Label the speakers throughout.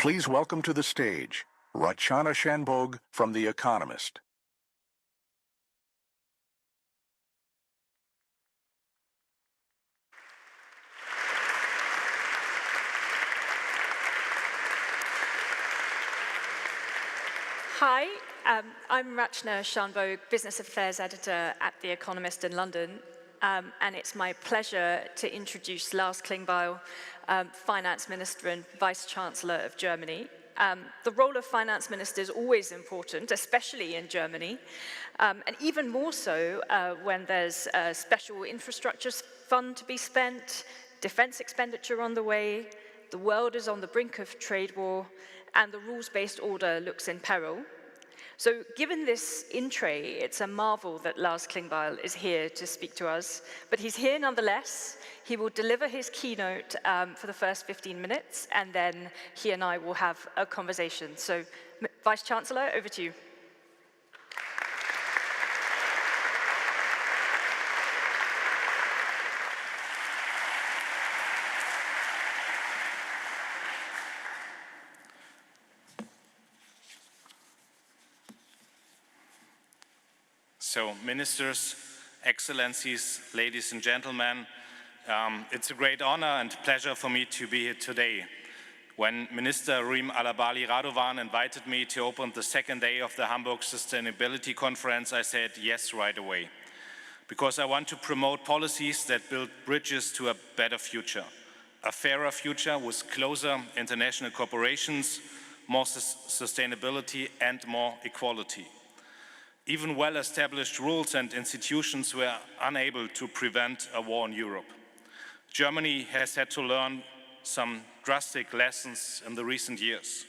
Speaker 1: Please welcome to the stage Rachana Shanbhogue from The Economist.
Speaker 2: Hi, I'm Rachana Shanbhogue, Business Affairs Editor at The Economist in London, and it's my pleasure to introduce Lars Klingbeil, Finance Minister and Vice-Chancellor of Germany. The role of Finance Minister is always important, especially in Germany, and even more so when there's a special infrastructure fund to be spent, defense expenditure on the way, the world is on the brink of trade war, and the rules-based order looks in peril. So given this in-tray, it's a marvel that Lars Klingbeil is here to speak to us, but he's here nonetheless. He will deliver his keynote for the first 15 minutes, and then he and I will have a conversation. So, Vice-Chancellor, over to you.
Speaker 3: So, Ministers, Excellencies, ladies and gentlemen, it's a great honor and pleasure for me to be here today. When Minister Rim Alabali Radovan invited me to open the second day of the Hamburg Sustainability Conference, I said yes right away, because I want to promote policies that build bridges to a better future, a fairer future with closer international cooperations, more sustainability and more equality. Even well-established rules and institutions were unable to prevent a war in Europe. Germany has had to learn some drastic lessons in the recent years.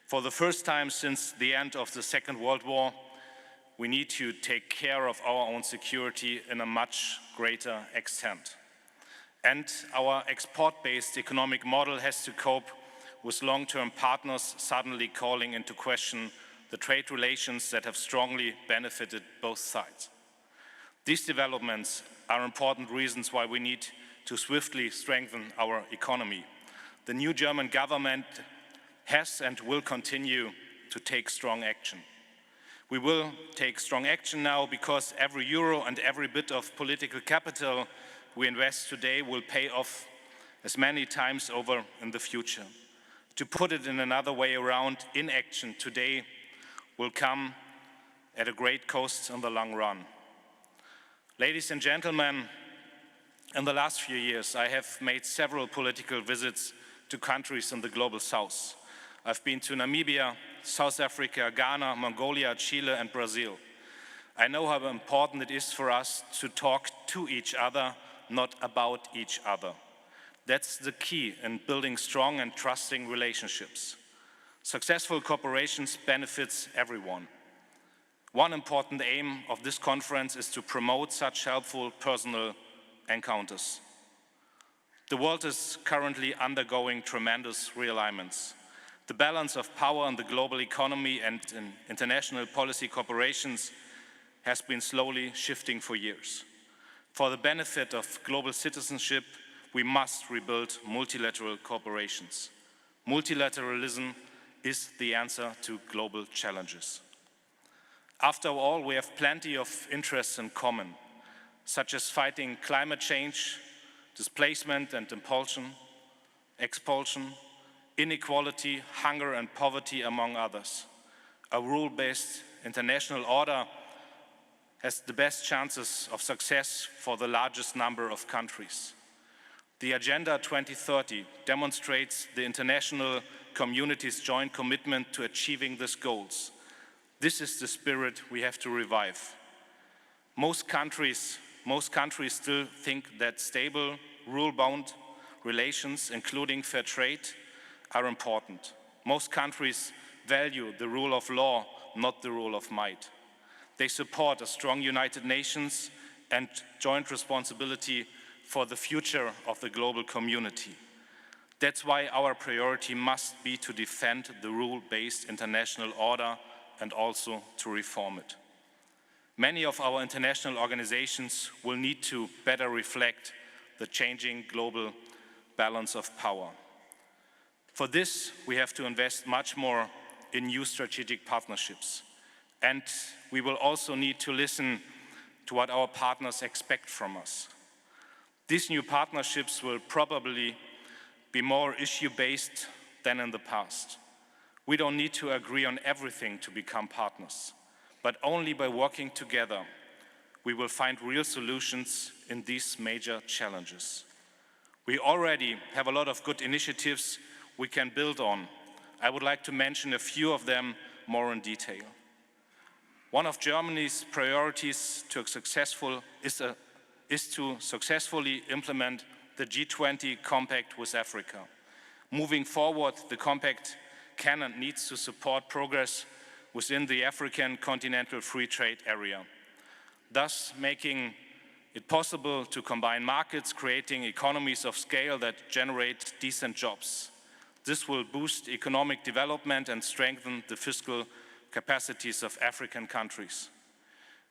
Speaker 3: For the first time since the end of the Second World War, we need to take care of our own security in a much greater extent. And our export-based economic model has to cope with long-term partners suddenly calling into question the trade relations that have strongly benefited both sides. These developments are important reasons why we need to swiftly strengthen our economy. The new German government has and will continue to take strong action. We will take strong action now because every euro and every bit of political capital we invest today will pay off as many times over in the future. To put it in another way around, inaction today will come at a great cost in the long run. Ladies and gentlemen, in the last few years, I have made several political visits to countries in the global south. I've been to Namibia, South Africa, Ghana, Mongolia, Chile, and Brazil. I know how important it is for us to talk to each other, not about each other. That's the key in building strong and trusting relationships. Successful cooperation benefits everyone. One important aim of this conference is to promote such helpful personal encounters. The world is currently undergoing tremendous realignments. The balance of power in the global economy and in international policy cooperations has been slowly shifting for years. For the benefit of global citizenship, we must rebuild multilateral cooperations. Multilateralism is the answer to global challenges. After all, we have plenty of interests in common, such as fighting climate change, displacement and expulsion, inequality, hunger and poverty, among others. A rule-based international order has the best chances of success for the largest number of countries. The Agenda 2030 demonstrates the international community's joint commitment to achieving these goals. This is the spirit we have to revive. Most countries still think that stable, rule-bound relations, including fair trade, are important. Most countries value the rule of law, not the rule of might. They support a strong United Nations and joint responsibility for the future of the global community. That's why our priority must be to defend the rule-based international order and also to reform it. Many of our international organizations will need to better reflect the changing global balance of power. For this, we have to invest much more in new strategic partnerships. And we will also need to listen to what our partners expect from us. These new partnerships will probably be more issue-based than in the past. We don't need to agree on everything to become partners, but only by working together, we will find real solutions in these major challenges. We already have a lot of good initiatives we can build on. I would like to mention a few of them more in detail. One of Germany's priorities is to successfully implement the G20 Compact with Africa. Moving forward, the Compact can and needs to support progress within the African Continental Free Trade Area, thus making it possible to combine markets, creating economies of scale that generate decent jobs. This will boost economic development and strengthen the fiscal capacities of African countries.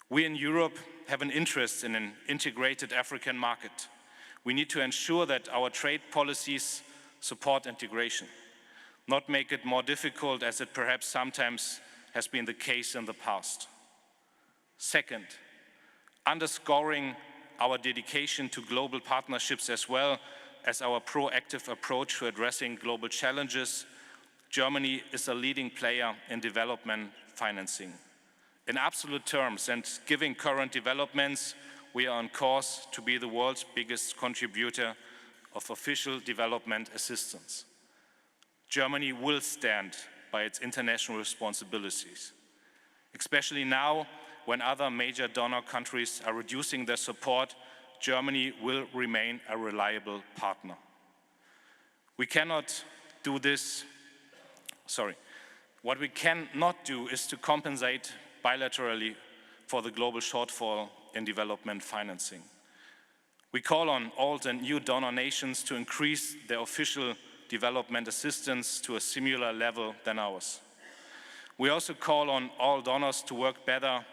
Speaker 3: We in Europe have an interest in an integrated African market. We need to ensure that our trade policies support integration, not make it more difficult as it perhaps sometimes has been the case in the past. Second, underscoring our dedication to global partnerships as well as our proactive approach to addressing global challenges, Germany is a leading player in development financing. In absolute terms and given current developments, we are on course to be the world's biggest contributor of official development assistance. Germany will stand by its international responsibilities, especially now when other major donor countries are reducing their support. Germany will remain a reliable partner. What we cannot do is to compensate bilaterally for the global shortfall in development financing. We call on old and new donor nations to increase their official development assistance to a similar level than ours. We also call on all donors to work better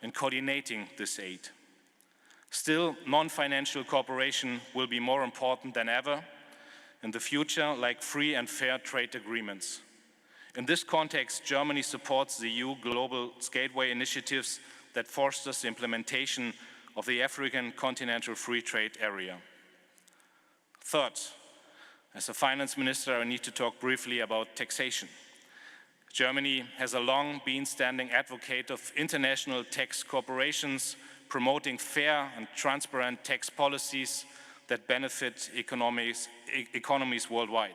Speaker 3: in coordinating this aid. Still, non-financial cooperation will be more important than ever in the future, like free and fair trade agreements. In this context, Germany supports the EU Global Gateway initiatives that fosters the implementation of the African Continental Free Trade Area. Third, as a finance minister, I need to talk briefly about taxation. Germany has a long been standing advocate of international tax corporations, promoting fair and transparent tax policies that benefit economies worldwide.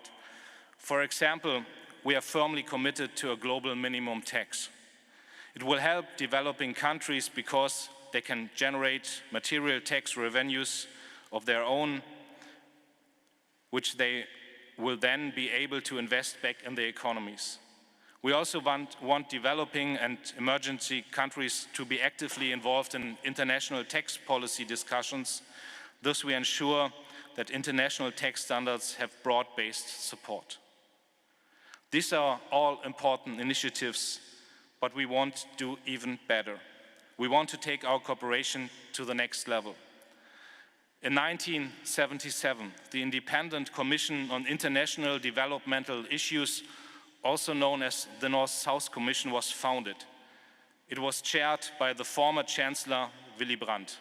Speaker 3: For example, we are firmly committed to a global minimum tax. It will help developing countries because they can generate material tax revenues of their own, which they will then be able to invest back in their economies. We also want developing and emergency countries to be actively involved in international tax policy discussions. Thus, we ensure that international tax standards have broad-based support. These are all important initiatives, but we want to do even better. We want to take our cooperation to the next level. In 1977, the Independent Commission on International Developmental Issues, also known as the North-South Commission, was founded. It was chaired by the former Chancellor Willy Brandt,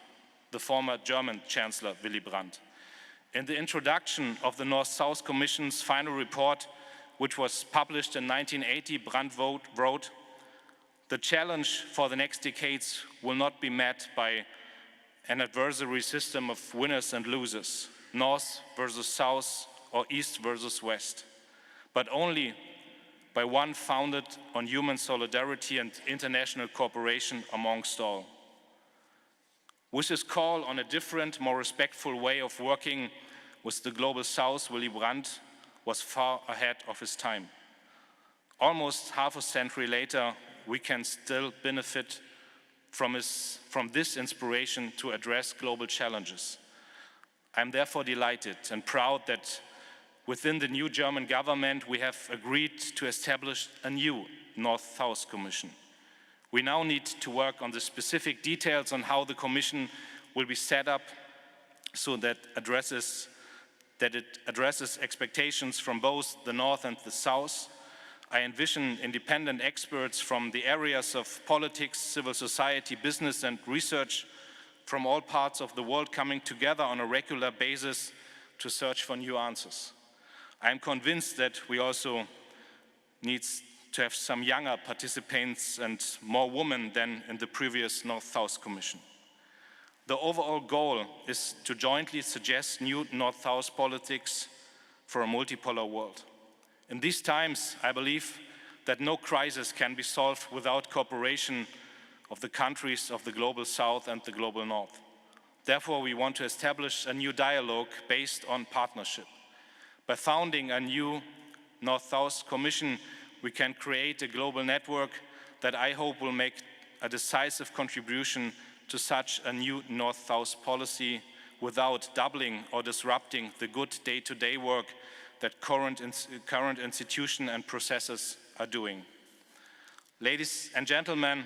Speaker 3: the former German Chancellor Willy Brandt. In the introduction of the North-South Commission's final report, which was published in 1980, Brandt wrote, "The challenge for the next decades will not be met by an adversary system of winners and losers, North versus South or East versus West, but only by one founded on human solidarity and international cooperation amongst all." With his call on a different, more respectful way of working with the Global South, Willy Brandt was far ahead of his time. Almost half a century later, we can still benefit from this inspiration to address global challenges. I'm therefore delighted and proud that within the new German government, we have agreed to establish a new North-South Commission. We now need to work on the specific details on how the Commission will be set up so that addresses that it addresses expectations from both the North and the South. I envision independent experts from the areas of politics, civil society, business and research from all parts of the world coming together on a regular basis to search for new answers. I am convinced that we also need to have some younger participants and more women than in the previous North-South Commission. The overall goal is to jointly suggest new North-South politics for a multipolar world. In these times, I believe that no crisis can be solved without cooperation of the countries of the Global South and the Global North. Therefore, we want to establish a new dialogue based on partnership. By founding a new North-South Commission, we can create a global network that I hope will make a decisive contribution to such a new North-South policy without doubling or disrupting the good day-to-day work that current institutions and processes are doing. Ladies and gentlemen,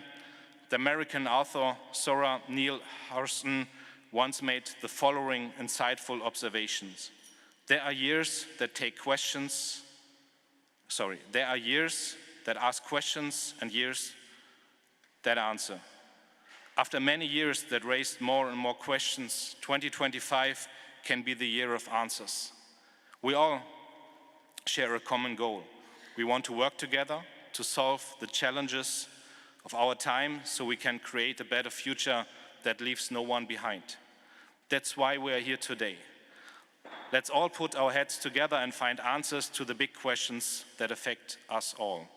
Speaker 3: the American author Zora Neale Hurston once made the following insightful observations. There are years that ask questions and years that answer. After many years that raised more and more questions, 2025 can be the year of answers. We all share a common goal. We want to work together to solve the challenges of our time so we can create a better future that leaves no one behind. That's why we are here today. Let's all put our heads together and find answers to the big questions that affect us all.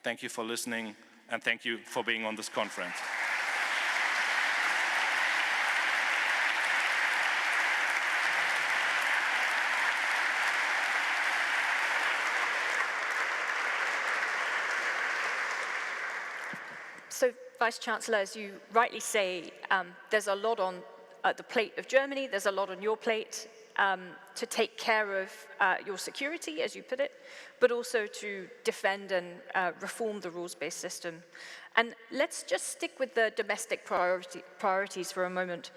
Speaker 3: Thank you for listening, and thank you for being on this conference.
Speaker 2: So, Vice-Chancellor, as you rightly say, there's a lot on the plate of Germany, there's a lot on your plate to take care of your security, as you put it, but also to defend and reform the rules-based system. And let's just stick with the domestic priorities for a moment.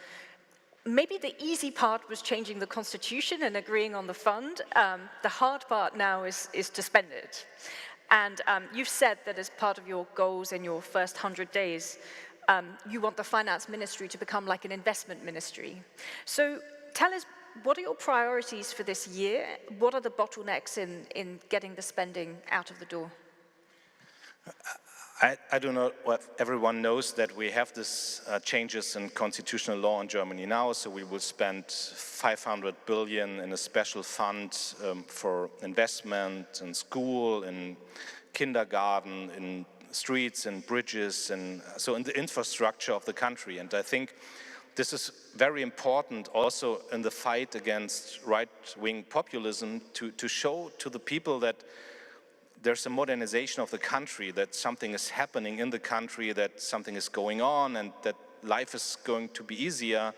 Speaker 2: Maybe the easy part was changing the constitution and agreeing on the fund. The hard part now is to spend it. And you've said that as part of your goals in your first 100 days, you want the finance ministry to become like an investment ministry. So tell us, what are your priorities for this year? What are the bottlenecks in getting the spending out of the door?
Speaker 4: I do know what everyone knows, that we have this changes in constitutional law in Germany now, so we will spend 500 billion in a special fund for investment in school, in kindergarten, in streets and bridges, and so in the infrastructure of the country. And I think this is very important also in the fight against right-wing populism to show to the people that there's a modernization of the country, that something is happening in the country, that something is going on, and that life is going to be easier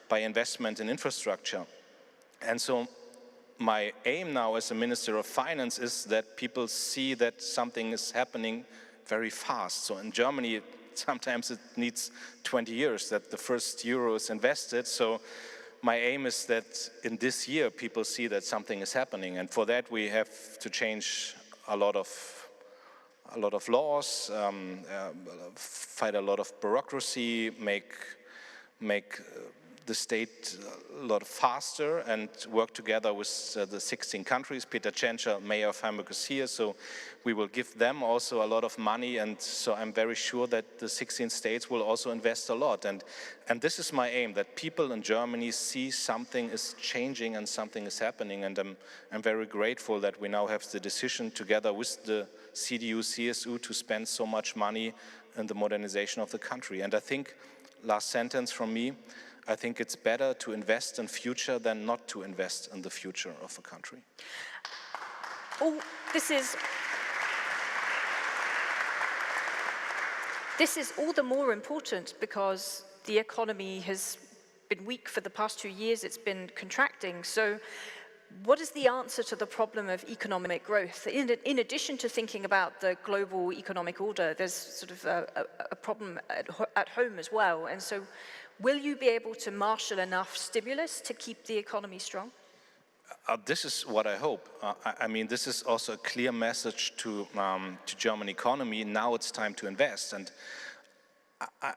Speaker 4: by investment in infrastructure. And so my aim now as a Minister of Finance is that people see that something is happening very fast. So in Germany, sometimes it needs 20 years that the first euro is invested. So my aim is that in this year, people see that something is happening. And for that, we have to change a lot of laws, fight a lot of bureaucracy, make the state a lot faster, and work together with the 16 countries. Peter Tschentscher, Mayor of Hamburg, is here, so we will give them also a lot of money, and so I'm very sure that the 16 states will also invest a lot. And this is my aim, that people in Germany see something is changing and something is happening, and I'm very grateful that we now have the decision together with the CDU, CSU to spend so much money in the modernization of the country. And I think, last sentence from me, I think it's better to invest in future than not to invest in the future of a country.
Speaker 2: Oh, this is all the more important because the economy has been weak for the past 2 years. It's been contracting. So what is the answer to the problem of economic growth? In addition to thinking about the global economic order, there's sort of a problem at home as well. And so will you be able to marshal enough stimulus to keep the economy strong?
Speaker 4: This is what I hope. I mean, this is also a clear message to German economy. Now it's time to invest. And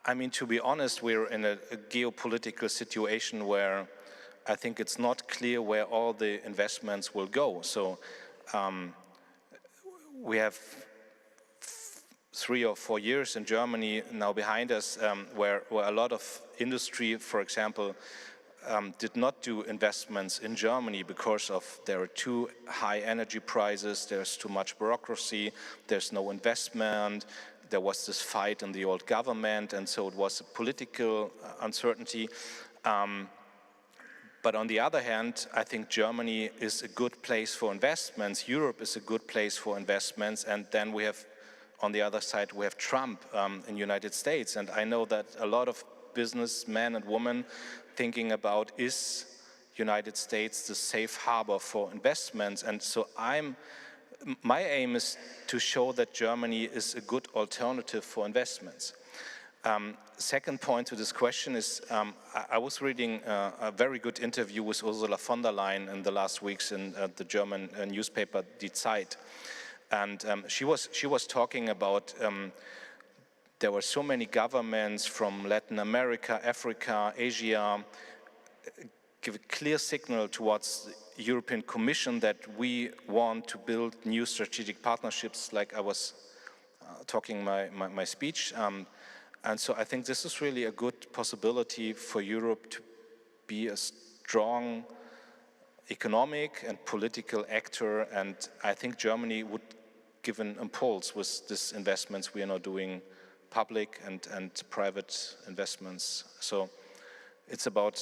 Speaker 4: I mean, to be honest, we're in a geopolitical situation where I think it's not clear where all the investments will go. So we have 3 or 4 years in Germany now behind us where a lot of industry, for example, did not do investments in Germany because of there are too high energy prices, there's too much bureaucracy, there's no investment, there was this fight in the old government, and so it was a political uncertainty. But on the other hand, I think Germany is a good place for investments, Europe is a good place for investments, and then we have, on the other side, we have Trump in the United States, and I know that a lot of businessmen and women thinking about, is United States the safe harbor for investments? And so my aim is to show that Germany is a good alternative for investments. Second point to this question is, I was reading a very good interview with Ursula von der Leyen in the last weeks in the German newspaper Die Zeit. And she was talking about there were so many governments from Latin America, Africa, Asia, give a clear signal towards the European Commission that we want to build new strategic partnerships, like I was talking my speech. And so I think this is really a good possibility for Europe to be a strong economic and political actor, and I think Germany would give an impulse with these investments we are now doing, public and private investments. So it's about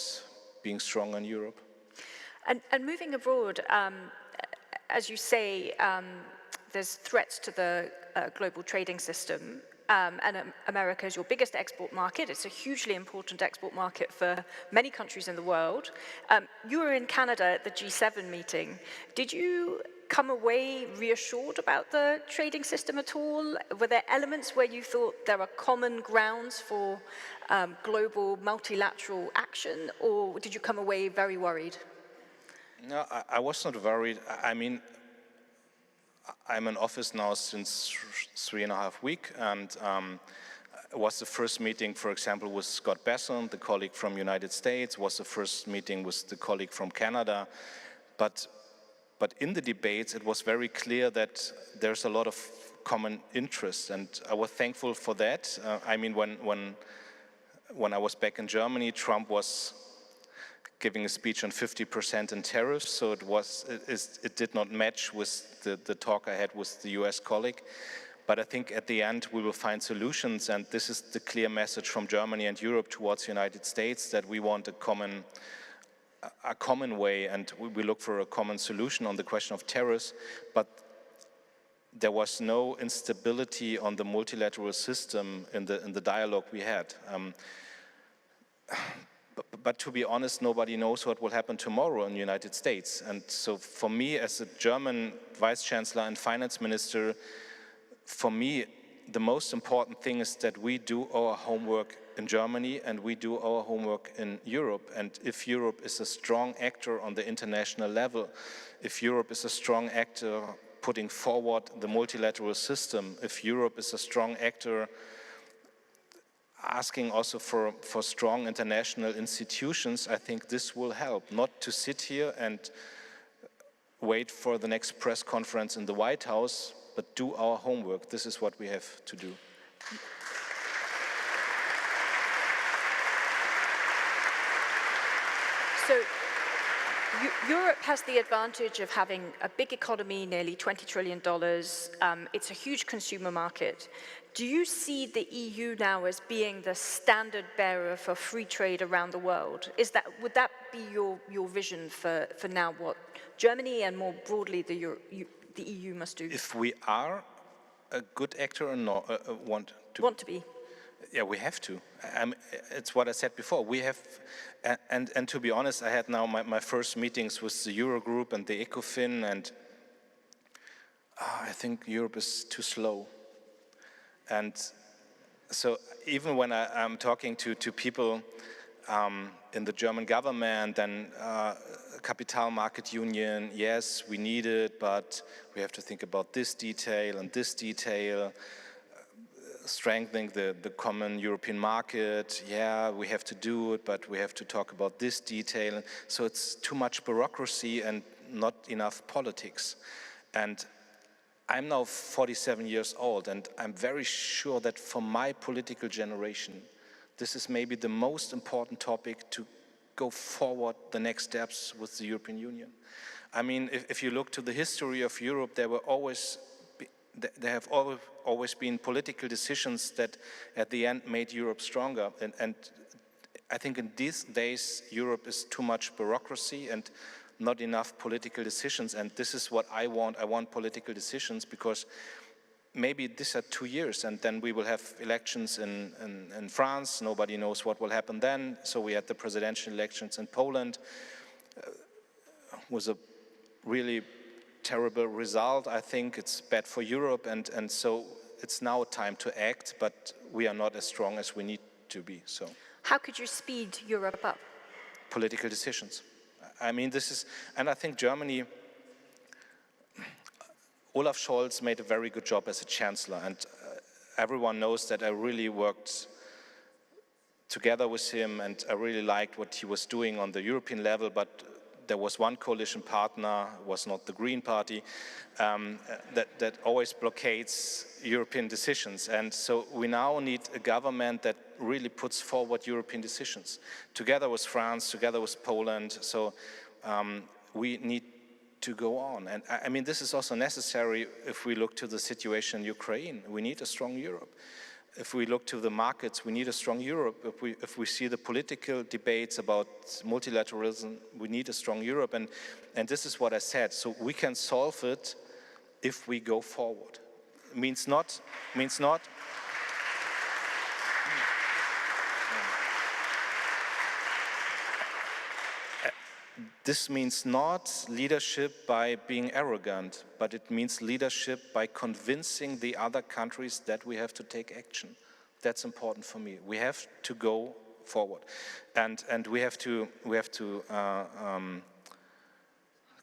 Speaker 4: being strong in Europe.
Speaker 2: And moving abroad, as you say, there's threats to the global trading system, and America is your biggest export market. It's a hugely important export market for many countries in the world. You were in Canada at the G7 meeting. Did you come away reassured about the trading system at all? Were there elements where you thought there are common grounds for global multilateral action, or did you come away very worried?
Speaker 4: No, I was not worried. I mean, I'm in office now since 3.5 weeks, and it was the first meeting, for example, with Scott Bessent, the colleague from United States, was the first meeting with the colleague from Canada. But in the debates, it was very clear that there's a lot of common interest, and I was thankful for that. I mean, when I was back in Germany, Trump was giving a speech on 50% in tariffs, so it did not match with the talk I had with the US colleague. But I think at the end we will find solutions, and this is the clear message from Germany and Europe towards the United States, that we want a common way, and we look for a common solution on the question of tariffs. But there was no instability on the multilateral system in the dialogue we had. But to be honest, nobody knows what will happen tomorrow in the United States. And so for me, as a German Vice-Chancellor and Finance Minister, for me, the most important thing is that we do our homework in Germany and we do our homework in Europe. And if Europe is a strong actor on the international level, if Europe is a strong actor putting forward the multilateral system, if Europe is a strong actor asking also for strong international institutions, I think this will help. Not to sit here and wait for the next press conference in the White House, but do our homework. This is what we have to do.
Speaker 2: So Europe has the advantage of having a big economy, nearly $20 trillion. It's a huge consumer market. Do you see the EU now as being the standard bearer for free trade around the world? Would that be your vision for now, what Germany and more broadly the EU must do?
Speaker 4: If we are a good actor or not, want to be. Yeah, we have to. It's what I said before. We have, and to be honest, I had now my first meetings with the Eurogroup and the ECOFIN, and I think Europe is too slow. And so even when I'm talking to people in the German government and capital market union, yes, we need it, but we have to think about this detail and this detail. Strengthening the common European market, yeah, we have to do it, but we have to talk about this detail. So it's too much bureaucracy and not enough politics. And I'm now 47 years old, and I'm very sure that for my political generation, this is maybe the most important topic to go forward the next steps with the European Union. I mean, if you look to the history of Europe, there have always been political decisions that at the end made Europe stronger. And I think in these days, Europe is too much bureaucracy and not enough political decisions. And this is what I want. I want political decisions, because maybe these are 2 years and then we will have elections in France. Nobody knows what will happen then. So we had the presidential elections in Poland. Was a really terrible result. I think it's bad for Europe, and so it's now time to act, but we are not as strong as we need to be. So,
Speaker 2: how could you speed Europe up?
Speaker 4: Political decisions. I mean, this is, and I think Germany, Olaf Scholz made a very good job as a chancellor, and everyone knows that I really worked together with him, and I really liked what he was doing on the European level, but there was one coalition partner, was not the Green Party, that always blockades European decisions. And so we now need a government that really puts forward European decisions, together with France, together with Poland. So we need to go on. And I mean, this is also necessary if we look to the situation in Ukraine. We need a strong Europe. If we look to the markets, we need a strong Europe. If we see the political debates about multilateralism, we need a strong Europe. And this is what I said. So we can solve it if we go forward. Means not. This means not leadership by being arrogant, but it means leadership by convincing the other countries that we have to take action. That's important for me. We have to go forward, and we have to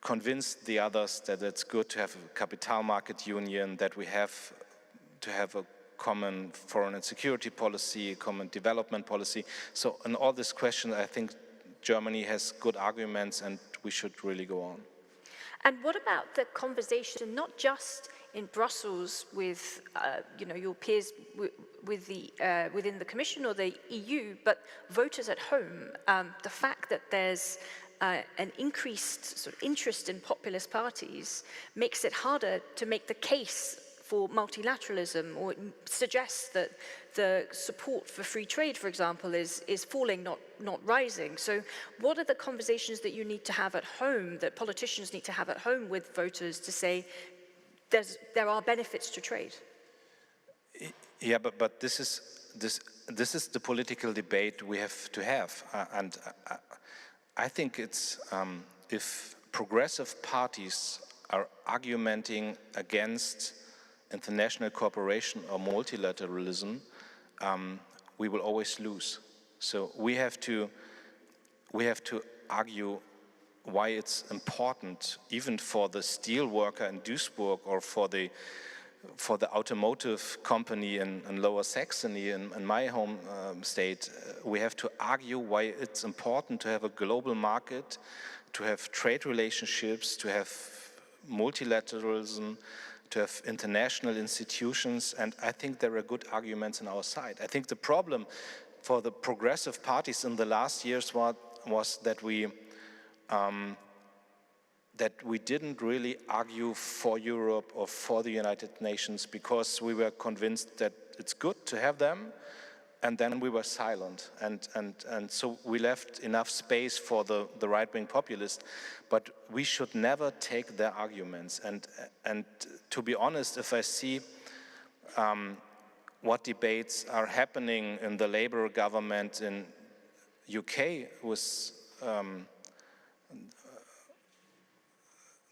Speaker 4: convince the others that it's good to have a capital market union, that we have to have a common foreign and security policy, a common development policy. So in all these questions, I think Germany has good arguments, and we should really go on.
Speaker 2: And what about the conversation, not just in Brussels with your peers within the Commission or the EU, but voters at home? The fact that there's an increased sort of interest in populist parties makes it harder to make the case for multilateralism, or it suggests that the support for free trade, for example, is falling, not rising. So what are the conversations that you need to have at home, that politicians need to have at home with voters to say there are benefits to trade?
Speaker 4: Yeah, but this is the political debate we have to have. And I think it's, if progressive parties are arguing against international cooperation or multilateralism, we will always lose. So we have to argue why it's important, even for the steel worker in Duisburg or for the automotive company in Lower Saxony, in my home state. We have to argue why it's important to have a global market, to have trade relationships, to have multilateralism, to have international institutions, and I think there are good arguments on our side. I think the problem for the progressive parties in the last years was that we didn't really argue for Europe or for the United Nations, because we were convinced that it's good to have them, and then we were silent, and so we left enough space for the right-wing populists. But we should never take their arguments. And to be honest, if I see what debates are happening in the Labour government in UK with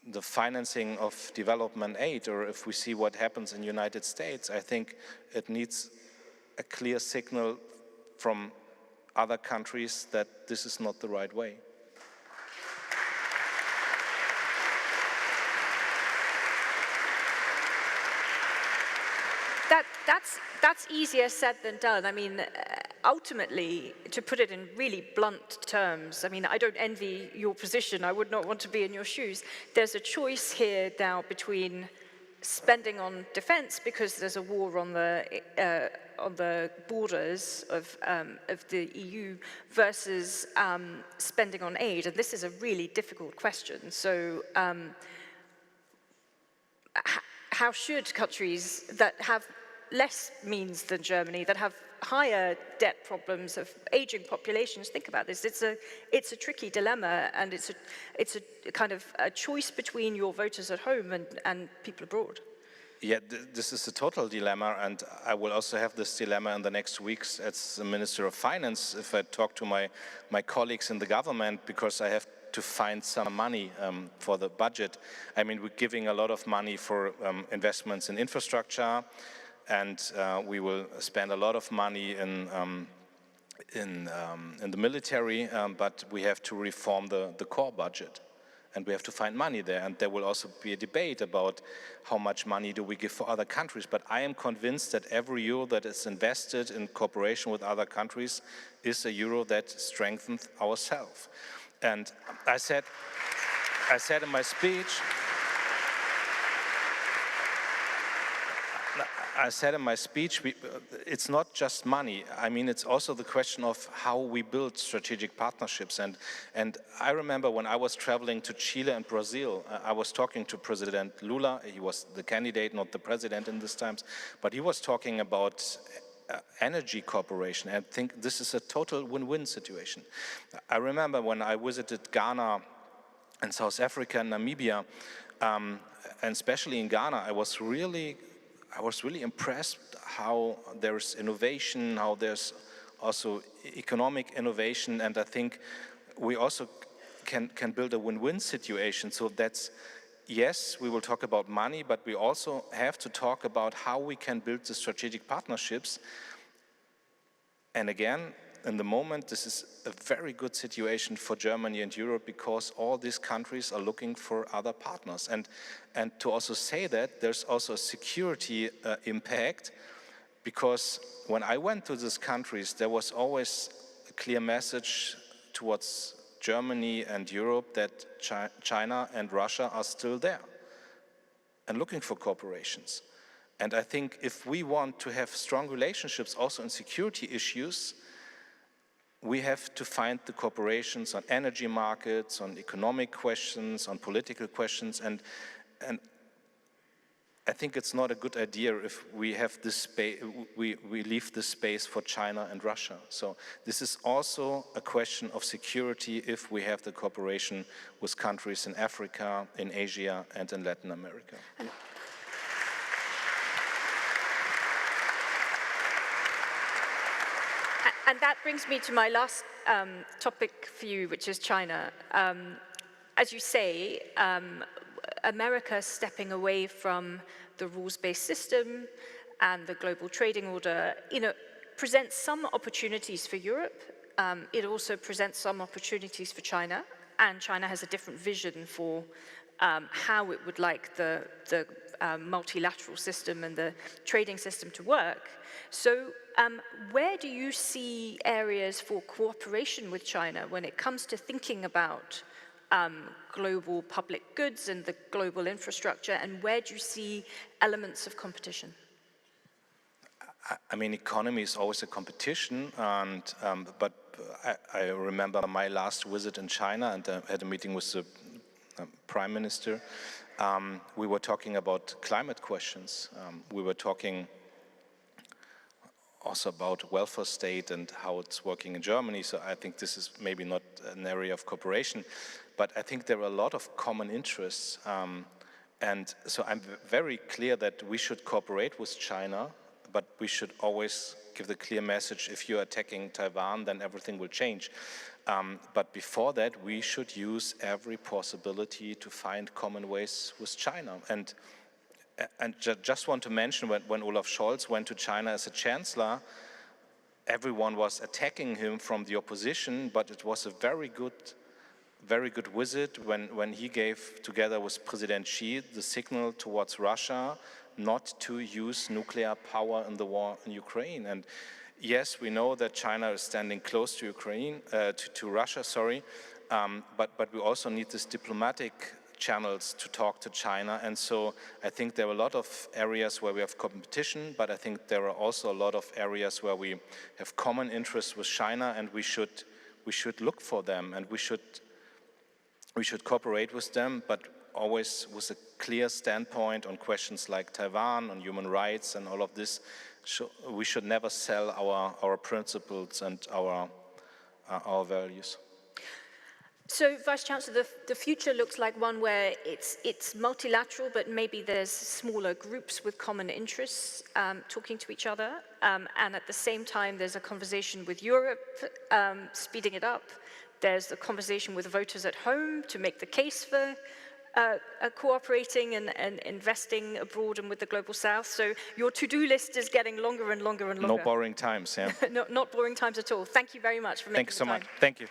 Speaker 4: the financing of development aid, or if we see what happens in the United States, I think it needs a clear signal from other countries that this is not the right way.
Speaker 2: That's easier said than done. I mean, ultimately, to put it in really blunt terms, I mean, I don't envy your position. I would not want to be in your shoes. There's a choice here now between spending on defense because there's a war on the borders of the EU versus spending on aid, and this is a really difficult question. So how should countries that have less means than Germany, that have higher debt problems of aging populations, think about this? It's a tricky dilemma, and it's a kind of a choice between your voters at home and people abroad.
Speaker 4: Yeah, this is a total dilemma, and I will also have this dilemma in the next weeks as the Minister of Finance if I talk to my colleagues in the government, because I have to find some money for the budget. I mean, we're giving a lot of money for investments in infrastructure, and we will spend a lot of money in the military, but we have to reform the core budget. And we have to find money there, and there will also be a debate about how much money do we give for other countries. But I am convinced that every euro that is invested in cooperation with other countries is a euro that strengthens ourselves. And I said in my speech, it's not just money. I mean, it's also the question of how we build strategic partnerships. And I remember when I was traveling to Chile and Brazil, I was talking to President Lula. He was the candidate, not the president in these times, but he was talking about energy cooperation. And I think this is a total win-win situation. I remember when I visited Ghana and South Africa and Namibia, and especially in Ghana, I was really impressed how there's innovation, how there's also economic innovation, and I think we also can build a win-win situation. So that's, yes, we will talk about money, but we also have to talk about how we can build the strategic partnerships. And again, in the moment, this is a very good situation for Germany and Europe, because all these countries are looking for other partners. And to also say that, there's also a security impact, because when I went to these countries, there was always a clear message towards Germany and Europe that China and Russia are still there and looking for cooperations. And I think if we want to have strong relationships also in security issues, we have to find the cooperations on energy markets, on economic questions, on political questions, and I think it's not a good idea if we have this space, we leave this space for China and Russia. So this is also a question of security if we have the cooperation with countries in Africa, in Asia, and in Latin America.
Speaker 2: And that brings me to my last topic for you, which is China. As you say, America stepping away from the rules-based system and the global trading order, presents some opportunities for Europe. It also presents some opportunities for China, and China has a different vision for how it would like the multilateral system and the trading system to work. So where do you see areas for cooperation with China when it comes to thinking about global public goods and the global infrastructure, and where do you see elements of competition?
Speaker 4: I mean, economy is always a competition, and but I remember my last visit in China, and I had a meeting with the Prime Minister. We were talking about climate questions. We were talking also about welfare state and how it's working in Germany. So I think this is maybe not an area of cooperation, but I think there are a lot of common interests. And so I'm very clear that we should cooperate with China, but we should always give the clear message: if you're attacking Taiwan, then everything will change. But before that, we should use every possibility to find common ways with China. And just want to mention, when Olaf Scholz went to China as a chancellor, everyone was attacking him from the opposition, but it was a very good very good visit when he gave, together with President Xi, the signal towards Russia not to use nuclear power in the war in Ukraine. And yes, we know that China is standing close to Ukraine, to Russia, sorry, but we also need this diplomatic channels to talk to China. And so I think there are a lot of areas where we have competition, but I think there are also a lot of areas where we have common interests with China, and we should look for them, and we should cooperate with them, but always with a clear standpoint on questions like Taiwan, on human rights and all of this. We should never sell our principles and our values.
Speaker 2: So, Vice-Chancellor, the future looks like one where it's multilateral, but maybe there's smaller groups with common interests talking to each other, and at the same time there's a conversation with Europe, speeding it up. There's a conversation with voters at home to make the case for cooperating and investing abroad and with the Global South. So your to-do list is getting longer and longer and longer.
Speaker 4: No boring times, yeah.
Speaker 2: Not boring times at all. Thank you very much for making the time.
Speaker 4: Thank you so much. Thank you.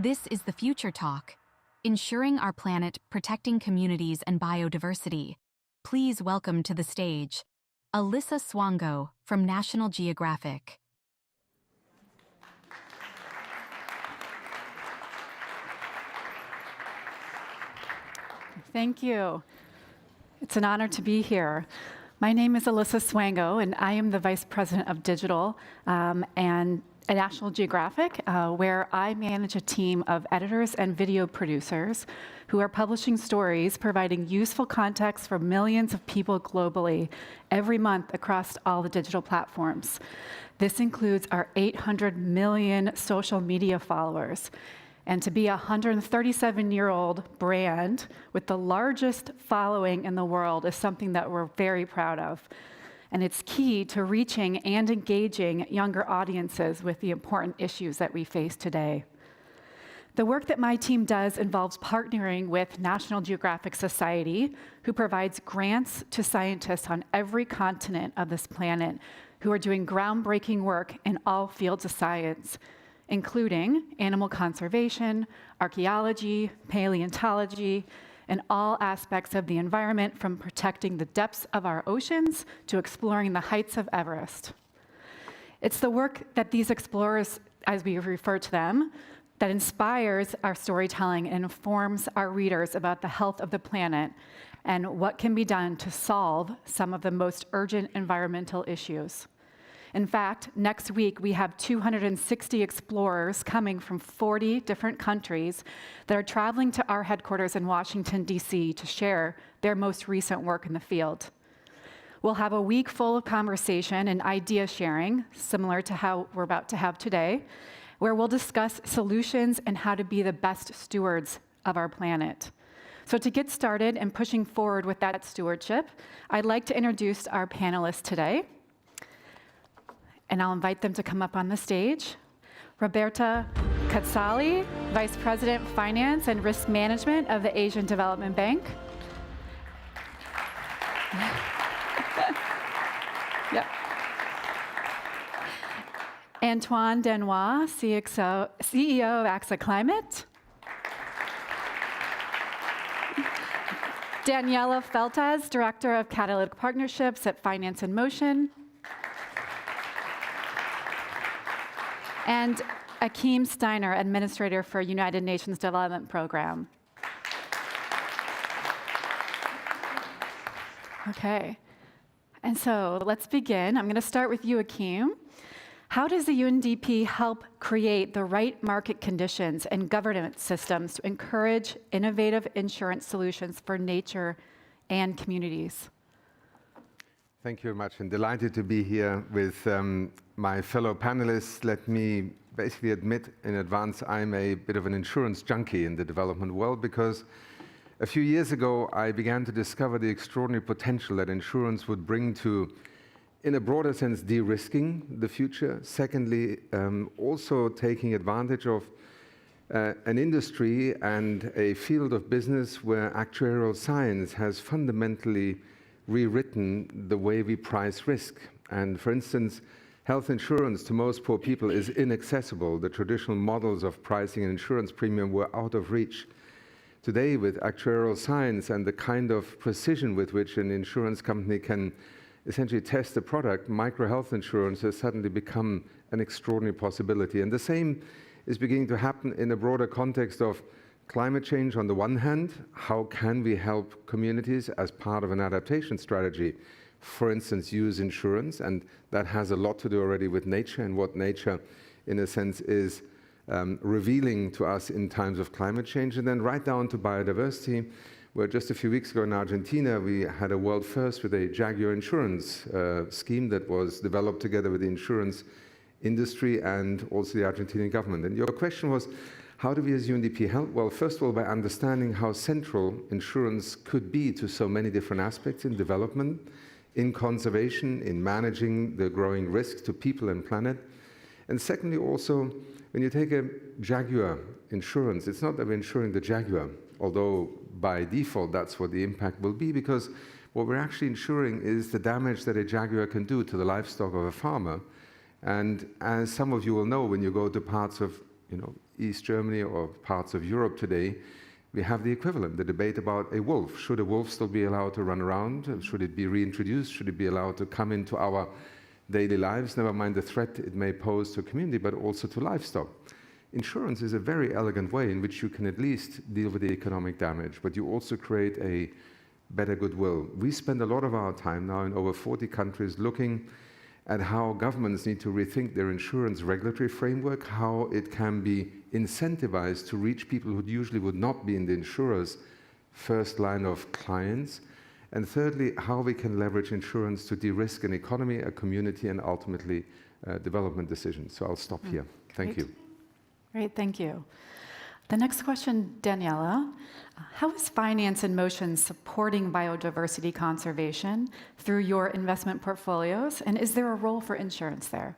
Speaker 5: This is the Future Talk, Insuring Our Planet, Protecting Communities and Biodiversity. Please welcome to the stage, Alyssa Swango from National Geographic.
Speaker 6: Thank you. It's an honor to be here. My name is Alyssa Swango, and I am the Vice President of Digital and at National Geographic, where I manage a team of editors and video producers who are publishing stories, providing useful context for millions of people globally every month across all the digital platforms. This includes our 800 million social media followers. And to be a 137-year-old brand with the largest following in the world is something that we're very proud of. And it's key to reaching and engaging younger audiences with the important issues that we face today. The work that my team does involves partnering with National Geographic Society, who provides grants to scientists on every continent of this planet who are doing groundbreaking work in all fields of science, including animal conservation, archaeology, paleontology, and all aspects of the environment, from protecting the depths of our oceans to exploring the heights of Everest. It's the work that these explorers, as we refer to them, that inspires our storytelling and informs our readers about the health of the planet and what can be done to solve some of the most urgent environmental issues. In fact, next week we have 260 explorers coming from 40 different countries that are traveling to our headquarters in Washington, D.C. to share their most recent work in the field. We'll have a week full of conversation and idea sharing, similar to how we're about to have today, where we'll discuss solutions and how to be the best stewards of our planet. So to get started and pushing forward with that stewardship, I'd like to introduce our panelists today. And I'll invite them to come up on the stage. Roberta Katsali, Vice President, Finance and Risk Management of the Asian Development Bank. Yep. Antoine Denois, CEO of AXA Climate. Daniela Feltes, Director of Catalytic Partnerships at Finance in Motion. And Akeem Steiner, Administrator for United Nations Development Program. Okay, and so let's begin. I'm going to start with you, Akeem. How does the UNDP help create the right market conditions and governance systems to encourage innovative insurance solutions for nature and communities?
Speaker 7: Thank you very much, and delighted to be here with my fellow panelists. Let me basically admit in advance I'm a bit of an insurance junkie in the development world, because a few years ago I began to discover the extraordinary potential that insurance would bring to, in a broader sense, de-risking the future. Secondly, also taking advantage of an industry and a field of business where actuarial science has fundamentally rewritten the way we price risk. And for instance, health insurance to most poor people is inaccessible. The traditional models of pricing an insurance premium were out of reach. Today, with actuarial science and the kind of precision with which an insurance company can essentially test a product, micro-health insurance has suddenly become an extraordinary possibility. And the same is beginning to happen in a broader context of climate change on the one hand. How can we help communities as part of an adaptation strategy? For instance, use insurance, and that has a lot to do already with nature and what nature, in a sense, is revealing to us in times of climate change. And then right down to biodiversity, where just a few weeks ago in Argentina, we had a world first with a jaguar insurance scheme that was developed together with the insurance industry and also the Argentinian government. And your question was, how do we as UNDP help? Well, first of all, by understanding how central insurance could be to so many different aspects in development, in conservation, in managing the growing risks to people and planet. And secondly, also, when you take a jaguar insurance, it's not that we're insuring the jaguar, although by default that's what the impact will be, because what we're actually insuring is the damage that a jaguar can do to the livestock of a farmer. And as some of you will know, when you go to parts of East Germany or parts of Europe today, we have the equivalent, the debate about a wolf. Should a wolf still be allowed to run around? Should it be reintroduced? Should it be allowed to come into our daily lives? Never mind the threat it may pose to a community, but also to livestock. Insurance is a very elegant way in which you can at least deal with the economic damage, but you also create a better goodwill. We spend a lot of our time now in over 40 countries looking at how governments need to rethink their insurance regulatory framework, how it can be incentivized to reach people who usually would not be in the insurer's first line of clients. And thirdly, how we can leverage insurance to de-risk an economy, a community, and ultimately development decisions. So I'll stop here. Thank you.
Speaker 6: Great, thank you. The next question, Daniela. How is Finance in Motion supporting biodiversity conservation through your investment portfolios? And is there a role for insurance there?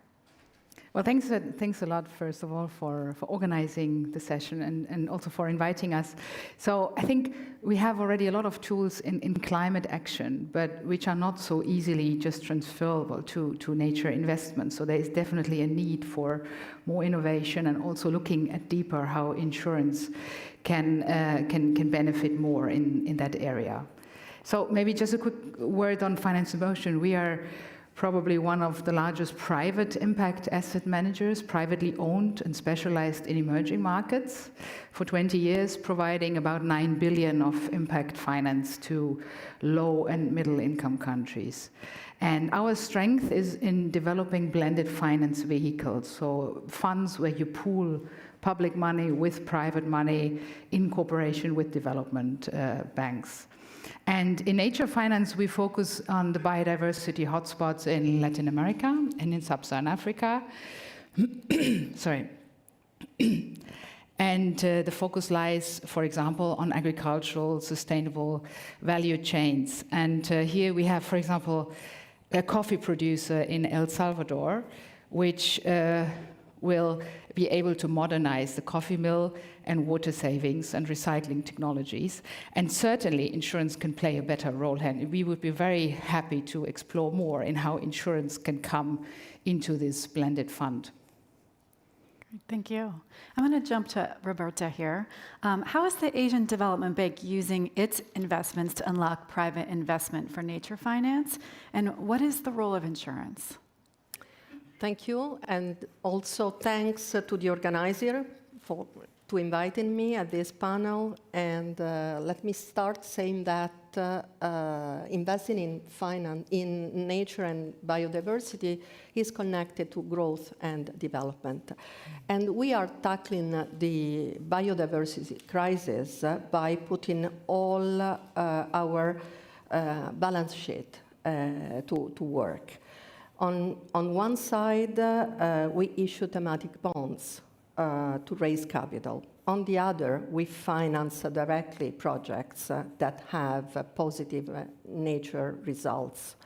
Speaker 8: Well, thanks a lot, first of all, for organizing the session and also for inviting us. So I think we have already a lot of tools in climate action, but which are not so easily just transferable to nature investment. So there is definitely a need for more innovation and also looking at deeper how insurance can benefit more in that area. So maybe just a quick word on Finance in Motion. We are probably one of the largest private impact asset managers, privately owned and specialized in emerging markets for 20 years, providing about 9 billion of impact finance to low and middle income countries. And our strength is in developing blended finance vehicles, so funds where you pool public money with private money in cooperation with development banks. And in nature finance, we focus on the biodiversity hotspots in Latin America and in Sub-Saharan Africa. Sorry. And the focus lies, for example, on agricultural, sustainable value chains. And here we have, for example, a coffee producer in El Salvador, which will be able to modernize the coffee mill and water savings and recycling technologies. And certainly insurance can play a better role here. And we would be very happy to explore more in how insurance can come into this blended fund.
Speaker 6: Thank you. I'm going to jump to Roberta here. How is the Asian Development Bank using its investments to unlock private investment for nature finance? And what is the role of insurance?
Speaker 9: Thank you, and also thanks to the organizer to inviting me at this panel. And let me start saying that investing in nature and biodiversity is connected to growth and development. And we are tackling the biodiversity crisis by putting all our balance sheet to work. On one side, we issue thematic bonds to raise capital. On the other, we finance directly projects that have positive nature results.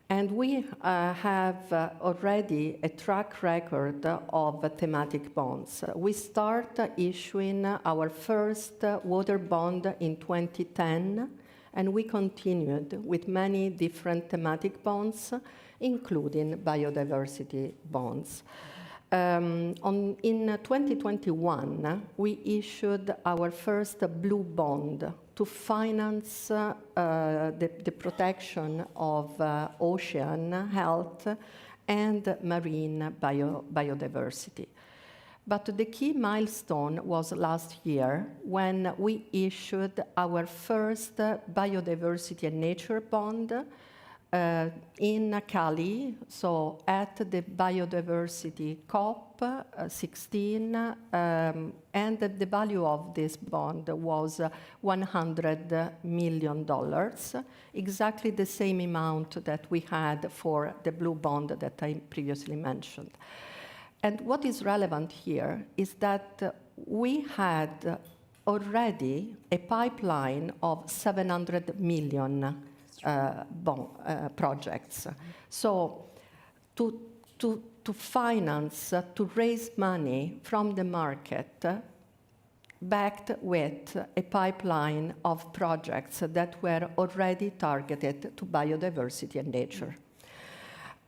Speaker 9: And we have already a track record of thematic bonds. We start issuing our first water bond in 2010, and we continued with many different thematic bonds, including biodiversity bonds. In 2021, we issued our first blue bond to finance the protection of ocean health and marine biodiversity. But the key milestone was last year when we issued our first biodiversity and nature bond in Cali, so at the Biodiversity COP16, and the value of this bond was $100 million, exactly the same amount that we had for the blue bond that I previously mentioned. And what is relevant here is that we had already a pipeline of 700 million projects. So to finance, to raise money from the market, backed with a pipeline of projects that were already targeted to biodiversity and nature.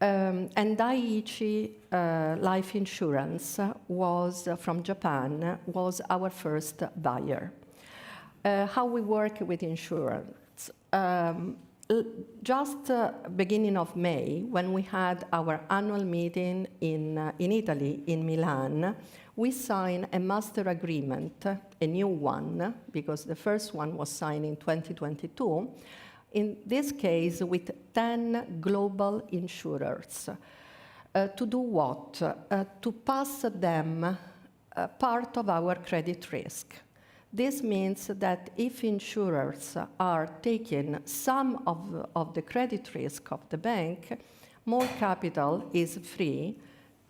Speaker 9: And Dai-ichi Life Insurance was, from Japan, was our first buyer. How we work with insurance. Just beginning of May, when we had our annual meeting in Italy, in Milan, we signed a master agreement, a new one, because the first one was signed in 2022, in this case with 10 global insurers. To do what? To pass them part of our credit risk. This means that if insurers are taking some of the credit risk of the bank, more capital is free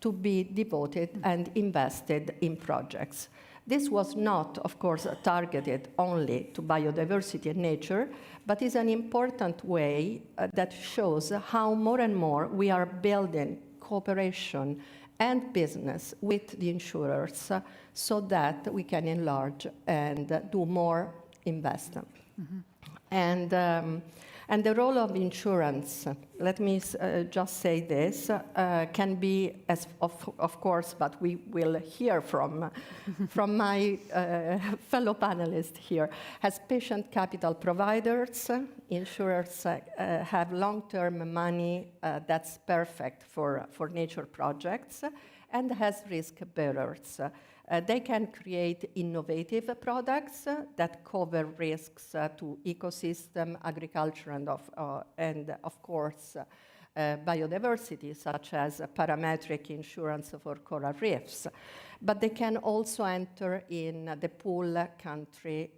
Speaker 9: to be devoted and invested in projects. This was not, of course, targeted only to biodiversity and nature, but is an important way that shows how more and more we are building cooperation and business with the insurers so that we can enlarge and do more investment. Mm-hmm. And the role of insurance, let me just say this, can be, as of course, but we will hear from my fellow panelists here, as patient capital providers, insurers have long-term money that's perfect for nature projects, and has risk bearers. They can create innovative products that cover risks to ecosystem, agriculture, and of course, biodiversity, such as parametric insurance for coral reefs. But they can also enter in the pool country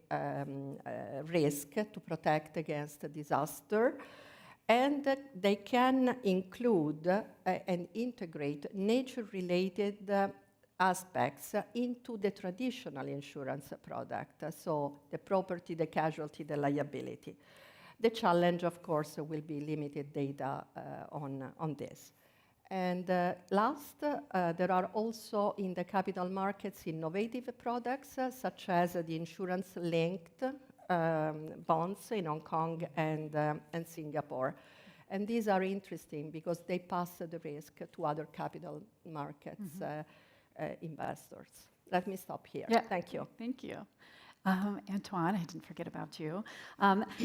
Speaker 9: risk to protect against disaster. And they can include and integrate nature-related aspects into the traditional insurance product, so the property, the casualty, the liability. The challenge, of course, will be limited data on this. And last, there are also in the capital markets innovative products, such as the insurance-linked bonds in Hong Kong and Singapore. And these are interesting because they pass the risk to other capital markets investors. Let me stop here.
Speaker 6: Yeah.
Speaker 9: Thank you.
Speaker 6: Thank you. Antoine, I didn't forget about you.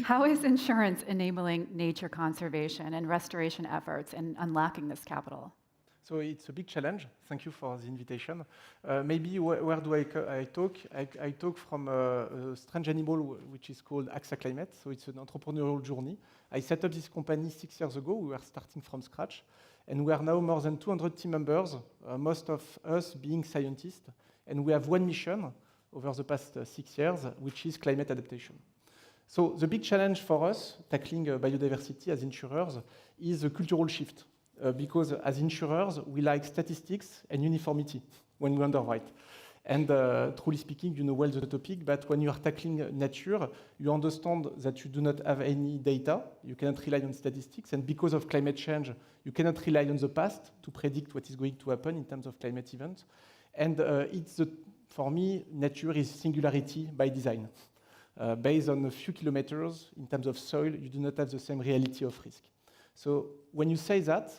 Speaker 6: How is insurance enabling nature conservation and restoration efforts and unlocking this capital?
Speaker 10: So it's a big challenge. Thank you for the invitation. Maybe where do I talk? I talk from a strange animal which is called AXA Climate. So it's an entrepreneurial journey. I set up this company 6 years ago. We were starting from scratch. And we are now more than 200 team members, most of us being scientists. And we have one mission over the past 6 years, which is climate adaptation. So the big challenge for us, tackling biodiversity as insurers, is a cultural shift. Because as insurers, we like statistics and uniformity when we underwrite. And truly speaking, you know well the topic, but when you are tackling nature, you understand that you do not have any data, you cannot rely on statistics, and because of climate change, you cannot rely on the past to predict what is going to happen in terms of climate events. And for me, nature is singularity by design. Based on a few kilometers in terms of soil, you do not have the same reality of risk. So when you say that,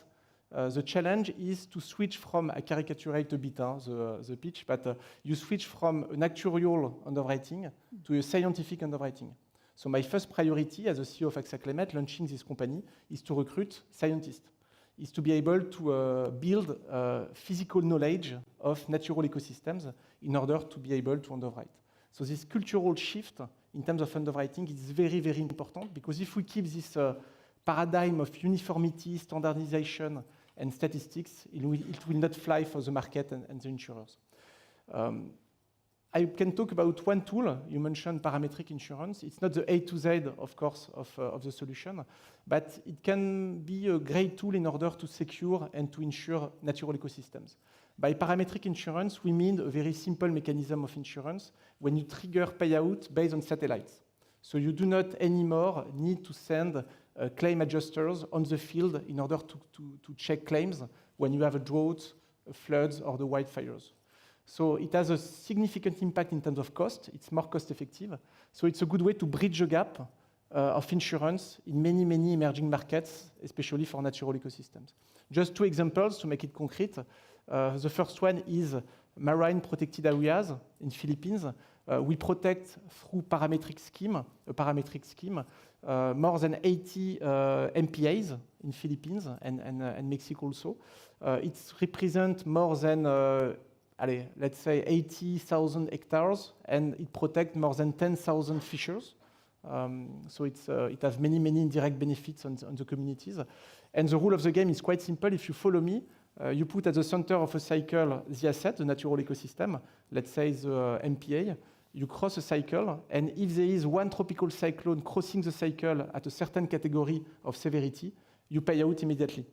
Speaker 10: the challenge is to switch from, I caricaturate a bit the pitch, but you switch from an actuarial underwriting to a scientific underwriting. So my first priority as a CEO of AXA Climate, launching this company, is to recruit scientists, is to be able to build physical knowledge of natural ecosystems in order to be able to underwrite. So this cultural shift in terms of underwriting is very, very important, because if we keep this paradigm of uniformity, standardization, and statistics, it will not fly for the market and the insurers. I can talk about one tool. You mentioned parametric insurance. It's not the A to Z, of course, of the solution, but it can be a great tool in order to secure and to insure natural ecosystems. By parametric insurance, we mean a very simple mechanism of insurance when you trigger payout based on satellites. So you do not anymore need to send claim adjusters on the field in order to check claims when you have a drought, floods, or the wildfires. So it has a significant impact in terms of cost. It's more cost effective. So it's a good way to bridge a gap of insurance in many, many emerging markets, especially for natural ecosystems. Just 2 examples to make it concrete. The first one is marine protected areas in Philippines. We protect through a parametric scheme, more than 80 MPAs in Philippines and Mexico also. It represents more than, let's say, 80,000 hectares, and it protects more than 10,000 fishers. So it has many, many indirect benefits on the communities. And the rule of the game is quite simple. If you follow me, you put at the center of a cycle the asset, the natural ecosystem, let's say the MPA. You cross a cycle, and if there is one tropical cyclone crossing the cycle at a certain category of severity, you pay out immediately.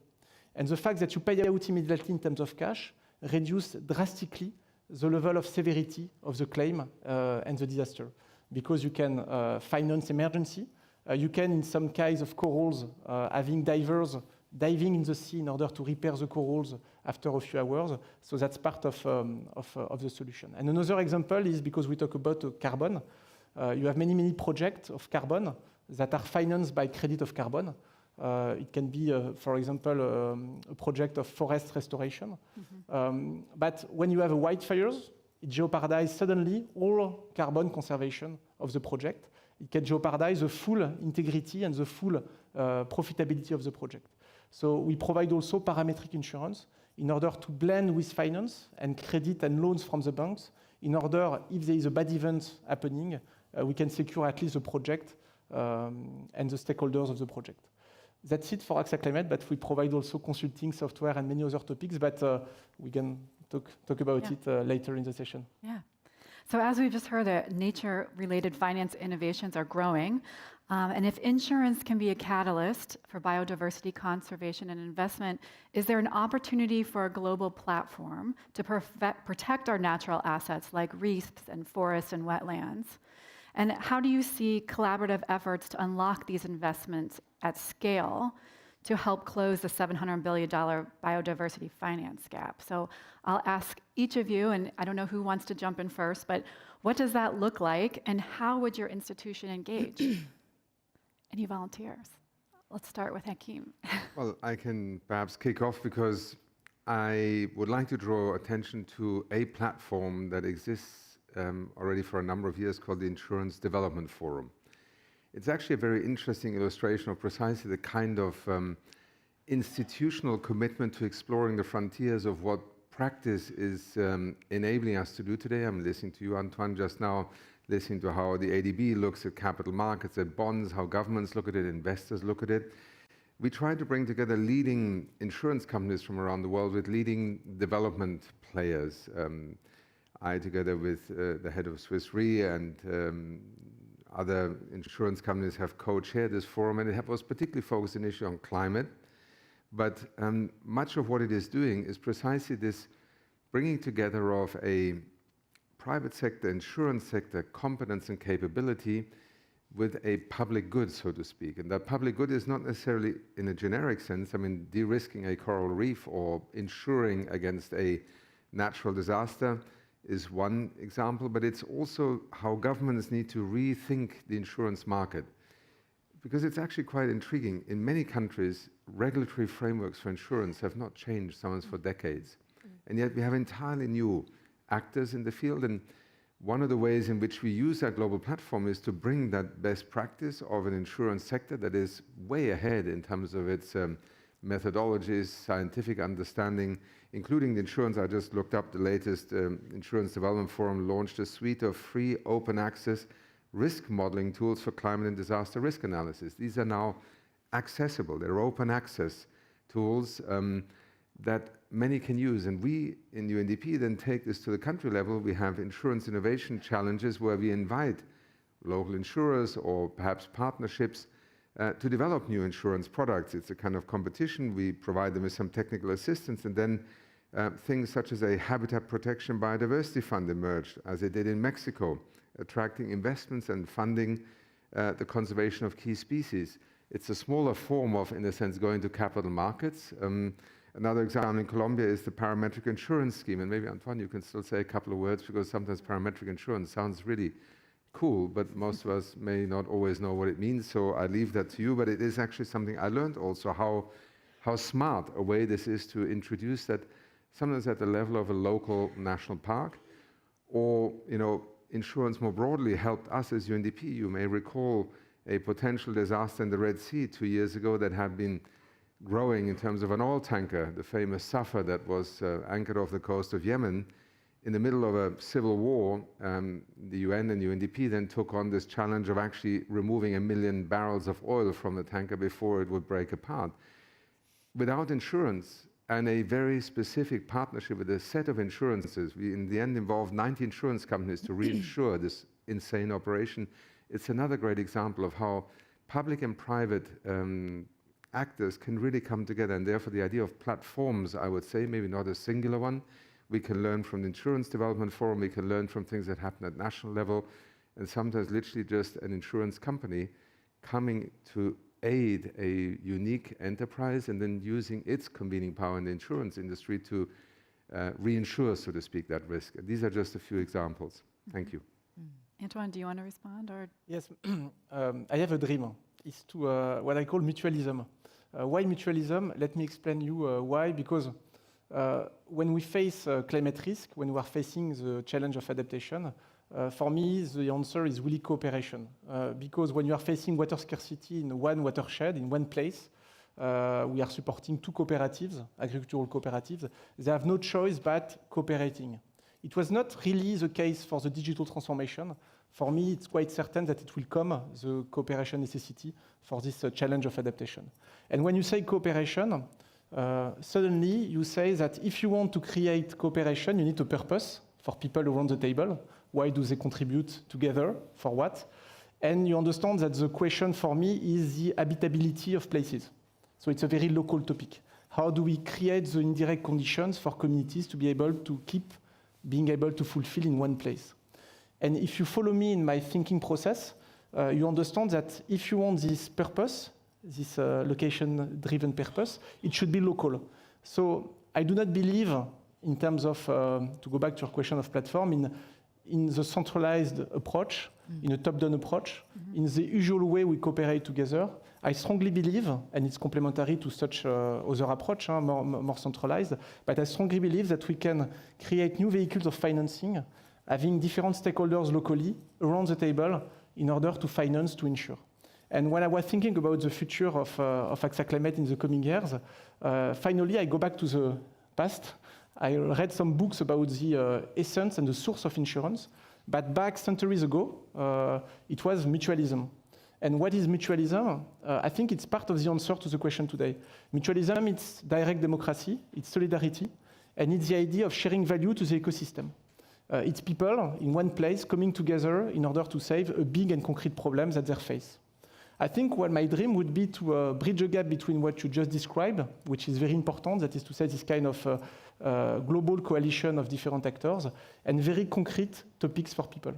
Speaker 10: And the fact that you pay out immediately in terms of cash reduces drastically the level of severity of the claim and the disaster, because you can finance emergency. You can, in some kinds of corals, having divers diving in the sea in order to repair the corals after a few hours. So that's part of the solution. And another example is, because we talk about carbon, you have many, many projects of carbon that are financed by credit of carbon. It can be, for example, a project of forest restoration. But when you have a wildfires, it jeopardizes suddenly all carbon conservation of the project. It can jeopardize the full integrity and the full profitability of the project. So we provide also parametric insurance in order to blend with finance and credit and loans from the banks, in order, if there is a bad event happening, we can secure at least the project and the stakeholders of the project. That's it for AXA Climate, but we provide also consulting software and many other topics, but we can talk about it later in the session.
Speaker 6: Yeah. So as we've just heard, that nature-related finance innovations are growing. And if insurance can be a catalyst for biodiversity conservation and investment, is there an opportunity for a global platform to protect our natural assets like reefs and forests and wetlands? And how do you see collaborative efforts to unlock these investments at scale to help close the $700 billion biodiversity finance gap? So I'll ask each of you, and I don't know who wants to jump in first, but what does that look like, and how would your institution engage? Any volunteers? Let's start with Hakeem.
Speaker 7: Well, I can perhaps kick off, because I would like to draw attention to a platform that exists already for a number of years, called the Insurance Development Forum. It's actually a very interesting illustration of precisely the kind of institutional commitment to exploring the frontiers of what practice is enabling us to do today. I'm listening to you, Antoine, just now, listening to how the ADB looks at capital markets, at bonds, how governments look at it, investors look at it. We try to bring together leading insurance companies from around the world with leading development players. I, together with the head of Swiss Re and other insurance companies, have co-chaired this forum, and it was particularly focused initially on climate. But much of what it is doing is precisely this bringing together of a private sector, insurance sector competence and capability with a public good, so to speak. And that public good is not necessarily in a generic sense. I mean, de-risking a coral reef or insuring against a natural disaster is one example, but it's also how governments need to rethink the insurance market. Because it's actually quite intriguing. In many countries, regulatory frameworks for insurance have not changed, sometimes for decades. And yet we have entirely new actors in the field. And one of the ways in which we use our global platform is to bring that best practice of an insurance sector that is way ahead in terms of its methodologies, scientific understanding, including the insurance. I just looked up the latest Insurance Development Forum launched a suite of free open access risk modeling tools for climate and disaster risk analysis. These are now accessible. They're open access tools that many can use. And we in UNDP then take this to the country level. We have insurance innovation challenges where we invite local insurers or perhaps partnerships to develop new insurance products. It's a kind of competition. We provide them with some technical assistance, and then things such as a habitat protection biodiversity fund emerged, as it did in Mexico, attracting investments and funding the conservation of key species. It's a smaller form of, in a sense, going to capital markets. Another example in Colombia is the parametric insurance scheme. And maybe, Antoine, you can still say a couple of words, because sometimes parametric insurance sounds really cool, but most of us may not always know what it means, so I leave that to you. But it is actually something I learned also, how smart a way this is to introduce that sometimes at the level of a local national park, or insurance more broadly helped us as UNDP. You may recall a potential disaster in the Red Sea 2 years ago that had been growing in terms of an oil tanker, the famous Safar that was anchored off the coast of Yemen. In the middle of a civil war, the UN and UNDP then took on this challenge of actually removing 1 million barrels of oil from the tanker before it would break apart. Without insurance and a very specific partnership with a set of insurances, we in the end involved 90 insurance companies to reinsure this insane operation. It's another great example of how public and private actors can really come together, and therefore the idea of platforms, I would say, maybe not a singular one. We can learn from the Insurance Development Forum, we can learn from things that happen at national level, and sometimes literally just an insurance company coming to aid a unique enterprise and then using its convening power in the insurance industry to reinsure, so to speak, that risk. And these are just a few examples. Thank you.
Speaker 6: Antoine, do you want to respond? Or?
Speaker 10: Yes, I have a dream. It's to what I call mutualism. Why mutualism? Let me explain you why. Because when we face climate risk, when we are facing the challenge of adaptation, for me, the answer is really cooperation. Because when you are facing water scarcity in one watershed, in one place, we are supporting 2 cooperatives, agricultural cooperatives. They have no choice but cooperating. It was not really the case for the digital transformation. For me, it's quite certain that it will come, the cooperation necessity for this challenge of adaptation. And when you say cooperation, suddenly you say that if you want to create cooperation, you need a purpose for people around the table. Why do they contribute together? For what? And you understand that the question for me is the habitability of places. So it's a very local topic. How do we create the indirect conditions for communities to be able to keep being able to fulfill in one place? And if you follow me in my thinking process, you understand that if you want this purpose, this location-driven purpose, it should be local. So I do not believe in terms of, to go back to your question of platform, in the centralized approach, in a top-down approach, in the usual way we cooperate together. I strongly believe, and it's complementary to such other approach, more centralized, but I strongly believe that we can create new vehicles of financing, having different stakeholders locally around the table in order to finance, to insure. And when I was thinking about the future of AXA Climate in the coming years, finally I go back to the past. I read some books about the essence and the source of insurance, but back centuries ago, it was mutualism. And what is mutualism? I think it's part of the answer to the question today. Mutualism, it's direct democracy, it's solidarity, and it's the idea of sharing value to the ecosystem. It's people in one place coming together in order to solve a big and concrete problem that they face. I think what my dream would be to bridge a gap between what you just described, which is very important, that is to say this kind of global coalition of different actors, and very concrete topics for people.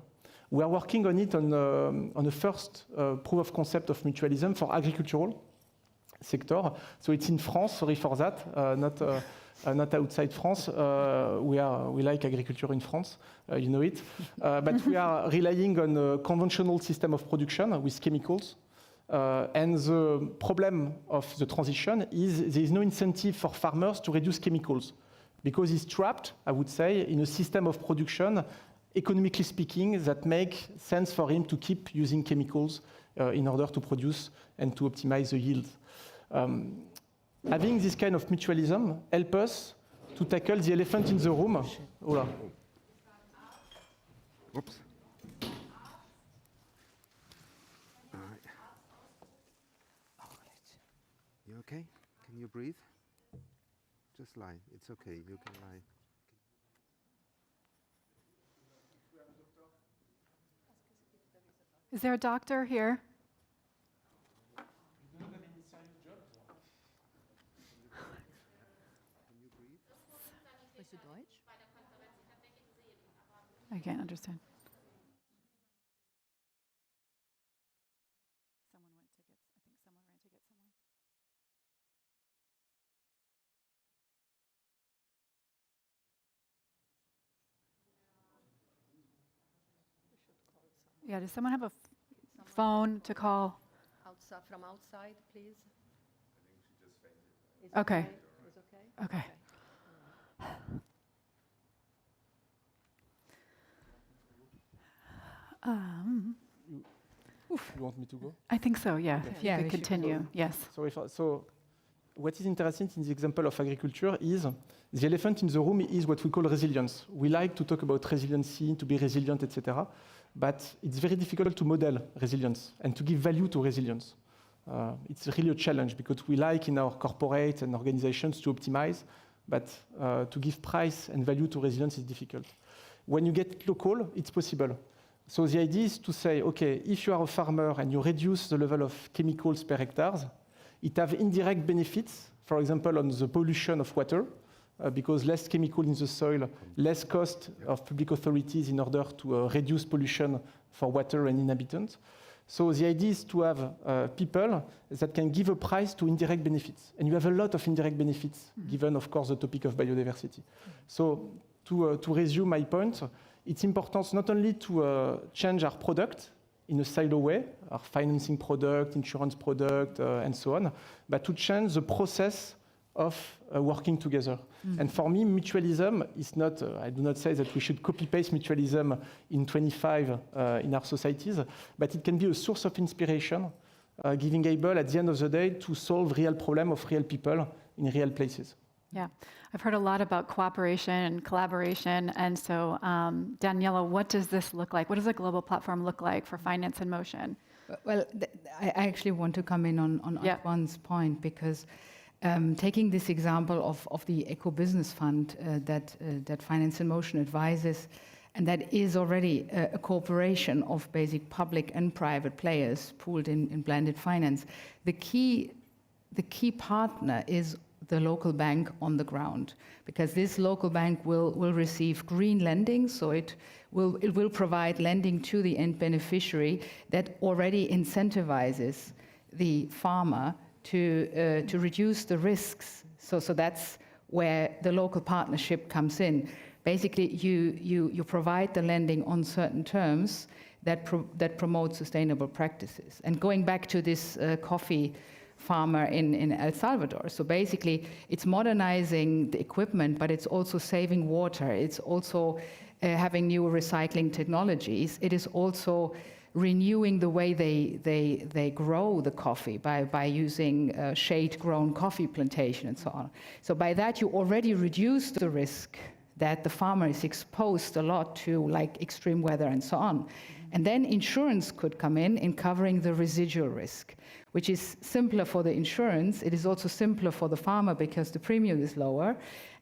Speaker 10: We are working on it on a first proof of concept of mutualism for agricultural sector. So it's in France, sorry for that, not outside France. We like agriculture in France, you know it. But we are relying on a conventional system of production with chemicals. And the problem of the transition is there is no incentive for farmers to reduce chemicals because he's trapped, I would say, in a system of production, economically speaking, that make sense for him to keep using chemicals in order to produce and to optimize the yield. Having this kind of mutualism help us to tackle the elephant in the room. Hola.
Speaker 7: Oops. You okay? Can you breathe? Just lie. It's okay. You can lie.
Speaker 6: Is there a doctor here? I can't understand. Yeah, does someone have a phone to call?
Speaker 9: Outside, from outside, please.
Speaker 6: Okay.
Speaker 9: Is okay?
Speaker 6: Okay.
Speaker 10: You want me to go?
Speaker 6: I think so, yeah.
Speaker 10: Okay.
Speaker 6: If you
Speaker 8: Yeah,
Speaker 6: could
Speaker 8: we should
Speaker 6: continue,
Speaker 10: go.
Speaker 6: yes.
Speaker 10: So what is interesting in the example of agriculture is the elephant in the room is what we call resilience. We like to talk about resiliency, to be resilient, etc. But it's very difficult to model resilience and to give value to resilience. It's really a challenge because we like in our corporate and organizations to optimize, but to give price and value to resilience is difficult. When you get local, it's possible. So the idea is to say, okay, if you are a farmer and you reduce the level of chemicals per hectare, it has indirect benefits, for example, on the pollution of water, because less chemical in the soil, less cost of public authorities in order to reduce pollution for water and inhabitants. So the idea is to have people that can give a price to indirect benefits. And you have a lot of indirect benefits, given, of course, the topic of biodiversity. So to resume my point, it's important not only to change our product in a silo way, our financing product, insurance product, and so on, but to change the process of working together. And for me, mutualism is not, I do not say that we should copy-paste mutualism in 25 in our societies, but it can be a source of inspiration, giving able at the end of the day to solve real problems of real people in real places.
Speaker 6: Yeah, I've heard a lot about cooperation and collaboration, and so Daniela, what does this look like? What does a global platform look like for finance in motion?
Speaker 8: Well, I actually want to come in on Antoine's point, because taking this example of the Eco-Business Fund that Finance in Motion advises, and that is already a cooperation of basic public and private players pooled in blended finance. The key partner is the local bank on the ground, because this local bank will receive green lending, so it will provide lending to the end beneficiary that already incentivizes the farmer to reduce the risks. So that's where the local partnership comes in. Basically, you provide the lending on certain terms that promote sustainable practices. And going back to this coffee farmer in El Salvador. So basically, it's modernizing the equipment, but it's also saving water. It's also having new recycling technologies. It is also renewing the way they grow the coffee by using shade-grown coffee plantation and so on. So by that, you already reduce the risk that the farmer is exposed a lot to, like extreme weather and so on. And then insurance could come in covering the residual risk, which is simpler for the insurance. It is also simpler for the farmer because the premium is lower.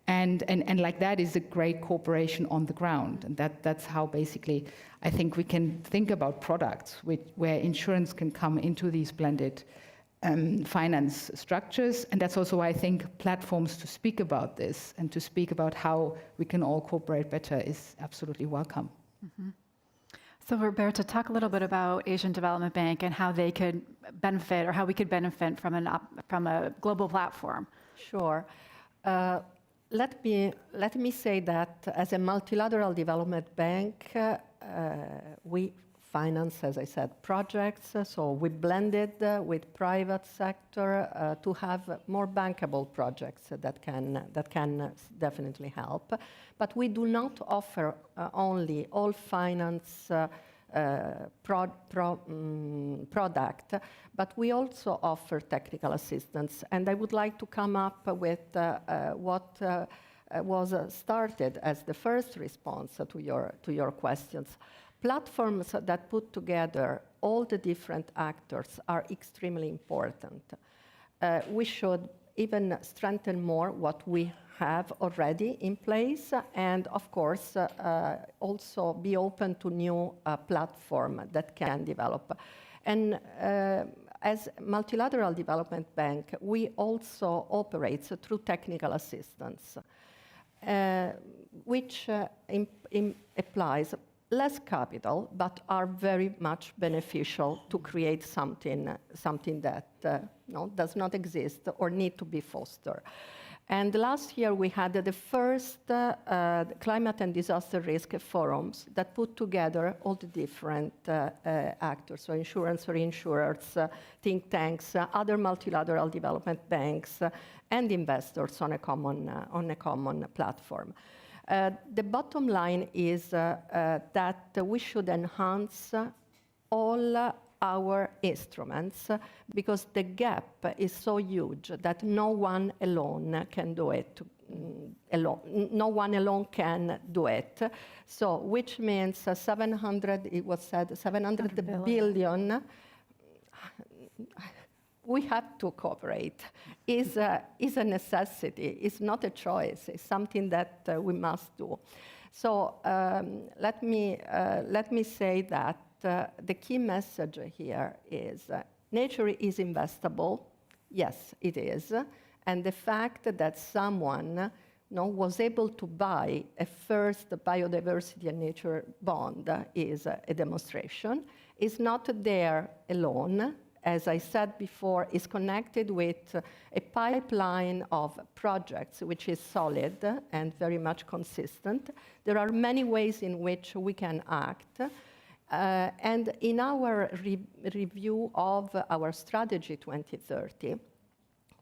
Speaker 8: And like that is a great cooperation on the ground. And that's how basically I think we can think about products where insurance can come into these blended finance structures. And that's also why I think platforms to speak about this and to speak about how we can all cooperate better is absolutely welcome.
Speaker 6: Mm-hmm. So Roberta, talk a little bit about Asian Development Bank and how they could benefit, or how we could benefit from a global platform.
Speaker 9: Sure. Let me say that as a multilateral development bank, we finance, as I said, projects. So we blended with private sector to have more bankable projects that can definitely help. But we do not offer only all finance product, but we also offer technical assistance. And I would like to come up with what was started as the first response to your questions. Platforms that put together all the different actors are extremely important. We should even strengthen more what we have already in place, and of course also be open to new platforms that can develop. And as Multilateral Development Bank, we also operate through technical assistance, which applies less capital, but are very much beneficial to create something that does not exist or need to be fostered. And last year we had the first climate and disaster risk forums that put together all the different actors, so insurance, reinsurers, think tanks, other multilateral development banks, and investors on a common platform. The bottom line is that we should enhance all our instruments because the gap is so huge that no one alone can do it. No one alone can do it. So, which means 700, it was said, 700 billion. We have to cooperate. Is a necessity. It's not a choice. It's something that we must do. So let me say that the key message here is nature is investable. Yes, it is. And the fact that someone was able to buy a first biodiversity and nature bond is a demonstration. It's not there alone. As I said before, is connected with a pipeline of projects which is solid and very much consistent. There are many ways in which we can act. And in our review of our strategy 2030,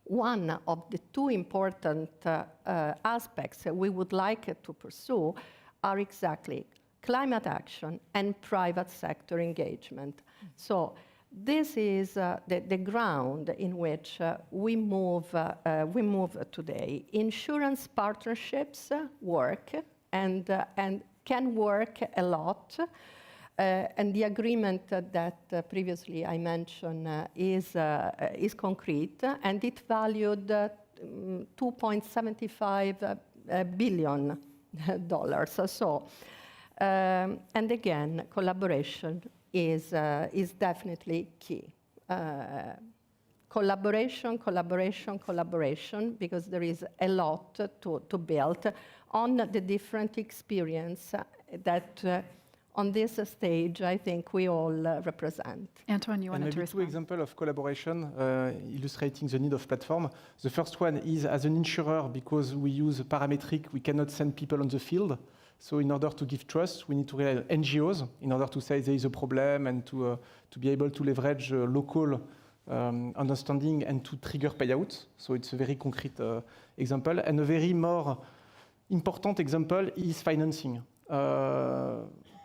Speaker 9: one of the two important aspects we would like to pursue are exactly climate action and private sector engagement. So this is the ground in which we move today. Insurance partnerships work and can work a lot. And the agreement that previously I mentioned is concrete, and it valued $2.75 billion. So, and again, collaboration is definitely key. Collaboration, because there is a lot to build on the different experience that on this stage, I think we all represent.
Speaker 6: Antoine, you wanted to respond?
Speaker 10: Two examples of collaboration illustrating the need of platform. The first one is as an insurer, because we use parametric, we cannot send people on the field. So in order to give trust, we need to rely on NGOs in order to say there is a problem and to be able to leverage local understanding and to trigger payouts. So it's a very concrete example. And a very more important example is financing.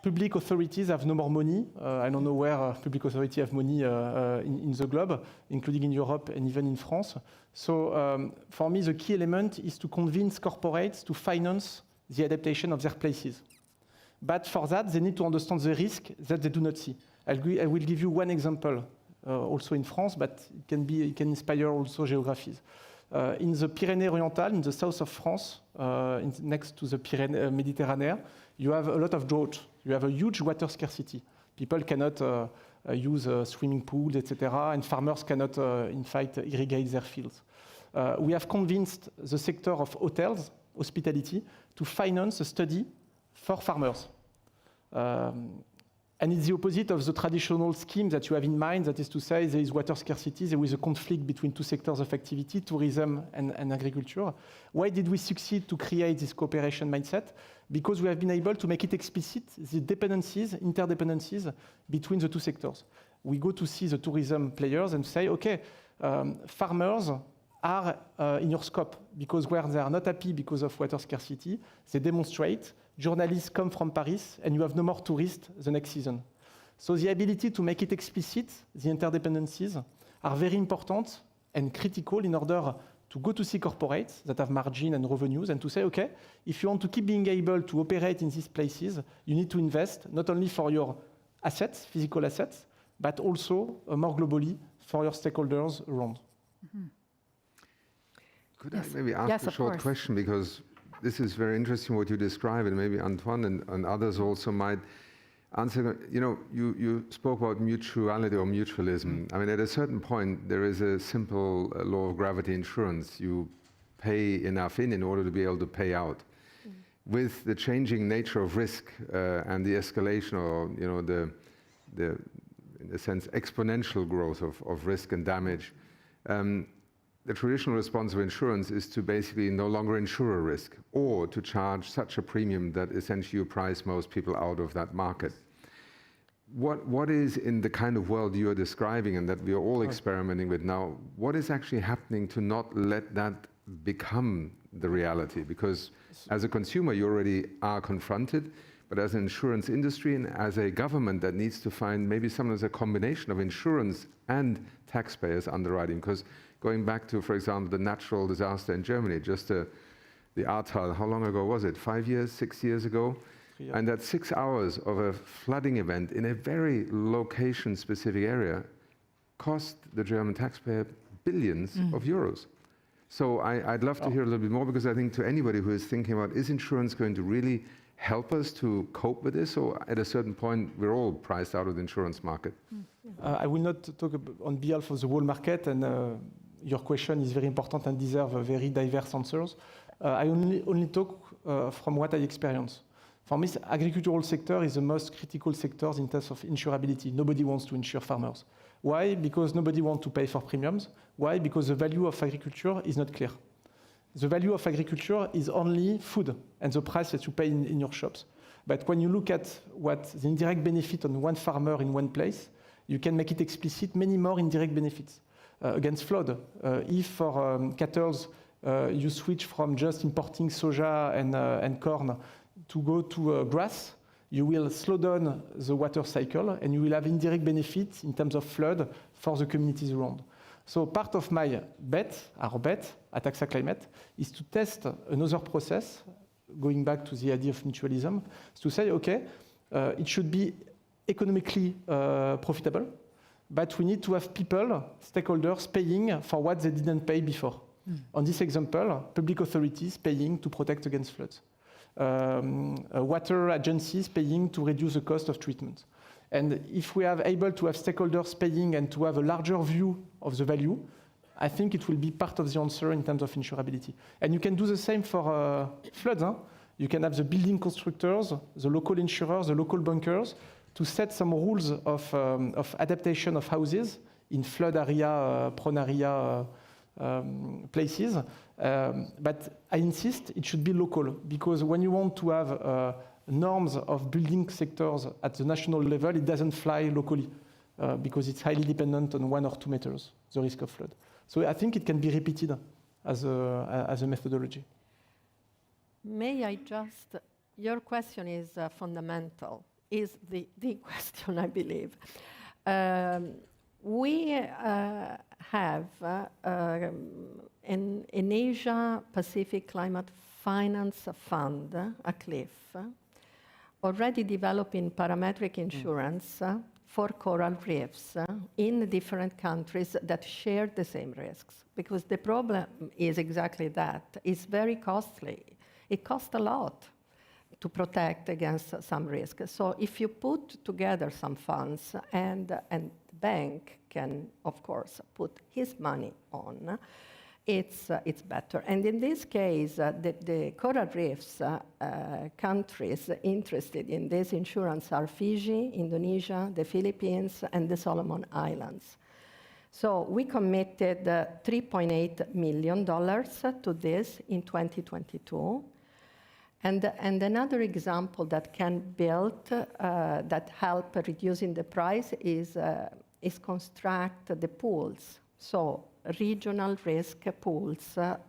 Speaker 10: Public authorities have no more money. I don't know where public authorities have money in the globe, including in Europe and even in France. So for me, the key element is to convince corporates to finance the adaptation of their places. But for that, they need to understand the risk that they do not see. I will give you one example, also in France, but it can inspire also geographies. In the Pyrénées-Orientales, in the south of France, next to the Mediterranean, you have a lot of drought. You have a huge water scarcity. People cannot use swimming pools, etc., and farmers cannot, in fact, irrigate their fields. We have convinced the sector of hotels, hospitality, to finance a study for farmers. And it's the opposite of the traditional scheme that you have in mind, that is to say there is water scarcity, there is a conflict between two sectors of activity, tourism and agriculture. Why did we succeed to create this cooperation mindset? Because we have been able to make it explicit, the dependencies, interdependencies between the two sectors. We go to see the tourism players and say, okay, farmers are in your scope, because where they are not happy because of water scarcity, they demonstrate, journalists come from Paris, and you have no more tourists the next season. So the ability to make it explicit, the interdependencies, are very important and critical in order to go to see corporates that have margin and revenues and to say, okay, if you want to keep being able to operate in these places, you need to invest not only for your assets, physical assets, but also more globally for your stakeholders around.
Speaker 6: Mm-hmm.
Speaker 7: Could I maybe ask a short question, because this is very interesting what you describe, and maybe Antoine and others also might answer. You know, you spoke about mutuality or mutualism. I mean, at a certain point, there is a simple law of gravity insurance. You pay enough in order to be able to pay out. With the changing nature of risk and the escalation, or the in a sense exponential growth of risk and damage, the traditional response of insurance is to basically no longer insure a risk or to charge such a premium that essentially you price most people out of that market. What is, in the kind of world you are describing and that we are all experimenting with now, what is actually happening to not let that become the reality? Because as a consumer, you already are confronted, but as an insurance industry and as a government that needs to find maybe sometimes a combination of insurance and taxpayers underwriting. Because going back to, for example, the natural disaster in Germany, just the Ahrtal, how long ago was it? 5 years, 6 years ago? And that 6 hours of a flooding event in a very location-specific area cost the German taxpayer billions of euros. So I'd love to hear a little bit more, because I think to anybody who is thinking about, is insurance going to really help us to cope with this, or at a certain point we're all priced out of the insurance market?
Speaker 10: I will not talk on behalf of the whole market, and your question is very important and deserves very diverse answers. I only talk from what I experience. For me, the agricultural sector is the most critical sector in terms of insurability. Nobody wants to insure farmers. Why? Because nobody wants to pay for premiums. Why? Because the value of agriculture is not clear. The value of agriculture is only food and the price that you pay in your shops. But when you look at what the indirect benefit on one farmer in one place, you can make it explicit many more indirect benefits against flood. If for cattle you switch from just importing soja and corn to go to grass, you will slow down the water cycle and you will have indirect benefits in terms of flood for the communities around. So part of my bet, our bet at AXA Climate, is to test another process, going back to the idea of mutualism, is to say, okay, it should be economically profitable, but we need to have people, stakeholders, paying for what they didn't pay before. On this example, public authorities paying to protect against floods. Water agencies paying to reduce the cost of treatment. And if we are able to have stakeholders paying and to have a larger view of the value, I think it will be part of the answer in terms of insurability. And you can do the same for floods. Huh? You can have the building constructors, the local insurers, the local bankers, to set some rules of adaptation of houses in flood area, prone area places. But I insist it should be local, because when you want to have norms of building sectors at the national level, it doesn't fly locally because it's highly dependent on 1 or 2 meters, the risk of flood. So I think it can be repeated as a methodology.
Speaker 9: May I just, your question is fundamental, is the question, I believe. We have an Asia Pacific Climate Finance Fund, a CLIF, already developing parametric insurance for coral reefs in different countries that share the same risks. Because the problem is exactly that. It's very costly. It costs a lot to protect against some risk. So if you put together some funds and the bank can, of course, put his money on, it's better. And in this case, the coral reefs countries interested in this insurance are Fiji, Indonesia, the Philippines, and the Solomon Islands. So we committed $3.8 million to this in 2022. And another example that can build, that help reducing the price is construct the pools. So regional risk pools that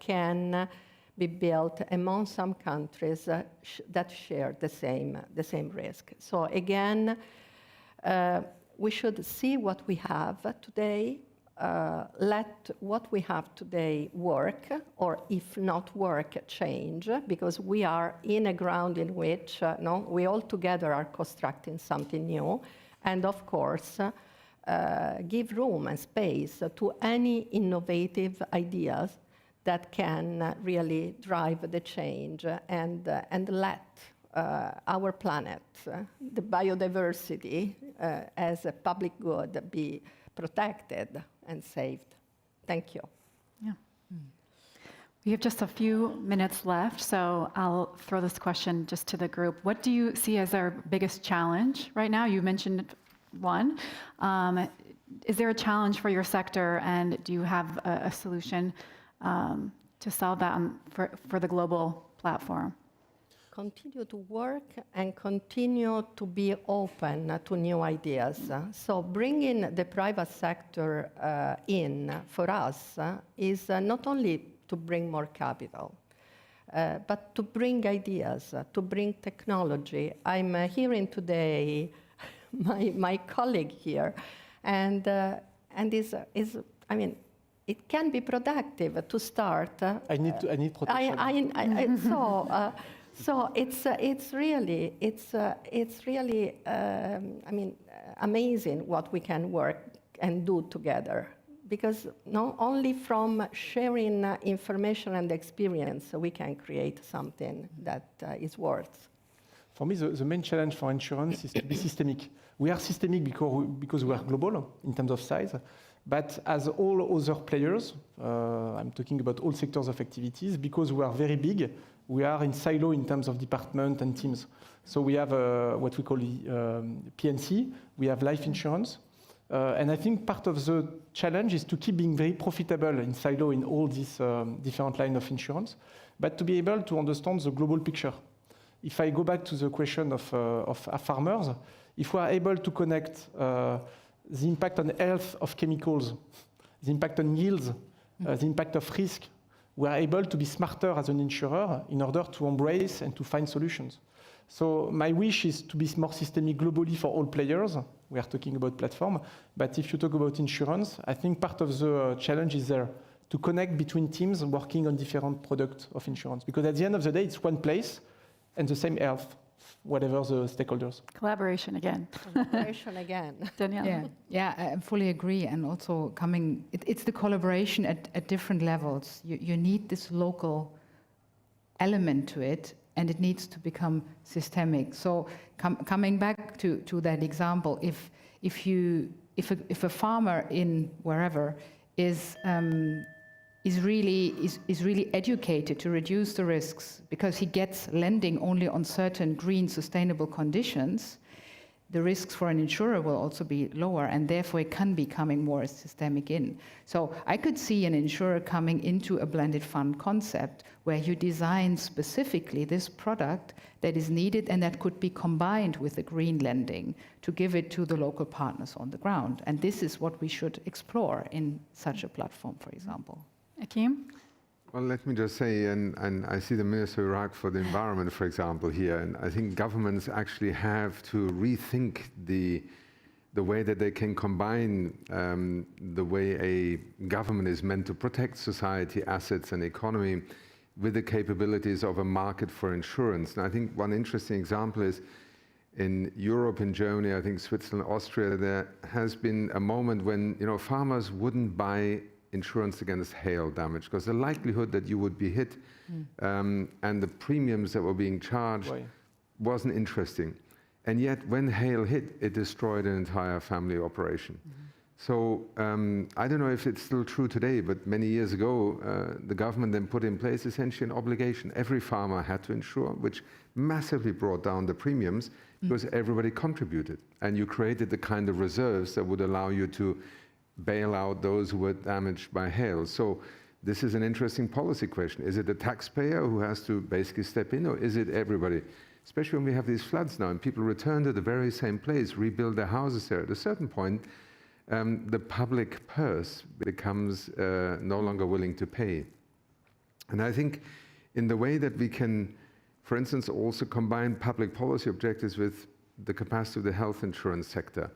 Speaker 9: can be built among some countries that share the same risk. So again, we should see what we have today, let what we have today work, or if not work, change, because we are in a ground in which we all together are constructing something new, and of course, give room and space to any innovative ideas that can really drive the change and let our planet, the biodiversity as a public good, be protected and saved. Thank you.
Speaker 6: Yeah. We have just a few minutes left, so I'll throw this question just to the group. What do you see as our biggest challenge right now? You mentioned one. Is there a challenge for your sector, and do you have a solution to solve that for the global platform?
Speaker 9: Continue to work and continue to be open to new ideas. So bringing the private sector in for us is not only to bring more capital, but to bring ideas, to bring technology. I'm hearing today my colleague here, and I mean, it can be productive to start.
Speaker 10: I need protection.
Speaker 9: So it's really I mean, amazing what we can work and do together, because not only from sharing information and experience we can create something that is worth.
Speaker 10: For me, the main challenge for insurance is to be systemic. We are systemic because we are global in terms of size, but as all other players, I'm talking about all sectors of activities, because we are very big, we are in silo in terms of department and teams. So we have what we call P&C, we have life insurance, and I think part of the challenge is to keep being very profitable in silo in all these different lines of insurance, but to be able to understand the global picture. If I go back to the question of farmers, if we are able to connect the impact on health of chemicals, the impact on yields, the impact of risk, we are able to be smarter as an insurer in order to embrace and to find solutions. So my wish is to be more systemic globally for all players. We are talking about platform, but if you talk about insurance, I think part of the challenge is there to connect between teams working on different products of insurance. Because at the end of the day, it's one place and the same health, whatever the stakeholders.
Speaker 6: Collaboration again.
Speaker 9: Collaboration again.
Speaker 6: Danielle?
Speaker 8: Yeah, I fully agree. And also it's the collaboration at different levels. You need this local element to it, and it needs to become systemic. So coming back to that example, if a farmer in wherever is really educated to reduce the risks because he gets lending only on certain green sustainable conditions, the risks for an insurer will also be lower, and therefore it can be coming more systemic in. So I could see an insurer coming into a blended fund concept where you design specifically this product that is needed and that could be combined with the green lending to give it to the local partners on the ground. And this is what we should explore in such a platform, for example.
Speaker 6: Akeem?
Speaker 7: Well, let me just say, and I see the Minister of Iraq for the Environment, for example, here, and I think governments actually have to rethink the way that they can combine the way a government is meant to protect society, assets, and economy with the capabilities of a market for insurance. And I think one interesting example is in Europe, in Germany, I think Switzerland, Austria, there has been a moment when farmers wouldn't buy insurance against hail damage because the likelihood that you would be hit and the premiums that were being charged wasn't interesting. And yet when hail hit, it destroyed an entire family operation. So I don't know if it's still true today, but many years ago, the government then put in place essentially an obligation. Every farmer had to insure, which massively brought down the premiums because everybody contributed. And you created the kind of reserves that would allow you to bail out those who were damaged by hail. So this is an interesting policy question. Is it the taxpayer who has to basically step in, or is it everybody? Especially when we have these floods now and people return to the very same place, rebuild their houses there. At a certain point, the public purse becomes no longer willing to pay. And I think in the way that we can, for instance, also combine public policy objectives with the capacity of the health insurance sector.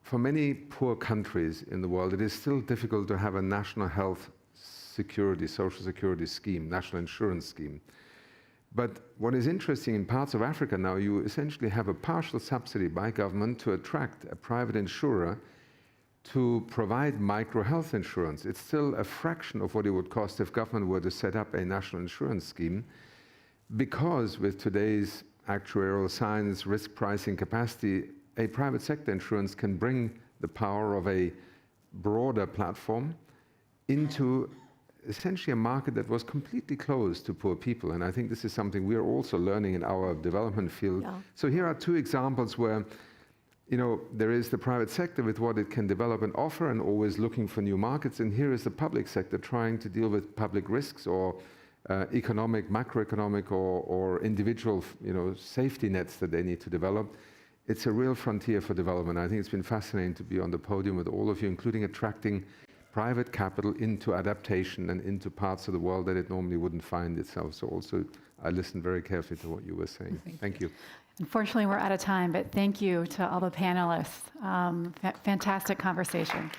Speaker 7: For many poor countries in the world, it is still difficult to have a national health security, social security scheme, national insurance scheme. But what is interesting, in parts of Africa now, you essentially have a partial subsidy by government to attract a private insurer to provide micro health insurance. It's still a fraction of what it would cost if government were to set up a national insurance scheme, because with today's actuarial science, risk pricing capacity, a private sector insurance can bring the power of a broader platform into essentially a market that was completely closed to poor people. And I think this is something we are also learning in our development field. Yeah. So here are two examples where you know, there is the private sector with what it can develop and offer and always looking for new markets, and here is the public sector trying to deal with public risks or economic, macroeconomic or individual, you know, safety nets that they need to develop. It's a real frontier for development. I think it's been fascinating to be on the podium with all of you, including attracting private capital into adaptation and into parts of the world that it normally wouldn't find itself. So also, I listened very carefully to what you were saying. Thank you.
Speaker 6: Unfortunately, we're out of time, but thank you to all the panelists. Fantastic conversation.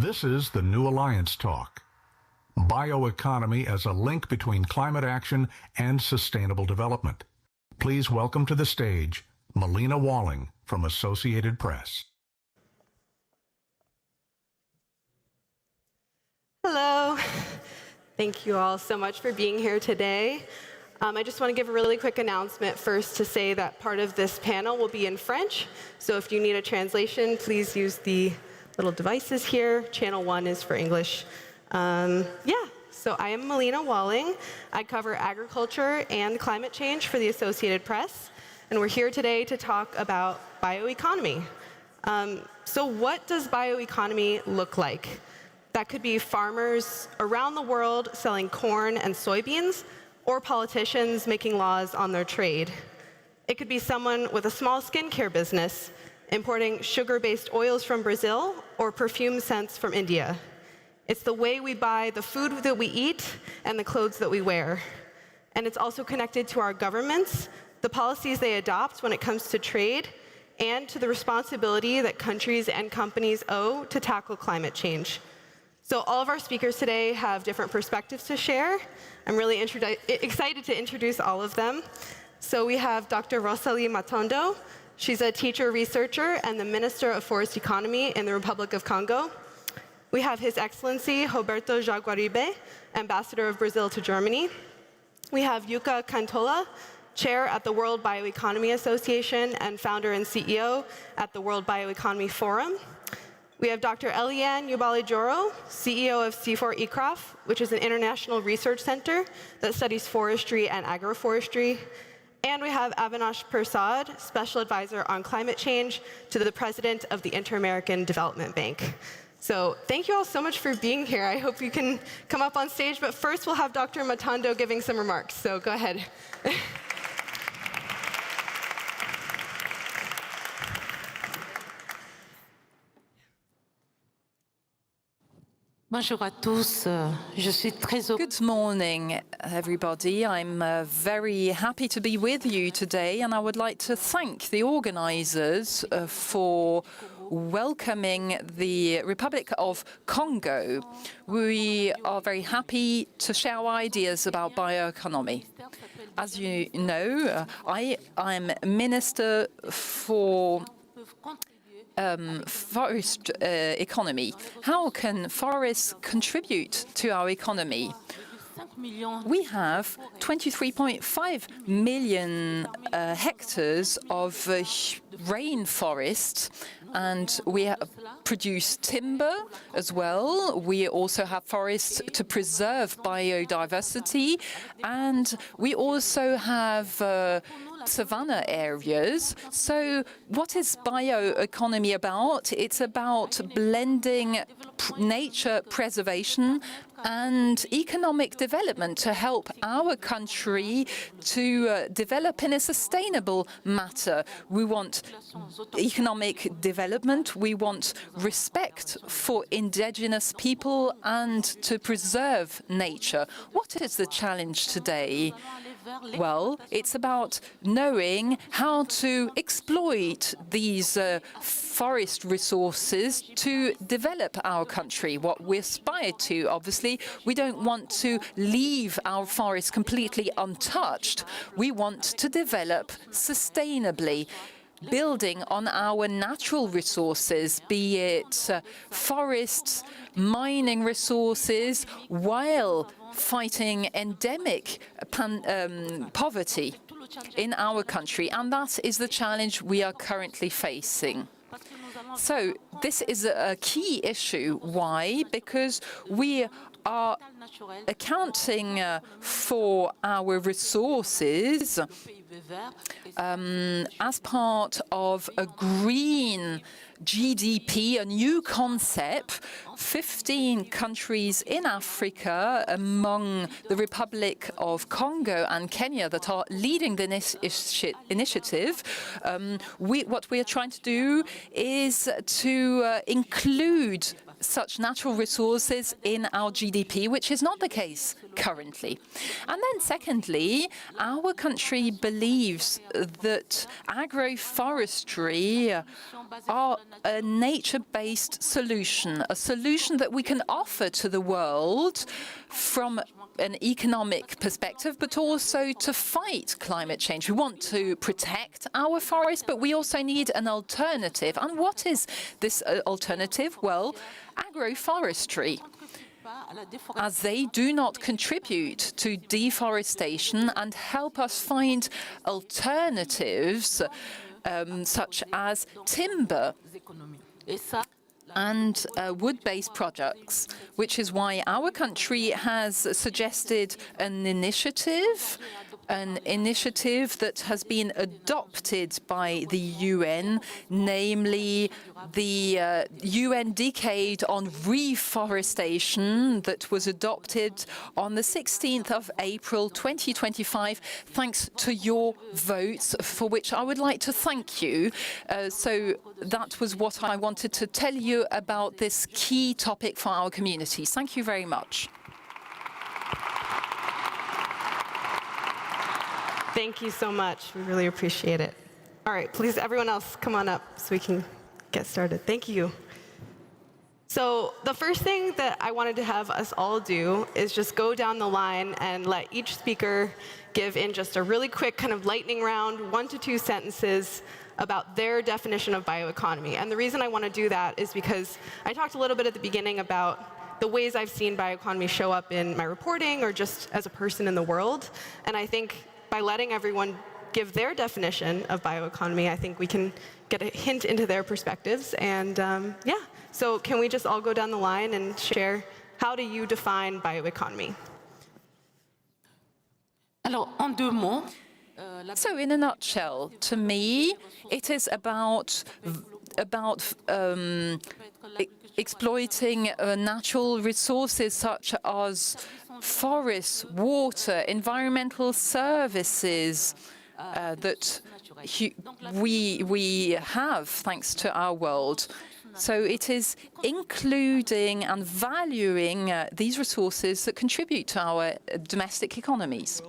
Speaker 1: This is the New Alliance Talk. Bioeconomy as a link between climate action and sustainable development. Please welcome to the stage Melina Walling from Associated Press.
Speaker 11: Hello. Thank you all so much for being here today. I just want to give a really quick announcement first to say that part of this panel will be in French. So if you need a translation, please use the little devices here. Channel 1 is for English. So I am Melina Walling. I cover agriculture and climate change for the Associated Press. And we're here today to talk about bioeconomy. So what does bioeconomy look like? That could be farmers around the world selling corn and soybeans, or politicians making laws on their trade. It could be someone with a small skincare business importing sugar-based oils from Brazil or perfume scents from India. It's the way we buy the food that we eat and the clothes that we wear. And it's also connected to our governments, the policies they adopt when it comes to trade, and to the responsibility that countries and companies owe to tackle climate change. So all of our speakers today have different perspectives to share. I'm really excited to introduce all of them. So we have Dr. Rosalie Matondo. She's a teacher researcher and the Minister of Forest Economy in the Republic of Congo. We have His Excellency Roberto Jaguaribe, Ambassador of Brazil to Germany. We have Yuka Kantola, Chair at the World Bioeconomy Association and founder and CEO at the World Bioeconomy Forum. We have Dr. Eliane Yubale-Joro, CEO of C4ICRAF, which is an international research center that studies forestry and agroforestry. And we have Avinash Persad, Special Advisor on Climate Change to the President of the Inter-American Development Bank. So thank you all so much for being here. I hope you can come up on stage, but first we'll have Dr. Matondo giving some remarks, so go ahead.
Speaker 12: Good morning, everybody. I'm very happy to be with you today, and I would like to thank the organizers for welcoming the Republic of Congo. We are very happy to share our ideas about bioeconomy. As you know, I'm Minister for forest economy. How can forests contribute to our economy? We have 23.5 million hectares of rainforest, and we produce timber as well. We also have forests to preserve biodiversity, and we also have savanna areas. So what is bioeconomy about? It's about blending nature preservation and economic development to help our country to develop in a sustainable manner. We want economic development, we want respect for indigenous people, and to preserve nature. What is the challenge today? Well, it's about knowing how to exploit these forest resources to develop our country, what we aspire to. Obviously, we don't want to leave our forests completely untouched. We want to develop sustainably, building on our natural resources, be it forests, mining resources, while fighting endemic poverty in our country. And that is the challenge we are currently facing. So this is a key issue. Why? Because we are accounting for our resources as part of a green GDP, a new concept. 15 countries in Africa, among the Republic of Congo and Kenya, that are leading the initiative. What we are trying to do is to include such natural resources in our GDP, which is not the case currently. And then secondly, our country believes that agroforestry are a nature-based solution, a solution that we can offer to the world from an economic perspective, but also to fight climate change. We want to protect our forests, but we also need an alternative. And what is this alternative? Well, agroforestry, as they do not contribute to deforestation and help us find alternatives such as timber and wood-based products, which is why our country has suggested an initiative that has been adopted by the UN, namely the UN Decade on Reforestation that was adopted on the 16th of April 2025, thanks to your votes, for which I would like to thank you. So that was what I wanted to tell you about this key topic for our communities. Thank you very much.
Speaker 11: Thank you so much. We really appreciate it. All right, please, everyone else, come on up so we can get started. Thank you. So the first thing that I wanted to have us all do is just go down the line and let each speaker give in just a really quick kind of lightning round, 1 to 2 sentences about their definition of bioeconomy. And the reason I want to do that is because I talked a little bit at the beginning about the ways I've seen bioeconomy show up in my reporting or just as a person in the world. And I think by letting everyone give their definition of bioeconomy, I think we can get a hint into their perspectives. And yeah, so can we just all go down the line and share, how do you define bioeconomy?
Speaker 12: So in a nutshell, to me, it is about exploiting natural resources such as forests, water, environmental services that we have thanks to our world. So it is including and valuing these resources that contribute to our domestic economies.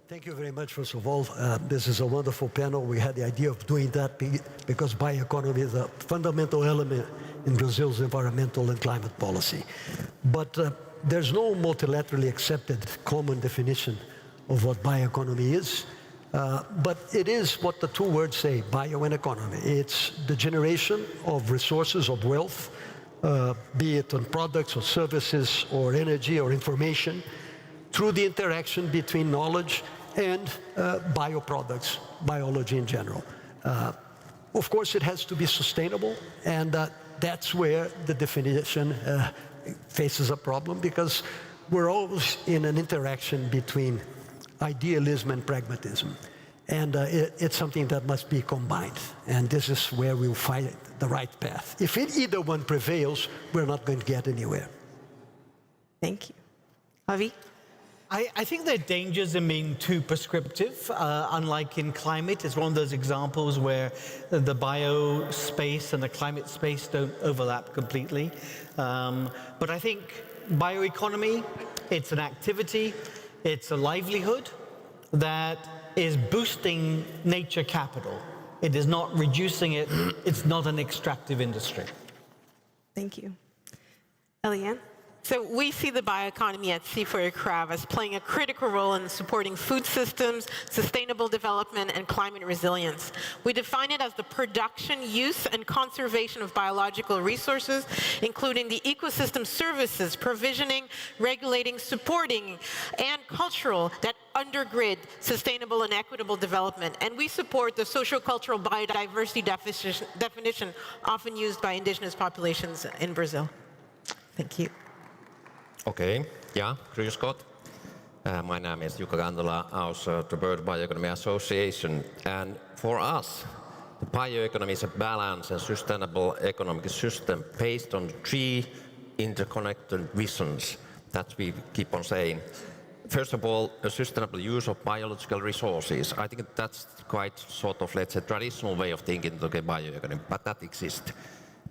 Speaker 13: Thank you very much, first of all. This is a wonderful panel. We had the idea of doing that because bioeconomy is a fundamental element in Brazil's environmental and climate policy. But there's no multilaterally accepted common definition of what bioeconomy is. But it is what the two words say, bio and economy. It's the generation of resources of wealth, be it on products or services or energy or information, through the interaction between knowledge and bioproducts, biology in general. Of course, it has to be sustainable, and that's where the definition faces a problem, because we're always in an interaction between idealism and pragmatism. And it's something that must be combined. And this is where we'll find the right path. If either one prevails, we're not going to get anywhere.
Speaker 11: Thank you. Avi?
Speaker 14: I think there are dangers in being too prescriptive. Unlike in climate, it's one of those examples where the bio space and the climate space don't overlap completely. But I think bioeconomy, it's an activity, it's a livelihood that is boosting nature capital. It is not reducing it. It's not an extractive industry.
Speaker 11: Thank you. Eliane?
Speaker 15: So we see the bioeconomy at C4CRAV as playing a critical role in supporting food systems, sustainable development, and climate resilience. We define it as the production, use, and conservation of biological resources, including the ecosystem services, provisioning, regulating, supporting, and cultural that undergird sustainable and equitable development. And we support the social-cultural biodiversity definition often used by indigenous populations in Brazil. Thank you.
Speaker 16: Okay, yeah, Chris Scott. My name is Jukka Kantola, also the World Bioeconomy Association. And for us, the bioeconomy is a balanced and sustainable economic system based on 3 interconnected visions that we keep on saying. First of all, a sustainable use of biological resources. I think that's quite sort of, let's say, traditional way of thinking of the bioeconomy, but that exists.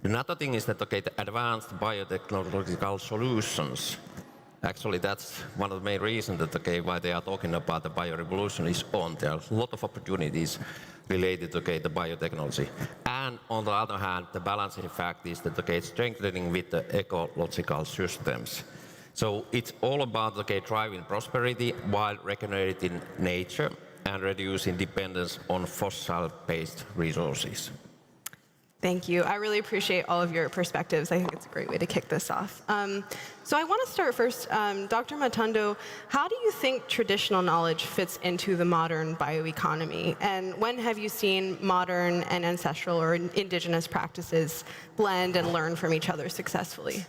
Speaker 16: Another thing is that, okay, the advanced biotechnological solutions, actually that's one of the main reasons that, okay, why they are talking about the biorevolution is on. There are a lot of opportunities related to, okay, the biotechnology. And on the other hand, the balancing fact is that, okay, it's strengthening with the ecological systems. So it's all about, okay, driving prosperity while regenerating nature and reducing dependence on fossil-based resources.
Speaker 11: Thank you. I really appreciate all of your perspectives. I think it's a great way to kick this off. So I want to start first, Dr. Matondo, how do you think traditional knowledge fits into the modern bioeconomy? And when have you seen modern and ancestral or indigenous practices blend and learn from each other successfully?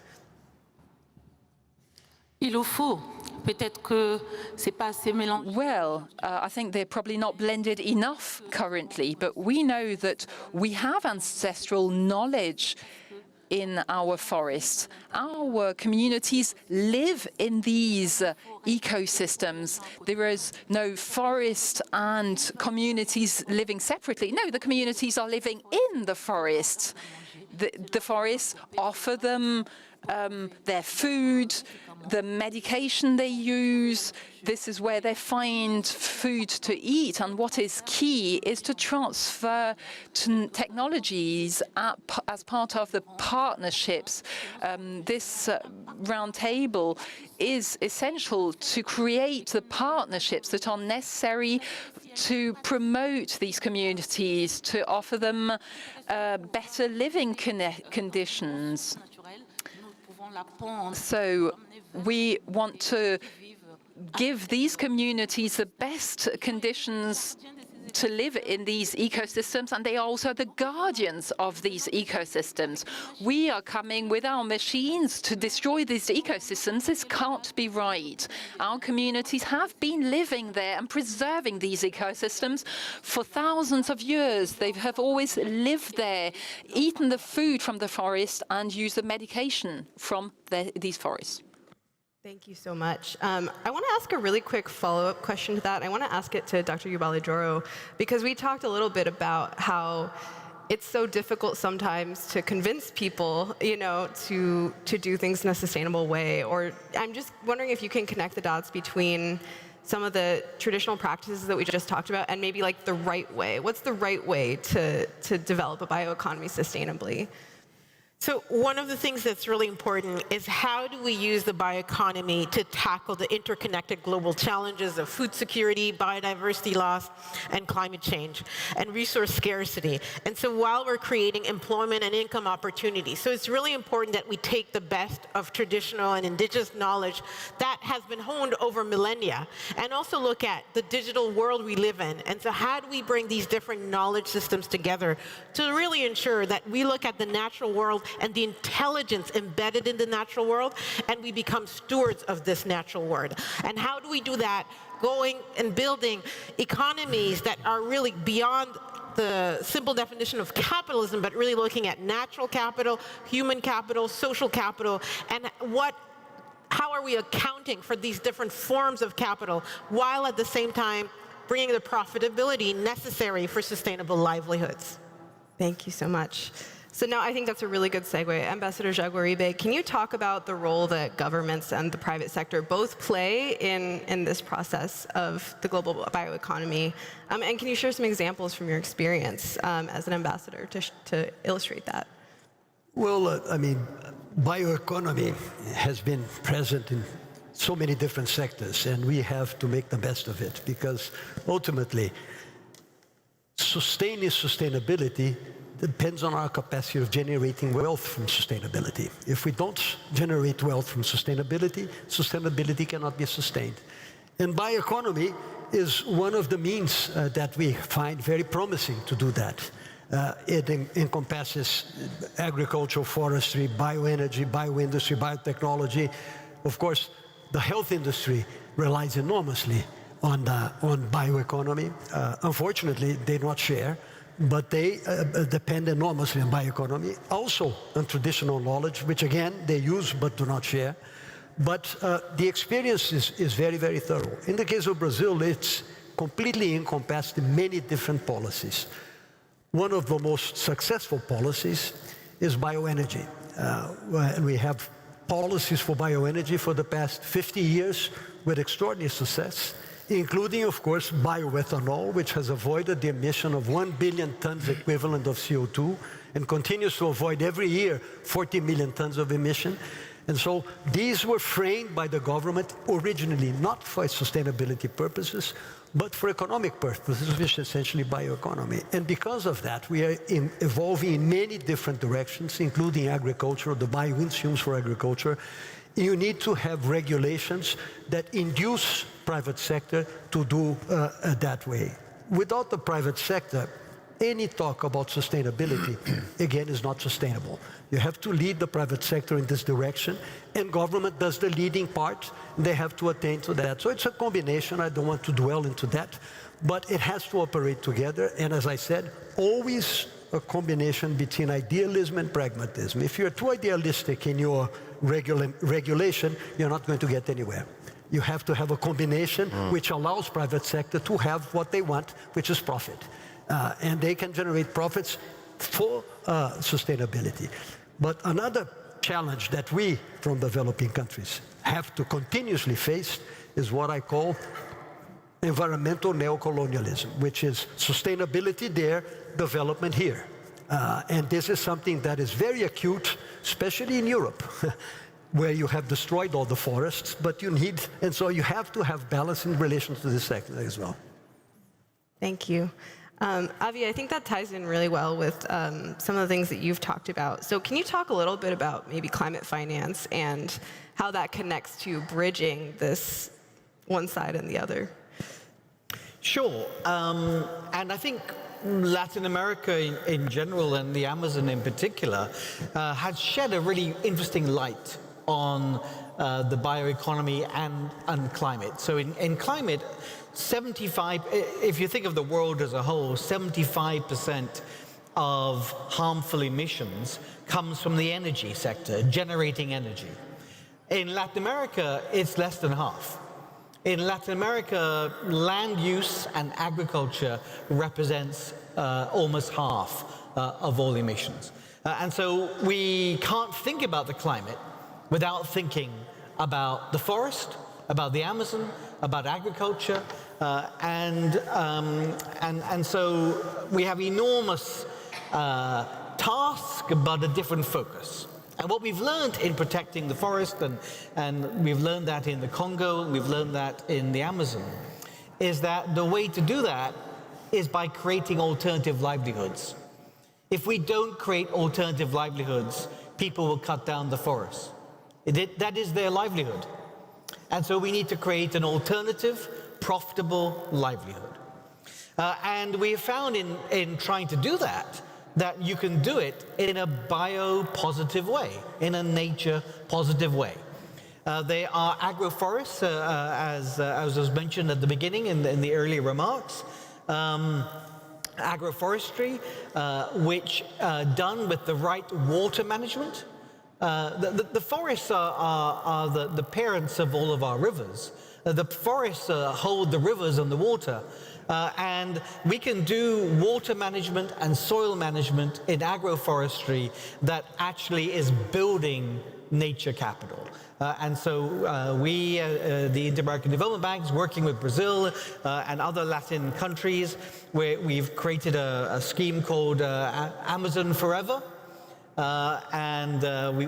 Speaker 17: Il le faut. Peut-être que c'est pas assez mélangé.
Speaker 12: Well, I think they're probably not blended enough currently, but we know that we have ancestral knowledge in our forests. Our communities live in these ecosystems. There is no forest and communities living separately. No, the communities are living in the forests. The forests offer them their food, the medication they use. This is where they find food to eat. And what is key is to transfer technologies as part of the partnerships. This round table is essential to create the partnerships that are necessary to promote these communities, to offer them better living conditions. So we want to give these communities the best conditions to live in these ecosystems, and they are also the guardians of these ecosystems. We are coming with our machines to destroy these ecosystems. This can't be right. Our communities have been living there and preserving these ecosystems for thousands of years. They have always lived there, eaten the food from the forest, and used the medication from these forests.
Speaker 11: Thank you so much. I want to ask a really quick follow-up question to that. I want to ask it to Dr. Yubalejoro, because we talked a little bit about how it's so difficult sometimes to convince people, you know, to do things in a sustainable way. Or I'm just wondering if you can connect the dots between some of the traditional practices that we just talked about and maybe like the right way. What's the right way to develop a bioeconomy sustainably?
Speaker 15: So one of the things that's really important is how do we use the bioeconomy to tackle the interconnected global challenges of food security, biodiversity loss, and climate change, and resource scarcity. And so while we're creating employment and income opportunities, so it's really important that we take the best of traditional and indigenous knowledge that has been honed over millennia, and also look at the digital world we live in. And so how do we bring these different knowledge systems together to really ensure that we look at the natural world and the intelligence embedded in the natural world, and we become stewards of this natural world. And how do we do that? Going and building economies that are really beyond the simple definition of capitalism, but really looking at natural capital, human capital, social capital, and how are we accounting for these different forms of capital, while at the same time bringing the profitability necessary for sustainable livelihoods.
Speaker 11: Thank you so much. So now I think that's a really good segue. Ambassador Jaguaribe, can you talk about the role that governments and the private sector both play in this process of the global bioeconomy? And can you share some examples from your experience as an ambassador to illustrate that?
Speaker 13: Well, I mean, bioeconomy has been present in so many different sectors, and we have to make the best of it, because ultimately, sustaining sustainability depends on our capacity of generating wealth from sustainability. If we don't generate wealth from sustainability, sustainability cannot be sustained. And bioeconomy is one of the means that we find very promising to do that. It encompasses agriculture, forestry, bioenergy, bioindustry, biotechnology. Of course, the health industry relies enormously on bioeconomy. Unfortunately, they do not share, but they depend enormously on bioeconomy. Also on traditional knowledge, which again, they use but do not share. But the experience is very, very thorough. In the case of Brazil, it's completely encompassed in many different policies. One of the most successful policies is bioenergy. And we have policies for bioenergy for the past 50 years with extraordinary success, including, of course, bioethanol, which has avoided the emission of 1 billion tons equivalent of CO2 and continues to avoid every year 40 million tons of emission. And so these were framed by the government originally not for sustainability purposes, but for economic purposes, which is essentially bioeconomy. And because of that, we are evolving in many different directions, including agriculture, the bioinsumes for agriculture. You need to have regulations that induce private sector to do that way. Without the private sector, any talk about sustainability, again, is not sustainable. You have to lead the private sector in this direction, and government does the leading part. They have to attain to that. So it's a combination. I don't want to dwell into that, but it has to operate together. And as I said, always a combination between idealism and pragmatism. If you're too idealistic in your regulation, you're not going to get anywhere. You have to have a combination which allows private sector to have what they want, which is profit. And they can generate profits for sustainability. But another challenge that we, from developing countries, have to continuously face is what I call environmental neocolonialism, which is sustainability there, development here. And this is something that is very acute, especially in Europe, where you have destroyed all the forests, but you need, and so you have to have balance in relation to this sector as well.
Speaker 11: Thank you. Avi, I think that ties in really well with some of the things that you've talked about. So can you talk a little bit about maybe climate finance and how that connects to bridging this one side and the other?
Speaker 14: Sure. And I think Latin America in general and the Amazon in particular has shed a really interesting light on the bioeconomy and climate. So in climate, 75, if you think of the world as a whole, 75% of harmful emissions comes from the energy sector, generating energy. In Latin America, it's less than half. In Latin America, land use and agriculture represents almost half of all emissions. And so we can't think about the climate without thinking about the forest, about the Amazon, about agriculture, and so we have enormous task, but a different focus. And what we've learned in protecting the forest, and we've learned that in the Congo, we've learned that in the Amazon, is that the way to do that is by creating alternative livelihoods. If we don't create alternative livelihoods, people will cut down the forest. That is their livelihood. And so we need to create an alternative, profitable livelihood. And we have found in trying to do that you can do it in a bio-positive way, in a nature-positive way. They are agroforests, as was mentioned at the beginning in the earlier remarks. Agroforestry, which done with the right water management. The forests are the parents of all of our rivers. The forests hold the rivers and the water. And we can do water management and soil management in agroforestry that actually is building nature capital. And so we, the Inter-American Development Bank, is working with Brazil and other Latin countries, where we've created a scheme called Amazon Forever.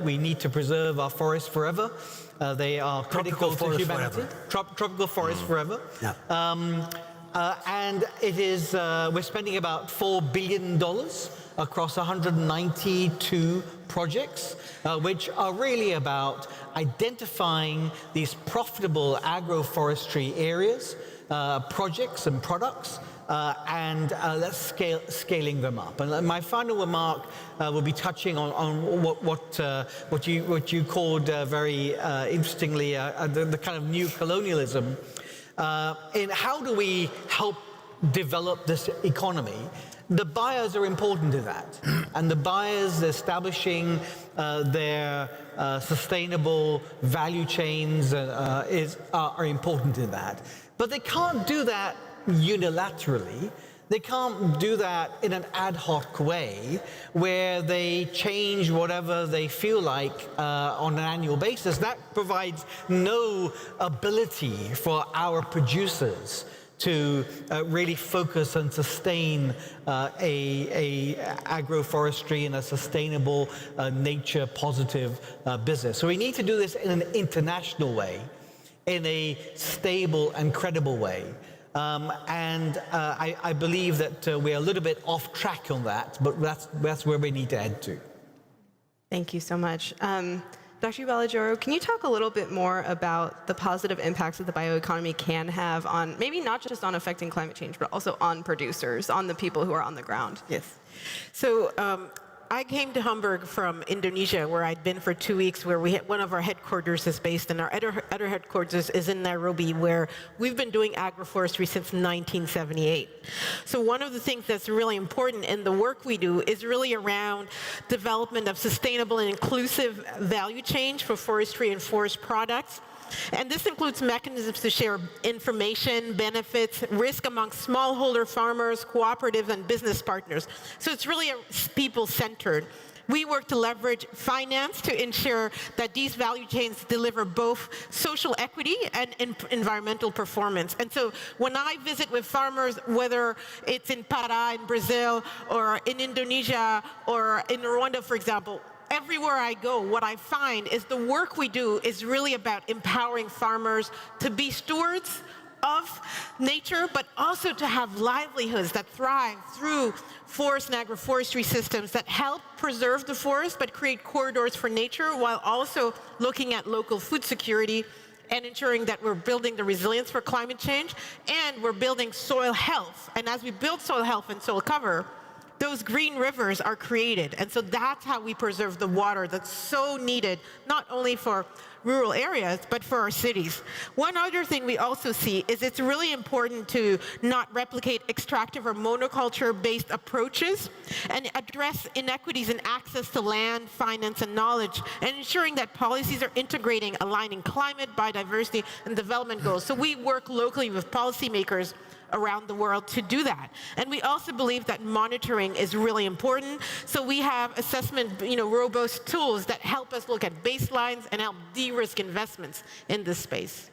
Speaker 14: We need to preserve our forests forever. They are critical to humanity. Tropical forest forever.
Speaker 13: Yeah.
Speaker 14: And it is, we're spending about $4 billion across 192 projects, which are really about identifying these profitable agroforestry areas, projects and products, and let's scaling them up. And my final remark will be touching on what you called very interestingly the kind of new colonialism. In how do we help develop this economy? The buyers are important to that, and the buyers establishing their sustainable value chains are important in that. But they can't do that unilaterally. They can't do that in an ad hoc way where they change whatever they feel like on an annual basis. That provides no ability for our producers to really focus and sustain a agroforestry and a sustainable, nature-positive business. So we need to do this in an international way, in a stable and credible way. I believe that we're a little bit off track on that, but that's where we need to head to.
Speaker 11: Thank you so much. Dr. Balajoro, can you talk a little bit more about the positive impacts that the bioeconomy can have on, maybe not just on affecting climate change, but also on producers, on the people who are on the ground?
Speaker 15: Yes. So I came to Hamburg from Indonesia, where I'd been for 2 weeks, where one of our headquarters is based, and our other headquarters is in Nairobi, where we've been doing agroforestry since 1978. So one of the things that's really important in the work we do is really around development of sustainable and inclusive value chain for forestry and forest products. And this includes mechanisms to share information, benefits, risk among smallholder farmers, cooperatives, and business partners. So it's really people-centered. We work to leverage finance to ensure that these value chains deliver both social equity and environmental performance. And so when I visit with farmers, whether it's in Pará in Brazil, or in Indonesia, or in Rwanda, for example, everywhere I go, what I find is the work we do is really about empowering farmers to be stewards of nature, but also to have livelihoods that thrive through forest and agroforestry systems that help preserve the forest, but create corridors for nature, while also looking at local food security and ensuring that we're building the resilience for climate change, and we're building soil health. And as we build soil health and soil cover, those green rivers are created. And so that's how we preserve the water that's so needed, not only for rural areas, but for our cities. One other thing we also see is it's really important to not replicate extractive or monoculture-based approaches and address inequities in access to land, finance, and knowledge, and ensuring that policies are integrating, aligning climate, biodiversity, and development goals. So we work locally with policymakers around the world to do that. And we also believe that monitoring is really important. So we have assessment, robust tools that help us look at baselines and help de-risk investments in this space.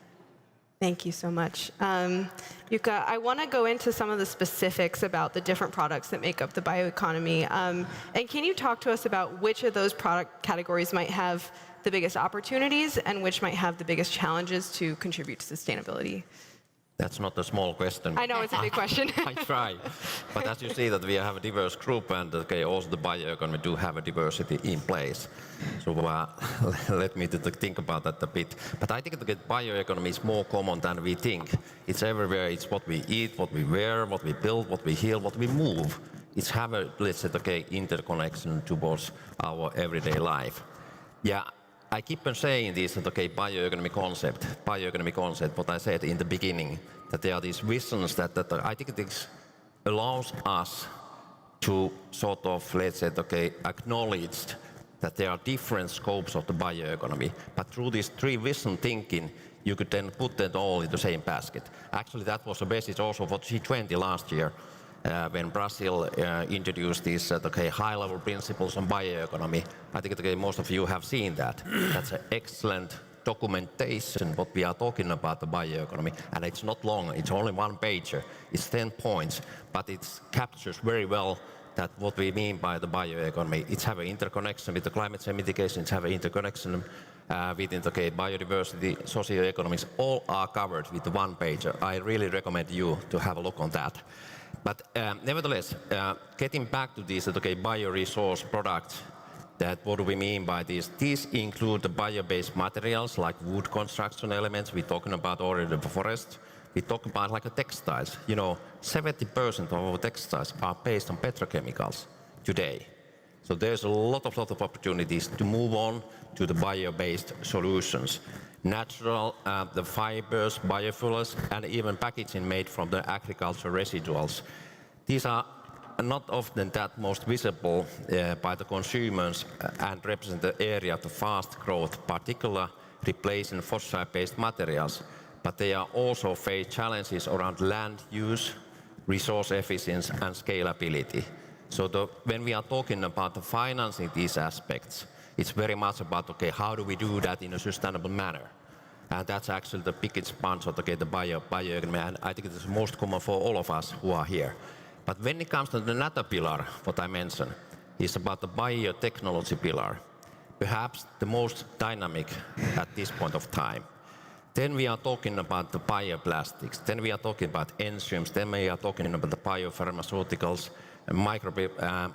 Speaker 11: Thank you so much. Yuka, I want to go into some of the specifics about the different products that make up the bioeconomy. And can you talk to us about which of those product categories might have the biggest opportunities and which might have the biggest challenges to contribute to sustainability?
Speaker 16: That's not a small question.
Speaker 11: I know, it's a big question.
Speaker 16: I try. But as you see that we have a diverse group, and also the bioeconomy do have a diversity in place. So let me think about that a bit. But I think the bioeconomy is more common than we think. It's everywhere. It's what we eat, what we wear, what we build, what we heal, what we move. It's have a, let's say, interconnection towards our everyday life. Yeah. I keep on saying this, bioeconomy concept, what I said in the beginning, that there are these visions that I think this allows us to sort of, let's say, acknowledge that there are different scopes of the bioeconomy. But through this three-vision thinking, you could then put them all in the same basket. Actually, that was the basis also for G20 last year, when Brazil introduced these high-level principles on bioeconomy. I think most of you have seen that. That's an excellent documentation what we are talking about the bioeconomy, and it's not long. It's only one page. It's 10 points, but it captures very well that what we mean by the bioeconomy. It's have an interconnection with the climate change mitigation. It's have an interconnection within the biodiversity, socioeconomics. All are covered with one page. I really recommend you to have a look on that. But nevertheless, getting back to these bioresource products, that what do we mean by these? These include the bio-based materials like wood construction elements. We're talking about already the forest. We talk about like the textiles. 70% of our textiles are based on petrochemicals today. So there's a lot of opportunities to move on to the bio-based solutions. Natural, the fibers, biofuels, and even packaging made from the agricultural residuals. These are not often that most visible by the consumers and represent the area of the fast growth, particularly replacing fossil-based materials. But they are also face challenges around land use, resource efficiency, and scalability. So when we are talking about the financing these aspects, it's very much about, okay, how do we do that in a sustainable manner? And that's actually the biggest part of the bioeconomy, and I think it is most common for all of us who are here. But when it comes to the another pillar, what I mentioned, is about the biotechnology pillar, perhaps the most dynamic at this point of time. Then we are talking about the bioplastics, then we are talking about enzymes, then we are talking about the biopharmaceuticals, microbial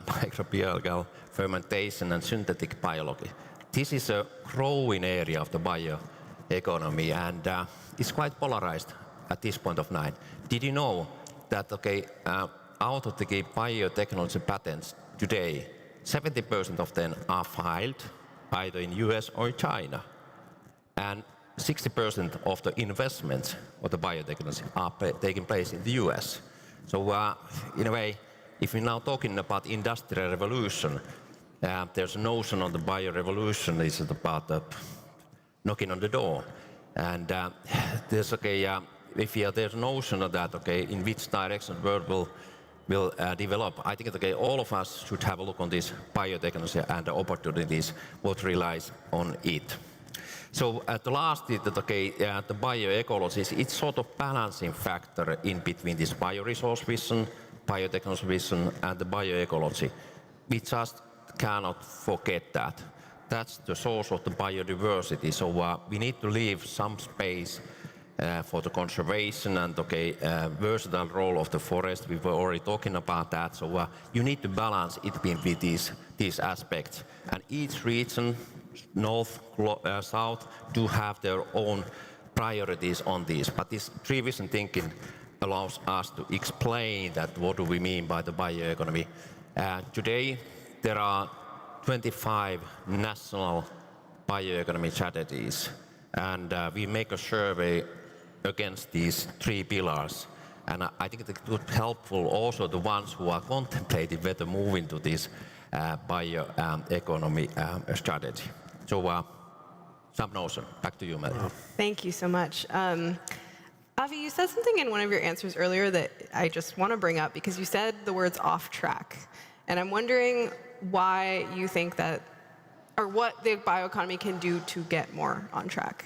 Speaker 16: fermentation and synthetic biology. This is a growing area of the bioeconomy, and it's quite polarized at this point of time. Did you know that, okay, out of the biotechnology patents today, 70% of them are filed either in US or China, and 60% of the investments of the biotechnology are taking place in the US. So in a way, if we're now talking about industrial revolution, there's a notion of the bio-revolution is about knocking on the door. And there's, okay, there's a notion of that, okay, in which direction the world will develop. I think, okay, all of us should have a look on this biotechnology and the opportunities what relies on it. So the last is that, okay, the bioecology, it's sort of balancing factor in between this bioresource vision, biotechnology vision, and the bioecology. We just cannot forget that. That's the source of the biodiversity. So we need to leave some space for the conservation and, okay, versatile role of the forest. We were already talking about that. So you need to balance it between these aspects. And each region, north, south, do have their own priorities on these. But this three-vision thinking allows us to explain that what do we mean by the bioeconomy. Today, there are 25 national bioeconomy strategies, and we make a survey against these three pillars. And I think it would be helpful also the ones who are contemplating whether moving to this bioeconomy strategy. So, some notion. Back to you, Mel.
Speaker 11: Thank you so much. Avi, you said something in one of your answers earlier that I just want to bring up, because you said the words off track. And I'm wondering why you think that, or what the bioeconomy can do to get more on track.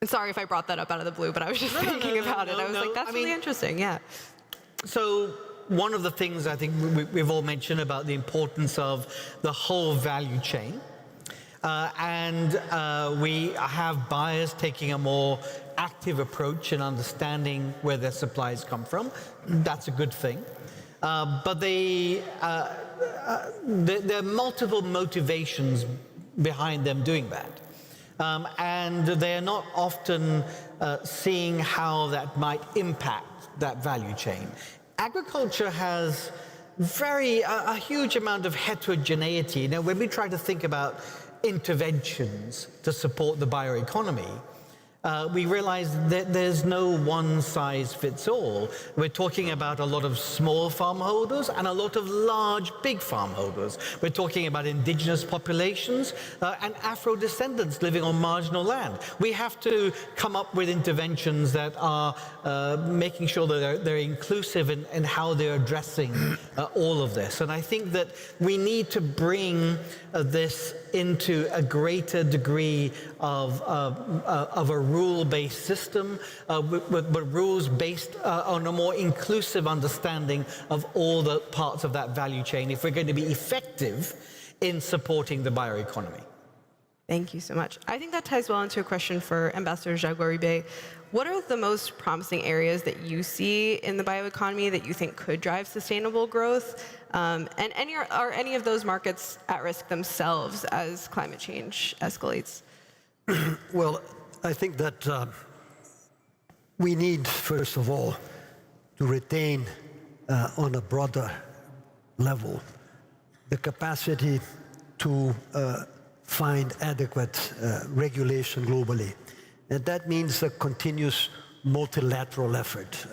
Speaker 11: And sorry if I brought that up out of the blue, but I was just thinking about it. I was like, that's really interesting, yeah.
Speaker 14: So one of the things I think we've all mentioned about the importance of the whole value chain. We have buyers taking a more active approach in understanding where their supplies come from. That's a good thing. But there are multiple motivations behind them doing that. And they are not often seeing how that might impact that value chain. Agriculture has a huge amount of heterogeneity. Now, when we try to think about interventions to support the bioeconomy, we realize that there's no one size fits all. We're talking about a lot of small farm holders and a lot of large, big farm holders. We're talking about indigenous populations and Afro-descendants living on marginal land. We have to come up with interventions that are making sure that they're inclusive in how they're addressing all of this. And I think that we need to bring this into a greater degree of a rule-based system, but rules based on a more inclusive understanding of all the parts of that value chain if we're going to be effective in supporting the bioeconomy.
Speaker 11: Thank you so much. I think that ties well into a question for Ambassador Jaguaribe. What are the most promising areas that you see in the bioeconomy that you think could drive sustainable growth? And are any of those markets at risk themselves as climate change escalates?
Speaker 13: Well, I think that we need, first of all, to retain on a broader level the capacity to find adequate regulation globally. And that means a continuous multilateral effort.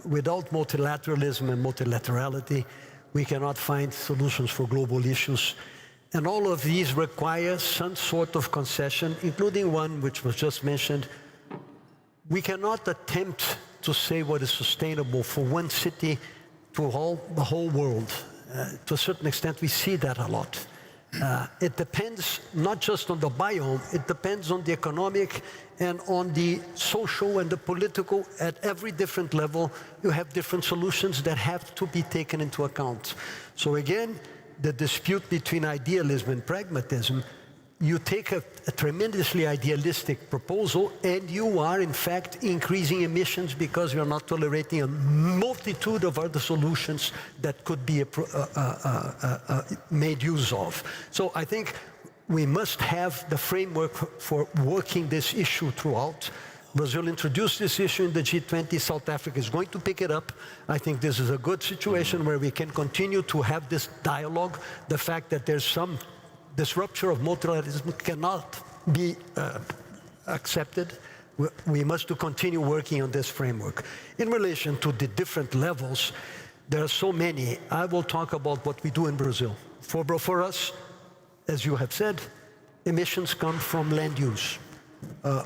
Speaker 13: Without multilateralism and multilaterality, we cannot find solutions for global issues. And all of these require some sort of concession, including one which was just mentioned. We cannot attempt to say what is sustainable for one city to the whole world. To a certain extent, we see that a lot. It depends not just on the biome, it depends on the economic and on the social and the political. At every different level, you have different solutions that have to be taken into account. So again, the dispute between idealism and pragmatism, you take a tremendously idealistic proposal and you are in fact increasing emissions because you're not tolerating a multitude of other solutions that could be made use of. So I think we must have the framework for working this issue throughout. Brazil introduced this issue in the G20. South Africa is going to pick it up. I think this is a good situation where we can continue to have this dialogue. The fact that there's this rupture of multilateralism cannot be accepted. We must continue working on this framework. In relation to the different levels, there are so many. I will talk about what we do in Brazil. For us, as you have said, emissions come from land use.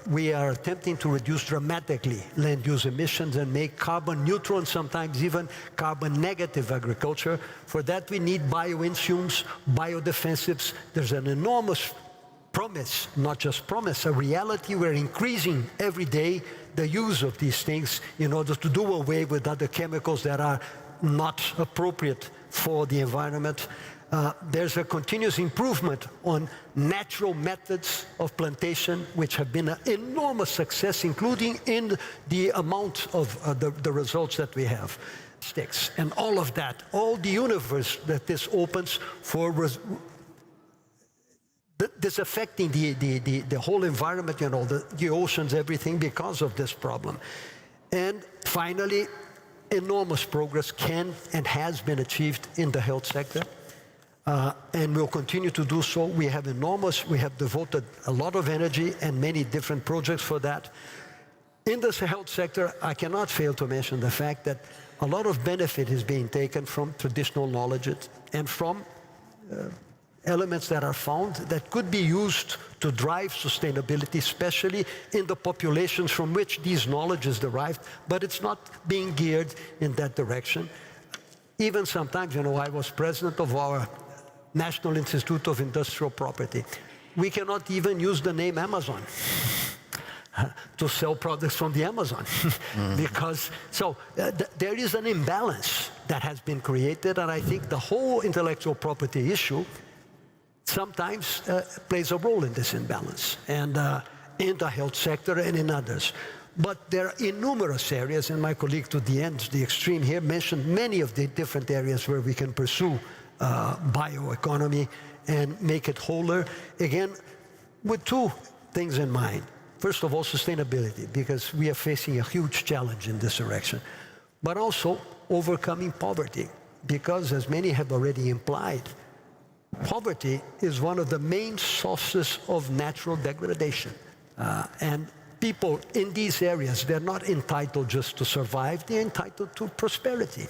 Speaker 13: We are attempting to reduce dramatically land use emissions and make carbon neutral and sometimes even carbon negative agriculture. For that we need bioinsumes, biodefensives. There's an enormous promise, not just promise, a reality. We're increasing every day the use of these things in order to do away with other chemicals that are not appropriate for the environment. There's a continuous improvement on natural methods of plantation, which have been an enormous success, including in the amount of the results that we have. Sticks and all of that, all the universe that this opens for this affecting the whole environment, you know, the oceans, everything, because of this problem. And finally, enormous progress can and has been achieved in the health sector. And we'll continue to do so. We have devoted a lot of energy and many different projects for that. In the health sector, I cannot fail to mention the fact that a lot of benefit is being taken from traditional knowledge and from elements that are found that could be used to drive sustainability, especially in the populations from which these knowledge is derived, but it's not being geared in that direction. Even sometimes, you know, I was president of our National Institute of Industrial Property. We cannot even use the name Amazon to sell products from the Amazon. Because, there is an imbalance that has been created, and I think the whole intellectual property issue sometimes plays a role in this imbalance, and in the health sector and in others. But there are in numerous areas, and my colleague to the end, the extreme here, mentioned many of the different areas where we can pursue bioeconomy and make it wholer, again, with two things in mind. First of all, sustainability, because we are facing a huge challenge in this direction, but also overcoming poverty, because as many have already implied, poverty is one of the main sources of natural degradation. And people in these areas, they're not entitled just to survive, they're entitled to prosperity.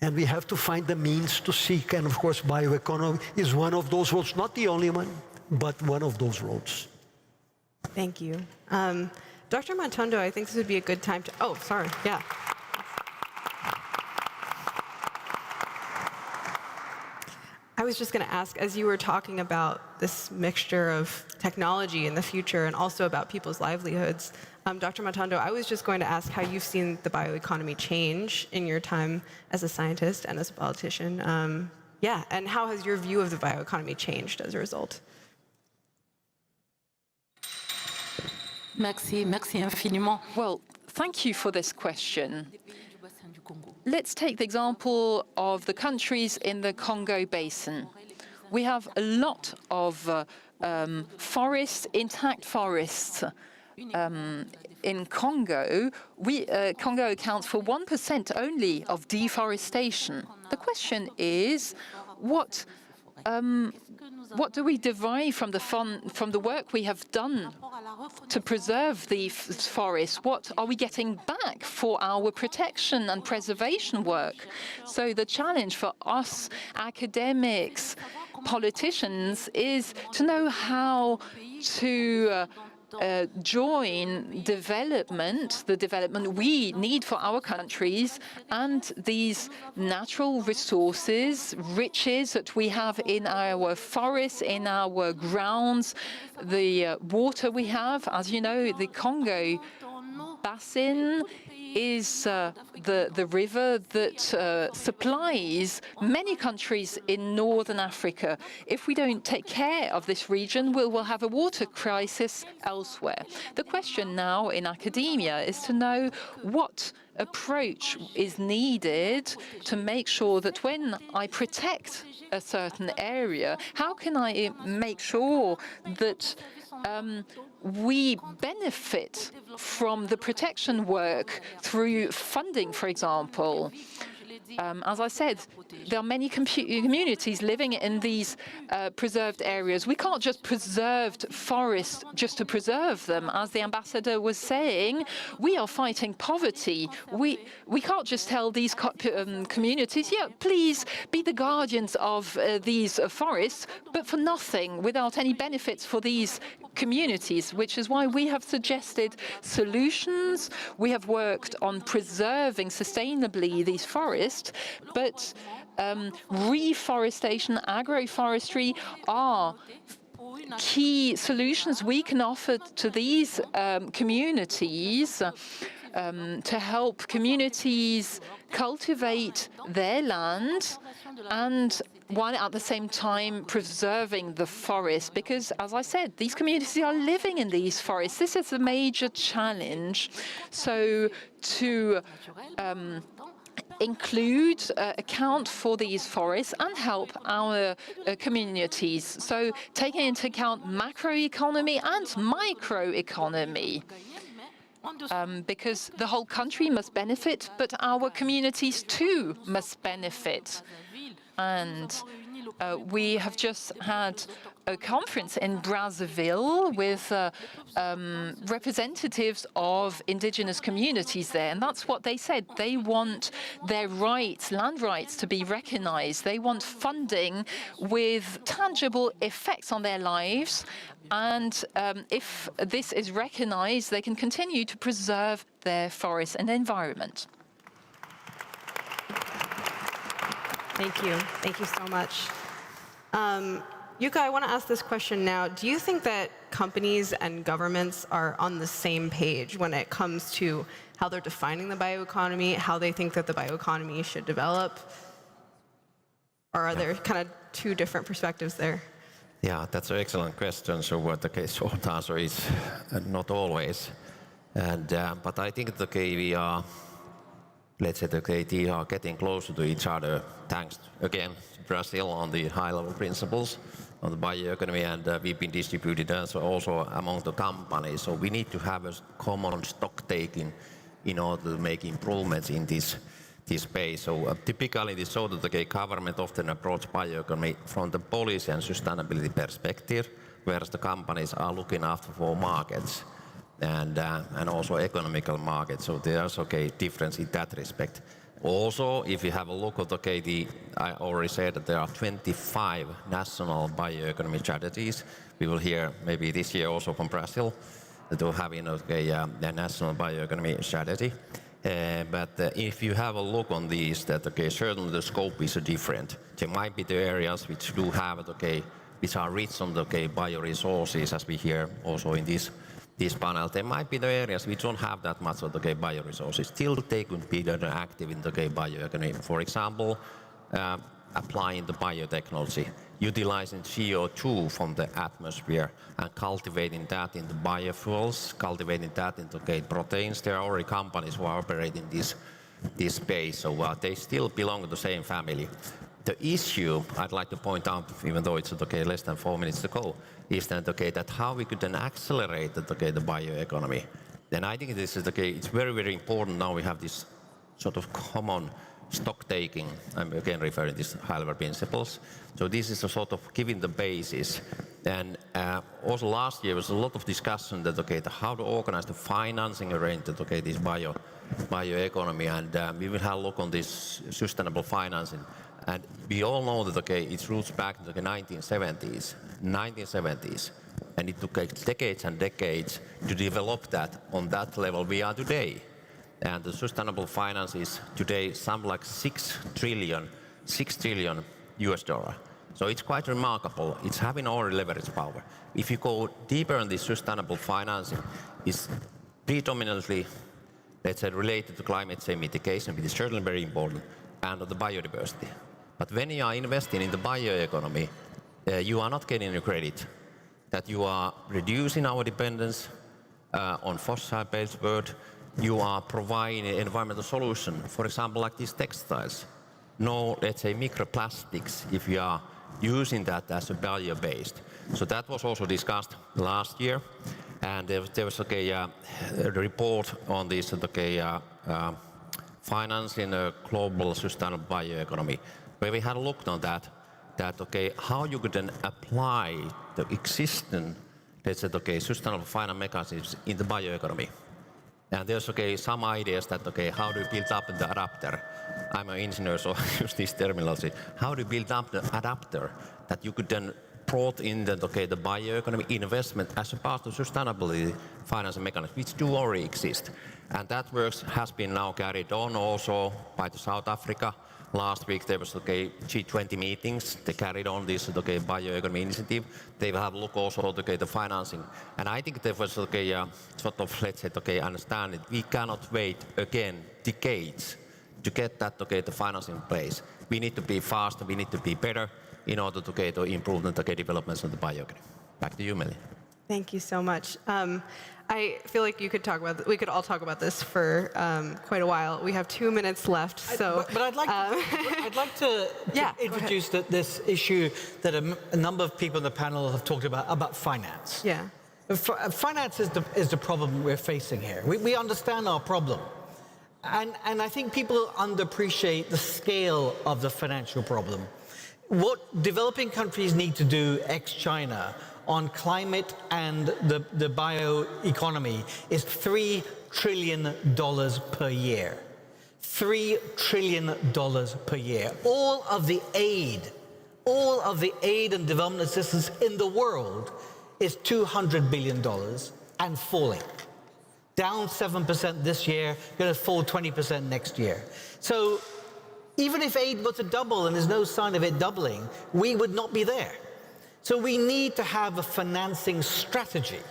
Speaker 13: And we have to find the means to seek, and of course bioeconomy is one of those roads, not the only one, but one of those roads.
Speaker 11: Thank you. Dr. Matondo, I think this would be a good time to, oh, sorry, yeah. I was just going to ask, as you were talking about this mixture of technology in the future and also about people's livelihoods, Dr. Matondo, I was just going to ask how you've seen the bioeconomy change in your time as a scientist and as a politician. And how has your view of the bioeconomy changed as a result?
Speaker 17: Merci infiniment.
Speaker 12: Well, thank you for this question. Let's take the example of the countries in the Congo Basin. We have a lot of forests, intact forests. In Congo, Congo accounts for 1% only of deforestation. The question is, what do we derive from the work we have done to preserve the forests? What are we getting back for our protection and preservation work? So the challenge for us academics, politicians, is to know how to join development, the development we need for our countries, and these natural resources, riches that we have in our forests, in our grounds, the water we have. As you know, the Congo Basin is the river that supplies many countries in northern Africa. If we don't take care of this region, we will have a water crisis elsewhere. The question now in academia is to know what approach is needed to make sure that when I protect a certain area, how can I make sure that we benefit from the protection work through funding, for example. As I said, there are many communities living in these preserved areas. We can't just preserve forests just to preserve them. As the ambassador was saying, we are fighting poverty. We can't just tell these communities, yeah, please be the guardians of these forests, but for nothing, without any benefits for these communities, which is why we have suggested solutions. We have worked on preserving sustainably these forests, but reforestation, agroforestry are key solutions we can offer to these communities to help communities cultivate their land, and while at the same time preserving the forest, because, as I said, these communities are living in these forests. This is a major challenge. So to include, account for these forests and help our communities. So taking into account macroeconomy and microeconomy. Because the whole country must benefit, but our communities too must benefit. And we have just had a conference in Brazzaville with representatives of indigenous communities there, and that's what they said. They want their rights, land rights, to be recognized. They want funding with tangible effects on their lives, and if this is recognized, they can continue to preserve their forests and environment.
Speaker 11: Thank you. Thank you so much. Yuka, I want to ask this question now. Do you think that companies and governments are on the same page when it comes to how they're defining the bioeconomy, how they think that the bioeconomy should develop? Or are there kind of two different perspectives there?
Speaker 16: Yeah, that's an excellent question. So what the short answer is not always. And but I think we are, let's say, they are getting closer to each other, thanks again to Brazil on the high-level principles on the bioeconomy, and we've been distributed also among the companies. So we need to have a common stock taking in order to make improvements in this space. So typically, it is so that the government often approach bioeconomy from the policy and sustainability perspective, whereas the companies are looking after for markets and also economical markets. So there's difference in that respect. Also, if you have a look at I already said that there are 25 national bioeconomy strategies. We will hear maybe this year also from Brazil that will have a national bioeconomy strategy. But if you have a look on these, that certainly the scope is different. There might be the areas which do have which are rich on the bioresources, as we hear also in this panel. There might be the areas which don't have that much of the bioresources. Still, they could be active in the bioeconomy. For example, applying the biotechnology, utilizing CO2 from the atmosphere and cultivating that into biofuels, cultivating that into proteins. There are already companies who are operating this space, so they still belong to the same family. The issue I'd like to point out, even though it's less than 4 minutes to go, is that how we could then accelerate the bioeconomy. Then I think this is it's very, very important now we have this sort of common stock taking. I'm again referring to these high-level principles. So this is a sort of giving the basis. And also last year was a lot of discussion that how to organize the financing arrangement this bioeconomy, and we will have a look on this sustainable financing. And we all know that its roots back to the 1970s. and it took decades and decades to develop that on that level we are today. And the sustainable finance is today something like 6 trillion US dollar. So it's quite remarkable. It's having already leverage power. If you go deeper on this sustainable financing, it's predominantly, let's say, related to climate change mitigation, which is certainly very important, and the biodiversity. But when you are investing in the bioeconomy, you are not getting the credit that you are reducing our dependence on fossil-based world. You are providing an environmental solution, for example, like these textiles. No, let's say, microplastics if you are using that as a bio-based. So that was also discussed last year, and there was a report on this financing a global sustainable bioeconomy, where we had looked on that how you could then apply the existing, let's say, sustainable finance mechanisms in the bioeconomy. And there's some ideas that how do you build up the adapter? I'm an engineer, so I use this terminology. How do you build up the adapter that you could then brought in the bioeconomy investment as a part of sustainability financing mechanism, which do already exist. And that work has been now carried on also by the South Africa. Last week there was G20 meetings. They carried on this bioeconomy initiative. They will have a look also at the financing. And I think there was sort of, let's say, understand it. We cannot wait again decades to get that the financing in place. We need to be faster. We need to be better in order to improve the developments of the bioeconomy. Back to you, Melly.
Speaker 11: Thank you so much. I feel like we could all talk about this for quite a while. We have 2 minutes left, so.
Speaker 14: But I'd like to introduce this issue that a number of people in the panel have talked about finance.
Speaker 11: Yeah.
Speaker 14: Finance is the problem we're facing here. We understand our problem. And I think people underappreciate the scale of the financial problem. What developing countries need to do, ex-China, on climate and the bioeconomy is $3 trillion per year. $3 trillion per year. All of the aid and development assistance in the world is $200 billion and falling. Down 7% this year, going to fall 20% next year. So even if aid was to double, and there's no sign of it doubling, we would not be there. So we need to have a financing strategy.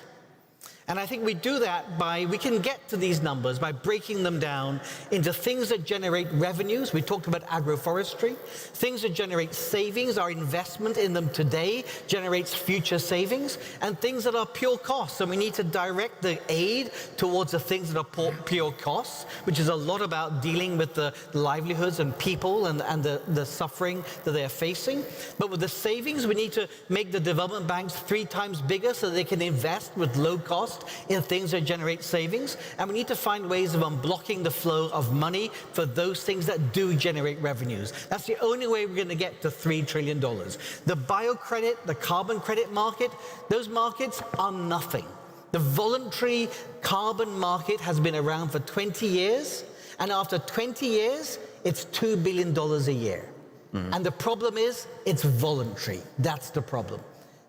Speaker 14: And I think we do that we can get to these numbers by breaking them down into things that generate revenues. We talked about agroforestry. Things that generate savings, our investment in them today generates future savings, and things that are pure costs. So we need to direct the aid towards the things that are pure costs, which is a lot about dealing with the livelihoods and people and the suffering that they're facing. But with the savings, we need to make the development banks 3 times bigger so they can invest with low cost in things that generate savings, and we need to find ways of unblocking the flow of money for those things that do generate revenues. That's the only way we're going to get to $3 trillion. The biocredit, the carbon credit market, those markets are nothing. The voluntary carbon market has been around for 20 years, and after 20 years, it's $2 billion a year. Mm-hmm. And the problem is, it's voluntary. That's the problem.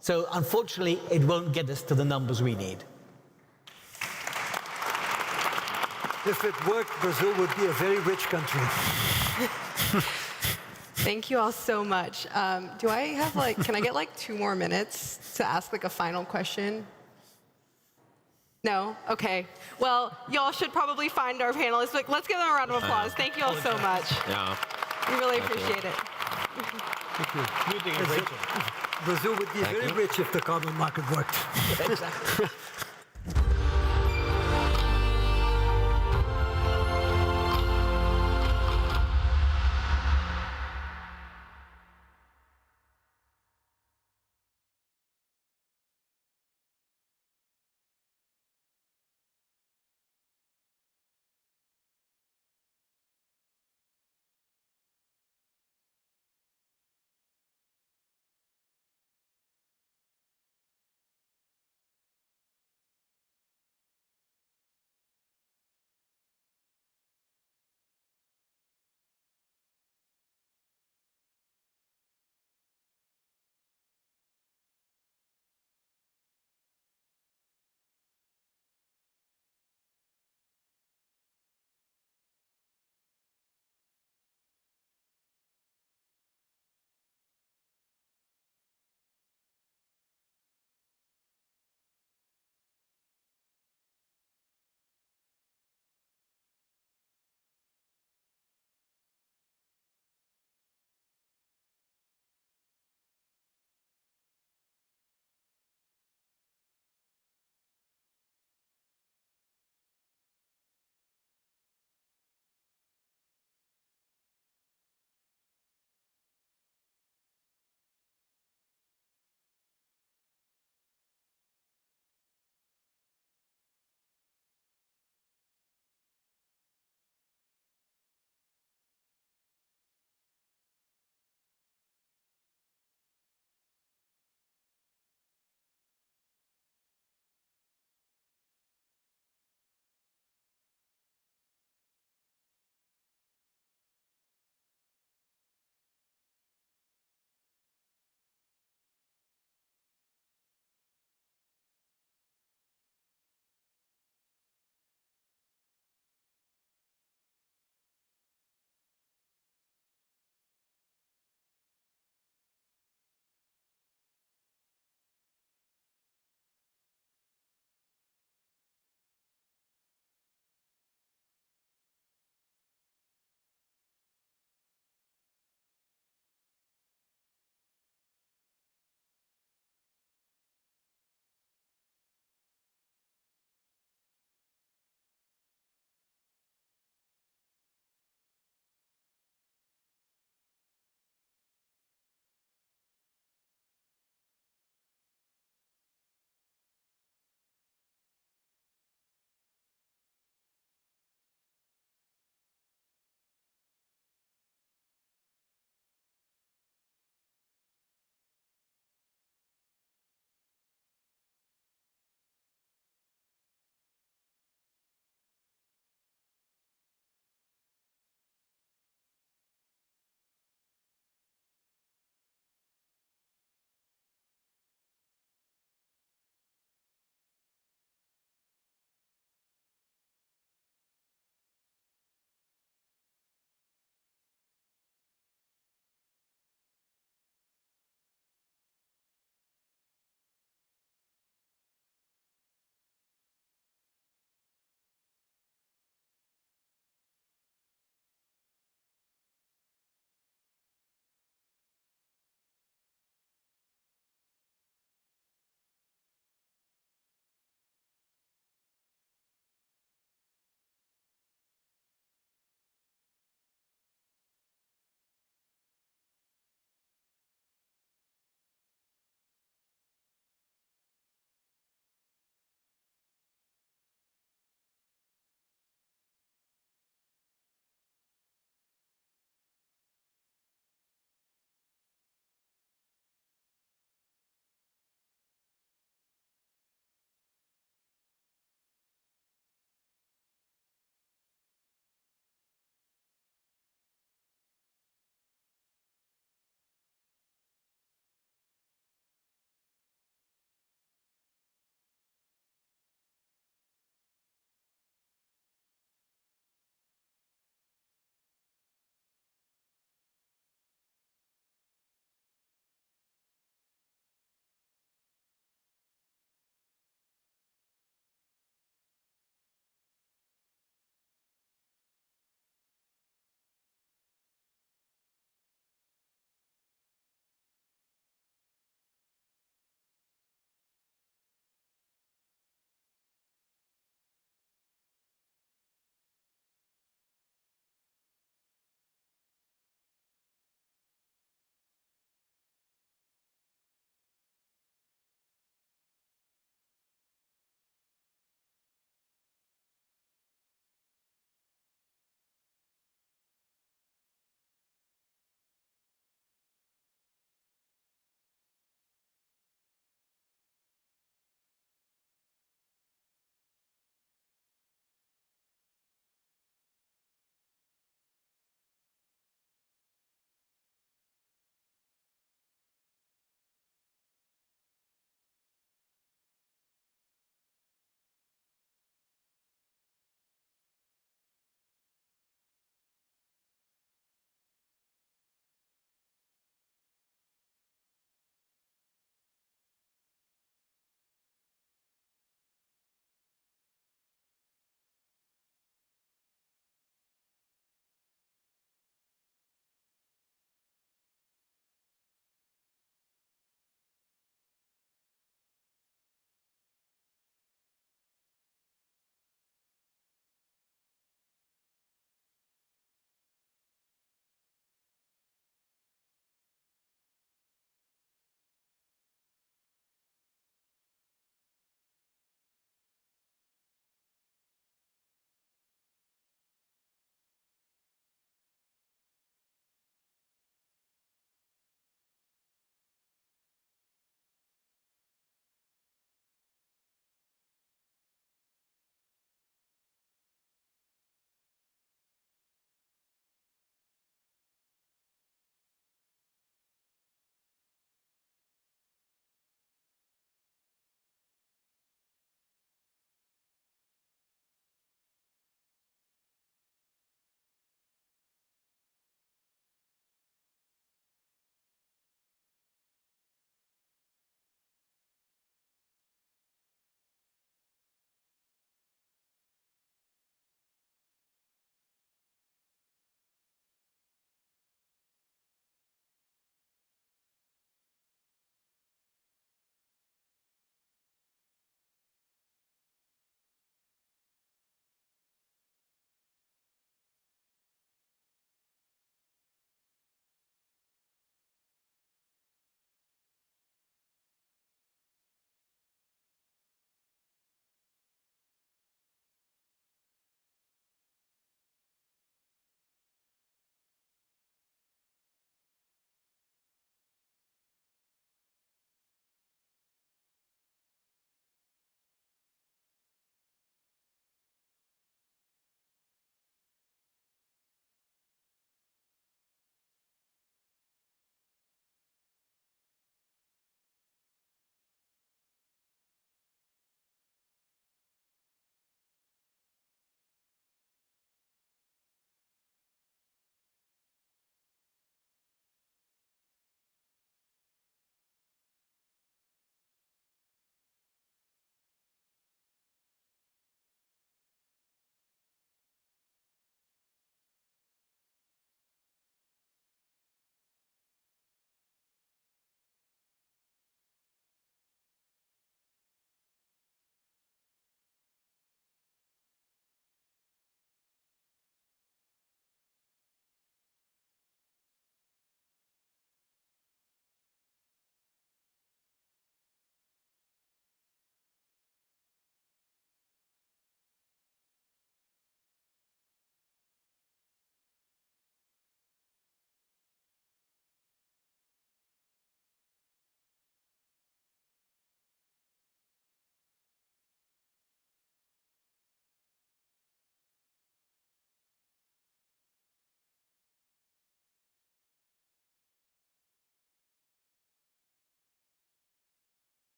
Speaker 14: So unfortunately, it won't get us to the numbers we need.
Speaker 13: If it worked, Brazil would be a very rich country.
Speaker 11: Thank you all so much. Do I have can I get 2 more minutes to ask a final question? No? Okay. Well, y'all should probably find our panelists. Let's give them a round of applause. Thank you all so much.
Speaker 16: Yeah.
Speaker 11: We really appreciate it.
Speaker 13: Thank you. You're doing a great job. Brazil would be very rich if the carbon market worked.
Speaker 11: Exactly.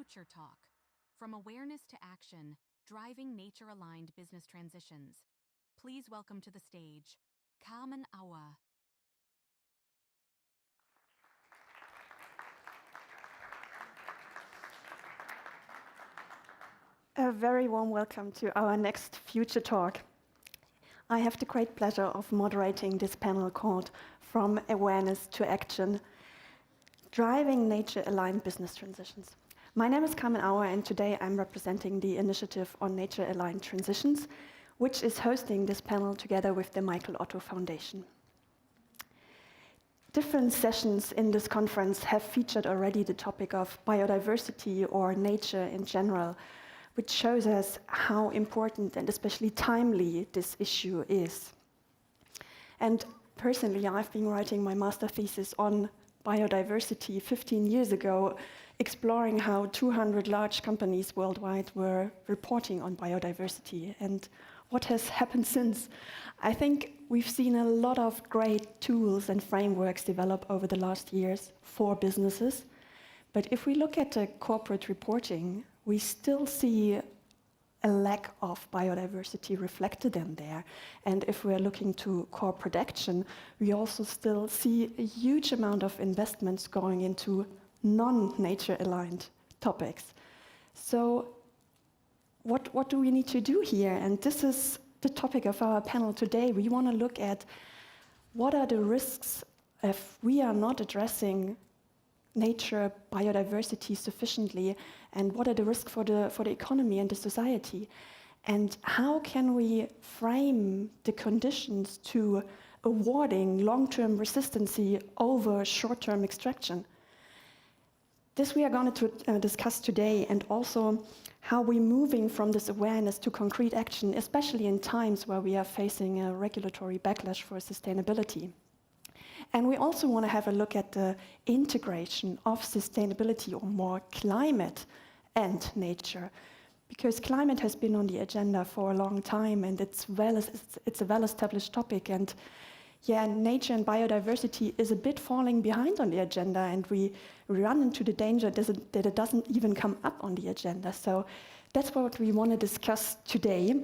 Speaker 5: Future Talk, From Awareness to Action, Driving Nature-Aligned Business Transitions. Please welcome to the stage, Carmen Auer.
Speaker 18: A very warm welcome to our next Future Talk. I have the great pleasure of moderating this panel called From Awareness to Action, Driving Nature-Aligned Business Transitions. My name is Carmen Auer, and today I'm representing the Initiative on Nature-Aligned Transitions, which is hosting this panel together with the Michael Otto Foundation. Different sessions in this conference have featured already the topic of biodiversity or nature in general, which shows us how important and especially timely this issue is. And personally, I've been writing my master thesis on biodiversity 15 years ago, exploring how 200 large companies worldwide were reporting on biodiversity and what has happened since. I think we've seen a lot of great tools and frameworks develop over the last years for businesses. But if we look at the corporate reporting, we still see a lack of biodiversity reflected in there. And if we're looking to corporate action, we also still see a huge amount of investments going into non-nature aligned topics. So what do we need to do here? And this is the topic of our panel today. We want to look at what are the risks if we are not addressing nature, biodiversity sufficiently, and what are the risks for the economy and the society, and how can we frame the conditions to awarding long-term resistancy over short-term extraction. This we are going to discuss today, and also how we're moving from this awareness to concrete action, especially in times where we are facing a regulatory backlash for sustainability. And we also want to have a look at the integration of sustainability, or more climate and nature, because climate has been on the agenda for a long time, and it's a well-established topic. And yeah, nature and biodiversity is a bit falling behind on the agenda, and we run into the danger that it doesn't even come up on the agenda. So that's what we want to discuss today.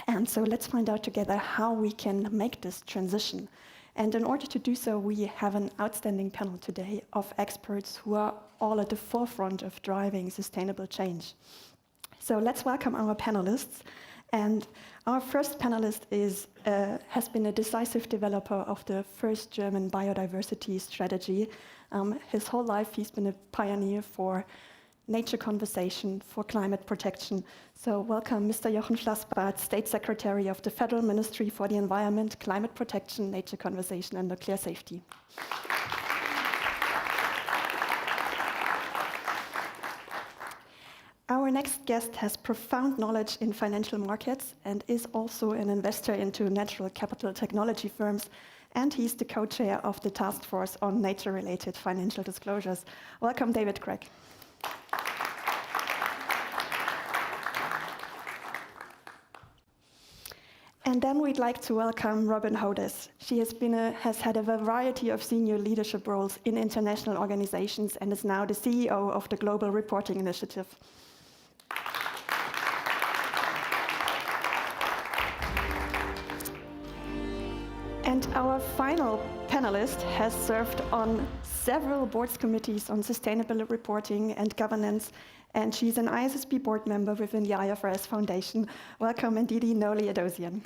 Speaker 18: And so let's find out together how we can make this transition. And in order to do so, we have an outstanding panel today of experts who are all at the forefront of driving sustainable change. So let's welcome our panelists. And our first panelist has been a decisive developer of the first German biodiversity strategy. His whole life, he's been a pioneer for nature conservation, for climate protection. So welcome, Mr. Jochen Schlassbart, State Secretary of the Federal Ministry for the Environment, Climate Protection, Nature Conservation and Nuclear Safety. Our next guest has profound knowledge in financial markets and is also an investor into natural capital technology firms, and he's the co-chair of the Task Force on Nature-Related Financial Disclosures. Welcome, David Craig. And then we'd like to welcome Robin Hodes. She has had a variety of senior leadership roles in international organizations and is now the CEO of the Global Reporting Initiative. And our final panelist has served on several boards committees on sustainable reporting and governance, and she's an ISSB board member within the IFRS Foundation. Welcome, Ndidi Noli-Adosian.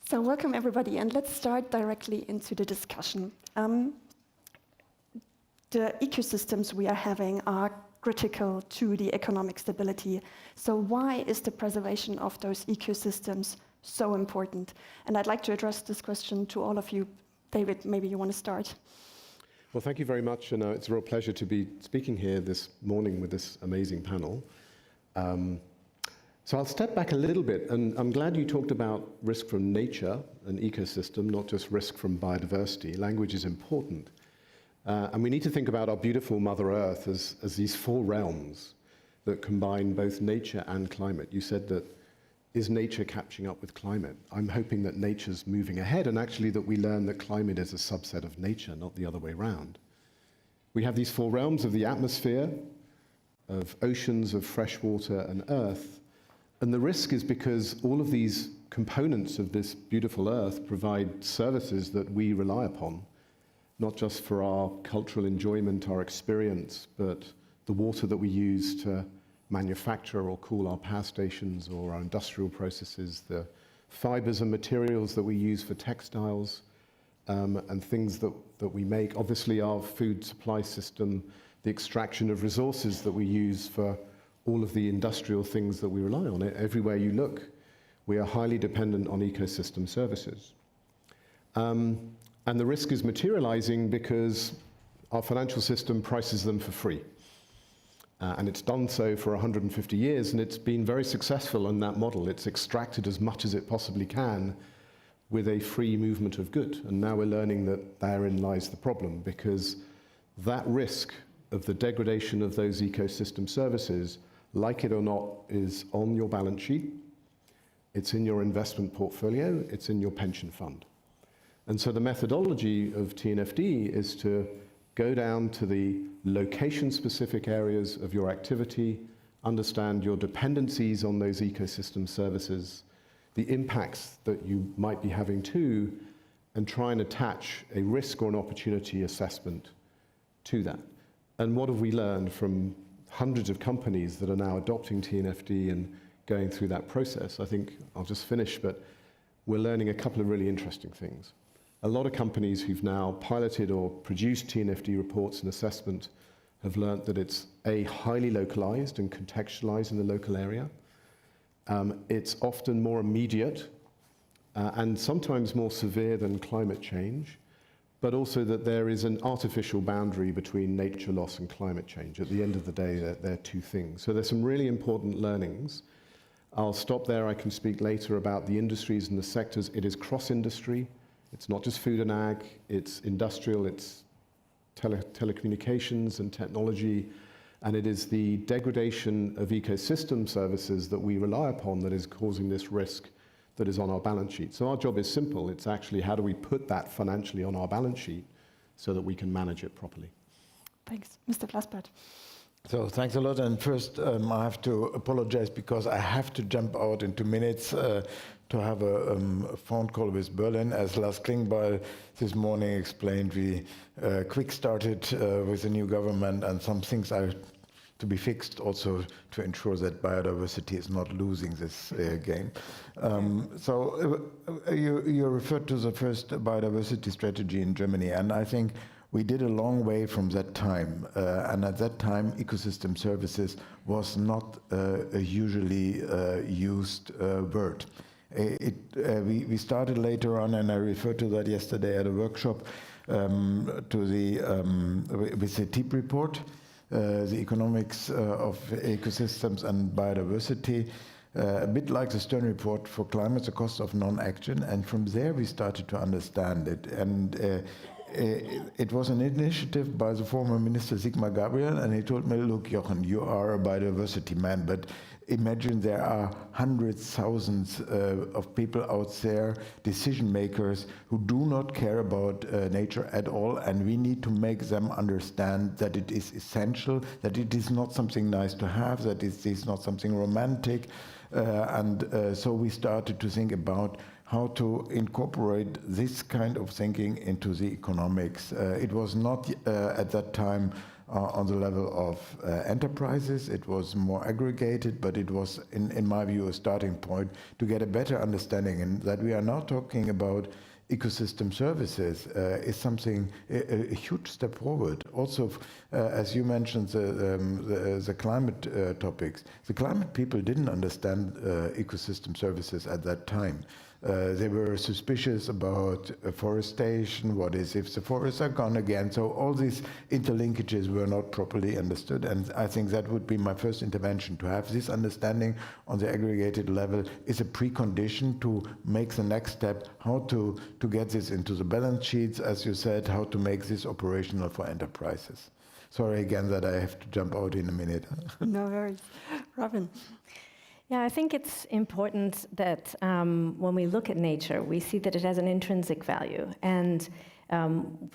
Speaker 18: So welcome, everybody, and let's start directly into the discussion. The ecosystems we are having are critical to the economic stability. So why is the preservation of those ecosystems so important? And I'd like to address this question to all of you. David, maybe you want to start.
Speaker 19: Well, thank you very much, and it's a real pleasure to be speaking here this morning with this amazing panel. So I'll step back a little bit, and I'm glad you talked about risk from nature and ecosystem, not just risk from biodiversity. Language is important. And we need to think about our beautiful Mother Earth as these four realms that combine both nature and climate. You said that is nature catching up with climate? I'm hoping that nature's moving ahead and actually that we learn that climate is a subset of nature, not the other way around. We have these 4 realms of the atmosphere, of oceans, of fresh water and earth. And the risk is because all of these components of this beautiful earth provide services that we rely upon, not just for our cultural enjoyment, our experience, but the water that we use to manufacture or cool our power stations or our industrial processes, the fibers and materials that we use for textiles, and things that we make. Obviously, our food supply system, the extraction of resources that we use for all of the industrial things that we rely on. Everywhere you look, we are highly dependent on ecosystem services. And the risk is materializing because our financial system prices them for free. And it's done so for 150 years, and it's been very successful in that model. It's extracted as much as it possibly can with a free movement of good. And now we're learning that therein lies the problem, because that risk of the degradation of those ecosystem services, like it or not, is on your balance sheet, it's in your investment portfolio, it's in your pension fund. And so the methodology of TNFD is to go down to the location-specific areas of your activity, understand your dependencies on those ecosystem services, the impacts that you might be having too, and try and attach a risk or an opportunity assessment to that. And what have we learned from hundreds of companies that are now adopting TNFD and going through that process? I think I'll just finish, but we're learning a couple of really interesting things. A lot of companies who've now piloted or produced TNFD reports and assessment have learned that it's highly localized and contextualized in the local area. It's often more immediate and sometimes more severe than climate change, but also that there is an artificial boundary between nature loss and climate change. At the end of the day, they're 2 things. So there's some really important learnings. I'll stop there. I can speak later about the industries and the sectors. It is cross-industry. It's not just food and ag, it's industrial, it's telecommunications and technology, and it is the degradation of ecosystem services that we rely upon that is causing this risk that is on our balance sheet. So our job is simple. It's actually how do we put that financially on our balance sheet so that we can manage it properly.
Speaker 18: Thanks. Mr. Vlasbert.
Speaker 20: So thanks a lot. And first, I have to apologize because I have to jump out in 2 minutes to have a phone call with Berlin. As Lars Klingbeil this morning explained, we quick started with the new government, and some things are to be fixed also to ensure that biodiversity is not losing this game. So you referred to the first biodiversity strategy in Germany, and I think we did a long way from that time, and at that time, ecosystem services was not a usually used word. We started later on, and I referred to that yesterday at a workshop, with the TEEP report, the economics of ecosystems and biodiversity, a bit like the Stern report for climate, the cost of non-action, and from there we started to understand it. And it was an initiative by the former minister Sigmar Gabriel, and he told me, look, Jochen, you are a biodiversity man, but imagine there are hundreds, thousands of people out there, decision makers, who do not care about nature at all, and we need to make them understand that it is essential, that it is not something nice to have, that it is not something romantic. So we started to think about how to incorporate this kind of thinking into the economics. It was not at that time on the level of enterprises. It was more aggregated, but it was, in my view, a starting point to get a better understanding. And that we are now talking about ecosystem services is something, a huge step forward. Also, as you mentioned, the climate topics. The climate people didn't understand ecosystem services at that time. They were suspicious about forestation, what is if the forests are gone again. So all these interlinkages were not properly understood, and I think that would be my first intervention. To have this understanding on the aggregated level is a precondition to make the next step, how to get this into the balance sheets, as you said, how to make this operational for enterprises. Sorry again that I have to jump out in a minute.
Speaker 18: No worries. Robin.
Speaker 21: Yeah, I think it's important that when we look at nature, we see that it has an intrinsic value. And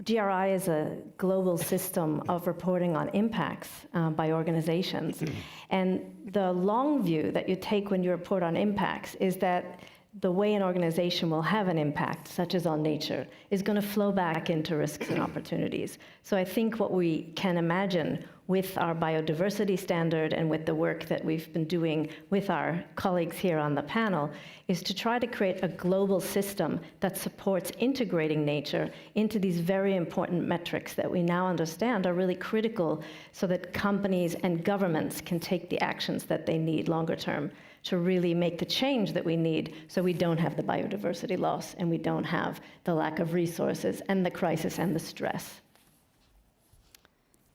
Speaker 21: GRI is a global system of reporting on impacts by organizations. And the long view that you take when you report on impacts is that the way an organization will have an impact, such as on nature, is going to flow back into risks and opportunities. So I think what we can imagine with our biodiversity standard and with the work that we've been doing with our colleagues here on the panel is to try to create a global system that supports integrating nature into these very important metrics that we now understand are really critical so that companies and governments can take the actions that they need longer term to really make the change that we need so we don't have the biodiversity loss and we don't have the lack of resources and the crisis and the stress.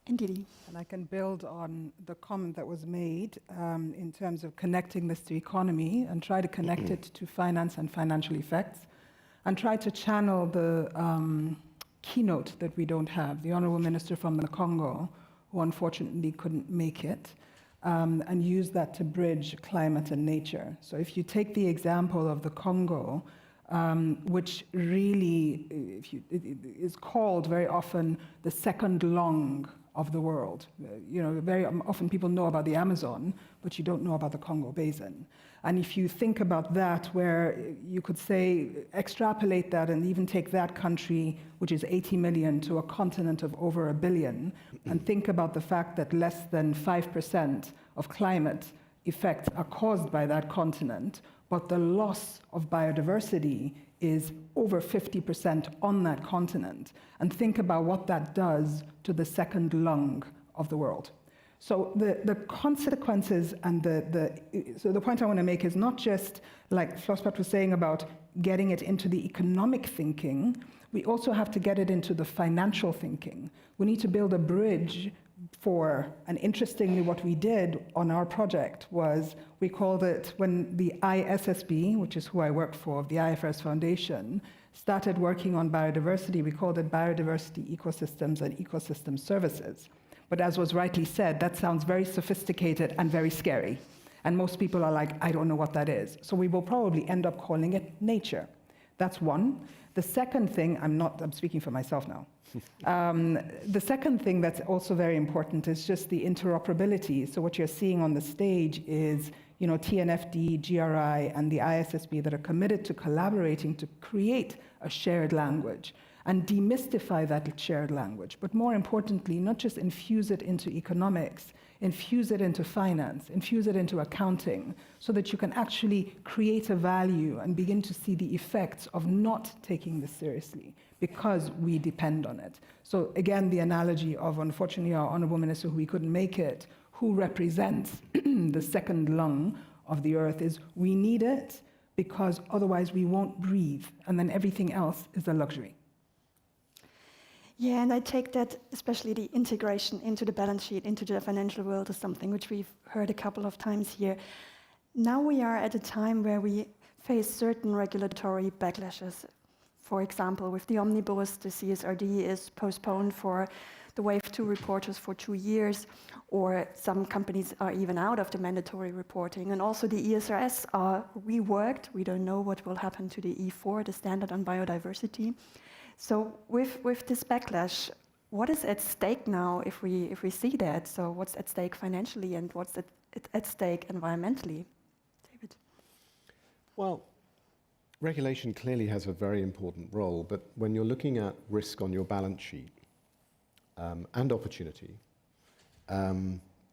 Speaker 22: Indeed. And I can build on the comment that was made in terms of connecting this to economy and try to connect it to finance and financial effects and try to channel the keynote that we don't have, the Honorable Minister from the Congo, who unfortunately couldn't make it, and use that to bridge climate and nature. So if you take the example of the Congo, which really is called very often the second lung of the world. You know, very often people know about the Amazon, but you don't know about the Congo Basin. And if you think about that, where you could say, extrapolate that and even take that country, which is 80 million, to a continent of over 1 billion, and think about the fact that less than 5% of climate effects are caused by that continent, but the loss of biodiversity is over 50% on that continent. And think about what that does to the second lung of the world. So the consequences and so the point I want to make is not just like Flossbart was saying about getting it into the economic thinking, we also have to get it into the financial thinking. We need to build a bridge for, and interestingly what we did on our project was we called it, when the ISSB, which is who I work for, the IFRS Foundation, started working on biodiversity, we called it Biodiversity Ecosystems and Ecosystem Services. But as was rightly said, that sounds very sophisticated and very scary. And most people are like, I don't know what that is. So we will probably end up calling it nature. That's one. The second thing, I'm speaking for myself now. The second thing that's also very important is just the interoperability. So what you're seeing on the stage is, you know, TNFD, GRI, and the ISSB that are committed to collaborating to create a shared language and demystify that shared language. But more importantly, not just infuse it into economics, infuse it into finance, infuse it into accounting, so that you can actually create a value and begin to see the effects of not taking this seriously, because we depend on it. So again, the analogy of, unfortunately, our Honourable Minister, who we couldn't make it, who represents the second lung of the earth, is we need it because otherwise we won't breathe, and then everything else is a luxury.
Speaker 18: Yeah, and I take that, especially the integration into the balance sheet, into the financial world, is something which we've heard a couple of times here. Now we are at a time where we face certain regulatory backlashes. For example, with the omnibus, the CSRD is postponed for the Wave 2 reporters for 2 years, or some companies are even out of the mandatory reporting. And also the ESRS are reworked. We don't know what will happen to the E4, the standard on biodiversity. So with this backlash, what is at stake now if we see that? So what's at stake financially and what's at stake environmentally? David?
Speaker 19: Well, regulation clearly has a very important role, but when you're looking at risk on your balance sheet and opportunity,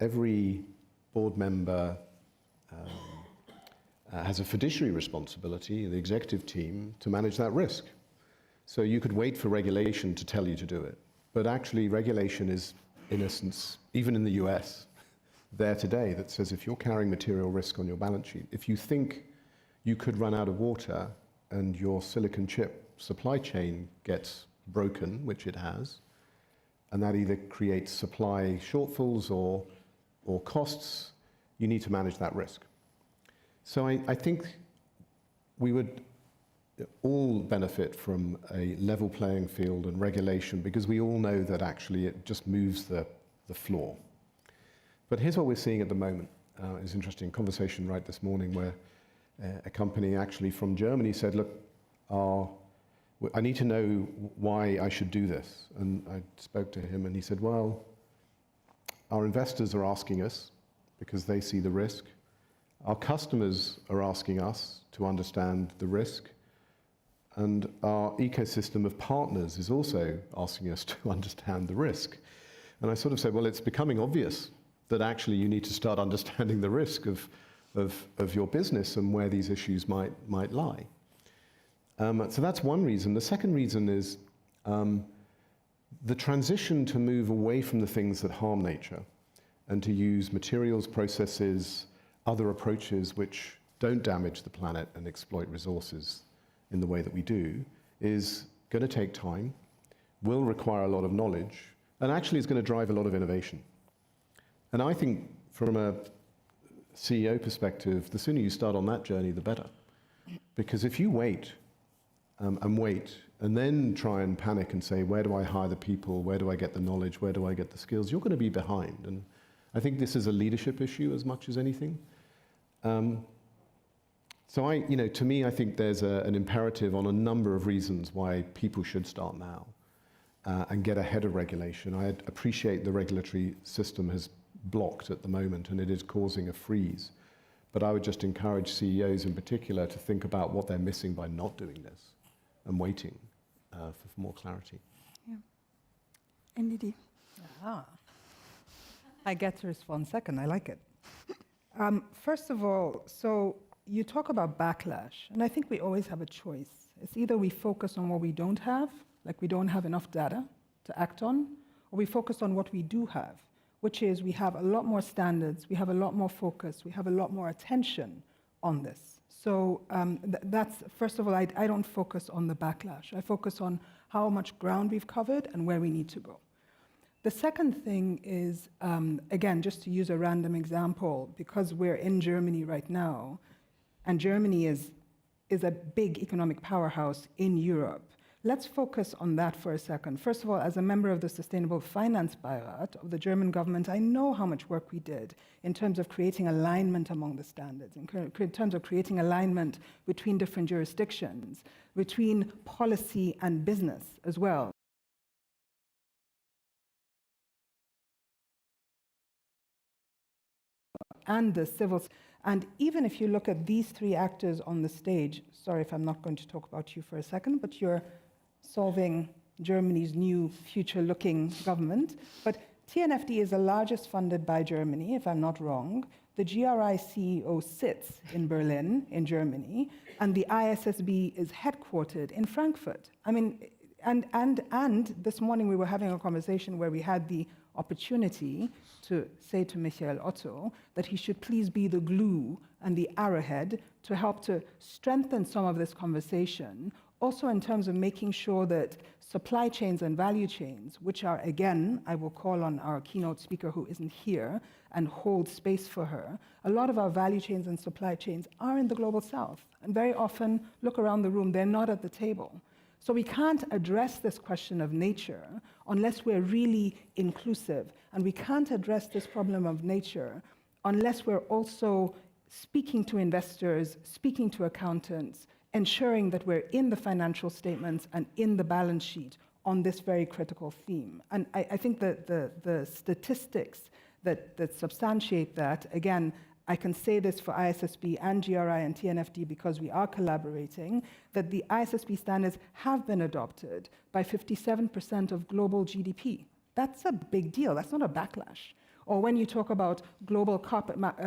Speaker 19: every board member has a fiduciary responsibility, the executive team, to manage that risk. So you could wait for regulation to tell you to do it. But actually, regulation is, in essence, even in the US, there today that says if you're carrying material risk on your balance sheet, if you think you could run out of water and your silicon chip supply chain gets broken, which it has, and that either creates supply shortfalls or costs, you need to manage that risk. So I think we would all benefit from a level playing field and regulation, because we all know that actually it just moves the floor. But here's what we're seeing at the moment. it was an interesting conversation right this morning where a company actually from Germany said, look, I need to know why I should do this. And I spoke to him and he said, well, our investors are asking us because they see the risk. Our customers are asking us to understand the risk. And our ecosystem of partners is also asking us to understand the risk. And I sort of said, well, it's becoming obvious that actually you need to start understanding the risk of your business and where these issues might lie. So that's one reason. The second reason is the transition to move away from the things that harm nature and to use materials, processes, other approaches which don't damage the planet and exploit resources in the way that we do is going to take time, will require a lot of knowledge, and actually is going to drive a lot of innovation. And I think from a CEO perspective, the sooner you start on that journey, the better. Because if you wait, and then try and panic and say, where do I hire the people, where do I get the knowledge, where do I get the skills, you're going to be behind. And I think this is a leadership issue as much as anything. So to me, I think there's an imperative on a number of reasons why people should start now and get ahead of regulation. I appreciate the regulatory system has blocked at the moment and it is causing a freeze. But I would just encourage CEOs in particular to think about what they're missing by not doing this and waiting for more clarity.
Speaker 22: Yeah. NDD. I get to respond second. I like it. First of all, so you talk about backlash, and I think we always have a choice. It's either we focus on what we don't have, like we don't have enough data to act on, or we focus on what we do have, which is we have a lot more standards, we have a lot more focus, we have a lot more attention on this. So that's, first of all, I don't focus on the backlash. I focus on how much ground we've covered and where we need to go. The second thing is, again, just to use a random example, because we're in Germany right now, and Germany is a big economic powerhouse in Europe. Let's focus on that for a second. First of all, as a member of the Sustainable Finance Beirat of the German government, I know how much work we did in terms of creating alignment among the standards, in terms of creating alignment between different jurisdictions, between policy and business as well. And the civil. And even if you look at these three actors on the stage, sorry if I'm not going to talk about you for a second, but you're solving Germany's new future-looking government. But TNFD is the largest funded by Germany, if I'm not wrong. The GRI CEO sits in Berlin, in Germany, and the ISSB is headquartered in Frankfurt. I mean, and this morning we were having a conversation where we had the opportunity to say to Michael Otto that he should please be the glue and the arrowhead to help to strengthen some of this conversation, also in terms of making sure that supply chains and value chains, which are, again, I will call on our keynote speaker who isn't here and hold space for her, a lot of our value chains and supply chains are in the global south. And very often, look around the room, they're not at the table. So we can't address this question of nature unless we're really inclusive. And we can't address this problem of nature unless we're also speaking to investors, speaking to accountants, ensuring that we're in the financial statements and in the balance sheet on this very critical theme. And I think that the statistics that substantiate that, again, I can say this for ISSB and GRI and TNFD because we are collaborating, that the ISSB standards have been adopted by 57% of global GDP. That's a big deal. That's not a backlash. Or when you talk about global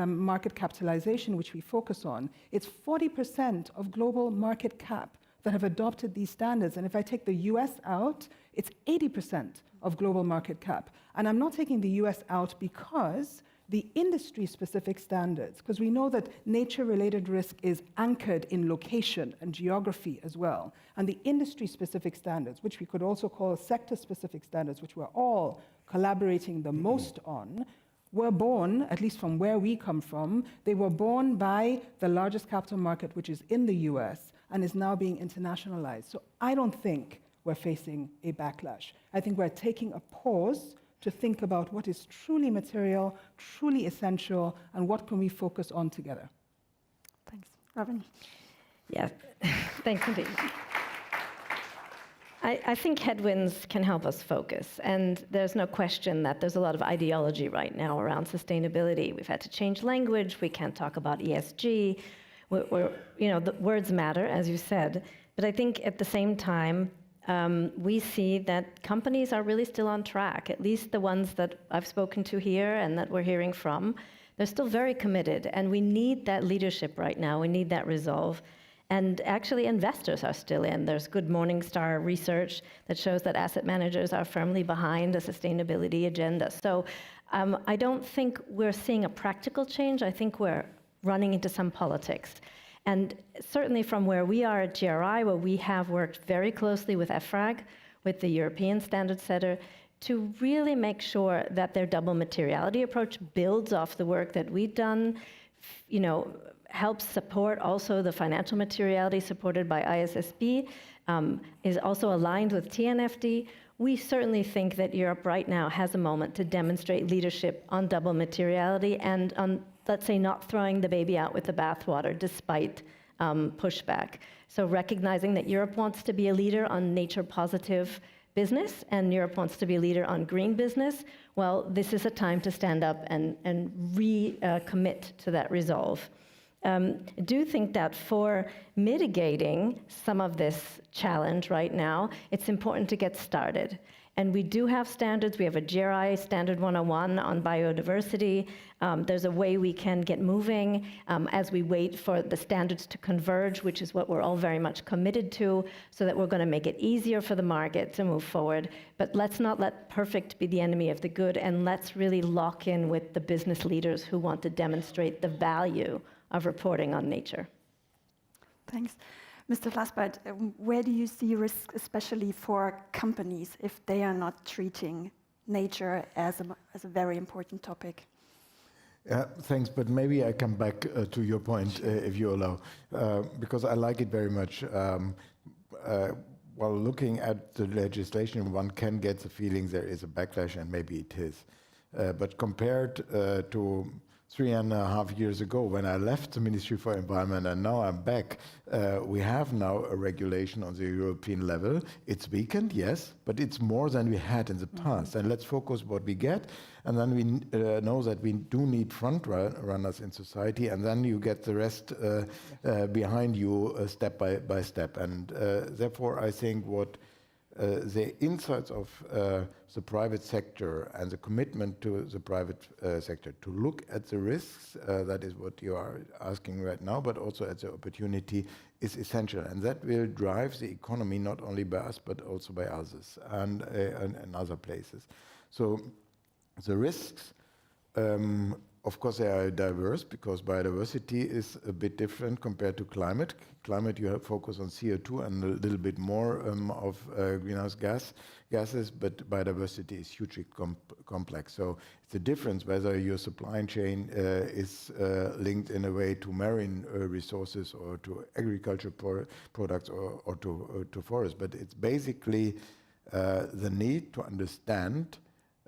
Speaker 22: market capitalization, which we focus on, it's 40% of global market cap that have adopted these standards. And if I take the US out, it's 80% of global market cap. And I'm not taking the US out because the industry-specific standards, because we know that nature-related risk is anchored in location and geography as well. And the industry-specific standards, which we could also call sector-specific standards, which we're all collaborating the most on, were born, at least from where we come from, they were born by the largest capital market, which is in the US, and is now being internationalized. So I don't think we're facing a backlash. I think we're taking a pause to think about what is truly material, truly essential, and what can we focus on together.
Speaker 18: Thanks. Robin?
Speaker 21: Yeah, thanks indeed. I think headwinds can help us focus, and there's no question that there's a lot of ideology right now around sustainability. We've had to change language. We can't talk about ESG. The words matter, as you said, but I think at the same time, we see that companies are really still on track, at least the ones that I've spoken to here and that we're hearing from. They're still very committed, and we need that leadership right now. We need that resolve. And actually, investors are still in. There's good Morningstar research that shows that asset managers are firmly behind a sustainability agenda. So I don't think we're seeing a practical change. I think we're running into some politics. And certainly from where we are at GRI, where we have worked very closely with EFRAG, with the European standard setter, to really make sure that their double materiality approach builds off the work that we've done, helps support also the financial materiality supported by ISSB, is also aligned with TNFD. We certainly think that Europe right now has a moment to demonstrate leadership on double materiality and on, let's say, not throwing the baby out with the bathwater despite pushback. So recognizing that Europe wants to be a leader on nature-positive business and Europe wants to be a leader on green business, well, this is a time to stand up and recommit to that resolve. I do think that for mitigating some of this challenge right now, it's important to get started. And we do have standards. We have a GRI Standard 101 on biodiversity. There's a way we can get moving as we wait for the standards to converge, which is what we're all very much committed to, so that we're going to make it easier for the market to move forward. But let's not let perfect be the enemy of the good, and let's really lock in with the business leaders who want to demonstrate the value of reporting on nature.
Speaker 18: Thanks. Mr. Vlasbert, where do you see risks, especially for companies, if they are not treating nature as a very important topic?
Speaker 20: Yeah, thanks, but maybe I come back to your point, if you allow, because I like it very much. While looking at the legislation, one can get the feeling there is a backlash, and maybe it is. But compared to 3.5 years ago when I left the Ministry for Environment and now I'm back, we have now a regulation on the European level. It's weakened, yes, but it's more than we had in the past. And let's focus what we get. And then we know that we do need front runners in society, and then you get the rest behind you step by step. And therefore, I think what the insights of the private sector and the commitment to the private sector to look at the risks, that is what you are asking right now, but also at the opportunity, is essential. And that will drive the economy not only by us, but also by others and other places. So the risks, of course, they are diverse because biodiversity is a bit different compared to climate. Climate, you have focus on CO2 and a little bit more of greenhouse gases, but biodiversity is hugely complex. So it's a difference whether your supply chain is linked in a way to marine resources or to agriculture products or to forests. But it's basically the need to understand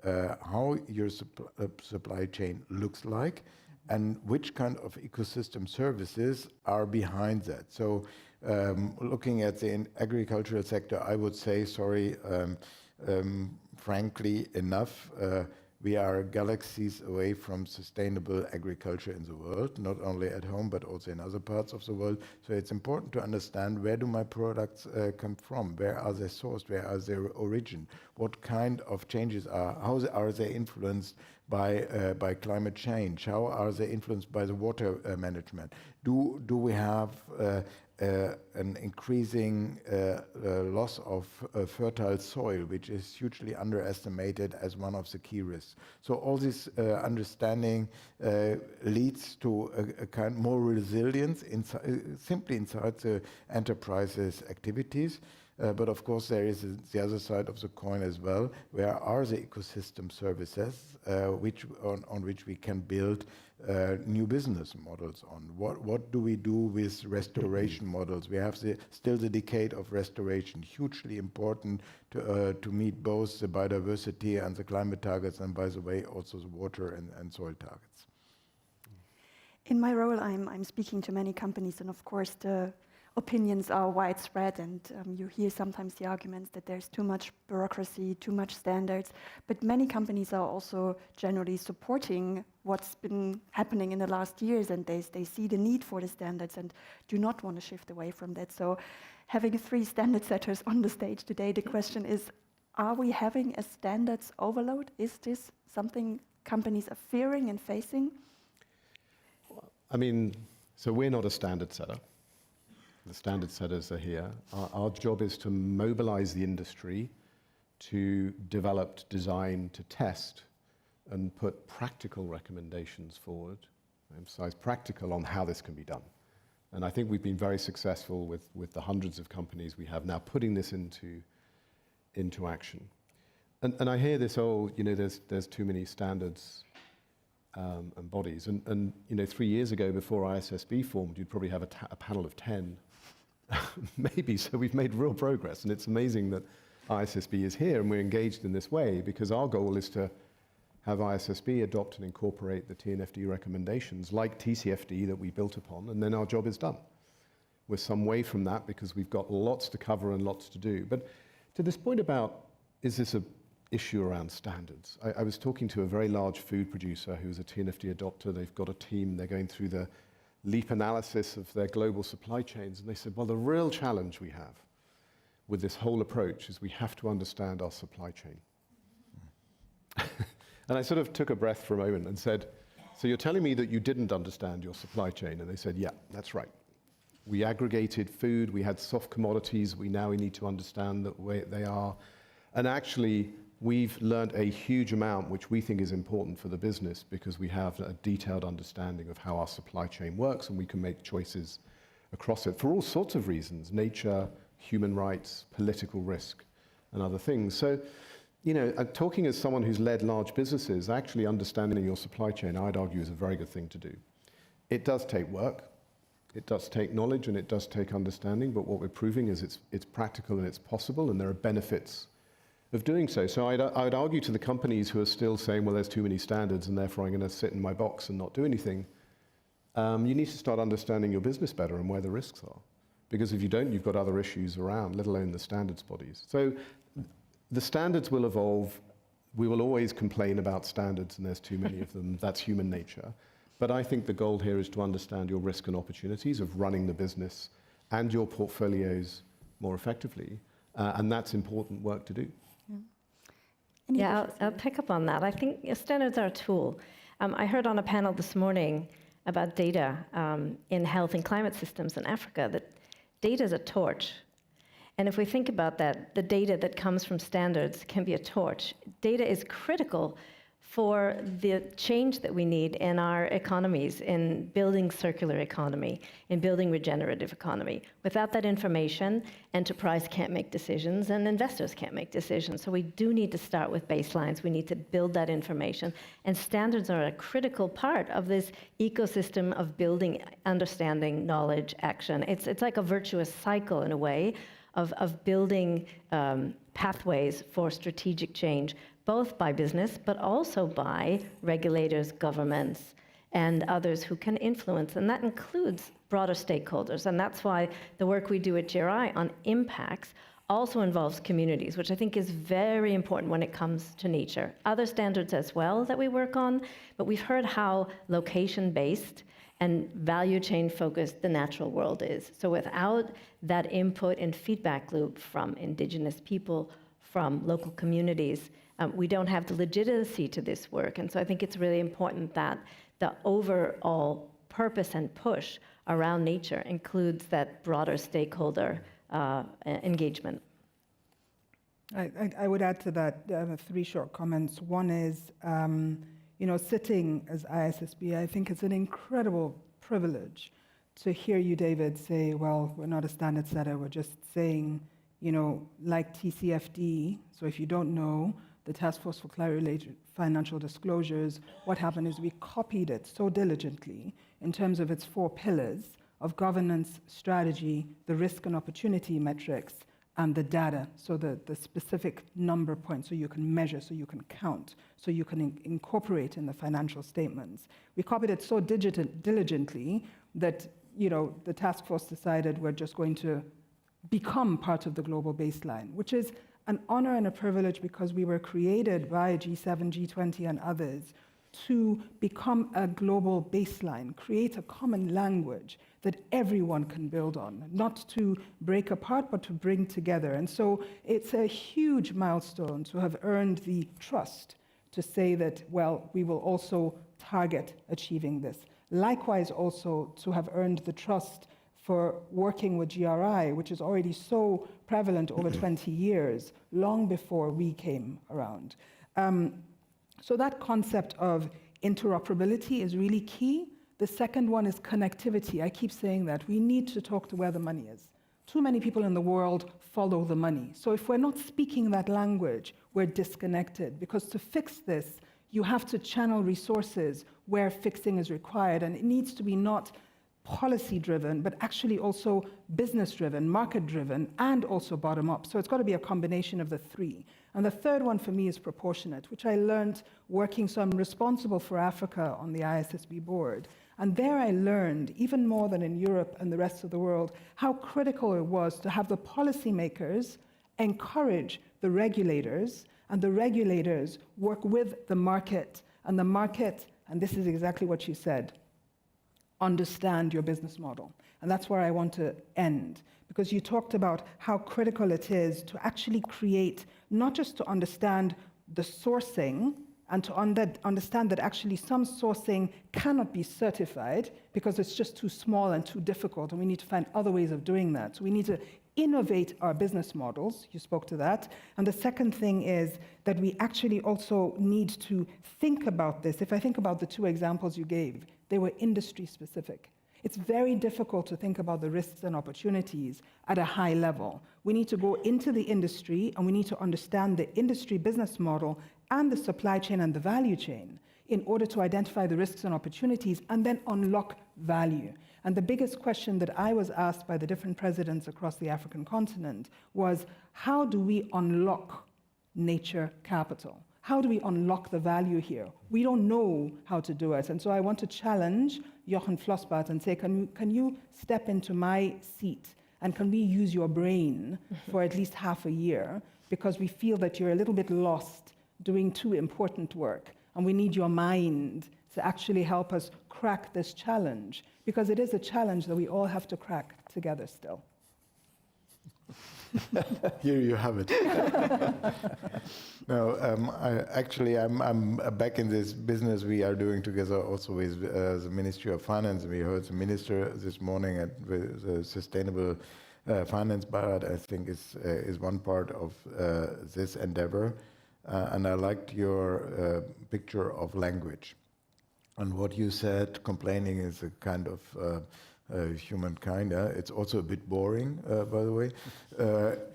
Speaker 20: how your supply chain looks like and which kind of ecosystem services are behind that. So looking at the agricultural sector, I would say, frankly enough, we are galaxies away from sustainable agriculture in the world, not only at home, but also in other parts of the world. So it's important to understand, where do my products come from? Where are they sourced? Where are their origin? What kind of changes how are they influenced by climate change? How are they influenced by the water management? Do we have an increasing loss of fertile soil, which is hugely underestimated as one of the key risks? So all this understanding leads to a kind more resilience simply inside the enterprise's activities. But of course, there is the other side of the coin as well. Where are the ecosystem services on which we can build new business models on? What do we do with restoration models? We have still the decade of restoration, hugely important to meet both the biodiversity and the climate targets, and by the way, also the water and soil targets.
Speaker 18: In my role, I'm speaking to many companies, and of course the opinions are widespread, and you hear sometimes the arguments that there's too much bureaucracy, too much standards, but many companies are also generally supporting what's been happening in the last years, and they see the need for the standards and do not want to shift away from that. So having 3 standard setters on the stage today, the question is, are we having a standards overload? Is this something companies are fearing and facing?
Speaker 19: I mean, so we're not a standard setter. The standard setters are here. Our job is to mobilize the industry to develop, design, to test, and put practical recommendations forward, emphasize practical on how this can be done. And I think we've been very successful with the hundreds of companies we have now putting this into action. And I hear this, there's too many standards and bodies. And 3 years ago, before ISSB formed, you'd probably have a panel of 10, maybe. So we've made real progress, and it's amazing that ISSB is here and we're engaged in this way, because our goal is to have ISSB adopt and incorporate the TNFD recommendations like TCFD that we built upon, and then our job is done. We're some way from that because we've got lots to cover and lots to do. But to this point about, is this an issue around standards? I was talking to a very large food producer who's a TNFD adopter. They've got a team, they're going through the leap analysis of their global supply chains, and they said, well, the real challenge we have with this whole approach is we have to understand our supply chain. And I sort of took a breath for a moment and said, so you're telling me that you didn't understand your supply chain? And they said, yeah, that's right. We aggregated food, we had soft commodities, we need to understand the way they are. And actually, we've learned a huge amount, which we think is important for the business, because we have a detailed understanding of how our supply chain works, and we can make choices across it for all sorts of reasons: nature, human rights, political risk, and other things. So, talking as someone who's led large businesses, actually understanding your supply chain, I'd argue, is a very good thing to do. It does take work, it does take knowledge, and it does take understanding, but what we're proving is it's practical and it's possible, and there are benefits of doing so. So I'd argue to the companies who are still saying, well, there's too many standards and therefore I'm going to sit in my box and not do anything. You need to start understanding your business better and where the risks are. Because if you don't, you've got other issues around, let alone the standards bodies. So the standards will evolve. We will always complain about standards and there's too many of them. That's human nature. But I think the goal here is to understand your risk and opportunities of running the business and your portfolios more effectively. And that's important work to do.
Speaker 21: Yeah, I'll pick up on that. I think standards are a tool. I heard on a panel this morning about data in health and climate systems in Africa, that data is a torch. And if we think about that, the data that comes from standards can be a torch. Data is critical for the change that we need in our economies, in building circular economy, in building regenerative economy. Without that information, enterprise can't make decisions and investors can't make decisions. So we do need to start with baselines. We need to build that information. And standards are a critical part of this ecosystem of building, understanding, knowledge, action. It's like a virtuous cycle in a way of building pathways for strategic change, both by business, but also by regulators, governments, and others who can influence. And that includes broader stakeholders. And that's why the work we do at GRI on impacts also involves communities, which I think is very important when it comes to nature. Other standards as well that we work on, but we've heard how location-based and value chain focused the natural world is. So without that input and feedback loop from indigenous people, from local communities, we don't have the legitimacy to this work. And so I think it's really important that the overall purpose and push around nature includes that broader stakeholder engagement.
Speaker 22: I would add to that 3 short comments. One is, sitting as ISSB, I think it's an incredible privilege to hear you, David, say, well, we're not a standard setter, we're just saying like TCFD. So if you don't know, the Task Force for Climate-related Financial Disclosures, what happened is we copied it so diligently in terms of its 4 pillars of governance, strategy, the risk and opportunity metrics, and the data, so the specific number points, so you can measure, so you can count, so you can incorporate in the financial statements. We copied it so diligently that the task force decided we're just going to become part of the global baseline, which is an honor and a privilege because we were created by G7, G20, and others to become a global baseline, create a common language that everyone can build on, not to break apart, but to bring together. And so it's a huge milestone to have earned the trust to say that, well, we will also target achieving this. Likewise, also to have earned the trust for working with GRI, which is already so prevalent over 20 years, long before we came around. So that concept of interoperability is really key. The second one is connectivity. I keep saying that. We need to talk to where the money is. Too many people in the world follow the money. So if we're not speaking that language, we're disconnected. Because to fix this, you have to channel resources where fixing is required. And it needs to be not policy-driven, but actually also business-driven, market-driven, and also bottom-up. So it's got to be a combination of the 3. And the third one for me is proportionate, which I learned working, so I'm responsible for Africa on the ISSB board. And there I learned, even more than in Europe and the rest of the world, how critical it was to have the policymakers encourage the regulators, and the regulators work with the market. And the market, and this is exactly what she said, understand your business model. And that's where I want to end, because you talked about how critical it is to actually create, not just to understand the sourcing, and to understand that actually some sourcing cannot be certified because it's just too small and too difficult, and we need to find other ways of doing that. So we need to innovate our business models. You spoke to that. And the second thing is that we actually also need to think about this. If I think about the 2 examples you gave, they were industry specific. It's very difficult to think about the risks and opportunities at a high level. We need to go into the industry, and we need to understand the industry business model and the supply chain and the value chain in order to identify the risks and opportunities and then unlock value. And the biggest question that I was asked by the different presidents across the African continent was, how do we unlock nature capital? How do we unlock the value here? We don't know how to do it. And so I want to challenge Jochen Flossbart and say, can you step into my seat, and can we use your brain for at least half a year? Because we feel that you're a little bit lost doing too important work, and we need your mind to actually help us crack this challenge, because it is a challenge that we all have to crack together still.
Speaker 20: Here you have it. No, I'm back in this business we are doing together also with the Ministry of Finance. We heard the minister this morning at the Sustainable Finance Biod, I think, is one part of this endeavor. And I liked your picture of language. And what you said, complaining is a kind of humankind. It's also a bit boring, by the way.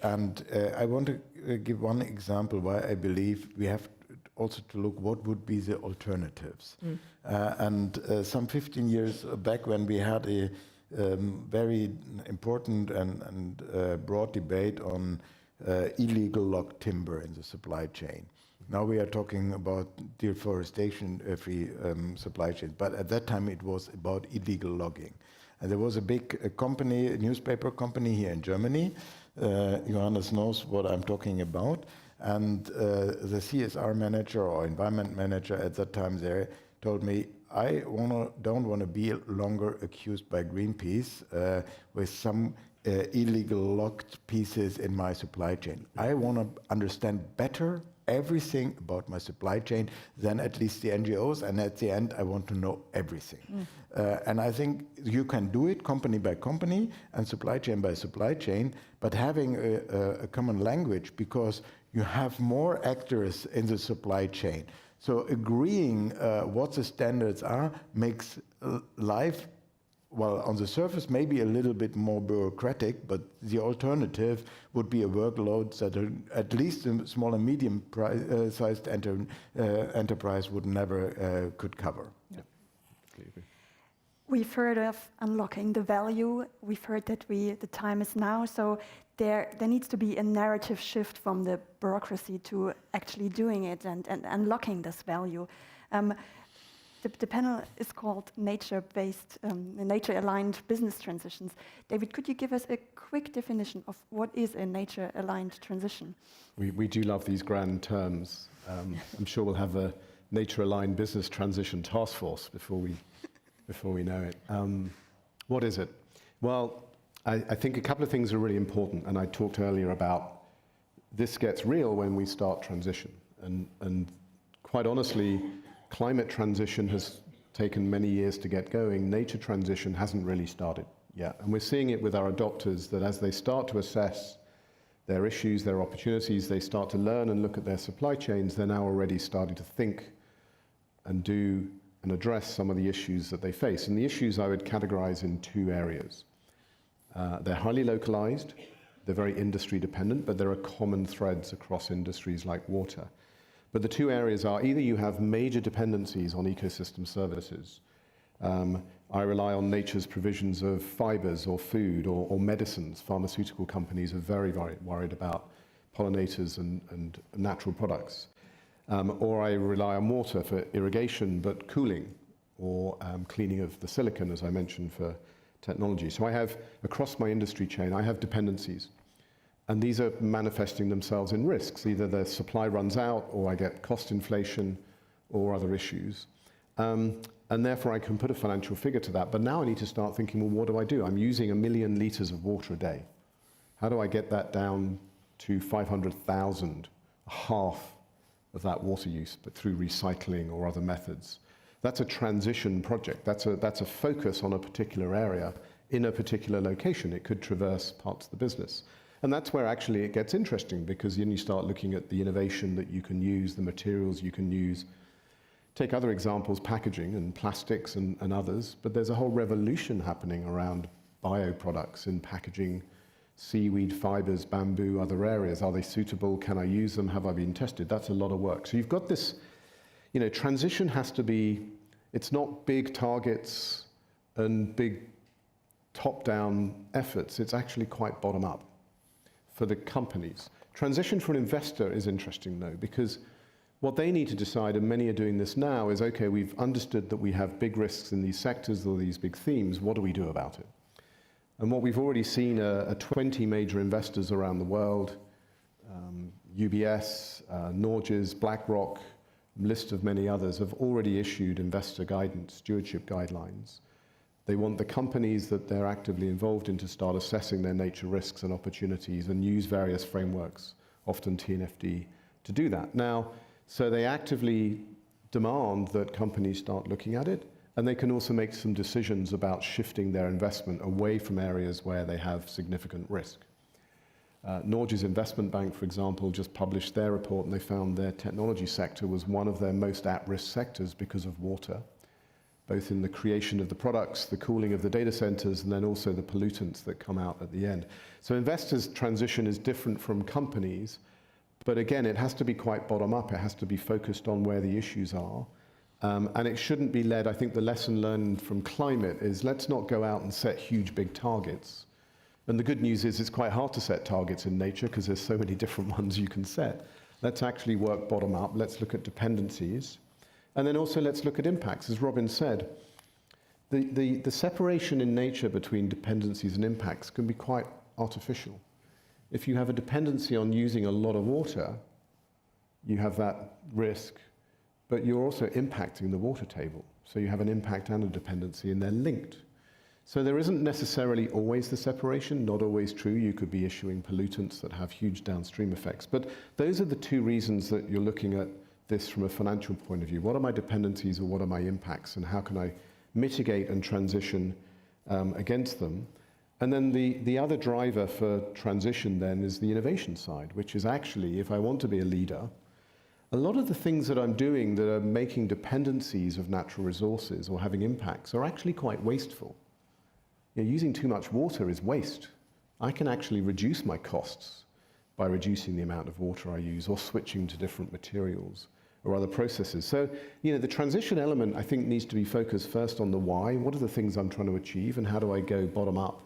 Speaker 20: And I want to give one example why I believe we have also to look what would be the alternatives. And some 15 years back, when we had a very important and broad debate on illegal logged timber in the supply chain. Now we are talking about deforestation-free supply chain, but at that time it was about illegal logging. And there was a big company, a newspaper company here in Germany. Johannes knows what I'm talking about. And the CSR manager or environment manager at that time there told me, I don't want to be longer accused by Greenpeace with some illegal logged pieces in my supply chain. I want to understand better everything about my supply chain than at least the NGOs, and at the end I want to know everything. And I think you can do it company by company and supply chain by supply chain, but having a common language, because you have more actors in the supply chain. So agreeing what the standards are makes life well, on the surface, maybe a little bit more bureaucratic, but the alternative would be a workload that at least a small and medium-sized enterprise would never could cover.
Speaker 19: Yeah.
Speaker 18: We've heard of unlocking the value. We've heard that the time is now. So there needs to be a narrative shift from the bureaucracy to actually doing it and unlocking this value. The panel is called Nature-Based, Nature-Aligned Business Transitions. David, could you give us a quick definition of what is a nature-aligned transition?
Speaker 19: We do love these grand terms. I'm sure we'll have a nature-aligned business transition task force before we know it. What is it? Well, I think a couple of things are really important, and I talked earlier about this gets real when we start transition. And quite honestly, climate transition has taken many years to get going. Nature transition hasn't really started yet. And we're seeing it with our adopters that as they start to assess their issues, their opportunities, they start to learn and look at their supply chains, they're now already starting to think and do and address some of the issues that they face. And the issues I would categorize in two areas. They're highly localized, they're very industry dependent, but there are common threads across industries like water. But the two areas are either you have major dependencies on ecosystem services. I rely on nature's provisions of fibers or food or medicines. Pharmaceutical companies are very, very worried about pollinators and natural products. Or I rely on water for irrigation, but cooling or cleaning of the silicon, as I mentioned, for technology. So I have, across my industry chain, I have dependencies. And these are manifesting themselves in risks. Either the supply runs out, or I get cost inflation, or other issues. And therefore, I can put a financial figure to that. But now I need to start thinking, well, what do? I'm using 1 million liters of water a day. How do I get that down to 500,000, half of that water use, but through recycling or other methods? That's a transition project. That's a focus on a particular area in a particular location. It could traverse parts of the business. And that's where actually it gets interesting, because then you start looking at the innovation that you can use, the materials you can use. Take other examples, packaging and plastics and others, but there's a whole revolution happening around bioproducts in packaging, seaweed, fibers, bamboo, other areas. Are they suitable? Can I use them? Have I been tested? That's a lot of work. So you've got this, transition has to be, it's not big targets and big top-down efforts. It's actually quite bottom-up for the companies. Transition for an investor is interesting though, because what they need to decide, and many are doing this now, is okay, we've understood that we have big risks in these sectors or these big themes, what do we do about it? And what we've already seen are 20 major investors around the world, UBS, Norges, BlackRock, list of many others, have already issued investor guidance, stewardship guidelines. They want the companies that they're actively involved in to start assessing their nature risks and opportunities and use various frameworks, often TNFD, to do that. Now, so they actively demand that companies start looking at it, and they can also make some decisions about shifting their investment away from areas where they have significant risk. Norges Investment Bank, for example, just published their report, and they found their technology sector was one of their most at-risk sectors because of water, both in the creation of the products, the cooling of the data centers, and then also the pollutants that come out at the end. So investors' transition is different from companies, but again, it has to be quite bottom-up. It has to be focused on where the issues are. And it shouldn't be led, I think the lesson learned from climate is let's not go out and set huge, big targets. And the good news is it's quite hard to set targets in nature because there's so many different ones you can set. Let's actually work bottom-up. Let's look at dependencies. And then also let's look at impacts. As Robin said, the separation in nature between dependencies and impacts can be quite artificial. If you have a dependency on using a lot of water, you have that risk, but you're also impacting the water table. So you have an impact and a dependency, and they're linked. So there isn't necessarily always the separation, not always true. You could be issuing pollutants that have huge downstream effects. But those are the two reasons that you're looking at this from a financial point of view. What are my dependencies or what are my impacts, and how can I mitigate and transition against them? And then the other driver for transition then is the innovation side, which is actually, if I want to be a leader, a lot of the things that I'm doing that are making dependencies of natural resources or having impacts are actually quite wasteful. using too much water is waste. I can actually reduce my costs by reducing the amount of water I use or switching to different materials or other processes. So, the transition element, I think, needs to be focused first on the why. What are the things I'm trying to achieve, and how do I go bottom up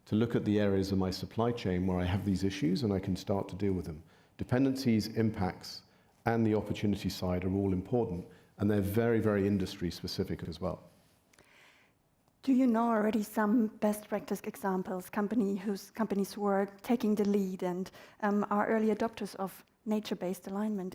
Speaker 19: to look at the areas of my supply chain where I have these issues and I can start to deal with them. Dependencies, impacts, and the opportunity side are all important, and they're very, very industry specific as well.
Speaker 18: Do you know already some best practice examples, companies who are taking the lead and are early adopters of nature-based alignment?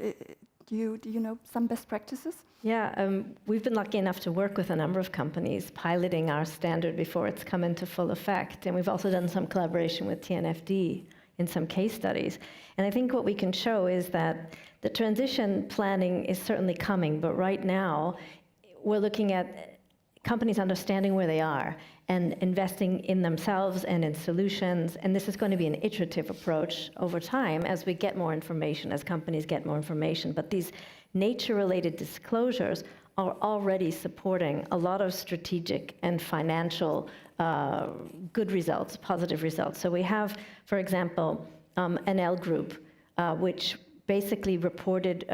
Speaker 18: Do you know some best practices?
Speaker 21: Yeah, we've been lucky enough to work with a number of companies piloting our standard before it's come into full effect. And we've also done some collaboration with TNFD in some case studies. And I think what we can show is that the transition planning is certainly coming, but right now we're looking at companies understanding where they are and investing in themselves and in solutions. And this is going to be an iterative approach over time as we get more information, as companies get more information. But these nature-related disclosures are already supporting a lot of strategic and financial good results, positive results. So we have, for example, NL Group, which basically reported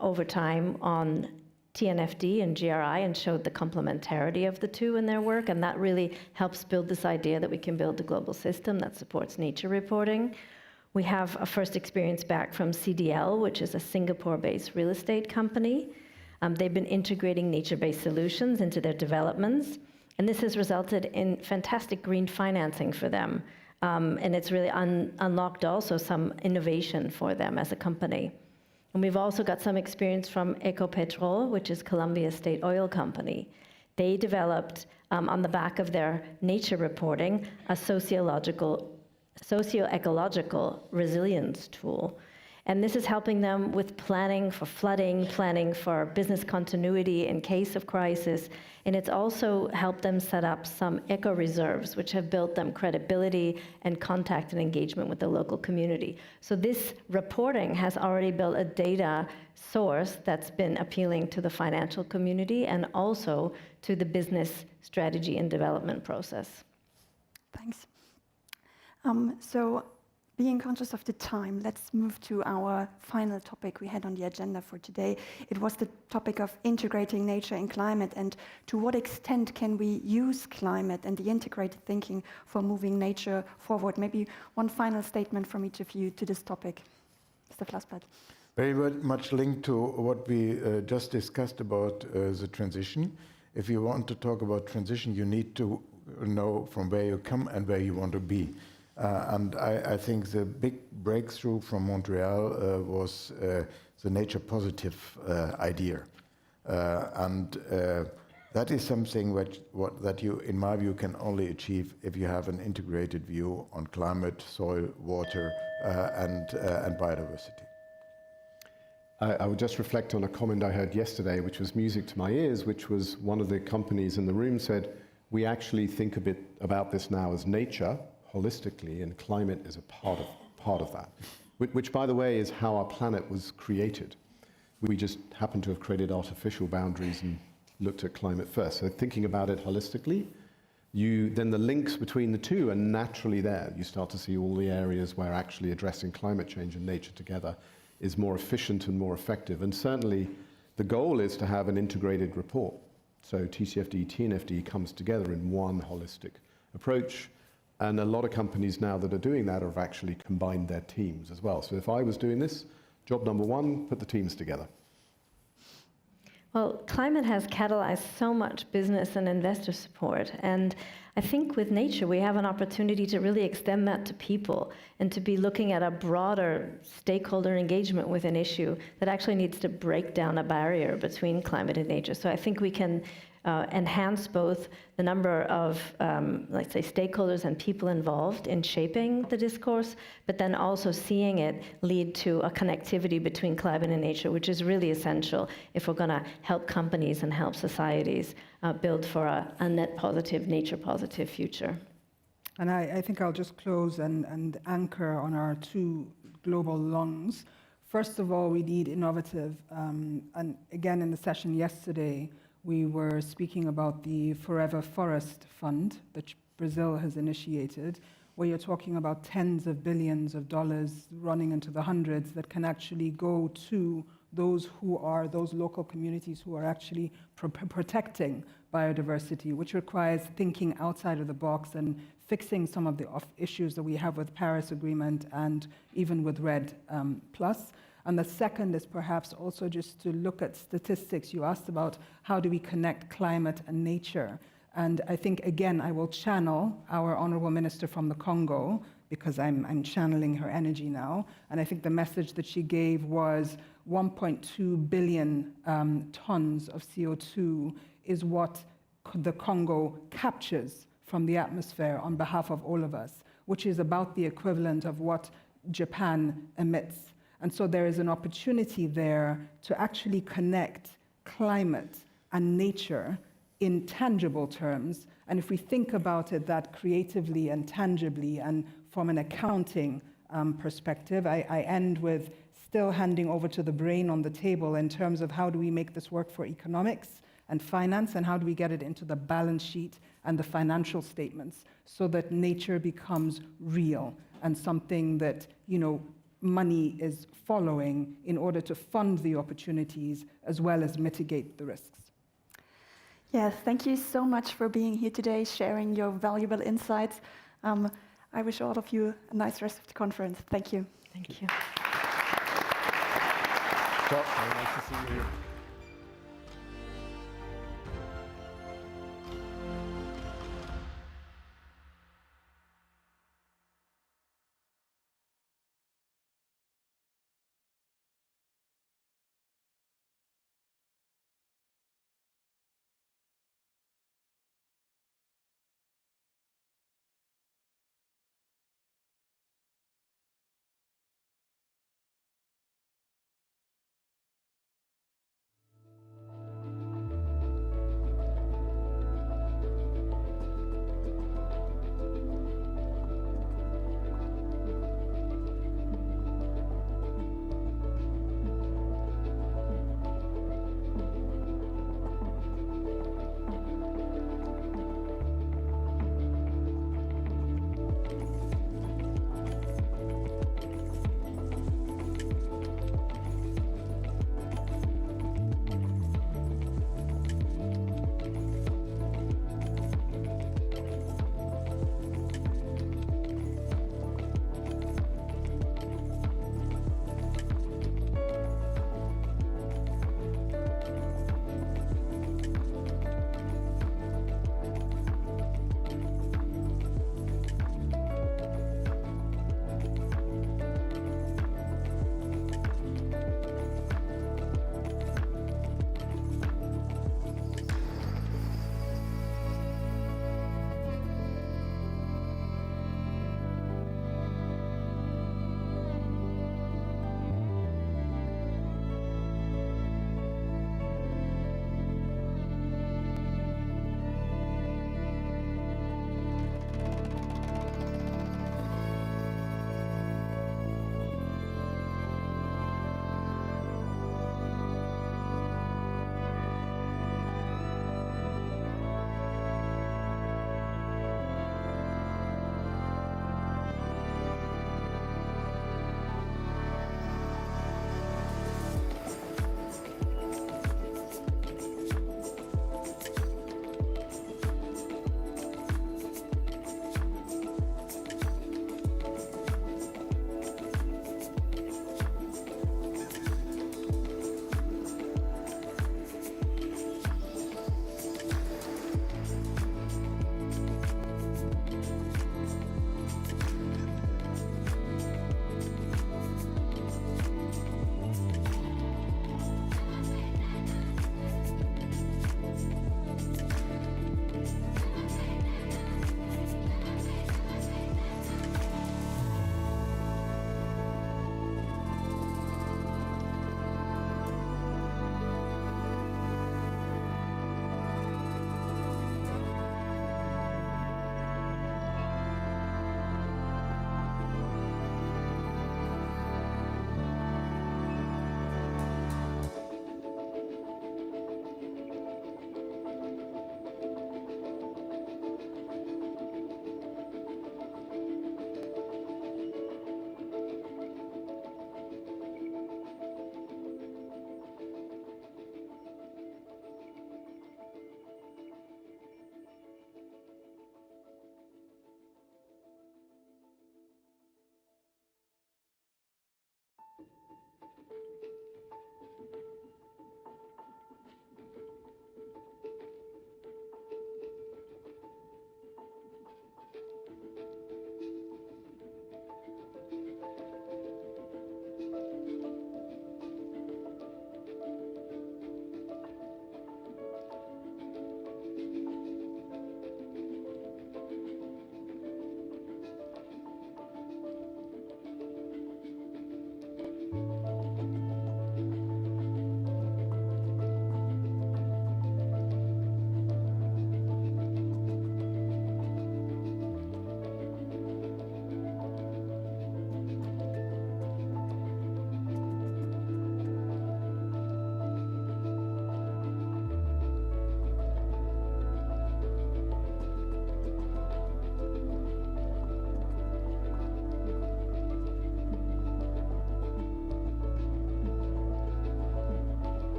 Speaker 21: over time on TNFD and GRI and showed the complementarity of the two in their work, and that really helps build this idea that we can build a global system that supports nature reporting. We have a first experience back from CDL, which is a Singapore-based real estate company. They've been integrating nature-based solutions into their developments, and this has resulted in fantastic green financing for them. And it's really unlocked also some innovation for them as a company. And we've also got some experience from Ecopetrol, which is Colombia State Oil Company. They developed, on the back of their nature reporting, a socio-ecological resilience tool. And this is helping them with planning for flooding, planning for business continuity in case of crisis. And it's also helped them set up some eco-reserves, which have built them credibility and contact and engagement with the local community. So this reporting has already built a data source that's been appealing to the financial community and also to the business strategy and development process.
Speaker 18: Thanks. So, being conscious of the time, let's move to our final topic we had on the agenda for today. It was the topic of integrating nature and climate, and to what extent can we use climate and the integrated thinking for moving nature forward? Maybe one final statement from each of you to this topic. Mr. Flassblatt.
Speaker 20: Very much linked to what we just discussed about the transition. If you want to talk about transition, you need to know from where you come and where you want to be. And I think the big breakthrough from Montreal was the nature positive idea. And that is something that you, in my view, can only achieve if you have an integrated view on climate, soil, water, and biodiversity.
Speaker 19: I would just reflect on a comment I heard yesterday, which was music to my ears, which was one of the companies in the room said, we actually think a bit about this now as nature, holistically, and climate is a part of that, which, by the way, is how our planet was created. We just happen to have created artificial boundaries and looked at climate first. So thinking about it holistically, then the links between the two are naturally there. You start to see all the areas where actually addressing climate change and nature together is more efficient and more effective. And certainly the goal is to have an integrated report. So TCFD, TNFD comes together in one holistic approach. And a lot of companies now that are doing that have actually combined their teams as well. So if I was doing this, job number one, put the teams together.
Speaker 21: Well, climate has catalyzed so much business and investor support. And I think with nature, we have an opportunity to really extend that to people and to be looking at a broader stakeholder engagement with an issue that actually needs to break down a barrier between climate and nature. So I think we can enhance both the number of, let's say, stakeholders and people involved in shaping the discourse, but then also seeing it lead to a connectivity between climate and nature, which is really essential if we're going to help companies and help societies build for a net positive, nature positive future.
Speaker 22: And I think I'll just close and anchor on our two global lungs. First of all, we need innovative, and again in the session yesterday, we were speaking about the Forever Forest Fund, which Brazil has initiated, where you're talking about tens of billions of dollars running into the hundreds that can actually go to those local communities who are actually protecting biodiversity, which requires thinking outside of the box and fixing some of the issues that we have with Paris Agreement and even with REDD+. And the second is perhaps also just to look at statistics. You asked about how do we connect climate and nature. And I think, again, I will channel our Honorable Minister from the Congo, because I'm channeling her energy now. And I think the message that she gave was 1.2 billion tons of CO2 is what the Congo captures from the atmosphere on behalf of all of us, which is about the equivalent of what Japan emits. And so there is an opportunity there to actually connect climate and nature in tangible terms. And if we think about it that creatively and tangibly and from an accounting perspective, I end with still handing over to the brain on the table in terms of how do we make this work for economics and finance, and how do we get it into the balance sheet and the financial statements so that nature becomes real and something that, money is following in order to fund the opportunities as well as mitigate the risks.
Speaker 18: Yes, thank you so much for being here today, sharing your valuable insights. I wish all of you a nice rest of the conference. Thank you.
Speaker 21: Thank you.
Speaker 2: Very nice to see you.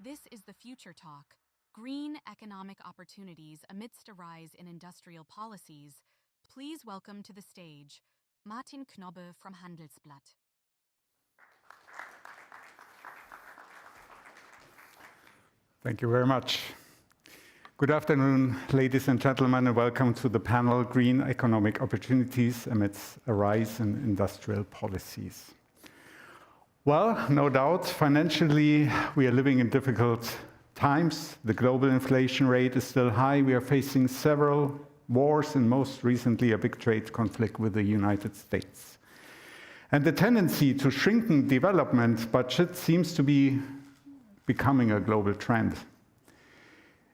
Speaker 5: This is the Future Talk, Green Economic Opportunities Amidst a Rise in Industrial Policies. Please welcome to the stage Martin Knobbe from Handelsblatt.
Speaker 3: Thank you very much. Good afternoon, ladies and gentlemen, and welcome to the panel Green Economic Opportunities Amidst a Rise in Industrial Policies. Well, no doubt, financially, we are living in difficult times. The global inflation rate is still high. We are facing several wars, and most recently, a big trade conflict with the United States. And the tendency to shrinking development budget seems to be becoming a global trend.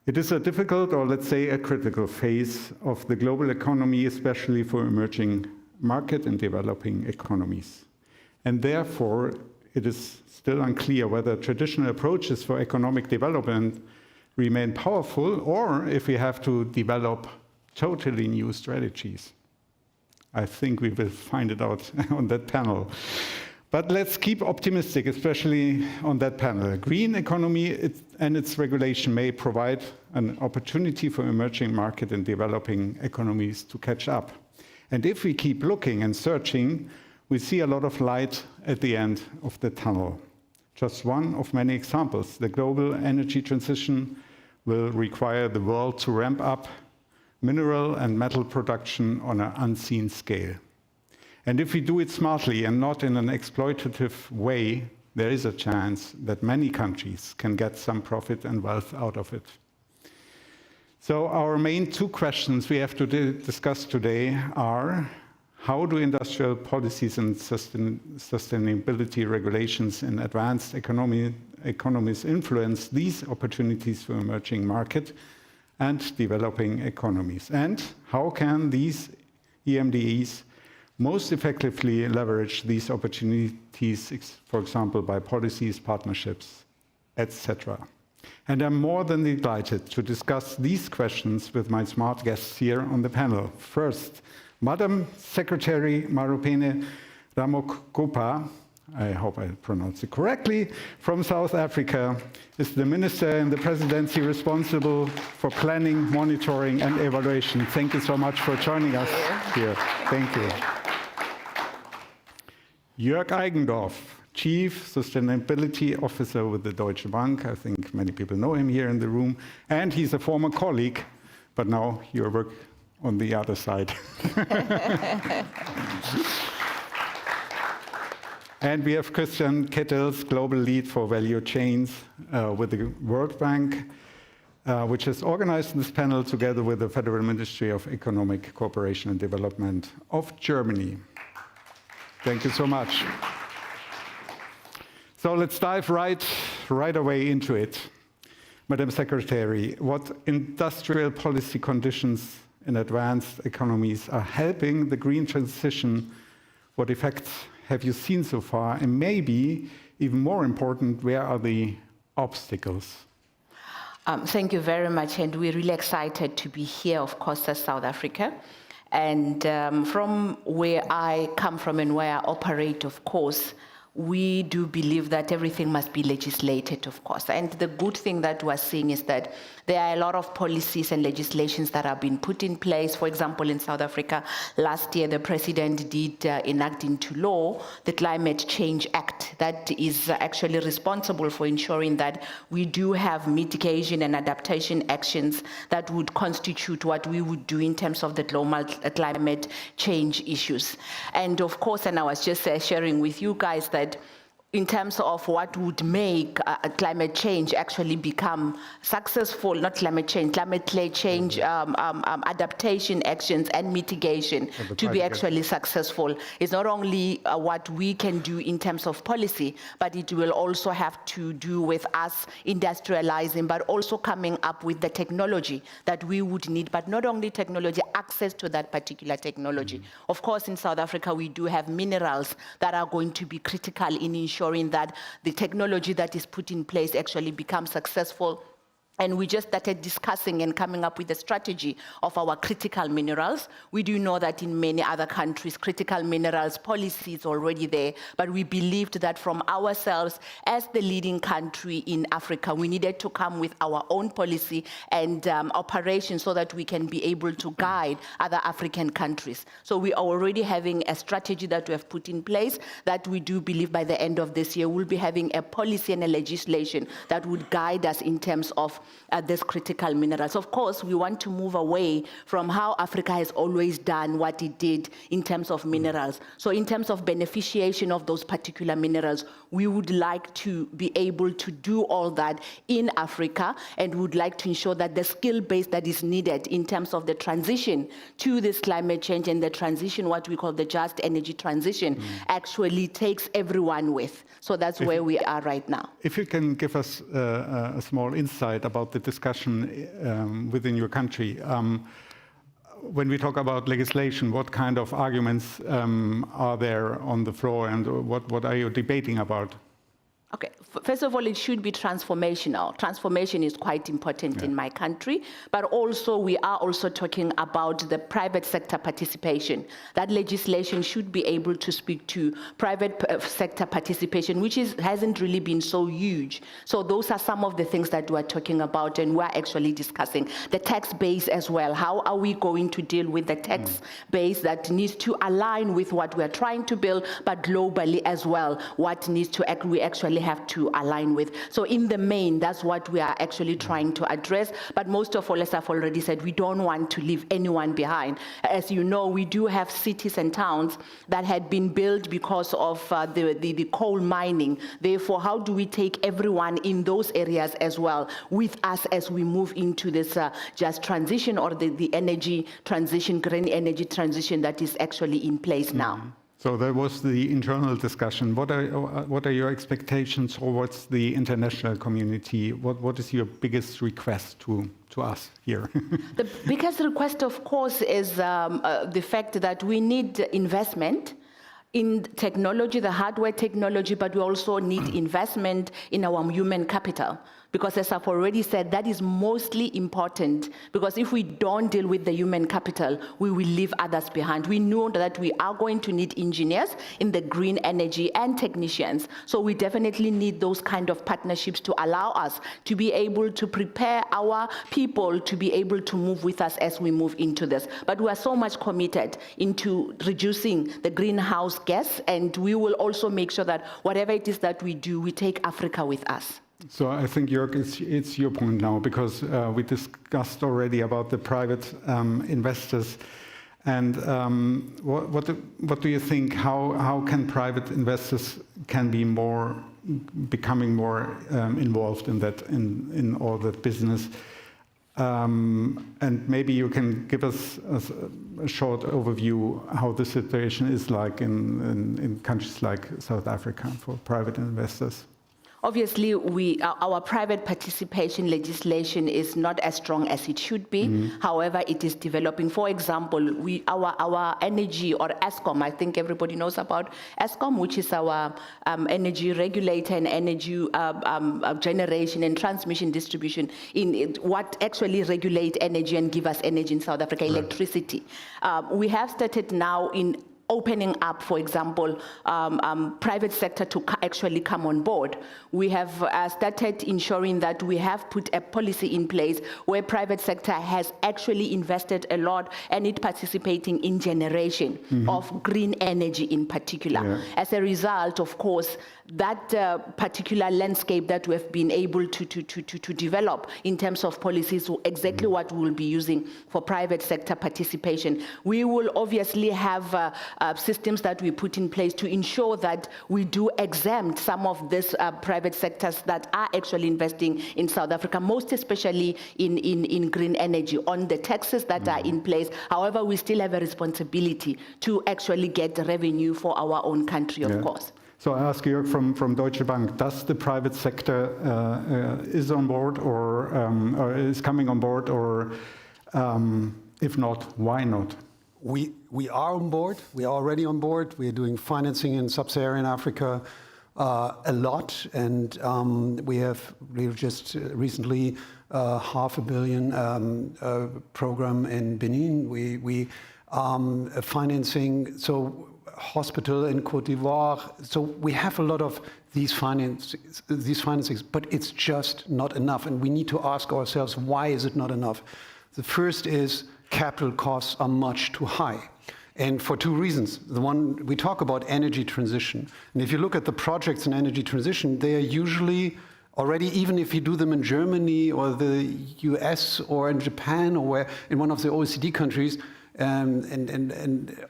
Speaker 3: It is a difficult, or let's say a critical phase of the global economy, especially for emerging market and developing economies. And therefore, it is still unclear whether traditional approaches for economic development remain powerful or if we have to develop totally new strategies. I think we will find it out on that panel. But let's keep optimistic, especially on that panel. Green economy and its regulation may provide an opportunity for emerging market and developing economies to catch up. And if we keep looking and searching, we see a lot of light at the end of the tunnel. Just one of many examples. The global energy transition will require the world to ramp up mineral and metal production on an unseen scale. And if we do it smartly and not in an exploitative way, there is a chance that many countries can get some profit and wealth out of it. So our main two questions we have to discuss today are: how do industrial policies and sustainability regulations in advanced economies influence these opportunities for emerging market and developing economies? And how can these EMDEs most effectively leverage these opportunities, for example, by policies, partnerships, etc.? And I'm more than delighted to discuss these questions with my smart guests here on the panel. First, Madam Secretary Marupene Ramogopa, I hope I pronounced it correctly, from South Africa, is the minister in the presidency responsible for planning, monitoring, and evaluation. Thank you so much for joining us here. Thank you. Jörg Eigendorf, Chief Sustainability Officer with the Deutsche Bank. I think many people know him here in the room. And he's a former colleague, but now you work on the other side. And we have Christian Kettels, Global Lead for Value Chains with the World Bank, which has organized this panel together with the Federal Ministry of Economic Cooperation and Development of Germany. Thank you so much. So let's dive right away into it. Madam Secretary, what industrial policy conditions in advanced economies are helping the green transition? What effects have you seen so far? And maybe, even more important, where are the obstacles?
Speaker 4: Thank you very much, and we're really excited to be here, of course, as South Africa. And from where I come from and where I operate, of course, we do believe that everything must be legislated, of course. And the good thing that we're seeing is that there are a lot of policies and legislations that have been put in place. For example, in South Africa, last year, the president did enact into law the Climate Change Act that is actually responsible for ensuring that we do have mitigation and adaptation actions that would constitute what we would do in terms of the global climate change issues. And of course, and I was just sharing with you guys that in terms of what would make climate change actually become successful, not climate change, adaptation actions and mitigation to be actually successful is not only what we can do in terms of policy, but it will also have to do with us industrializing, but also coming up with the technology that we would need, but not only technology, access to that particular technology. Mm-hmm. Of course, in South Africa, we do have minerals that are going to be critical in ensuring that the technology that is put in place actually becomes successful And we just started discussing and coming up with a strategy of our critical minerals. We do know that in many other countries, critical minerals policy is already there, but we believed that from ourselves, as the leading country in Africa, we needed to come with our own policy and operation so that we can be able to guide other African countries. So we are already having a strategy that we have put in place that we do believe by the end of this year, we'll be having a policy and a legislation that would guide us in terms of these critical minerals. Of course, we want to move away from how Africa has always done what it did in terms of minerals. So in terms of beneficiation of those particular minerals, we would like to be able to do all that in Africa, and would like to ensure that the skill base that is needed in terms of the transition to this climate change and the transition, what we call the just energy transition, actually takes everyone with. So that's where we are right now.
Speaker 3: If you can give us a small insight about the discussion within your country. When we talk about legislation, what kind of arguments are there on the floor, and what are you debating about?
Speaker 4: Okay, first of all, it should be transformational. Transformation is quite important in my country, but also we are also talking about the private sector participation. That legislation should be able to speak to private sector participation, which hasn't really been so huge. So those are some of the things that we're talking about, and we're actually discussing. The tax base as well. How are we going to deal with the tax base that needs to align with what we're trying to build, but globally as well, what needs to we actually have to align with. So in the main, that's what we are actually trying to address. But most of all, as I've already said, we don't want to leave anyone behind. As you know, we do have cities and towns that had been built because of the coal mining. Therefore, how do we take everyone in those areas as well with us as we move into this just transition, or the energy transition, green energy transition that is actually in place now?
Speaker 3: So there was the internal discussion. What are your expectations towards the international community? What is your biggest request to us here?
Speaker 4: The biggest request, of course, is the fact that we need investment in technology, the hardware technology, but we also need investment in our human capital. Because as I've already said, that is mostly important, because if we don't deal with the human capital, we will leave others behind. We know that we are going to need engineers in the green energy and technicians. So we definitely need those kind of partnerships to allow us to be able to prepare our people to be able to move with us as we move into this. But we are so much committed into reducing the greenhouse gas, and we will also make sure that whatever it is that we do, we take Africa with us.
Speaker 3: So I think, Jörg, it's your point now, because we discussed already about the private investors. And what do you think? How can private investors becoming more involved in that in all that business? And maybe you can give us a short overview how the situation is like in countries like South Africa for private investors.
Speaker 4: Obviously, our private participation legislation is not as strong as it should be. However, it is developing. For example, our energy, or Eskom, I think everybody knows about Eskom, which is our energy regulator and energy generation and transmission distribution, in what actually regulate energy and give us energy in South Africa, electricity. We have started now in opening up, for example, private sector to actually come on board. We have started ensuring that we have put a policy in place where private sector has actually invested a lot, and it participating in generation of green energy in particular. As a result, of course, that particular landscape that we have been able to develop in terms of policies, exactly what we will be using for private sector participation. We will obviously have systems that we put in place to ensure that we do exempt some of these private sectors that are actually investing in South Africa, most especially in green energy, on the taxes that are in place. However, we still have a responsibility to actually get revenue for our own country, of course.
Speaker 3: So I ask you from Deutsche Bank, does the private sector is on board or is coming on board, or if not, why not?
Speaker 9: We are on board. We are already on board. We are doing financing in sub-Saharan Africa a lot, and we have just recently 500 million program in Benin. We financing hospital in Côte d'Ivoire. So we have a lot of these financings, but it's just not enough. And we need to ask ourselves, why is it not enough? The first is capital costs are much too high. And for two reasons. The one, we talk about energy transition. And if you look at the projects in energy transition, they are usually already, even if you do them in Germany or the US or in Japan or in one of the OECD countries,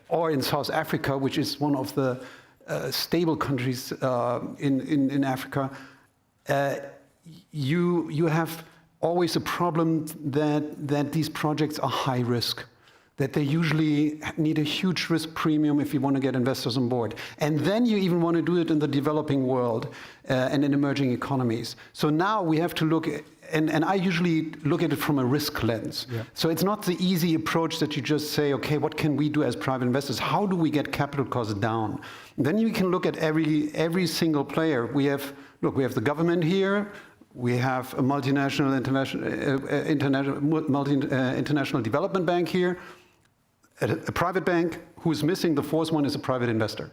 Speaker 9: or in South Africa, which is one of the stable countries in Africa, you have always a problem that these projects are high risk, that they usually need a huge risk premium if you want to get investors on board. And then you even want to do it in the developing world and in emerging economies. So now we have to look at, and I usually look at it from a risk lens. Yeah. So it's not the easy approach that you just say, okay, what can we do as private investors? How do we get capital costs down? And then you can look at every single player. We have the government here. We have a multinational international development bank here. A private bank. Who's missing? The fourth one is a private investor.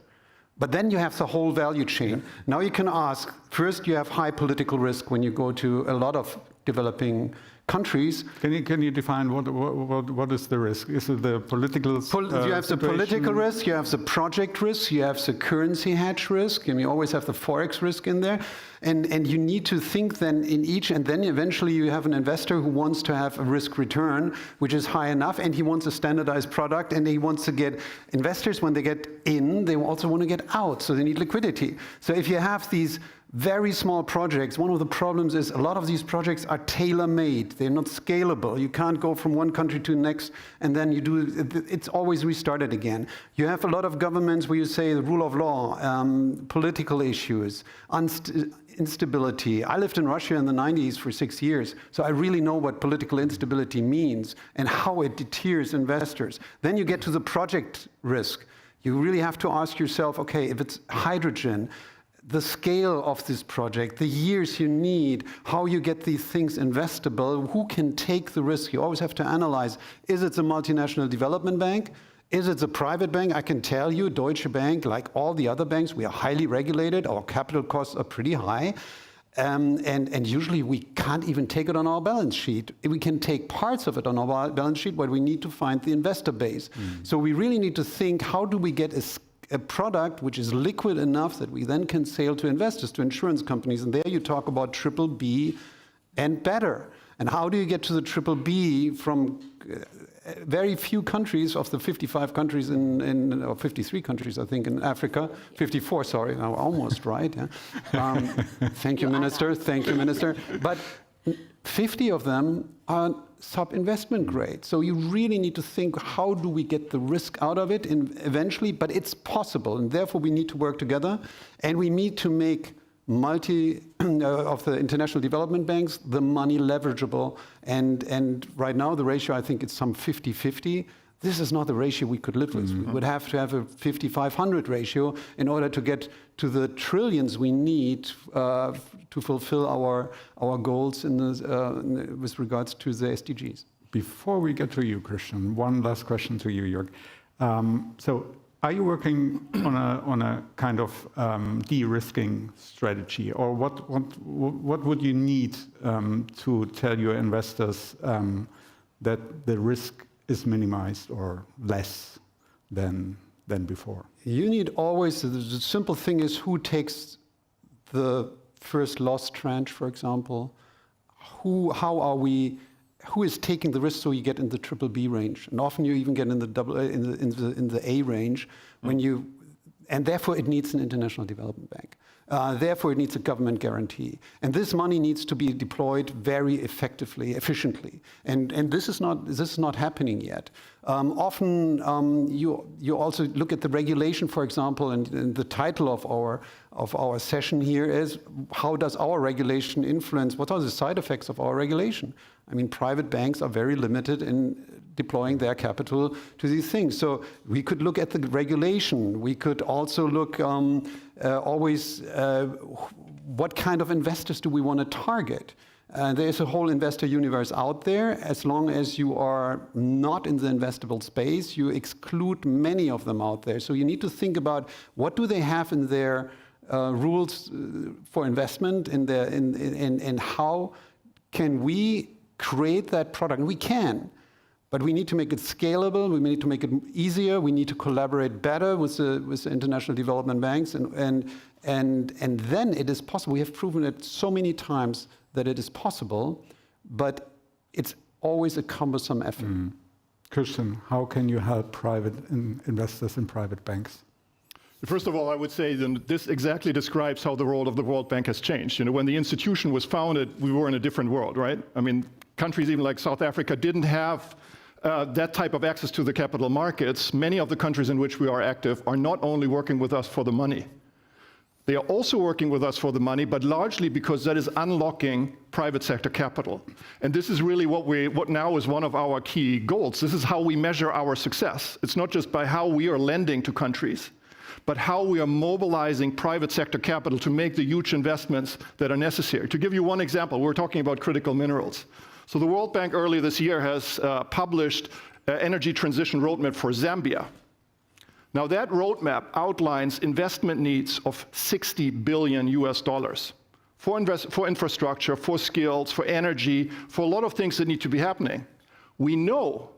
Speaker 9: But then you have the whole value chain. Yeah. Now you can ask, first you have high political risk when you go to a lot of developing countries.
Speaker 3: Can you define what is the risk? Is it the political
Speaker 9: you have the political risk, you have the project risk, you have the currency hedge risk, and you always have the forex risk in there. And you need to think then in each, and then eventually you have an investor who wants to have a risk return, which is high enough, and he wants a standardized product, and he wants to get investors, when they get in, they also want to get out, so they need liquidity. So if you have these very small projects, one of the problems is a lot of these projects are tailor-made. They're not scalable. You can't go from one country to the next and then you do, it's always restarted again. You have a lot of governments where you say the rule of law, political issues, instability. I lived in Russia in the 90s for 6 years, so I really know what political instability means and how it deters investors. Then you get to the project risk. You really have to ask yourself, okay, if it's hydrogen, the scale of this project, the years you need, how you get these things investable, who can take the risk? You always have to analyze, is it a multinational development bank? Is it a private bank? I can tell you, Deutsche Bank, like all the other banks, we are highly regulated, our capital costs are pretty high, and usually we can't even take it on our balance sheet. We can take parts of it on our balance sheet, but we need to find the investor base. So we really need to think, how do we get a product which is liquid enough that we then can sell to investors, to insurance companies. And there you talk about triple B and better. And how do you get to the triple B from very few countries of the 55 countries or 53 countries, I think, in Africa. 54, sorry, I'm almost right. Yeah. Thank you, Minister. Thank you, Minister. But 50 of them are sub-investment grade. So you really need to think, how do we get the risk out of it eventually? But it's possible, and therefore we need to work together. And we need to make of the international development banks, the money leverageable. And right now, the ratio, I think it's some 50-50. This is not the ratio we could live with. We would have to have a 50-500 ratio in order to get to the trillions we need to fulfill our goals with regards to the SDGs.
Speaker 3: Before we get to you, Christian, one last question to you, Jörg. So are you working on a kind of de-risking strategy, or what would you need to tell your investors that the risk is minimized or less than before? You
Speaker 9: need always, the simple thing is who takes the first loss tranche, for example. Who is taking the risk so you get in the triple B range? And often you even get in the A range and therefore it needs an international development bank. Therefore, it needs a government guarantee. And this money needs to be deployed very effectively, efficiently. And this is not happening yet. Often, you also look at the regulation, for example, and the title of our session here is, how does our regulation influence, what are the side effects of our regulation? I mean, private banks are very limited in deploying their capital to these things. So we could look at the regulation. We could also look always, what kind of investors do we want to target? There's a whole investor universe out there. As long as you are not in the investable space, you exclude many of them out there. So you need to think about what do they have in their rules for investment, and how can we create that product? And we can, but we need to make it scalable. We need to make it easier. We need to collaborate better with the international development banks, and then it is possible. We have proven it so many times that it is possible, but it's always a cumbersome effort.
Speaker 3: Christian, how can you help private investors in private banks?
Speaker 8: First of all, I would say that this exactly describes how the role of the World Bank has changed. When the institution was founded, we were in a different world, right? I mean, countries even like South Africa didn't have that type of access to the capital markets. Many of the countries in which we are active are not only working with us for the money. They are also working with us for the money, but largely because that is unlocking private sector capital. And this is really what now is one of our key goals. This is how we measure our success. It's not just by how we are lending to countries, but how we are mobilizing private sector capital to make the huge investments that are necessary. To give you one example, we're talking about critical minerals. So the World Bank earlier this year has published an energy transition roadmap for Zambia. Now that roadmap outlines investment needs of $60 billion for infrastructure, for skills, for energy, for a lot of things that need to be happening. We know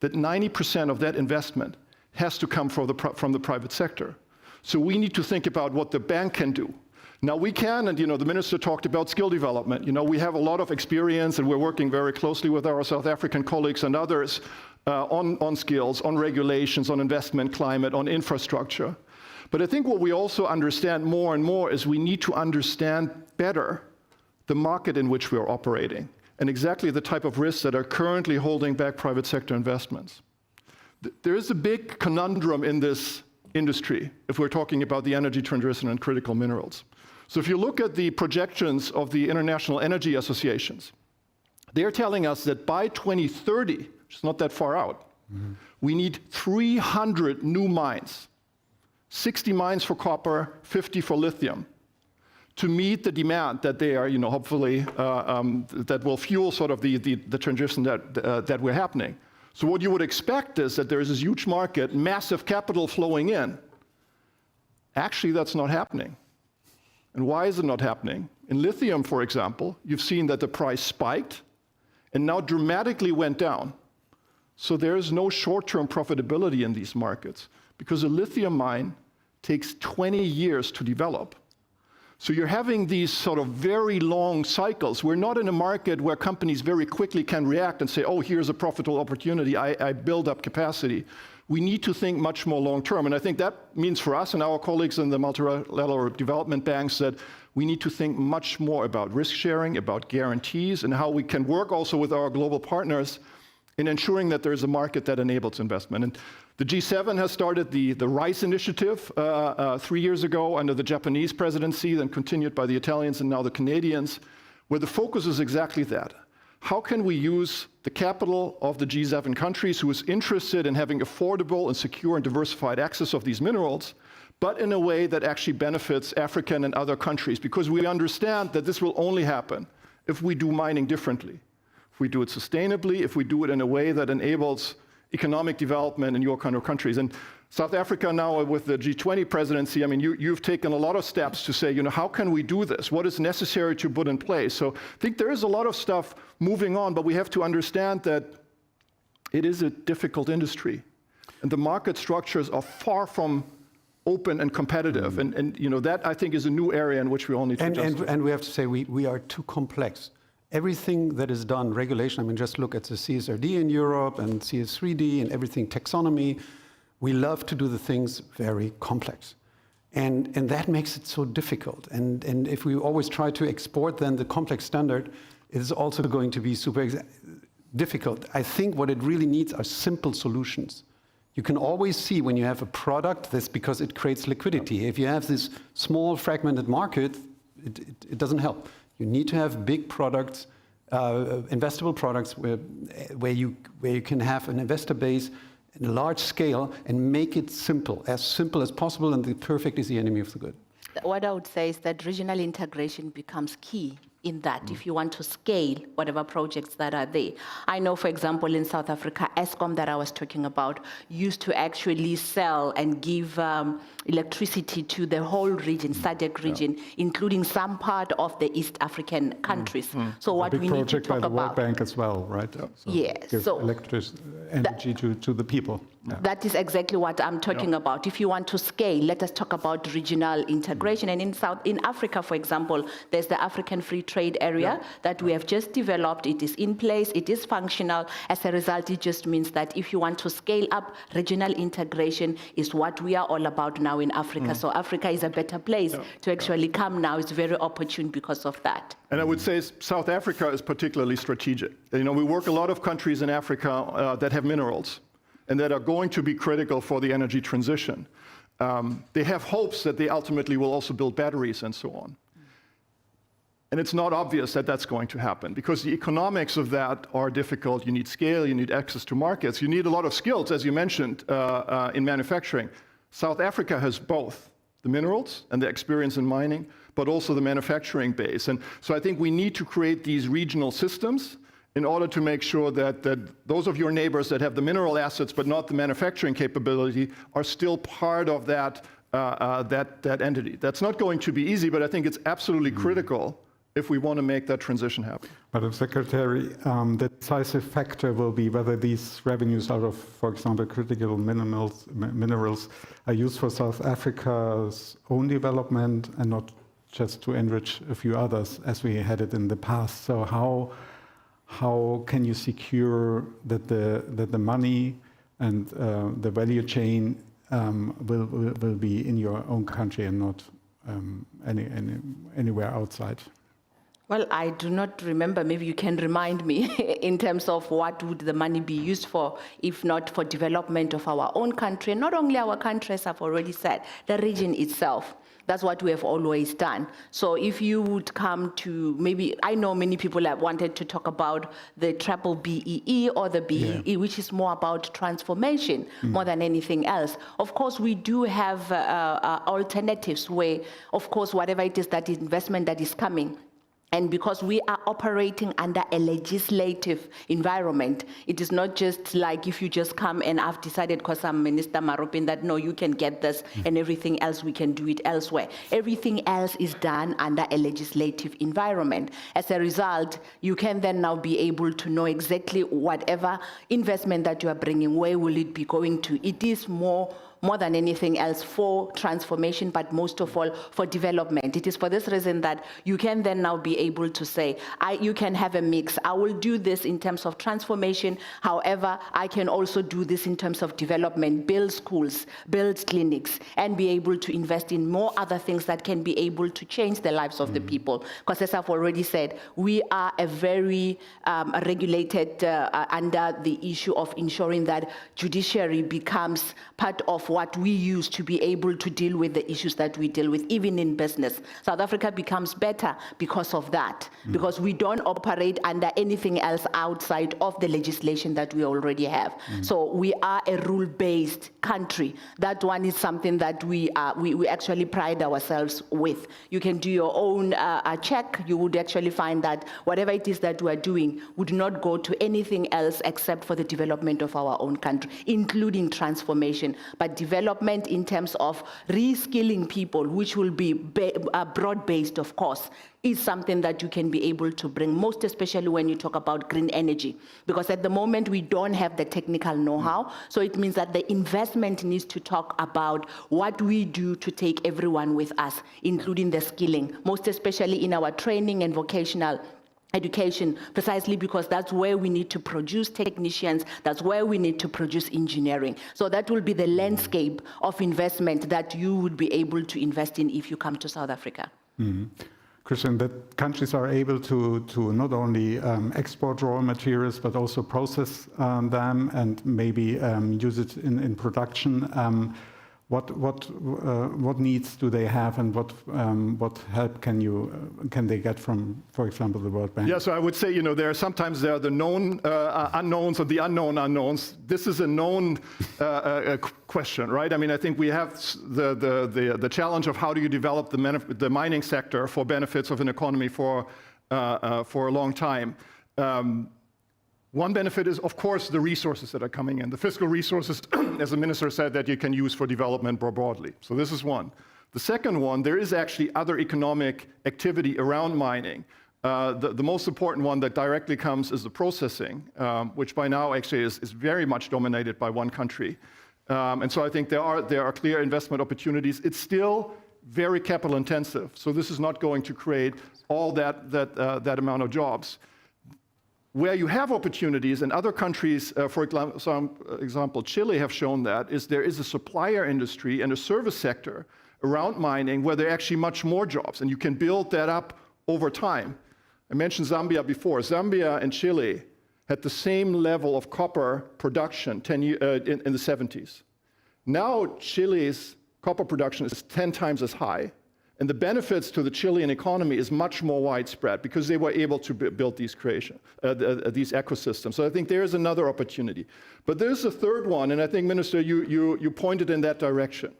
Speaker 8: that 90% of that investment has to come from the private sector. So we need to think about what the bank can do. Now we can, and the minister talked about skill development. We have a lot of experience, and we're working very closely with our South African colleagues and others on skills, on regulations, on investment climate, on infrastructure. But I think what we also understand more and more is we need to understand better the market in which we are operating and exactly the type of risks that are currently holding back private sector investments. There is a big conundrum in this industry if we're talking about the energy transition and critical minerals. So if you look at the projections of the International Energy Associations, they're telling us that by 2030, which is not that far out, we need 300 new mines, 60 mines for copper, 50 for lithium, to meet the demand that they are, hopefully, that will fuel sort of the transition that we're happening. So what you would expect is that there is this huge market, massive capital flowing in. Actually, that's not happening. And why is it not happening? In lithium, for example, you've seen that the price spiked and now dramatically went down. So there is no short-term profitability in these markets because a lithium mine takes 20 years to develop. So you're having these sort of very long cycles. We're not in a market where companies very quickly can react and say, oh, here's a profitable opportunity, I build up capacity. We need to think much more long-term. And I think that means for us and our colleagues in the multilateral development banks that we need to think much more about risk sharing, about guarantees, and how we can work also with our global partners in ensuring that there is a market that enables investment. And the G7 has started the RISE initiative 3 years ago under the Japanese presidency, then continued by the Italians and now the Canadians, where the focus is exactly that. How can we use the capital of the G7 countries who is interested in having affordable and secure and diversified access of these minerals, but in a way that actually benefits African and other countries? Because we understand that this will only happen if we do mining differently, if we do it sustainably, if we do it in a way that enables economic development in your kind of countries. And South Africa now with the G20 presidency, I mean, you've taken a lot of steps to say, how can we do this? What is necessary to put in place? So I think there is a lot of stuff moving on, but we have to understand that it is a difficult industry. And the market structures are far from open and competitive. And that, I think, is a new area in which we all need to adjust.
Speaker 9: And we have to say we are too complex. Everything that is done, regulation, I mean, just look at the CSRD in Europe and CS3D and everything, taxonomy. We love to do the things very complex. And that makes it so difficult. And if we always try to export then the complex standard, it is also going to be super difficult. I think what it really needs are simple solutions. You can always see when you have a product, that's because it creates liquidity. If you have this small fragmented market, it doesn't help. You need to have big products, investable products where you can have an investor base in a large scale and make it simple as possible, and the perfect is the enemy of the good.
Speaker 4: What I would say is that regional integration becomes key in that if you want to scale whatever projects that are there. I know, for example, in South Africa, Eskom that I was talking about used to actually sell and give electricity to the whole region, SADC region, including some part of the East African countries. So what we need to talk
Speaker 3: by the World
Speaker 4: about.
Speaker 3: Bank as well, right?
Speaker 4: Yes. So
Speaker 3: energy to the people.
Speaker 4: That is exactly what I'm talking about. If you want to scale, let us talk about regional integration. And in Africa, for example, there's the African Free Trade Area that we have just developed. It is in place, it is functional. As a result, it just means that if you want to scale up, regional integration is what we are all about now in Africa. So Africa is a better place to actually come now. It's very opportune because of that.
Speaker 8: And I would say South Africa is particularly strategic. You know, we work a lot of countries in Africa that have minerals and that are going to be critical for the energy transition. They have hopes that they ultimately will also build batteries and so on. And it's not obvious that that's going to happen because the economics of that are difficult. You need scale, you need access to markets, you need a lot of skills, as you mentioned, in manufacturing. South Africa has both the minerals and the experience in mining, but also the manufacturing base. And so I think we need to create these regional systems in order to make sure that those of your neighbors that have the mineral assets but not the manufacturing capability are still part of that entity. That's not going to be easy, but I think it's absolutely critical if we want to make that transition happen.
Speaker 3: Madam Secretary, the decisive factor will be whether these revenues out of, for example, critical minerals are used for South Africa's own development and not just to enrich a few others as we had it in the past. So how can you secure that the money and the value chain will be in your own country and not anywhere outside?
Speaker 4: Well, I do not remember. Maybe you can remind me in terms of what would the money be used for, if not for development of our own country. Not only our country, as I've already said, the region itself. That's what we have always done. So if you would come to, maybe, I know many people have wanted to talk about the triple BEE or the BEE, which is more about transformation more than anything else. Of course, we do have alternatives where, of course, whatever it is, that investment that is coming, and because we are operating under a legislative environment, it is not just like if you just come and I've decided because I'm Minister Maropin that no, you can get this and everything else we can do it elsewhere. Everything else is done under a legislative environment. As a result, you can then now be able to know exactly whatever investment that you are bringing, where will it be going to. It is more than anything else for transformation, but most of all for development. It is for this reason that you can then now be able to say, you can have a mix. I will do this in terms of transformation. However, I can also do this in terms of development, build schools, build clinics, and be able to invest in more other things that can be able to change the lives of the people. Because as I've already said, we are a very regulated under the issue of ensuring that judiciary becomes part of what we use to be able to deal with the issues that we deal with, even in business. South Africa becomes better because of that, because we don't operate under anything else outside of the legislation that we already have. So we are a rule-based country. That one is something that we actually pride ourselves with. You can do your own check. You would actually find that whatever it is that we are doing would not go to anything else except for the development of our own country, including transformation. But development in terms of reskilling people, which will be broad-based, of course, is something that you can be able to bring, most especially when you talk about green energy. Because at the moment, we don't have the technical know-how. So it means that the investment needs to talk about what we do to take everyone with us, including the skilling, most especially in our training and vocational education, precisely because that's where we need to produce technicians, that's where we need to produce engineering. So that will be the landscape of investment that you would be able to invest in if you come to South Africa.
Speaker 3: Christian, that countries are able to not only export raw materials, but also process them and maybe use it in production. What needs do they have, and what help can they get from, for example, the World Bank?
Speaker 8: Yeah, so I would say, there are the known unknowns or the unknown unknowns. This is a known question, right? I mean, I think we have the challenge of how do you develop the mining sector for benefits of an economy for for a long time. One benefit is, of course, the resources that are coming in. The fiscal resources, as the minister said, that you can use for development more broadly. So this is one. The second one, there is actually other economic activity around mining. The most important one that directly comes is the processing, which by now actually is very much dominated by one country. And so I think there are clear investment opportunities. It's still very capital intensive, so this is not going to create all that amount of jobs. Where you have opportunities, and other countries, for example, Chile have shown that, is there is a supplier industry and a service sector around mining where there are actually much more jobs, and you can build that up over time. I mentioned Zambia before. Zambia and Chile had the same level of copper production in the 70s. Now Chile's copper production is 10 times as high, and the benefits to the Chilean economy is much more widespread because they were able to build these ecosystems. So I think there is another opportunity. But there's a third one, and I think, Minister, you pointed in that direction.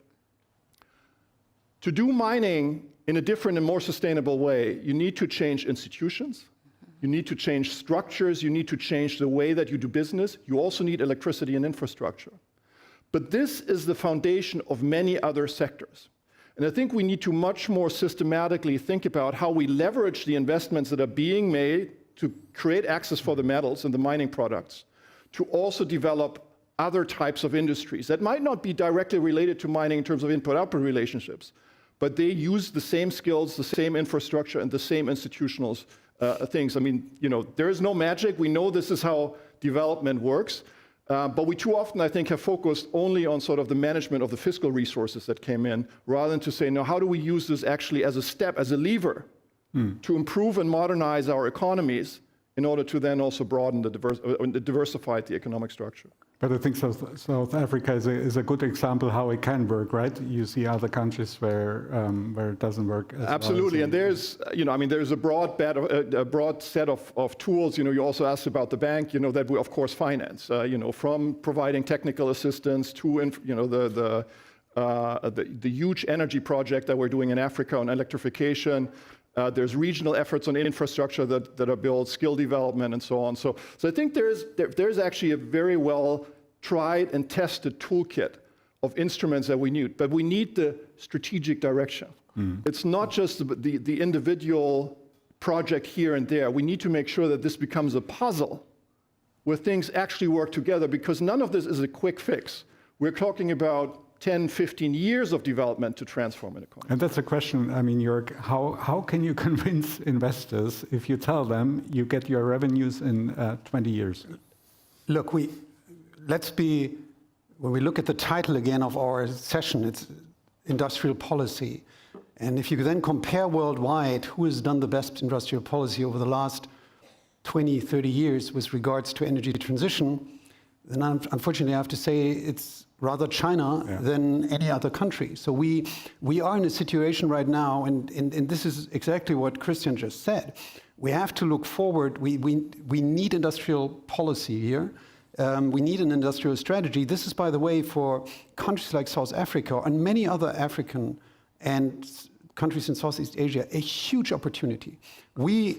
Speaker 8: To do mining in a different and more sustainable way, you need to change institutions, you need to change structures, you need to change the way that you do business. You also need electricity and infrastructure. But this is the foundation of many other sectors. And I think we need to much more systematically think about how we leverage the investments that are being made to create access for the metals and the mining products, to also develop other types of industries that might not be directly related to mining in terms of input-output relationships, but they use the same skills, the same infrastructure, and the same institutional things. I mean, there is no magic. We know this is how development works. But we too often, I think, have focused only on sort of the management of the fiscal resources that came in, rather than to say, no, how do we use this actually as a step, as a lever, to improve and modernize our economies in order to then also broaden diversify the economic structure.
Speaker 3: But I think South Africa is a good example how it can work, right? You see other countries where it doesn't work as
Speaker 8: Absolutely,
Speaker 3: well.
Speaker 8: And there's, there's a broad set of tools. You also asked about the bank, that we of course finance. From providing technical assistance to, the huge energy project that we're doing in Africa on electrification. There's regional efforts on infrastructure that are built, skill development, and so on. So I think there's actually a very well tried and tested toolkit of instruments that we need, but we need the strategic direction. It's not just the individual project here and there. We need to make sure that this becomes a puzzle where things actually work together, because none of this is a quick fix. We're talking about 10, 15 years of development to transform an economy.
Speaker 3: And that's a question, Jörg, how can you convince investors if you tell them you get your revenues in 20 years?
Speaker 9: Look, when we look at the title again of our session, it's industrial policy. And if you then compare worldwide who has done the best industrial policy over the last 20, 30 years with regards to energy transition, then unfortunately I have to say it's rather China than any other country. So we are in a situation right now, and this is exactly what Christian just said. We have to look forward. We need industrial policy here. We need an industrial strategy. This is, by the way, for countries like South Africa and many other African and countries in Southeast Asia, a huge opportunity. We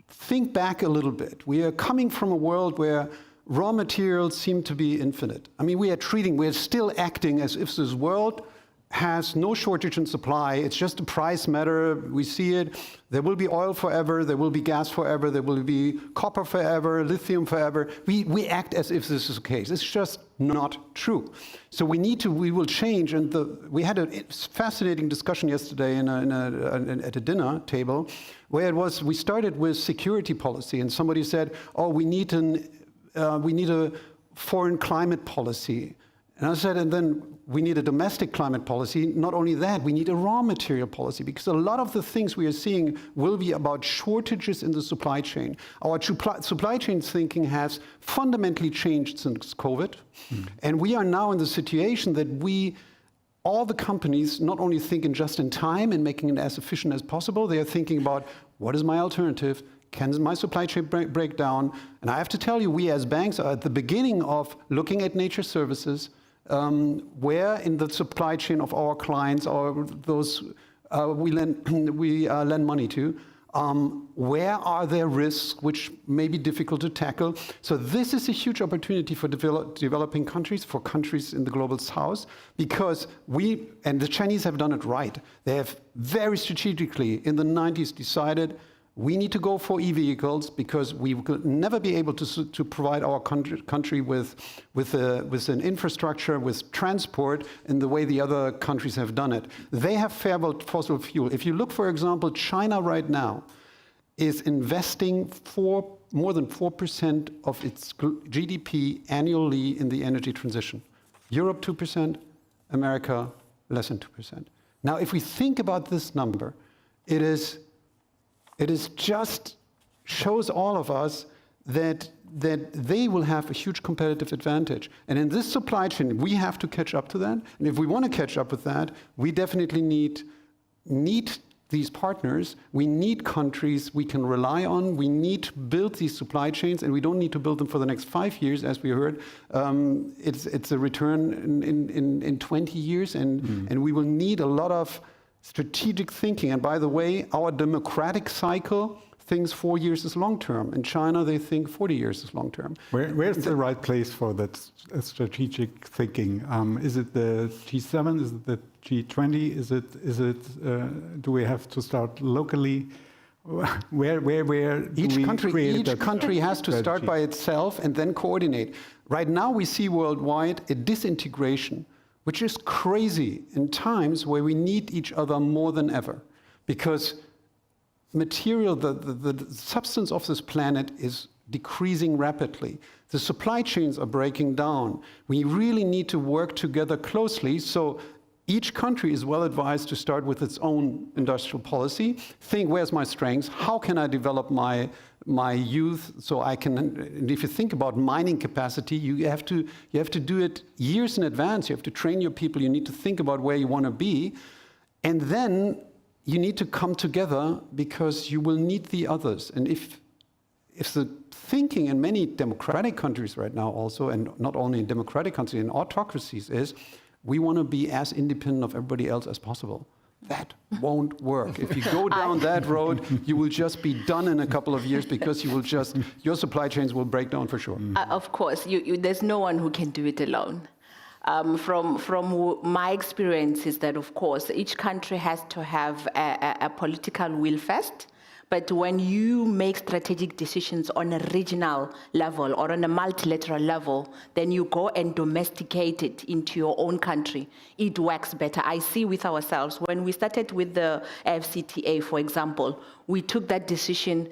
Speaker 9: think back a little bit. We are coming from a world where raw materials seem to be infinite. We are still acting as if this world has no shortage in supply. It's just a price matter. We see it. There will be oil forever. There will be gas forever. There will be copper forever, lithium forever. We act as if this is the case. It's just not true. So we will change. And we had a fascinating discussion yesterday at a dinner table where we started with security policy, and somebody said, oh, we need a foreign climate policy. And I said, and then we need a domestic climate policy. Not only that, we need a raw material policy, because a lot of the things we are seeing will be about shortages in the supply chain. Our supply chain thinking has fundamentally changed since COVID. And we are now in the situation that all the companies not only thinking just in time and making it as efficient as possible, they are thinking about what is my alternative? Can my supply chain break down? And I have to tell you, we as banks are at the beginning of looking at nature services, where in the supply chain of our clients or those we lend money to Where are there risks which may be difficult to tackle? So this is a huge opportunity for developing countries, for countries in the global south, because and the Chinese have done it right. They have very strategically in the 90s decided we need to go for e-vehicles because we will never be able to provide our country with an infrastructure, with transport in the way the other countries have done it. They have favored fossil fuel. If you look, for example, China right now is investing more than 4% of its GDP annually in the energy transition. Europe 2%, America less than 2%. Now, if we think about this number, it is just shows all of us that they will have a huge competitive advantage. And in this supply chain, we have to catch up to that. And if we want to catch up with that, we definitely need these partners. We need countries we can rely on. We need to build these supply chains, and we don't need to build them for the next 5 years, as we heard. It's a return in 20 years, and we will need a lot of strategic thinking. And by the way, our democratic cycle thinks 4 years is long term. In China, they think 40 years is long term.
Speaker 3: Where's the right place for that strategic thinking? Is it the G7? Is it the G20? Is it? Do we have to start locally? Where
Speaker 9: each country has to start by itself and then coordinate. Right now, we see worldwide a disintegration, which is crazy in times where we need each other more than ever, because material, the substance of this planet is decreasing rapidly. The supply chains are breaking down. We really need to work together closely. So each country is well advised to start with its own industrial policy. Think, where's my strengths? How can I develop my youth so I can, and if you think about mining capacity, you have to do it years in advance. You have to train your people. You need to think about where you want to be. And then you need to come together because you will need the others. And if the thinking in many democratic countries right now also, and not only in democratic countries, in autocracies, is we want to be as independent of everybody else as possible. That won't work. If you go down that road, you will just be done in a couple of years because your supply chains will break down for sure.
Speaker 4: Of course, there's no one who can do it alone. From my experience is that, of course, each country has to have a political will first. But when you make strategic decisions on a regional level or on a multilateral level, then you go and domesticate it into your own country. It works better. I see with ourselves, when we started with the FCTA, for example, we took that decision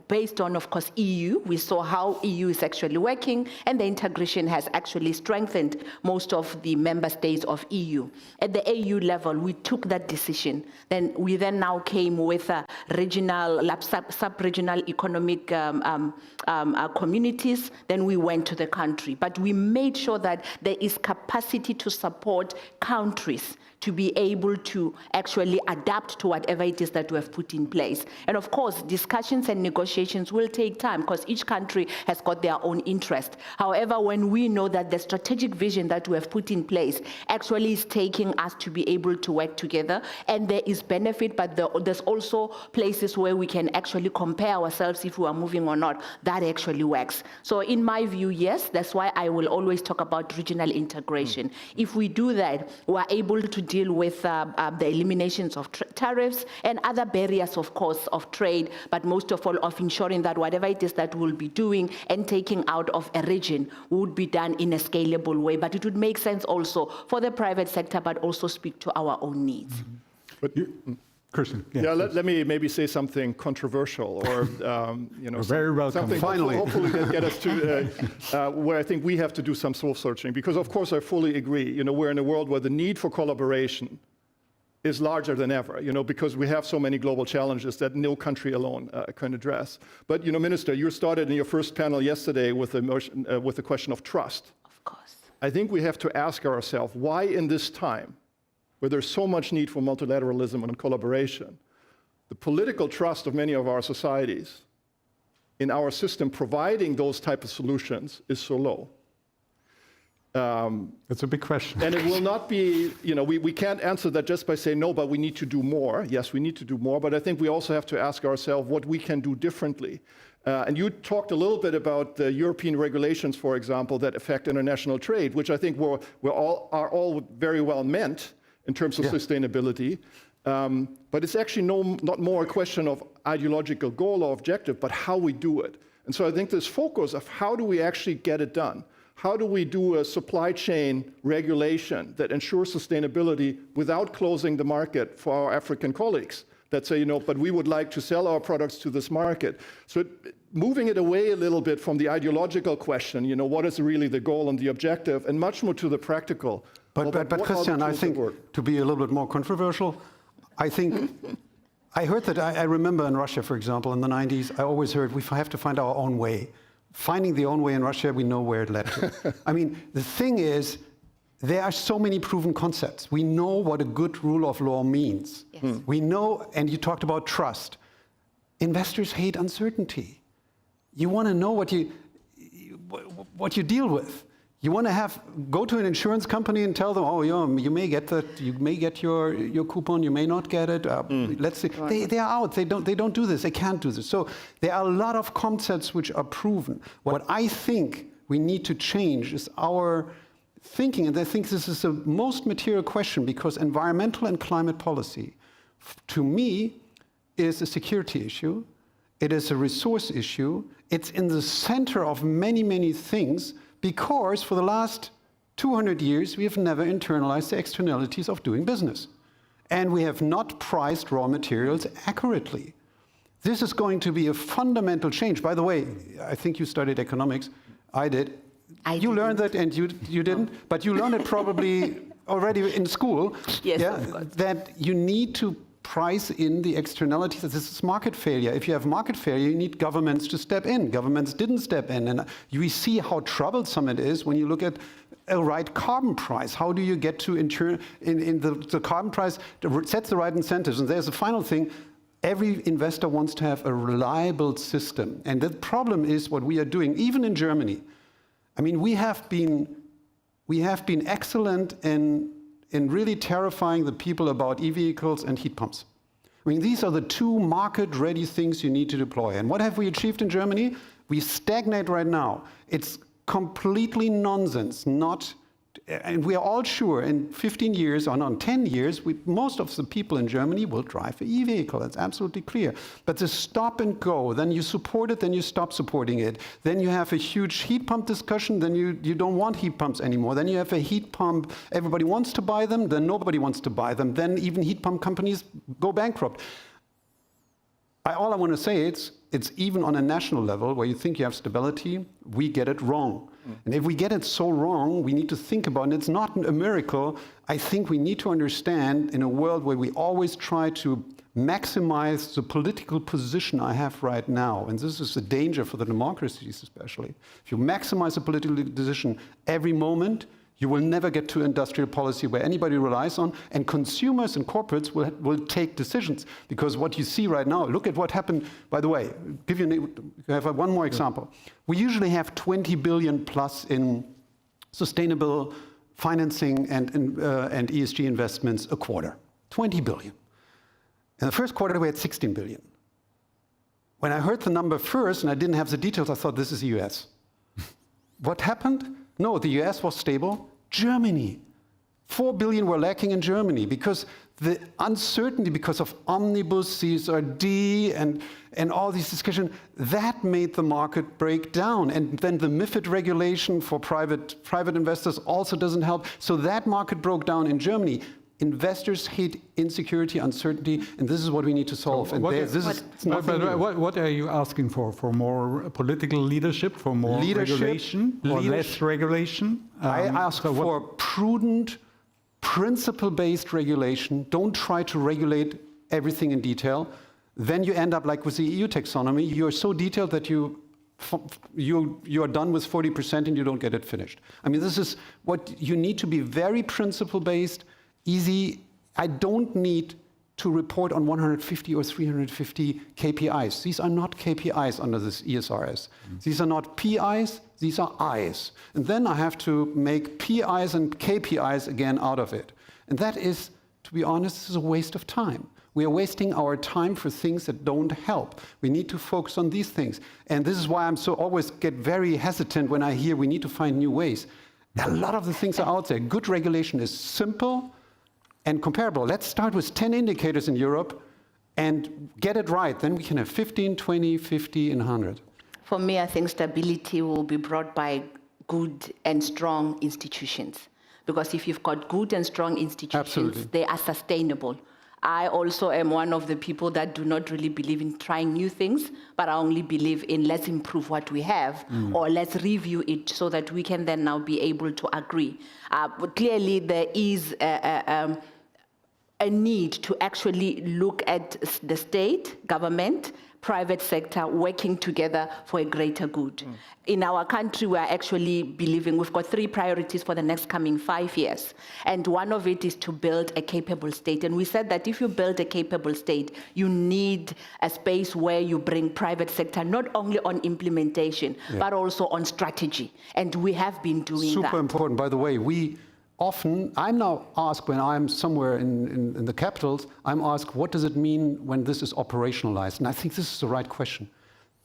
Speaker 4: based on, of course, EU. We saw how EU is actually working, and the integration has actually strengthened most of the member states of EU. At the AU level, we took that decision. Then we now came with regional, sub-regional economic communities. Then we went to the country. But we made sure that there is capacity to support countries to be able to actually adapt to whatever it is that we have put in place. And of course, discussions and negotiations will take time because each country has got their own interest. However, when we know that the strategic vision that we have put in place actually is taking us to be able to work together, and there is benefit, but there's also places where we can actually compare ourselves if we are moving or not, that actually works. So in my view, yes, that's why I will always talk about regional integration. If we do that, we're able to deal with the eliminations of tariffs and other barriers, of course, of trade, but most of all of ensuring that whatever it is that we'll be doing and taking out of a region would be done in a scalable way. But it would make sense also for the private sector, but also speak to our own needs.
Speaker 8: But
Speaker 3: Christian,
Speaker 8: let me maybe say something controversial, or
Speaker 3: very welcome.
Speaker 8: Something
Speaker 3: Finally,
Speaker 8: hopefully get us to where I think we have to do some soul searching. Because of course I fully agree. We're in a world where the need for collaboration is larger than ever. Because we have so many global challenges that no country alone can address. But Minister, you started in your first panel yesterday with the question of trust.
Speaker 4: Of course.
Speaker 8: I think we have to ask ourselves, why in this time, where there's so much need for multilateralism and collaboration, the political trust of many of our societies in our system providing those type of solutions is so low.
Speaker 3: That's a big question.
Speaker 8: And it will not be, we can't answer that just by saying, no, but we need to do more. Yes, we need to do more, but I think we also have to ask ourselves what we can do differently. And you talked a little bit about the European regulations, for example, that affect international trade, which I think are all very well meant in terms of sustainability. But it's actually not more a question of ideological goal or objective, but how we do it. And so I think this focus of how do we actually get it done? How do we do a supply chain regulation that ensures sustainability without closing the market for our African colleagues that say, but we would like to sell our products to this market. So moving it away a little bit from the ideological question, what is really the goal and the objective, and much more to the practical.
Speaker 9: But Christian, I think, to be a little bit more controversial, I think, I heard that, I remember in Russia, for example, in the 90s, I always heard we have to find our own way. Finding the own way in Russia, we know where it led to. I mean, the thing is, there are so many proven concepts. We know what a good rule of law means.
Speaker 4: Yes.
Speaker 9: We know, and you talked about trust. Investors hate uncertainty. You want to know what you deal with. You want to go to an insurance company and tell them, oh, you may get that, you may get your coupon, you may not get it. Let's see. They are out. They don't do this. They can't do this. So there are a lot of concepts which are proven. What I think we need to change is our thinking, and I think this is the most material question, because environmental and climate policy, to me, is a security issue. It is a resource issue. It's in the center of many, many things, because for the last 200 years, we have never internalized the externalities of doing business. And we have not priced raw materials accurately. This is going to be a fundamental change. By the way, I think you studied economics. I did. You learned that, and you didn't, but you learned it probably already in school.
Speaker 4: Yes,
Speaker 9: that you need to price in the externalities. This is market failure. If you have market failure, you need governments to step in. Governments didn't step in, and we see how troublesome it is when you look at a right carbon price. How do you get to the carbon price sets the right incentives? And there's the final thing. Every investor wants to have a reliable system, and the problem is what we are doing, even in Germany. I mean, we have been excellent in really terrifying the people about e-vehicles and heat pumps. I mean, these are the two market-ready things you need to deploy. And what have we achieved in Germany? We stagnate right now. It's completely nonsense, and we are all sure in 15 years or not 10 years, most of the people in Germany will drive an e-vehicle. That's absolutely clear. But the stop and go, then you support it, then you stop supporting it. Then you have a huge heat pump discussion, then you don't want heat pumps anymore. Then you have a heat pump, everybody wants to buy them, then nobody wants to buy them. Then even heat pump companies go bankrupt. All I want to say is, it's even on a national level where you think you have stability, we get it wrong. And if we get it so wrong, we need to think about it. And it's not a miracle. I think we need to understand, in a world where we always try to maximize the political position I have right now, and this is a danger for the democracies especially. If you maximize the political position every moment, you will never get to industrial policy where anybody relies on, and consumers and corporates will take decisions. Because what you see right now, look at what happened, by the way, you have one more example. We usually have 20 billion plus in sustainable financing and ESG investments a quarter. 20 billion. In the first quarter, we had 16 billion. When I heard the number first, and I didn't have the details, I thought this is the US. What happened? No, the US was stable. Germany, 4 billion were lacking in Germany because the uncertainty because of omnibus, CSRD, and all these discussions, that made the market break down. And then the MiFID regulation for private investors also doesn't help. So that market broke down in Germany. Investors hate insecurity, uncertainty, and this is what we need to solve. And
Speaker 3: what are you asking for? For more political leadership? For more regulation? Or less regulation?
Speaker 9: I ask for prudent, principle-based regulation. Don't try to regulate everything in detail. Then you end up like with the EU taxonomy. You're so detailed that you are done with 40% and you don't get it finished. I mean, this is what you need to be very principle-based, easy. I don't need to report on 150 or 350 KPIs. These are not KPIs under this ESRS. These are not PIs, these are Is. And then I have to make PIs and KPIs again out of it. And that is, to be honest, this is a waste of time. We are wasting our time for things that don't help. We need to focus on these things. And this is why I'm always get very hesitant when I hear we need to find new ways. A lot of the things are out there. Good regulation is simple and comparable. Let's start with 10 indicators in Europe and get it right. Then we can have 15, 20, 50, and 100.
Speaker 4: For me, I think stability will be brought by good and strong institutions. Because if you've got good and strong institutions,
Speaker 9: Absolutely.
Speaker 4: They are sustainable. I also am one of the people that do not really believe in trying new things, but I only believe in let's improve what we have, or let's review it so that we can then now be able to agree. But clearly, there is a need to actually look at the state, government, private sector working together for a greater good. In our country, we are actually believing we've got 3 priorities for the next coming 5 years. And one of it is to build a capable state. And we said that if you build a capable state, you need a space where you bring private sector, not only on implementation, but also on strategy. And we have been doing that.
Speaker 9: Super important. By the way, I'm now asked when I'm somewhere in the capitals, I'm asked, what does it mean when this is operationalized? And I think this is the right question.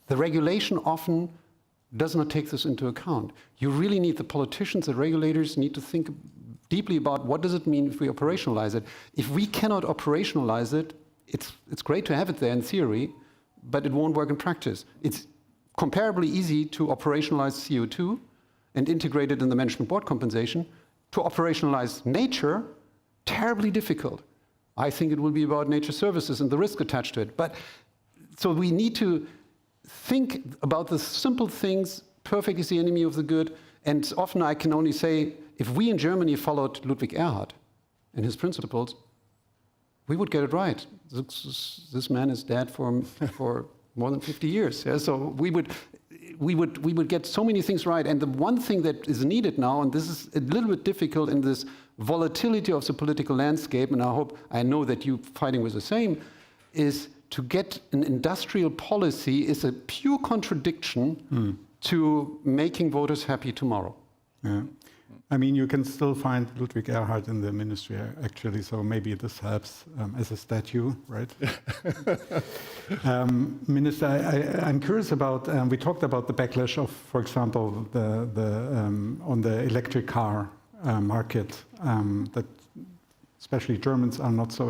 Speaker 9: The regulation often does not take this into account. You really need the politicians, the regulators need to think deeply about what does it mean if we operationalize it. If we cannot operationalize it, it's great to have it there in theory, but it won't work in practice. It's comparably easy to operationalize CO2 and integrate it in the management board compensation. To operationalize nature, terribly difficult. I think it will be about nature services and the risk attached to it. But so we need to think about the simple things. Perfect is the enemy of the good. And often I can only say, if we in Germany followed Ludwig Erhard and his principles, we would get it right. This man is dead for more than 50 years. Yeah? So we would get so many things right. And the one thing that is needed now, and this is a little bit difficult in this volatility of the political landscape, and I know that you fighting with the same, is to get an industrial policy is a pure contradiction to making voters happy tomorrow.
Speaker 3: Yeah. I mean, you can still find Ludwig Erhard in the ministry, actually, so maybe this helps as a statue, right? Minister, I'm curious about, we talked about the backlash of, for example, on the electric car market, that especially Germans are not so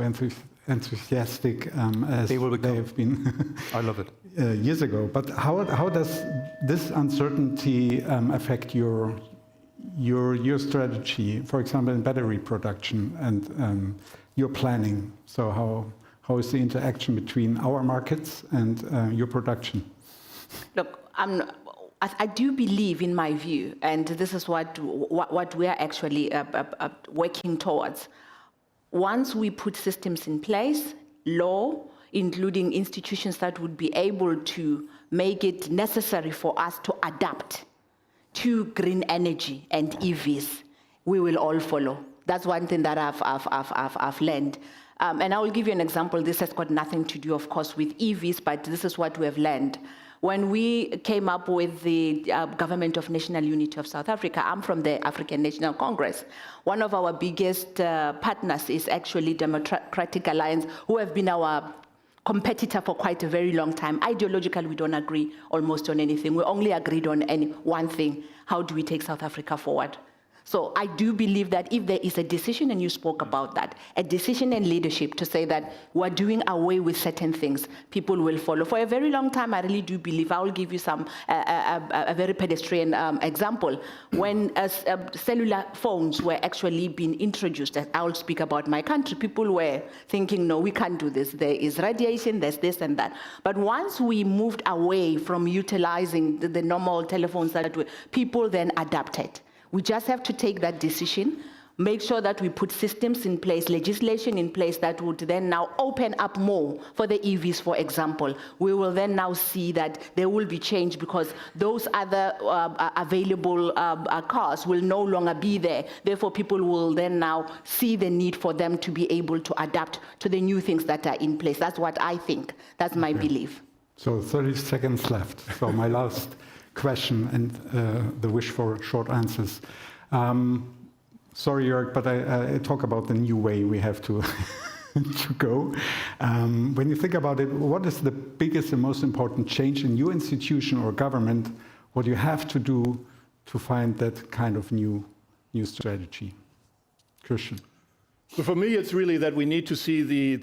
Speaker 3: enthusiastic as they have been
Speaker 9: I love it.
Speaker 3: years ago. But how does this uncertainty affect your strategy, for example, in battery production and your planning? So how is the interaction between our markets and your production?
Speaker 4: Look, I do believe, in my view, and this is what we are actually working towards. Once we put systems in place, law, including institutions that would be able to make it necessary for us to adapt to green energy and EVs, we will all follow. That's one thing that I've learned. And I will give you an example. This has got nothing to do, of course, with EVs, but this is what we have learned. When we came up with the Government of National Unity of South Africa, I'm from the African National Congress. One of our biggest partners is actually Democratic Alliance, who have been our competitor for quite a very long time. Ideologically, we don't agree almost on anything. We only agreed on one thing: how do we take South Africa forward? So I do believe that if there is a decision, and you spoke about that, a decision and leadership to say that we're doing away with certain things, people will follow. For a very long time, I really do believe, I will give you a very pedestrian example. When cellular phones were actually being introduced, I will speak about my country, people were thinking, no, we can't do this. There is radiation, there's this and that. But once we moved away from utilizing the normal telephones, people then adapted. We just have to take that decision. make sure that we put systems in place, legislation in place that would then now open up more for the EVs, for example. We will then now see that there will be change because those other available cars will no longer be there. Therefore, people will then now see the need for them to be able to adapt to the new things that are in place. That's what I think. That's my belief.
Speaker 3: So 30 seconds left. So my last question and the wish for short answers. Sorry, Jörg, but I talk about the new way we have to, to go. When you think about it, what is the biggest and most important change in your institution or government? What you have to do to find that kind of new strategy? Christian.
Speaker 8: So for me, it's really that we need to see the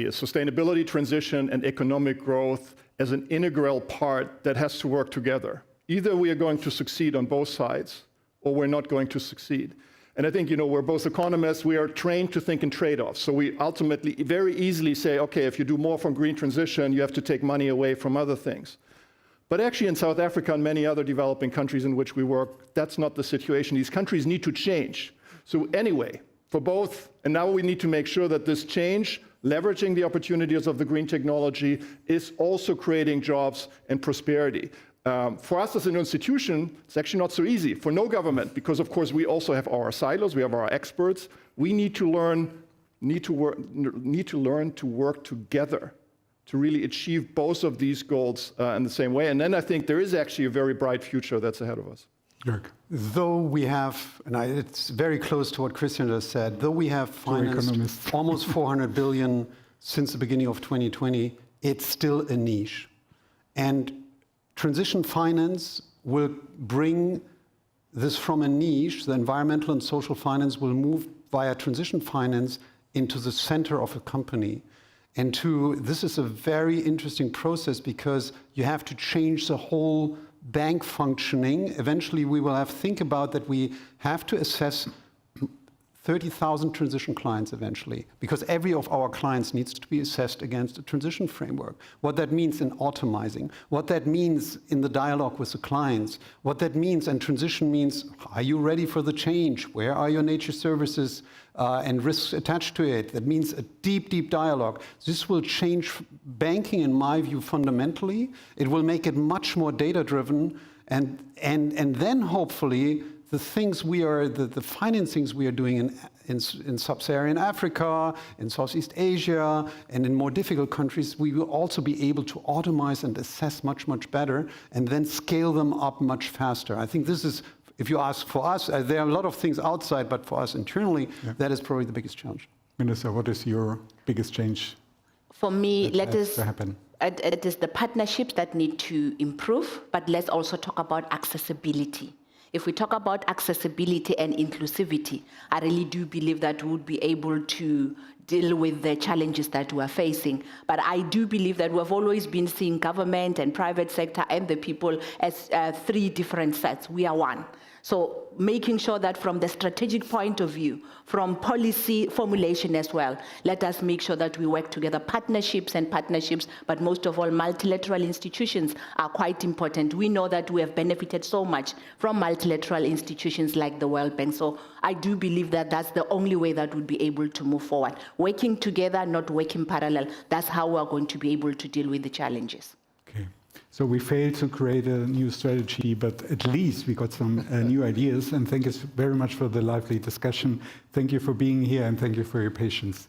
Speaker 8: sustainability transition and economic growth as an integral part that has to work together. Either we are going to succeed on both sides, or we're not going to succeed. And I think, we're both economists, we are trained to think in trade-offs. So we ultimately very easily say, okay, if you do more from green transition, you have to take money away from other things. But actually in South Africa and many other developing countries in which we work, that's not the situation. These countries need to change. So anyway, for both, and now we need to make sure that this change, leveraging the opportunities of the green technology, is also creating jobs and prosperity. For us as an institution, it's actually not so easy. For no government, because of course we also have our silos, we have our experts. We need to learn to work together to really achieve both of these goals in the same way. And then I think there is actually a very bright future that's ahead of us.
Speaker 3: Jörg.
Speaker 9: Though we have, and it's very close to what Christian just said, though we have financed almost 400 billion since the beginning of 2020, it's still a niche. And transition finance will bring this from a niche, the environmental and social finance will move via transition finance into the center of a company. And this is a very interesting process because you have to change the whole bank functioning. Eventually we will have to think about that we have to assess 30,000 transition clients eventually, because every of our clients needs to be assessed against a transition framework. What that means in automizing, what that means in the dialogue with the clients, what that means, and transition means, are you ready for the change? Where are your nature services and risks attached to it? That means a deep, deep dialogue. This will change banking, in my view, fundamentally. It will make it much more data-driven, and then hopefully the things the financings we are doing in sub-Saharan Africa, in Southeast Asia, and in more difficult countries, we will also be able to automize and assess much, much better, and then scale them up much faster. I think this is, if you ask for us, there are a lot of things outside, but for us internally, that is probably the biggest challenge.
Speaker 3: Minister, what is your biggest change?
Speaker 4: For me,
Speaker 3: that has to happen?
Speaker 4: It is the partnerships that need to improve, but let's also talk about accessibility. If we talk about accessibility and inclusivity, I really do believe that we would be able to deal with the challenges that we are facing. But I do believe that we've always been seeing government and private sector and the people as three different sets. We are one. So making sure that from the strategic point of view, from policy formulation as well, let us make sure that we work together, partnerships, but most of all, multilateral institutions are quite important. We know that we have benefited so much from multilateral institutions like the World Bank. So I do believe that that's the only way that we'd be able to move forward. Working together, not working parallel. That's how we're going to be able to deal with the challenges.
Speaker 3: Okay. So we failed to create a new strategy, but at least we got some new ideas. And thank you very much for the lively discussion. Thank you for being here, and thank you for your patience.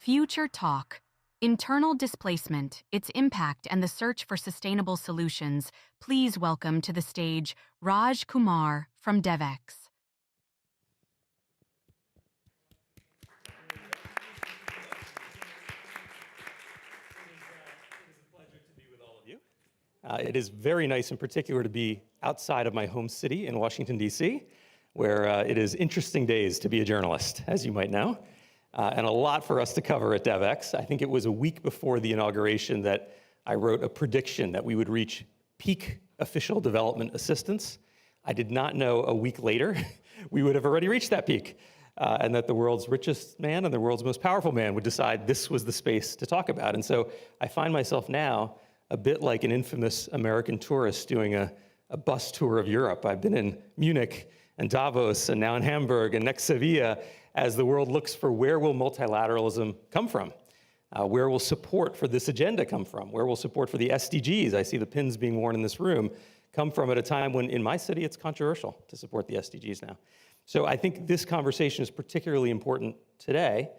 Speaker 5: Future Talk. Internal Displacement, Its Impact and the Search for Sustainable Solutions. Please welcome to the stage Raj Kumar from DevEx.
Speaker 2: It is very nice in particular to be outside of my home city in Washington, D.C., where it is interesting days to be a journalist, as you might know, and a lot for us to cover at DevEx. I think it was a week before the inauguration that I wrote a prediction that we would reach peak official development assistance. I did not know a week later we would have already reached that peak, and that the world's richest man and the world's most powerful man would decide this was the space to talk about. And so I find myself now a bit like an infamous American tourist doing a bus tour of Europe. I've been in Munich and Davos and now in Hamburg and next Sevilla as the world looks for where will multilateralism come from? Where will support for this agenda come from? Where will support for the SDGs, I see the pins being worn in this room, come from at a time when in my city it's controversial to support the SDGs now. So I think this conversation is particularly important today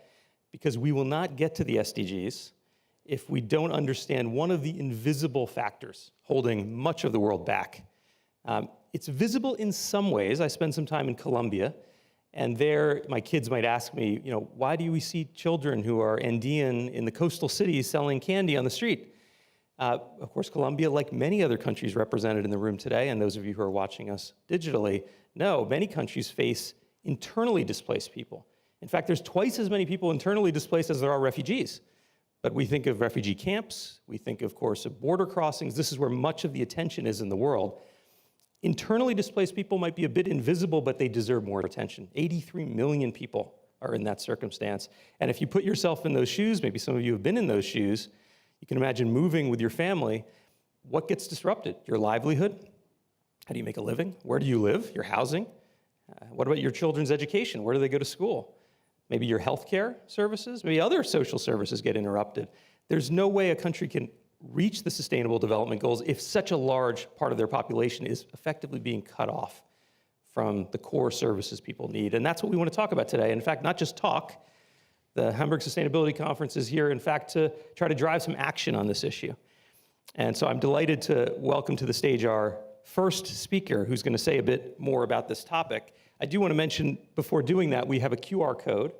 Speaker 2: because we will not get to the SDGs if we don't understand one of the invisible factors holding much of the world back. It's visible in some ways. I spend some time in Colombia, and there my kids might ask me, why do we see children who are Andean in the coastal cities selling candy on the street? Of course, Colombia, like many other countries represented in the room today, and those of you who are watching us digitally, know many countries face internally displaced people. In fact, there's twice as many people internally displaced as there are refugees. But we think of refugee camps, we think, of course, of border crossings. This is where much of the attention is in the world. Internally displaced people might be a bit invisible, but they deserve more attention. 83 million people are in that circumstance. And if you put yourself in those shoes, maybe some of you have been in those shoes, you can imagine moving with your family. What gets disrupted? Your livelihood? How do you make a living? Where do you live? Your housing? What about your children's education? Where do they go to school? Maybe your healthcare services, maybe other social services get interrupted. There's no way a country can reach the Sustainable Development Goals if such a large part of their population is effectively being cut off from the core services people need. And that's what we want to talk about today. In fact, not just talk. The Hamburg Sustainability Conference is here, in fact, to try to drive some action on this issue. And so I'm delighted to welcome to the stage our first speaker who's going to say a bit more about this topic. I do want to mention, before doing that, we have a QR code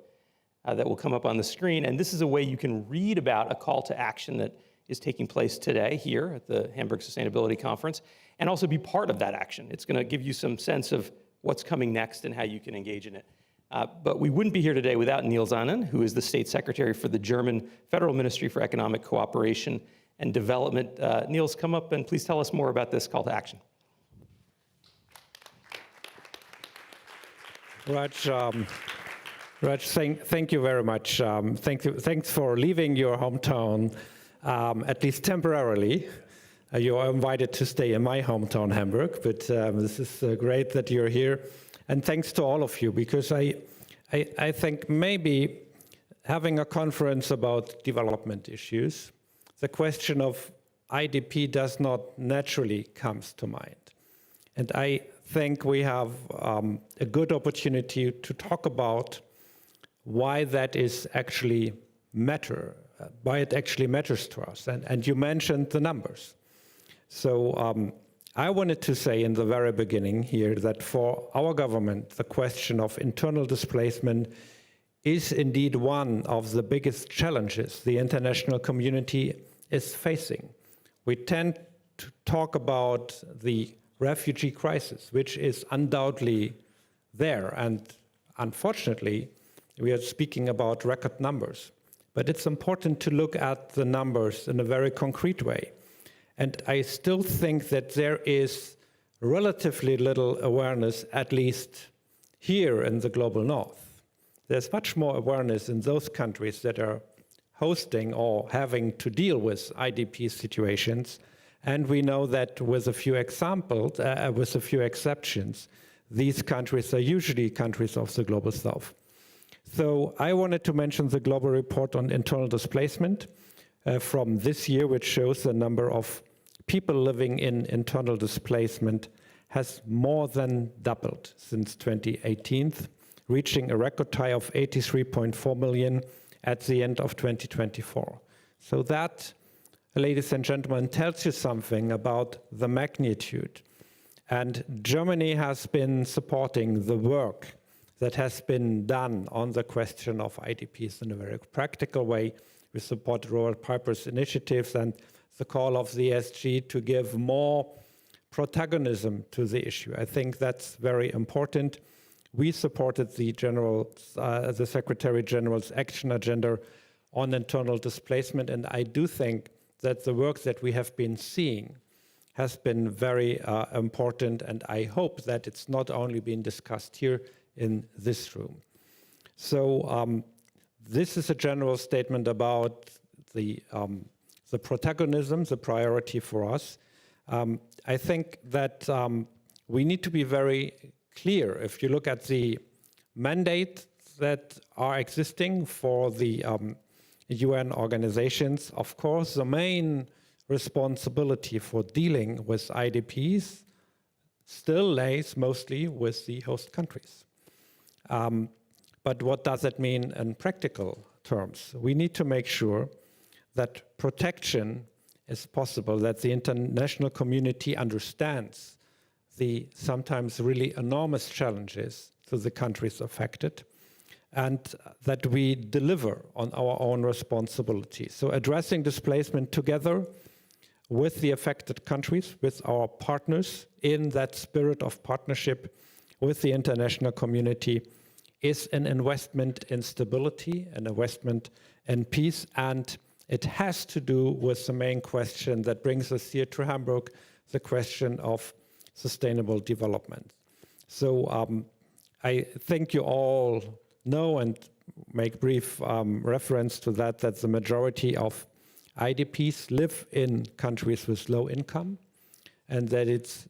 Speaker 2: that will come up on the screen, and this is a way you can read about a call to action that is taking place today here at the Hamburg Sustainability Conference, and also be part of that action. It's going to give you some sense of what's coming next and how you can engage in it. But we wouldn't be here today without Niels Annen, who is the State Secretary for the German Federal Ministry for Economic Cooperation and Development. Niels, come up and please tell us more about this call to action.
Speaker 7: Raj, thank you very much. Thanks for leaving your hometown, at least temporarily. You are invited to stay in my hometown, Hamburg, but this is great that you're here. And thanks to all of you, because I think maybe having a conference about development issues, the question of IDP does not naturally comes to mind. And I think we have a good opportunity to talk about why that is actually why it actually matters to us. And you mentioned the numbers. So I wanted to say in the very beginning here that for our government, the question of internal displacement is indeed one of the biggest challenges the international community is facing. We tend to talk about the refugee crisis, which is undoubtedly there. And unfortunately, we are speaking about record numbers. But it's important to look at the numbers in a very concrete way. And I still think that there is relatively little awareness, at least here in the global north. There's much more awareness in those countries that are hosting or having to deal with IDP situations. And we know that with a few examples, with a few exceptions, these countries are usually countries of the global south. So I wanted to mention the global report on internal displacement from this year, which shows the number of people living in internal displacement has more than doubled since 2018, reaching a record high of 83.4 million at the end of 2024. So that, ladies and gentlemen, tells you something about the magnitude. And Germany has been supporting the work that has been done on the question of IDPs in a very practical way. We support Robert Piper's initiatives and the call of the ESG to give more protagonism to the issue. I think that's very important. We supported the Secretary General's action agenda on internal displacement, and I do think that the work that we have been seeing has been very important, and I hope that it's not only been discussed here in this room. So this is a general statement about the protagonism, the priority for us. I think that we need to be very clear. If you look at the mandate that are existing for the UN organizations, of course, the main responsibility for dealing with IDPs still lays mostly with the host countries. But what does it mean in practical terms? We need to make sure that protection is possible, that the international community understands the sometimes really enormous challenges to the countries affected, and that we deliver on our own responsibilities. So addressing displacement together with the affected countries, with our partners, in that spirit of partnership with the international community, is an investment in stability, an investment in peace, and it has to do with the main question that brings us here to Hamburg, the question of sustainable development. So I think you all know and make brief reference to that the majority of IDPs live in countries with low income, and that it's,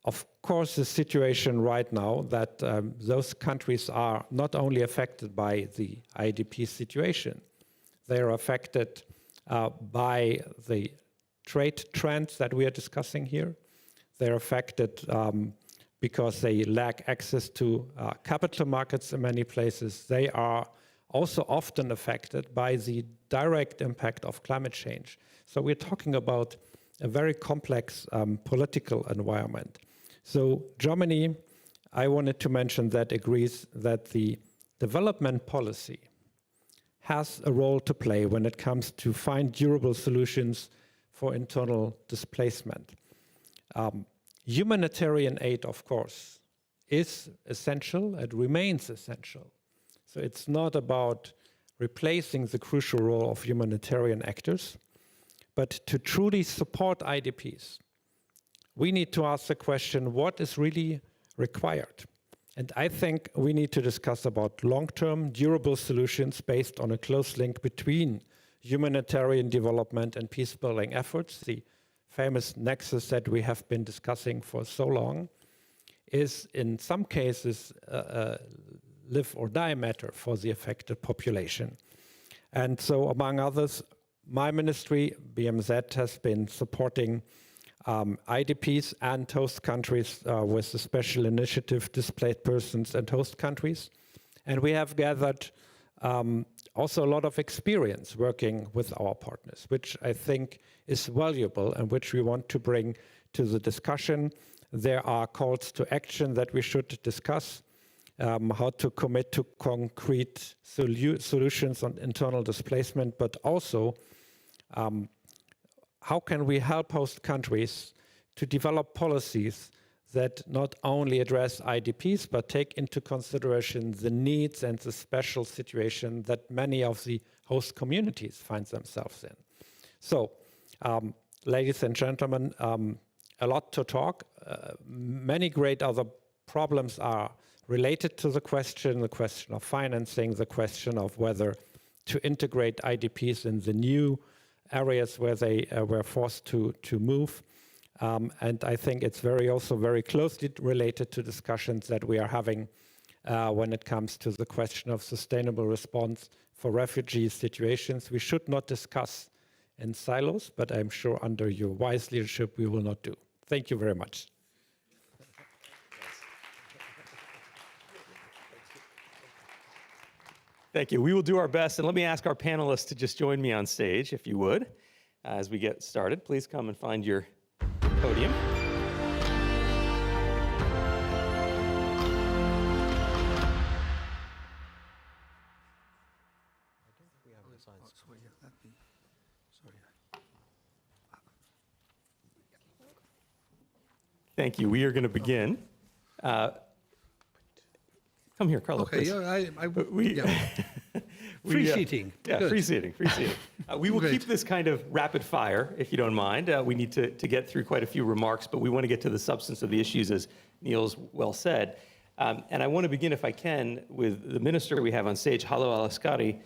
Speaker 7: of course, the situation right now that those countries are not only affected by the IDP situation, they are affected by the trade trends that we are discussing here. They're affected because they lack access to capital markets in many places. They are also often affected by the direct impact of climate change. So we're talking about a very complex political environment. So Germany, I wanted to mention that, agrees that the development policy has a role to play when it comes to find durable solutions for internal displacement. Humanitarian aid, of course, is essential. It remains essential. So it's not about replacing the crucial role of humanitarian actors, but to truly support IDPs, we need to ask the question, what is really required? And I think we need to discuss about long-term, durable solutions based on a close link between humanitarian development and peace-building efforts. The famous nexus that we have been discussing for so long is, in some cases, a live or die matter for the affected population. And so, among others, my ministry, BMZ, has been supporting IDPs and host countries with the special initiative Displaced Persons and Host Countries. And we have gathered also a lot of experience working with our partners, which I think is valuable and which we want to bring to the discussion. There are calls to action that we should discuss, how to commit to concrete solutions on internal displacement, but also how can we help host countries to develop policies that not only address IDPs, but take into consideration the needs and the special situation that many of the host communities find themselves in. So, ladies and gentlemen, a lot to talk. Many great other problems are related to the question of financing, the question of whether to integrate IDPs in the new areas where they were forced to move. And I think it's also very closely related to discussions that we are having when it comes to the question of sustainable response for refugee situations. We should not discuss in silos, but I'm sure under your wise leadership we will not do. Thank you very much.
Speaker 2: Thank you. We will do our best. And let me ask our panelists to just join me on stage, if you would, as we get started. Please come and find your podium. Thank you. We are going to begin. Come here, Carlo.
Speaker 6: Okay,
Speaker 2: please.
Speaker 6: Free seating.
Speaker 2: Yeah,
Speaker 6: Good.
Speaker 2: free seating. We will keep this kind of rapid fire, if you don't mind. We need to get through quite a few remarks, but we want to get to the substance of the issues, as Niels well said. And I want to begin, if I can, with the minister we have on stage, Halo al-Askari,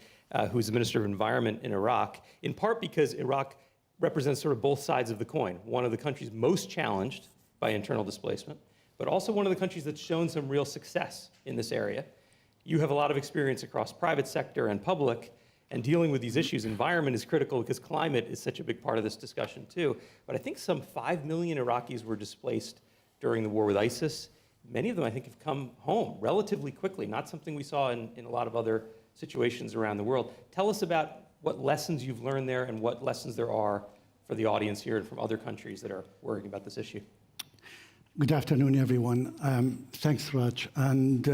Speaker 2: who's the Minister of Environment in Iraq, in part because Iraq represents sort of both sides of the coin, one of the countries most challenged by internal displacement, but also one of the countries that's shown some real success in this area. You have a lot of experience across private sector and public, and dealing with these issues. Environment is critical because climate is such a big part of this discussion too. But I think some 5 million Iraqis were displaced during the war with ISIS. Many of them, I think, have come home relatively quickly, not something we saw in a lot of other situations around the world. Tell us about what lessons you've learned there and what lessons there are for the audience here and from other countries that are worrying about this issue.
Speaker 10: Good afternoon, everyone. Thanks, Raj. And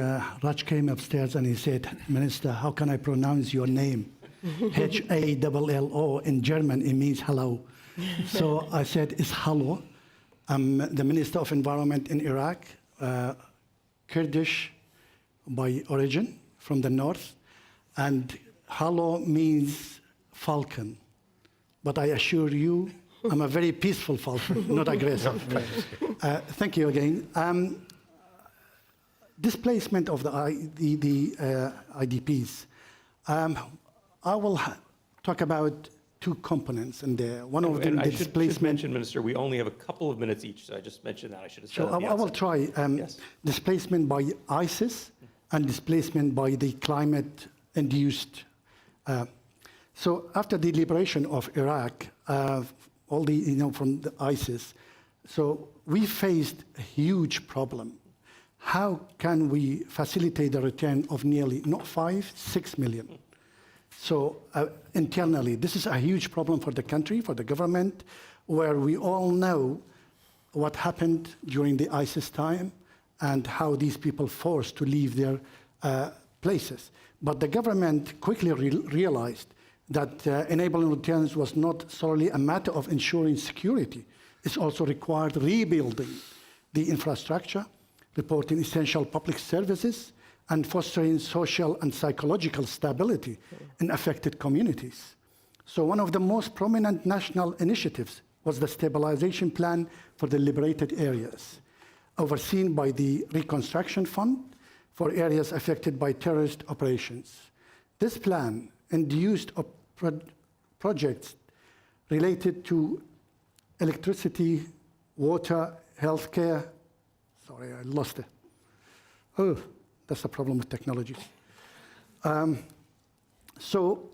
Speaker 10: Raj came upstairs and he said, Minister, how can I pronounce your name? Hallo. In German, it means hello. So I said, it's hello. I'm the Minister of Environment in Iraq, Kurdish by origin, from the north. And hello means falcon. But I assure you, I'm a very peaceful falcon, not aggressive. Thank you again. Displacement of the IDPs. I will talk about two components in there. One of them,
Speaker 2: I
Speaker 10: the
Speaker 2: should mention, Minister, we only have a couple of minutes each, so I just mentioned that. I should have said
Speaker 10: So I will try displacement by ISIS and displacement by the climate-induced. So after the liberation of Iraq, all the, from the ISIS, so we faced a huge problem. How can we facilitate the return of nearly, not 5, 6 million? So internally, this is a huge problem for the country, for the government, where we all know what happened during the ISIS time and how these people forced to leave their places. But the government quickly realized that enabling returns was not solely a matter of ensuring security. It also required rebuilding the infrastructure, reporting essential public services, and fostering social and psychological stability in affected communities. So one of the most prominent national initiatives was the Stabilization Plan for the Liberated Areas, overseen by the Reconstruction Fund for areas affected by terrorist operations. This plan induced projects related to electricity, water, healthcare. Sorry, I lost it. Oh, that's a problem with technology. So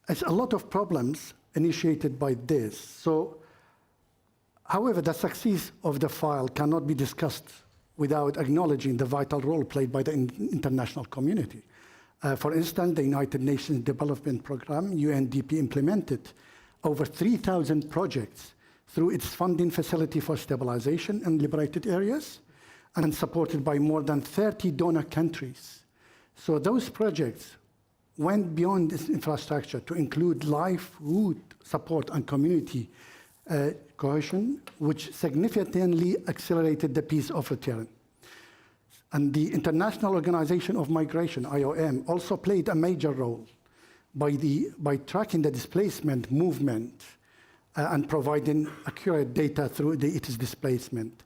Speaker 10: it's a lot of problems initiated by this. So, however, the success of the file cannot be discussed without acknowledging the vital role played by the international community. For instance, the United Nations Development Programme, UNDP, implemented over 3,000 projects through its funding facility for stabilization in liberated areas and supported by more than 30 donor countries. So those projects went beyond this infrastructure to include livelihood support and community cohesion, which significantly accelerated the pace of return. And the International Organization of Migration, IOM, also played a major role by tracking the displacement movement and providing accurate data through its displacement.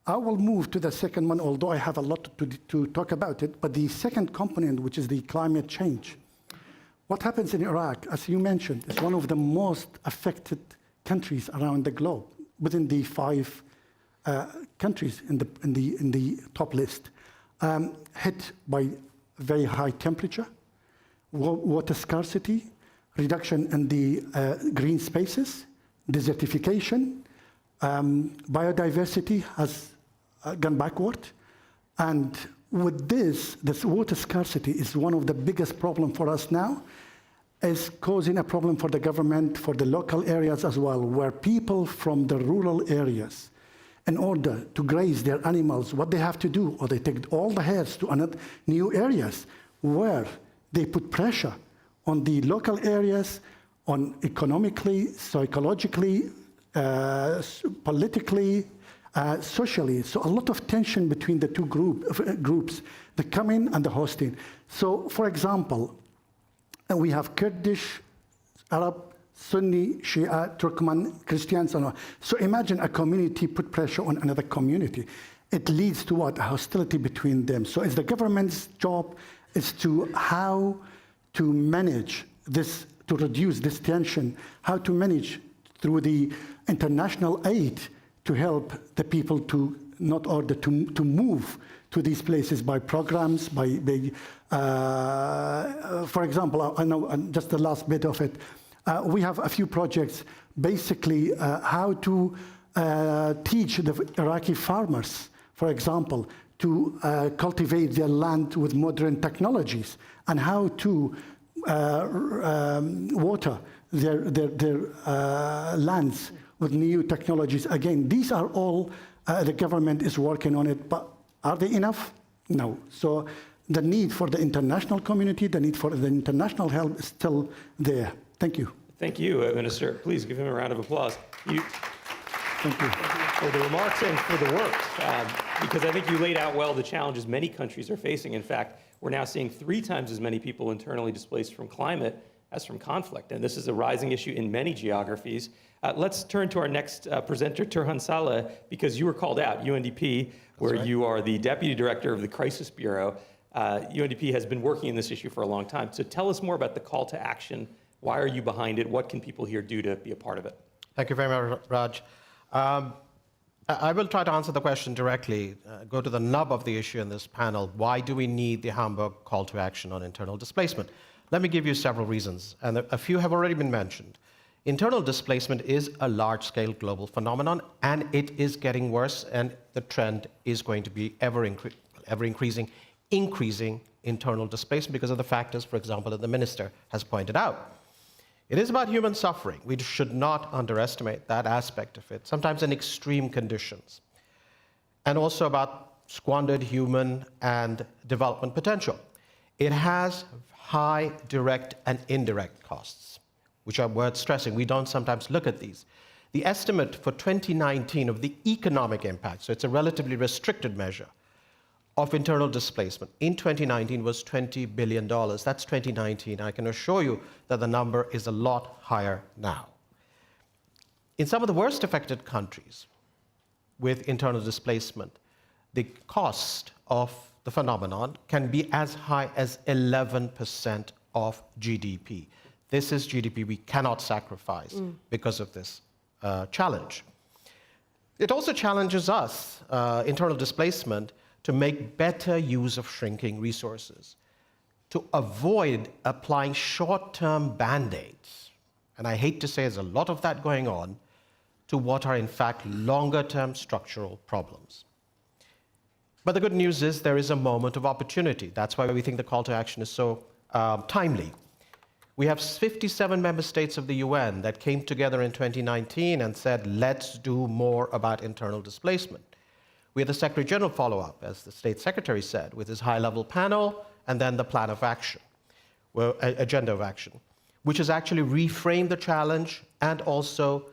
Speaker 10: I will move to the second one, although I have a lot to talk about it, but the second component, which is the climate change. What happens in Iraq, as you mentioned, is one of the most affected countries around the globe, within the 5 countries in the top list. Hit by very high temperature, water scarcity, reduction in the green spaces, desertification, biodiversity has gone backward, and with this water scarcity is one of the biggest problems for us now, is causing a problem for the government, for the local areas as well, where people from the rural areas, in order to graze their animals, what they have to do, or they take all the herds to another new areas where they put pressure on the local areas, on economically, psychologically, politically, socially. So a lot of tension between the two groups, the coming and the hosting. So, for example, we have Kurdish, Arab, Sunni, Shia, Turkmen, Christians, and all. So imagine a community put pressure on another community. It leads to what? A hostility between them. So it's the government's job is to how to manage this, to reduce this tension, how to manage through the international aid to help the people to not order to move to these places by programs, for example, I know just the last bit of it. We have a few projects, basically how to teach the Iraqi farmers, for example, to cultivate their land with modern technologies and how to water their lands with new technologies. Again, these are all, the government is working on it, but are they enough? No. So the need for the international community, the need for the international help is still there. Thank you.
Speaker 2: Thank you, Minister. Please give him a round of applause.
Speaker 10: Thank you.
Speaker 2: For the remarks and for the work, because I think you laid out well the challenges many countries are facing. In fact, we're now seeing 3 times as many people internally displaced from climate as from conflict, and this is a rising issue in many geographies. Let's turn to our next presenter, Turhan Saleh, because you were called out, UNDP, where you are the Deputy Director of the Crisis Bureau. UNDP has been working in this issue for a long time. So tell us more about the call to action. Why are you behind it? What can people here do to be a part of it?
Speaker 1: Thank you very much, Raj. I will try to answer the question directly, go to the nub of the issue in this panel. Why do we need the Hamburg call to action on internal displacement? Let me give you several reasons, and a few have already been mentioned. Internal displacement is a large-scale global phenomenon, and it is getting worse, and the trend is going to be ever increasing internal displacement because of the factors, for example, that the minister has pointed out. It is about human suffering. We should not underestimate that aspect of it, sometimes in extreme conditions, and also about squandered human and development potential. It has high direct and indirect costs, which are worth stressing. We don't sometimes look at these. The estimate for 2019 of the economic impact, so it's a relatively restricted measure, of internal displacement in 2019 was $20 billion. That's 2019. I can assure you that the number is a lot higher now. In some of the worst affected countries with internal displacement, the cost of the phenomenon can be as high as 11% of GDP. This is GDP we cannot sacrifice because of this challenge. It also challenges us, internal displacement, to make better use of shrinking resources, to avoid applying short-term band-aids, and I hate to say there's a lot of that going on, to what are in fact longer-term structural problems. But the good news is there is a moment of opportunity. That's why we think the call to action is so timely. We have 57 member states of the UN that came together in 2019 and said, let's do more about internal displacement. We had the Secretary General follow up, as the State Secretary said, with his high-level panel and then the plan of action, agenda of action, which has actually reframed the challenge and also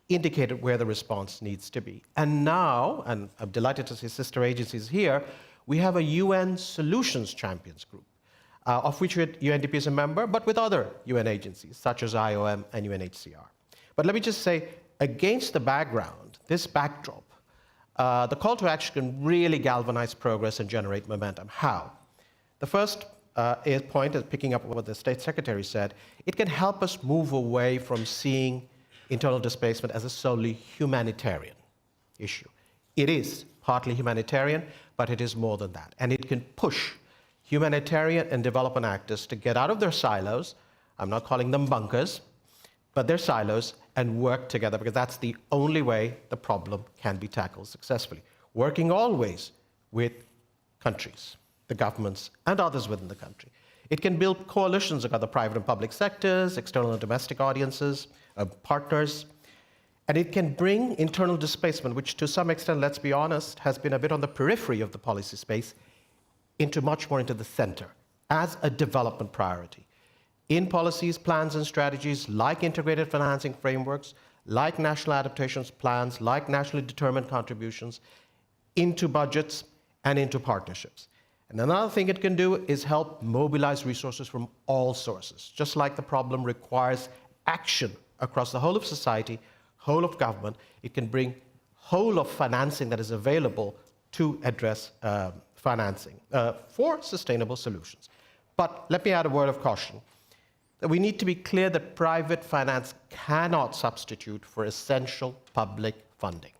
Speaker 1: indicated where the response needs to be. And now, and I'm delighted to see sister agencies here, we have a UN Solutions Champions Group, of which UNDP is a member, but with other UN agencies, such as IOM and UNHCR. But let me just say, against the background, this backdrop, the call to action can really galvanize progress and generate momentum. How? The first point is picking up what the State Secretary said. It can help us move away from seeing internal displacement as a solely humanitarian issue. It is partly humanitarian, but it is more than that. And it can push humanitarian and development actors to get out of their silos. I'm not calling them bunkers, but their silos, and work together, because that's the only way the problem can be tackled successfully. Working always with countries, the governments, and others within the country. It can build coalitions of other private and public sectors, external and domestic audiences, partners, and it can bring internal displacement, which to some extent, let's be honest, has been a bit on the periphery of the policy space, much more into the center as a development priority. In policies, plans, and strategies like integrated financing frameworks, like national adaptation plans, like nationally determined contributions, into budgets and into partnerships. And another thing it can do is help mobilize resources from all sources. Just like the problem requires action across the whole of society, whole of government, it can bring whole of financing that is available to address financing for sustainable solutions. But let me add a word of caution. That we need to be clear that private finance cannot substitute for essential public funding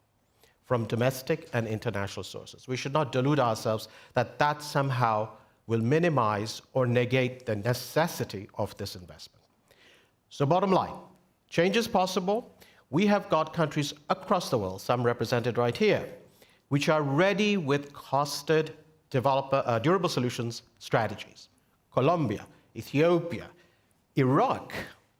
Speaker 1: from domestic and international sources. We should not delude ourselves that that somehow will minimize or negate the necessity of this investment. So bottom line, change is possible. We have got countries across the world, some represented right here, which are ready with costed durable solutions strategies. Colombia, Ethiopia, Iraq,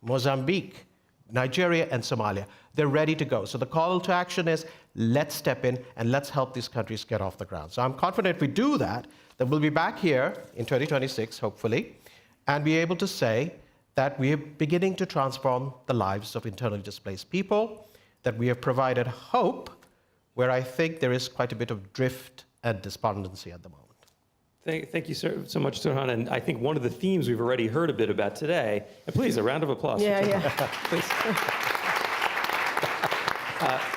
Speaker 1: Mozambique, Nigeria, and Somalia. They're ready to go. So the call to action is, let's step in and let's help these countries get off the ground. So I'm confident if we do that, then we'll be back here in 2026, hopefully, and be able to say that we are beginning to transform the lives of internally displaced people, that we have provided hope where I think there is quite a bit of drift and despondency at the moment.
Speaker 2: Thank you so much, Turhan. And I think one of the themes we've already heard a bit about today, and please, a round of applause. Please.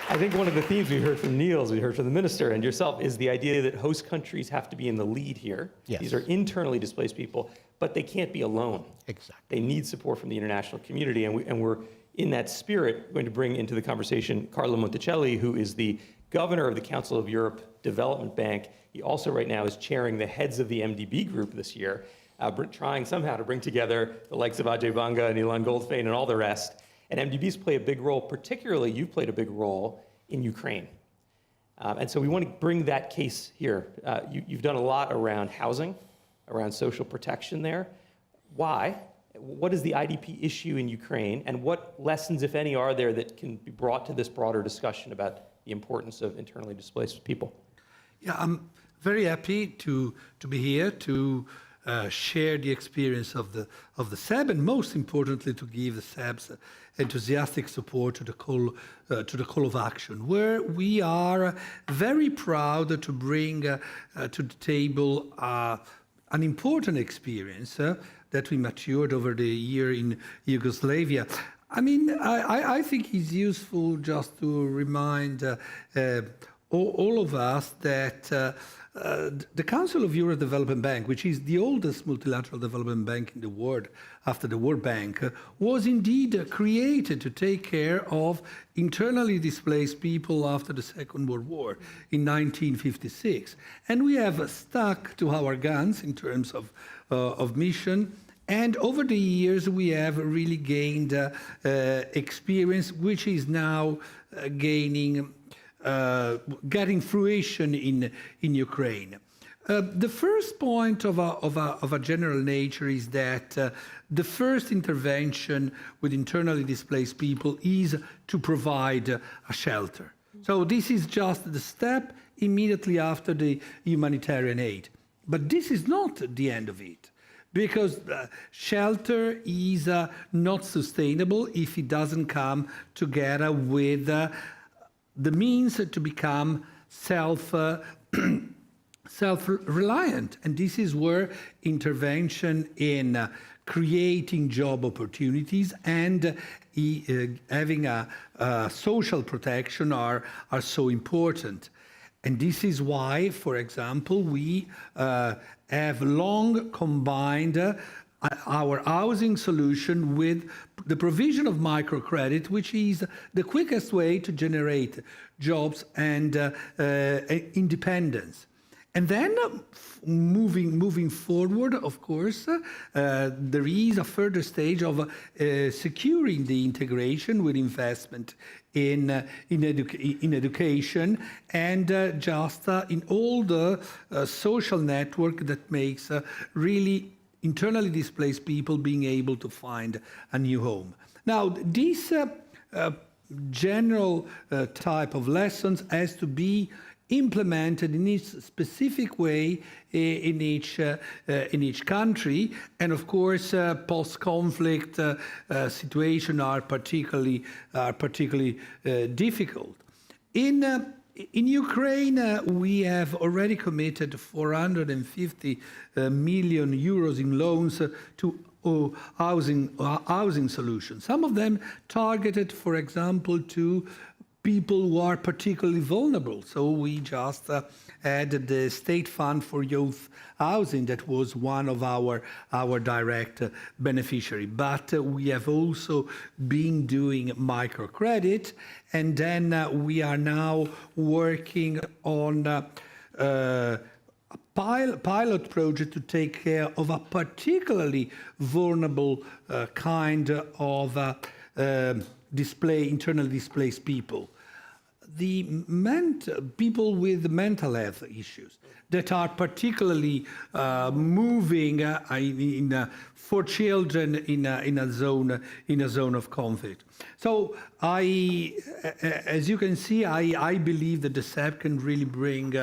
Speaker 2: I think one of the themes we heard from Niels, we heard from the minister and yourself, is the idea that host countries have to be in the lead here.
Speaker 1: Yes.
Speaker 2: These are internally displaced people, but they can't be alone.
Speaker 1: Exactly.
Speaker 2: They need support from the international community, and we're in that spirit going to bring into the conversation Carlo Monticelli, who is the governor of the Council of Europe Development Bank. He also right now is chairing the heads of the MDB group this year, trying somehow to bring together the likes of Ajay Banga and Ilan Goldfein and all the rest. And MDBs play a big role, particularly you've played a big role in Ukraine. And so we want to bring that case here. You've done a lot around housing, around social protection there. Why? What is the IDP issue in Ukraine? And what lessons, if any, are there that can be brought to this broader discussion about the importance of internally displaced people?
Speaker 6: Yeah, I'm very happy to be here to share the experience of the SEB, and most importantly to give the SEB's enthusiastic support to the call of action, where we are very proud to bring to the table an important experience that we matured over the year in Yugoslavia. I mean, I think it's useful just to remind all of us that the Council of Europe Development Bank, which is the oldest multilateral development bank in the world after the World Bank, was indeed created to take care of internally displaced people after the Second World War in 1956. And we have stuck to our guns in terms of mission. And over the years, we have really gained experience, which is now getting fruition in Ukraine. The first point of a general nature is that the first intervention with internally displaced people is to provide a shelter. So this is just the step immediately after the humanitarian aid. But this is not the end of it, because shelter is not sustainable if it doesn't come together with the means to become self-reliant. And this is where intervention in creating job opportunities and having a social protection are so important. And this is why, for example, we have long combined our housing solution with the provision of microcredit, which is the quickest way to generate jobs and independence. And then moving forward, of course, there is a further stage of securing the integration with investment in education and just in all the social network that makes really internally displaced people being able to find a new home. Now, this general type of lessons has to be implemented in each specific way in each country, and of course post-conflict situations are particularly difficult. In Ukraine, we have already committed 450 million euros in loans to housing solutions. Some of them targeted, for example, to people who are particularly vulnerable. So we just added the State Fund for Youth Housing that was one of our direct beneficiary. But we have also been doing microcredit, and then we are now working on a pilot project to take care of a particularly vulnerable kind of internally displaced people. The people with mental health issues that are particularly moving for children in a zone of conflict. So as you can see, I believe that the SAB can really bring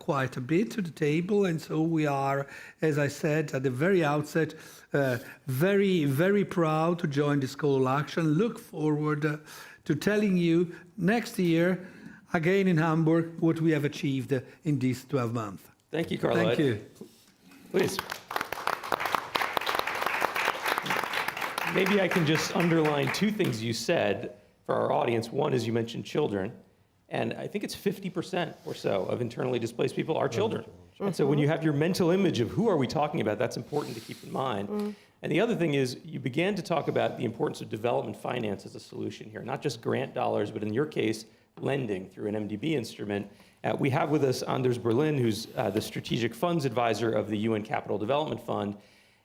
Speaker 6: quite a bit to the table, and so we are, as I said at the very outset, very, very proud to join this call action. Look forward to telling you next year, again in Hamburg, what we have achieved in these 12 months.
Speaker 2: Thank you, Carlo.
Speaker 6: Thank you.
Speaker 2: Please. Maybe I can just underline two things you said for our audience. One is you mentioned children, and I think it's 50% or so of internally displaced people are children. And so when you have your mental image of who are we talking about, that's important to keep in mind. And the other thing is you began to talk about the importance of development finance as a solution here, not just grant dollars, but in your case, lending through an MDB instrument. We have with us Anders Berlin, who's the strategic funds advisor of the UN Capital Development Fund.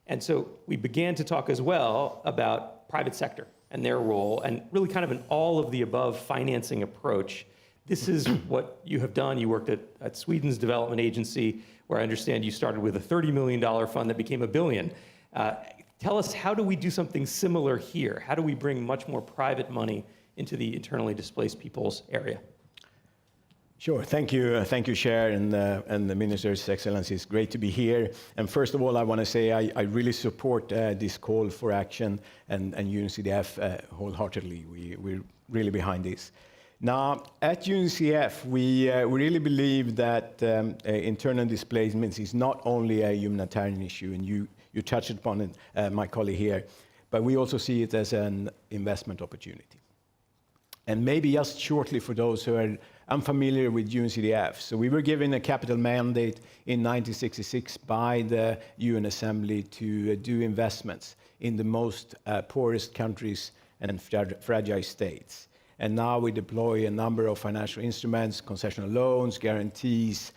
Speaker 2: And so we began to talk as well about private sector and their role, and really kind of an all-of-the-above financing approach. This is what you have done. You worked at Sweden's development agency, where I understand you started with a $30 million fund that became $1 billion. Tell us, how do we do something similar here? How do we bring much more private money into the internally displaced people's area?
Speaker 15: Sure, thank you, Chair, and the Minister's Excellency. It's great to be here. And first of all, I want to say I really support this call for action and UNCDF wholeheartedly. We're really behind this. Now, at UNCF, we really believe that internal displacement is not only a humanitarian issue, and you touched upon it, my colleague here, but we also see it as an investment opportunity. And maybe just shortly for those who are unfamiliar with UNCDF. So we were given a capital mandate in 1966 by the UN Assembly to do investments in the most poorest countries and fragile states. And now we deploy a number of financial instruments, concessional loans, guarantees,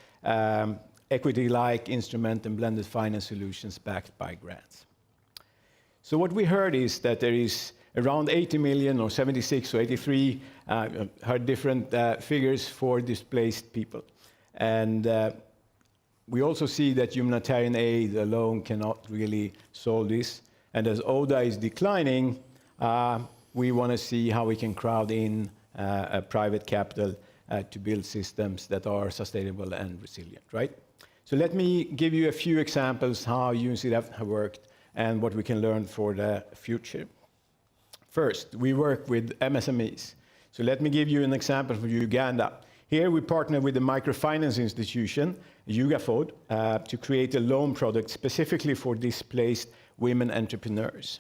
Speaker 15: equity-like instrument, and blended finance solutions backed by grants. So what we heard is that there is around 80 million or 76 or 83, heard different figures for displaced people. And we also see that humanitarian aid alone cannot really solve this. And as ODA is declining, we want to see how we can crowd in private capital to build systems that are sustainable and resilient, right? So let me give you a few examples how UNCDF have worked and what we can learn for the future. First, we work with MSMEs. So let me give you an example from Uganda. Here we partner with the microfinance institution, UGAFOD, to create a loan product specifically for displaced women entrepreneurs.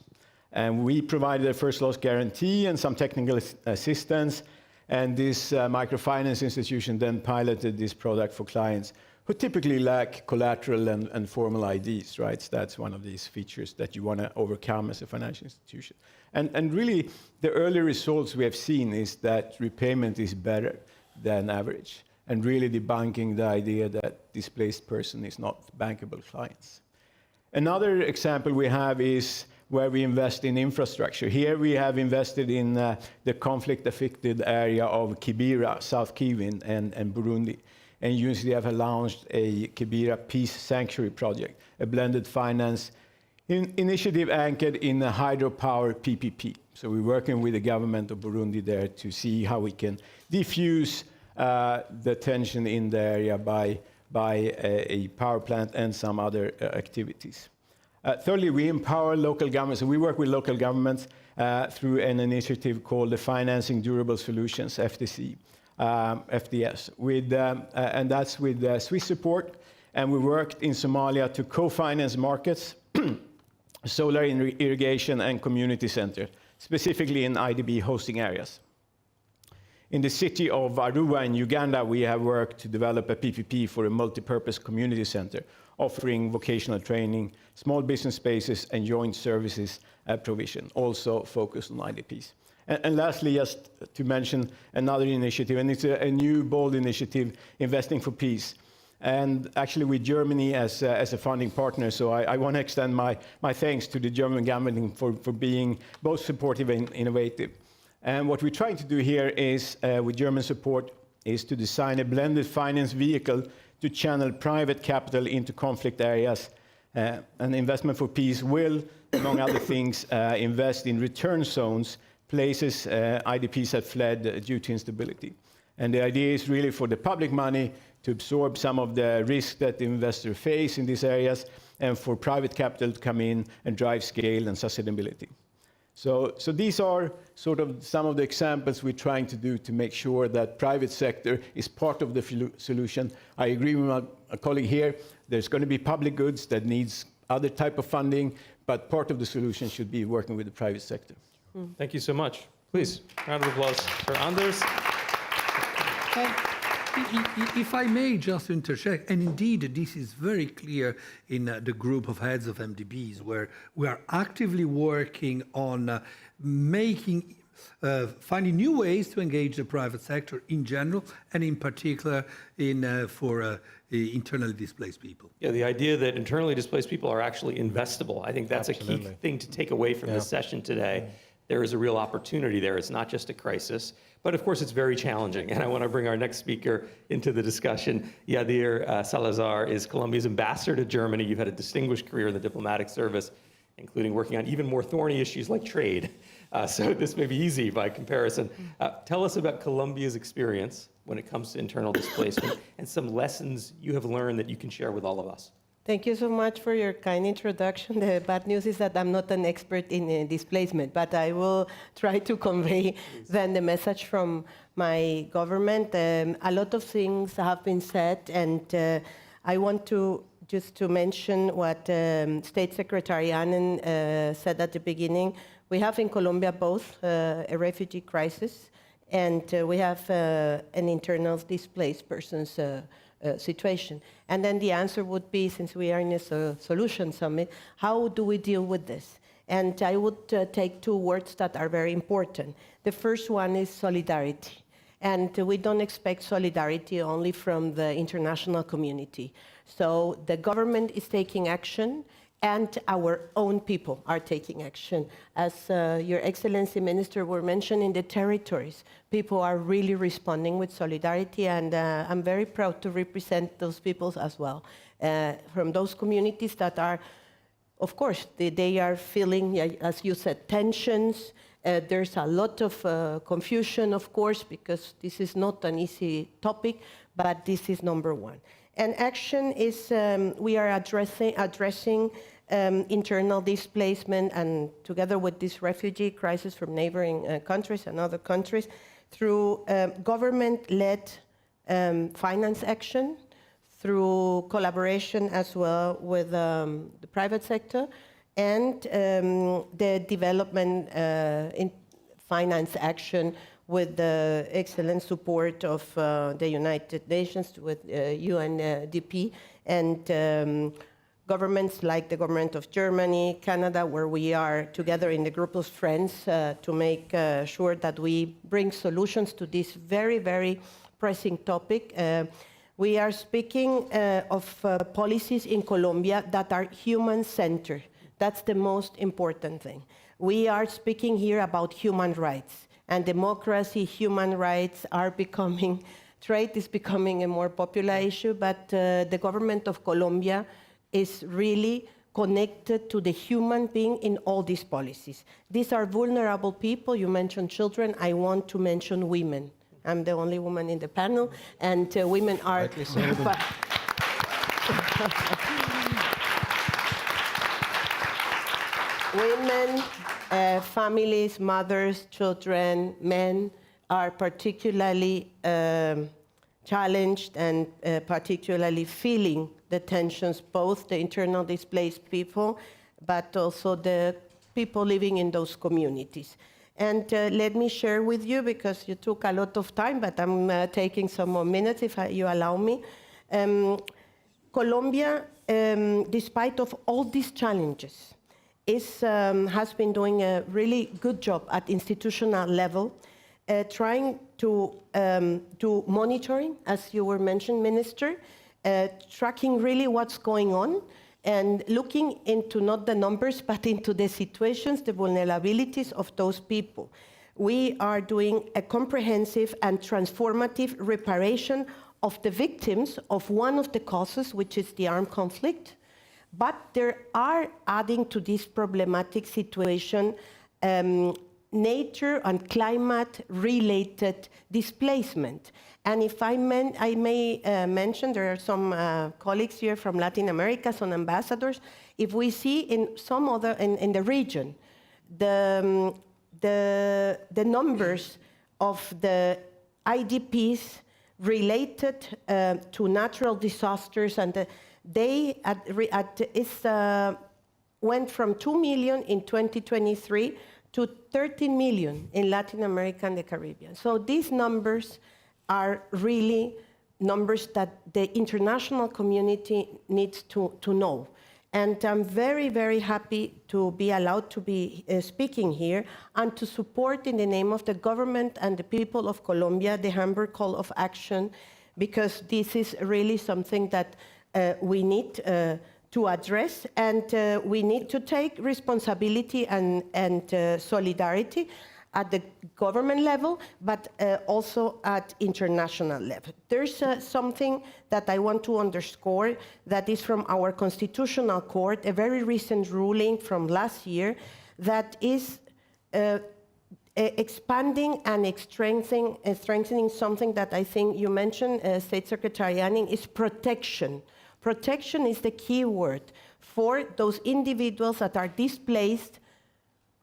Speaker 15: And we provided a first loss guarantee and some technical assistance. And this microfinance institution then piloted this product for clients who typically lack collateral and formal IDs, right? So that's one of these features that you want to overcome as a financial institution. And really, the early results we have seen is that repayment is better than average. and really debunking the idea that displaced person is not bankable clients. Another example we have is where we invest in infrastructure. Here we have invested in the conflict-affected area of Kibera, South Kivu and Burundi. And UNCDF has launched a Kibera Peace Sanctuary project, a blended finance initiative anchored in a hydropower PPP. So we're working with the government of Burundi there to see how we can diffuse the tension in the area by a power plant and some other activities. Thirdly, we empower local governments. So we work with local governments through an initiative called the Financing Durable Solutions, FDS, and that's with Swiss support. And we worked in Somalia to co-finance markets, solar irrigation, and community centers, specifically in IDB hosting areas. In the city of Arua in Uganda, we have worked to develop a PPP for a multi-purpose community center, offering vocational training, small business spaces, and joint services provision, also focused on IDPs. And lastly, just to mention another initiative, and it's a new, bold initiative, Investing for Peace. And actually with Germany as a funding partner, so I want to extend my thanks to the German government for being both supportive and innovative. And what we're trying to do here is, with German support, is to design a blended finance vehicle to channel private capital into conflict areas. And Investment for Peace will, among other things, invest in return zones, places IDPs have fled due to instability. And the idea is really for the public money to absorb some of the risk that the investors face in these areas, and for private capital to come in and drive scale and sustainability. So these are sort of some of the examples we're trying to do to make sure that private sector is part of the solution. I agree with my colleague here. There's going to be public goods that needs other type of funding, but part of the solution should be working with the private sector.
Speaker 2: Thank you so much. Please, round of applause for Anders.
Speaker 6: If I may just interject, and indeed this is very clear in the group of heads of MDBs, where we are actively working on finding new ways to engage the private sector in general, and in particular for internally displaced people.
Speaker 2: Yeah, the idea that internally displaced people are actually investable. I think that's a key thing to take away from this session today. There is a real opportunity there. It's not just a crisis, but of course it's very challenging. And I want to bring our next speaker into the discussion. Yadir Salazar is Colombia's ambassador to Germany. You've had a distinguished career in the diplomatic service, including working on even more thorny issues like trade. So this may be easy by comparison. Tell us about Colombia's experience when it comes to internal displacement and some lessons you have learned that you can share with all of us.
Speaker 12: Thank you so much for your kind introduction. The bad news is that I'm not an expert in displacement, but I will try to convey then the message from my government. A lot of things have been said, and I want to just to mention what State Secretary Annen said at the beginning. We have in Colombia both a refugee crisis, and we have an internal displaced persons situation. And then the answer would be, since we are in a solution summit, how do we deal with this? And I would take two words that are very important. The first one is solidarity. And we don't expect solidarity only from the international community. So the government is taking action, and our own people are taking action. As Your Excellency Minister were mentioning, the territories, people are really responding with solidarity, and I'm very proud to represent those peoples as well. From those communities that are, of course, they are feeling, as you said, tensions. There's a lot of confusion, of course, because this is not an easy topic, but this is number one. And action is, we are addressing internal displacement, and together with this refugee crisis from neighboring countries and other countries, through government-led finance action, through collaboration as well with the private sector, and the development in finance action with the excellent support of the United Nations, with UNDP, and governments like the government of Germany, Canada, where we are together in the group of friends to make sure that we bring solutions to these very, very pressing topic. We are speaking of policies in Colombia that are human-centered. That's the most important thing. We are speaking here about human rights, and democracy, human rights are becoming, trade is becoming a more popular issue, but the government of Colombia is really connected to the human being in all these policies. These are vulnerable people. You mentioned children. I want to mention women. I'm the only woman in the panel, and women are... Women, families, mothers, children, men are particularly challenged and particularly feeling the tensions, both the internal displaced people, but also the people living in those communities. And let me share with you, because you took a lot of time, but I'm taking some more minutes if you allow me. Colombia, despite of all these challenges, has been doing a really good job at institutional level, trying to do monitoring, as you were mentioned, Minister, tracking really what's going on, and looking into not the numbers, but into the situations, the vulnerabilities of those people. We are doing a comprehensive and transformative reparation of the victims of one of the causes, which is the armed conflict. But there are adding to this problematic situation nature and climate-related displacement. And if I may mention, there are some colleagues here from Latin America, some ambassadors. If we see in some other, in the region, the numbers of the IDPs related to natural disasters, and they went from 2 million in 2023 to 13 million in Latin America and the Caribbean. So these numbers are really numbers that the international community needs to know. And I'm very, very happy to be allowed to be speaking here and to support, in the name of the government and the people of Colombia, the Hamburg Call of Action, because this is really something that we need to address, and we need to take responsibility and solidarity at the government level, but also at international level. There's something that I want to underscore that is from our Constitutional Court, a very recent ruling from last year that is expanding and strengthening something that I think you mentioned, State Secretary Anning, is protection. Protection is the key word for those individuals that are displaced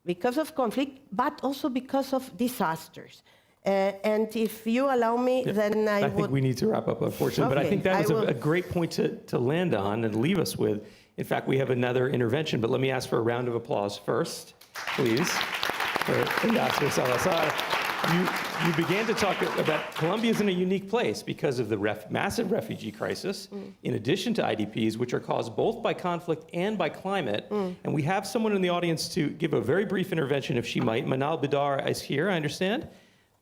Speaker 12: because of conflict, but also because of disasters. And if you allow me, then I would...
Speaker 2: think we need to wrap up, unfortunately, but I think that was a great point to land on and leave us with. In fact, we have another intervention, but let me ask for a round of applause first, please, for Ambassador Salazar. You began to talk about Colombia is in a unique place because of the massive refugee crisis, in addition to IDPs, which are caused both by conflict and by climate. And we have someone in the audience to give a very brief intervention, if she might. Manal Bidar is here, I understand.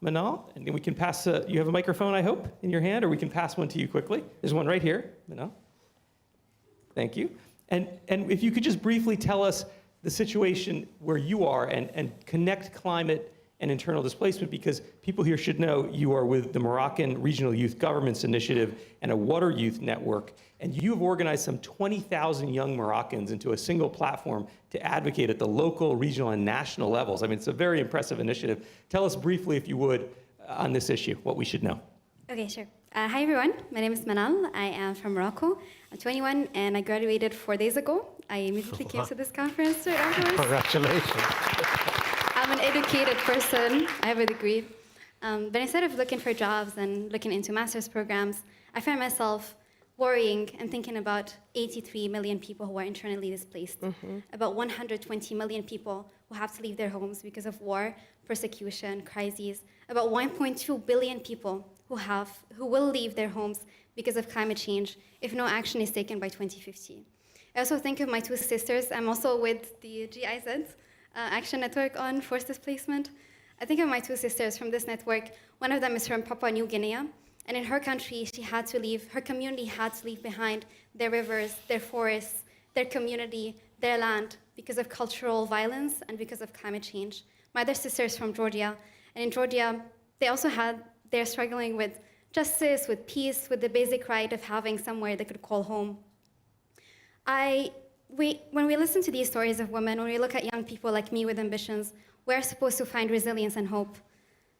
Speaker 2: Manal, and we can pass, you have a microphone, I hope, in your hand, or we can pass one to you quickly. There's one right here, Manal. Thank you. And if you could just briefly tell us the situation where you are and connect climate and internal displacement, because people here should know you are with the Moroccan Regional Youth Governments Initiative and a Water Youth Network, and you've organized some 20,000 young Moroccans into a single platform to advocate at the local, regional, and national levels. I mean, it's a very impressive initiative. Tell us briefly, if you would, on this issue, what we should know.
Speaker 14: Okay, sure. Hi, everyone. My name is Manal. I am from Morocco. I'm 21, and I graduated 4 days ago. I immediately came to this conference right afterwards.
Speaker 1: Congratulations.
Speaker 14: I'm an educated person. I have a degree. But instead of looking for jobs and looking into master's programs, I find myself worrying and thinking about 83 million people who are internally displaced, about 120 million people who have to leave their homes because of war, persecution, crises, about 1.2 billion people who will leave their homes because of climate change if no action is taken by 2050. I also think of my 2 sisters. I'm also with the GIZ, Action Network on Forced Displacement. I think of my 2 sisters from this network. One of them is from Papua New Guinea, And in her country, she had to leave, her community had to leave behind their rivers, their forests, their community, their land, because of cultural violence and because of climate change. My other sister is from Georgia, and in Georgia, they're struggling with justice, with peace, with the basic right of having somewhere they could call home. When we listen to these stories of women, when we look at young people like me with ambitions, we're supposed to find resilience and hope.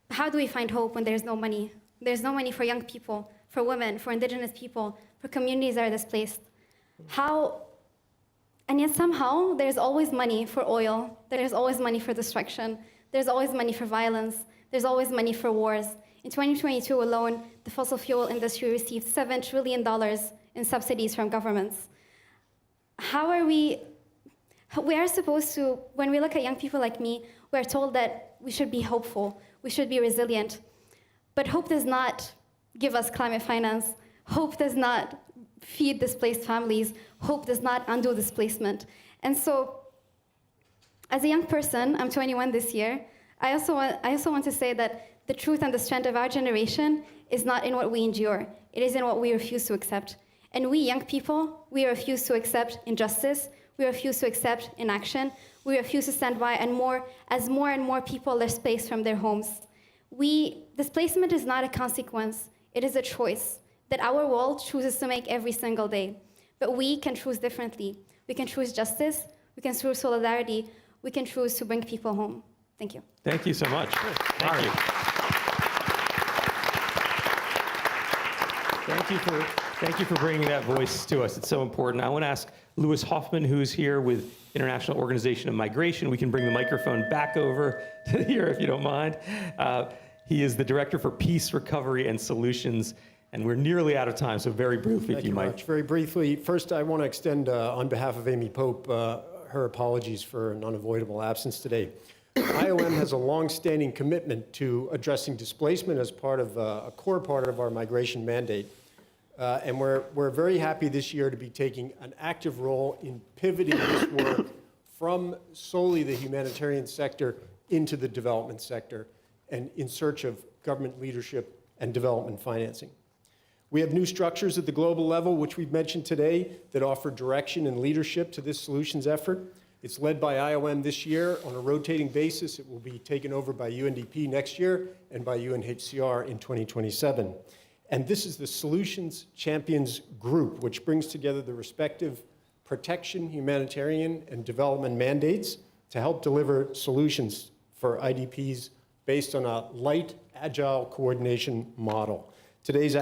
Speaker 14: But how do we find hope when there's no money? There's no money for young people, for women, for indigenous people, for communities that are displaced. And yet somehow there's always money for oil, there's always money for destruction, there's always money for violence, there's always money for wars. In 2022 alone, the fossil fuel industry received $7 trillion in subsidies from governments. We are supposed to, when we look at young people like me, we're told that we should be hopeful, we should be resilient. But hope does not give us climate finance. Hope does not feed displaced families. Hope does not undo displacement. And so, as a young person, I'm 21 this year, I also want to say that the truth and the strength of our generation is not in what we endure. It is in what we refuse to accept. And we young people, we refuse to accept injustice. We refuse to accept inaction. We refuse to stand by as more and more people are displaced from their homes. Displacement is not a consequence. It is a choice that our world chooses to make every single day. But we can choose differently. We can choose justice. We can choose solidarity. We can choose to bring people home. Thank you.
Speaker 2: Thank you so much. Thank you. Thank you for bringing that voice to us. It's so important. I want to ask Louis Hoffman, who's here with International Organization of Migration. We can bring the microphone back over to here if you don't mind. He is the Director for Peace, Recovery, and Solutions. And we're nearly out of time, so very briefly, if you might.
Speaker 16: Much. Very briefly, first I want to extend, on behalf of Amy Pope, her apologies for an unavoidable absence today. IOM has a long-standing commitment to addressing displacement as part of a core part of our migration mandate. And we're very happy this year to be taking an active role in pivoting this work from solely the humanitarian sector into the development sector and in search of government leadership and development financing. We have new structures at the global level, which we've mentioned today, that offer direction and leadership to this solutions effort. It's led by IOM this year on a rotating basis. It will be taken over by UNDP next year and by UNHCR in 2027. And this is the Solutions Champions Group, which brings together the respective protection, humanitarian, and development mandates to help deliver solutions for IDPs based on a light, agile coordination model. Today's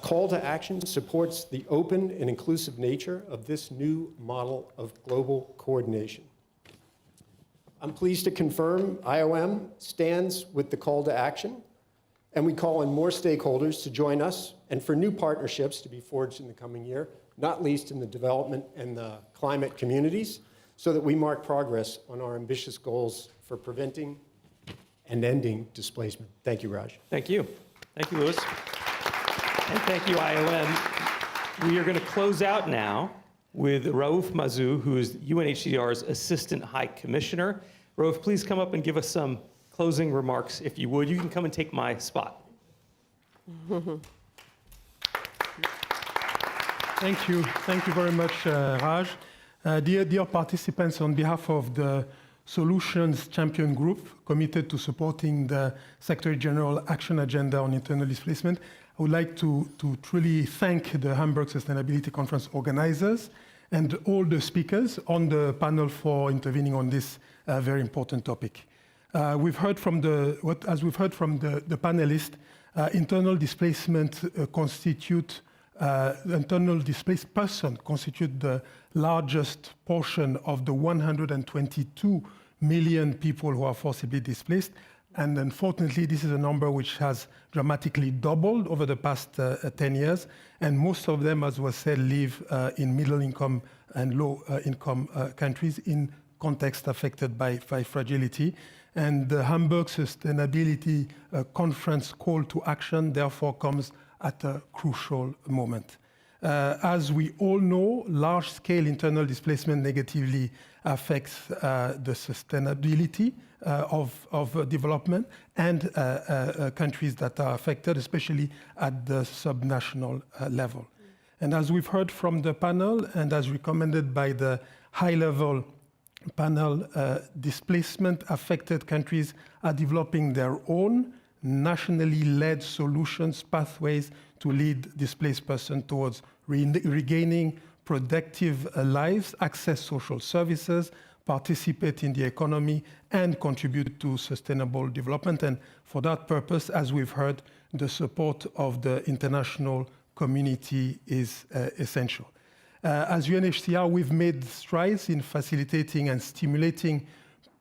Speaker 16: call to action supports the open and inclusive nature of this new model of global coordination. I'm pleased to confirm IOM stands with the call to action, and we call on more stakeholders to join us and for new partnerships to be forged in the coming year, not least in the development and the climate communities, so that we mark progress on our ambitious goals for preventing and ending displacement. Thank you, Raj.
Speaker 2: Thank you. Thank you, Louis. And thank you, IOM. We are going to close out now with Raouf Mazou, who is UNHCR's Assistant High Commissioner. Raouf, please come up and give us some closing remarks, if you would. You can come and take my spot.
Speaker 17: Thank you. Thank you very much, Raj. Dear participants, on behalf of the Solutions Champion Group, committed to supporting the Secretary General Action Agenda on Internal Displacement, I would like to truly thank the Hamburg Sustainability Conference organizers and all the speakers on the panel for intervening on this very important topic. As we've heard from the panelists, internal displacement internal displaced person constitute the largest portion of the 122 million people who are forcibly displaced. And unfortunately, this is a number which has dramatically doubled over the past 10 years. And most of them, as was said, live in middle-income and low-income countries in contexts affected by fragility. And the Hamburg Sustainability Conference call to action, therefore, comes at a crucial moment. As we all know, large-scale internal displacement negatively affects the sustainability of development and countries that are affected, especially at the subnational level. And as we've heard from the panel, and as recommended by the high-level panel, displacement-affected countries are developing their own nationally led solutions, pathways to lead displaced persons towards regaining productive lives, access social services, participate in the economy, and contribute to sustainable development. And for that purpose, as we've heard, the support of the international community is essential. As UNHCR, we've made strides in facilitating and stimulating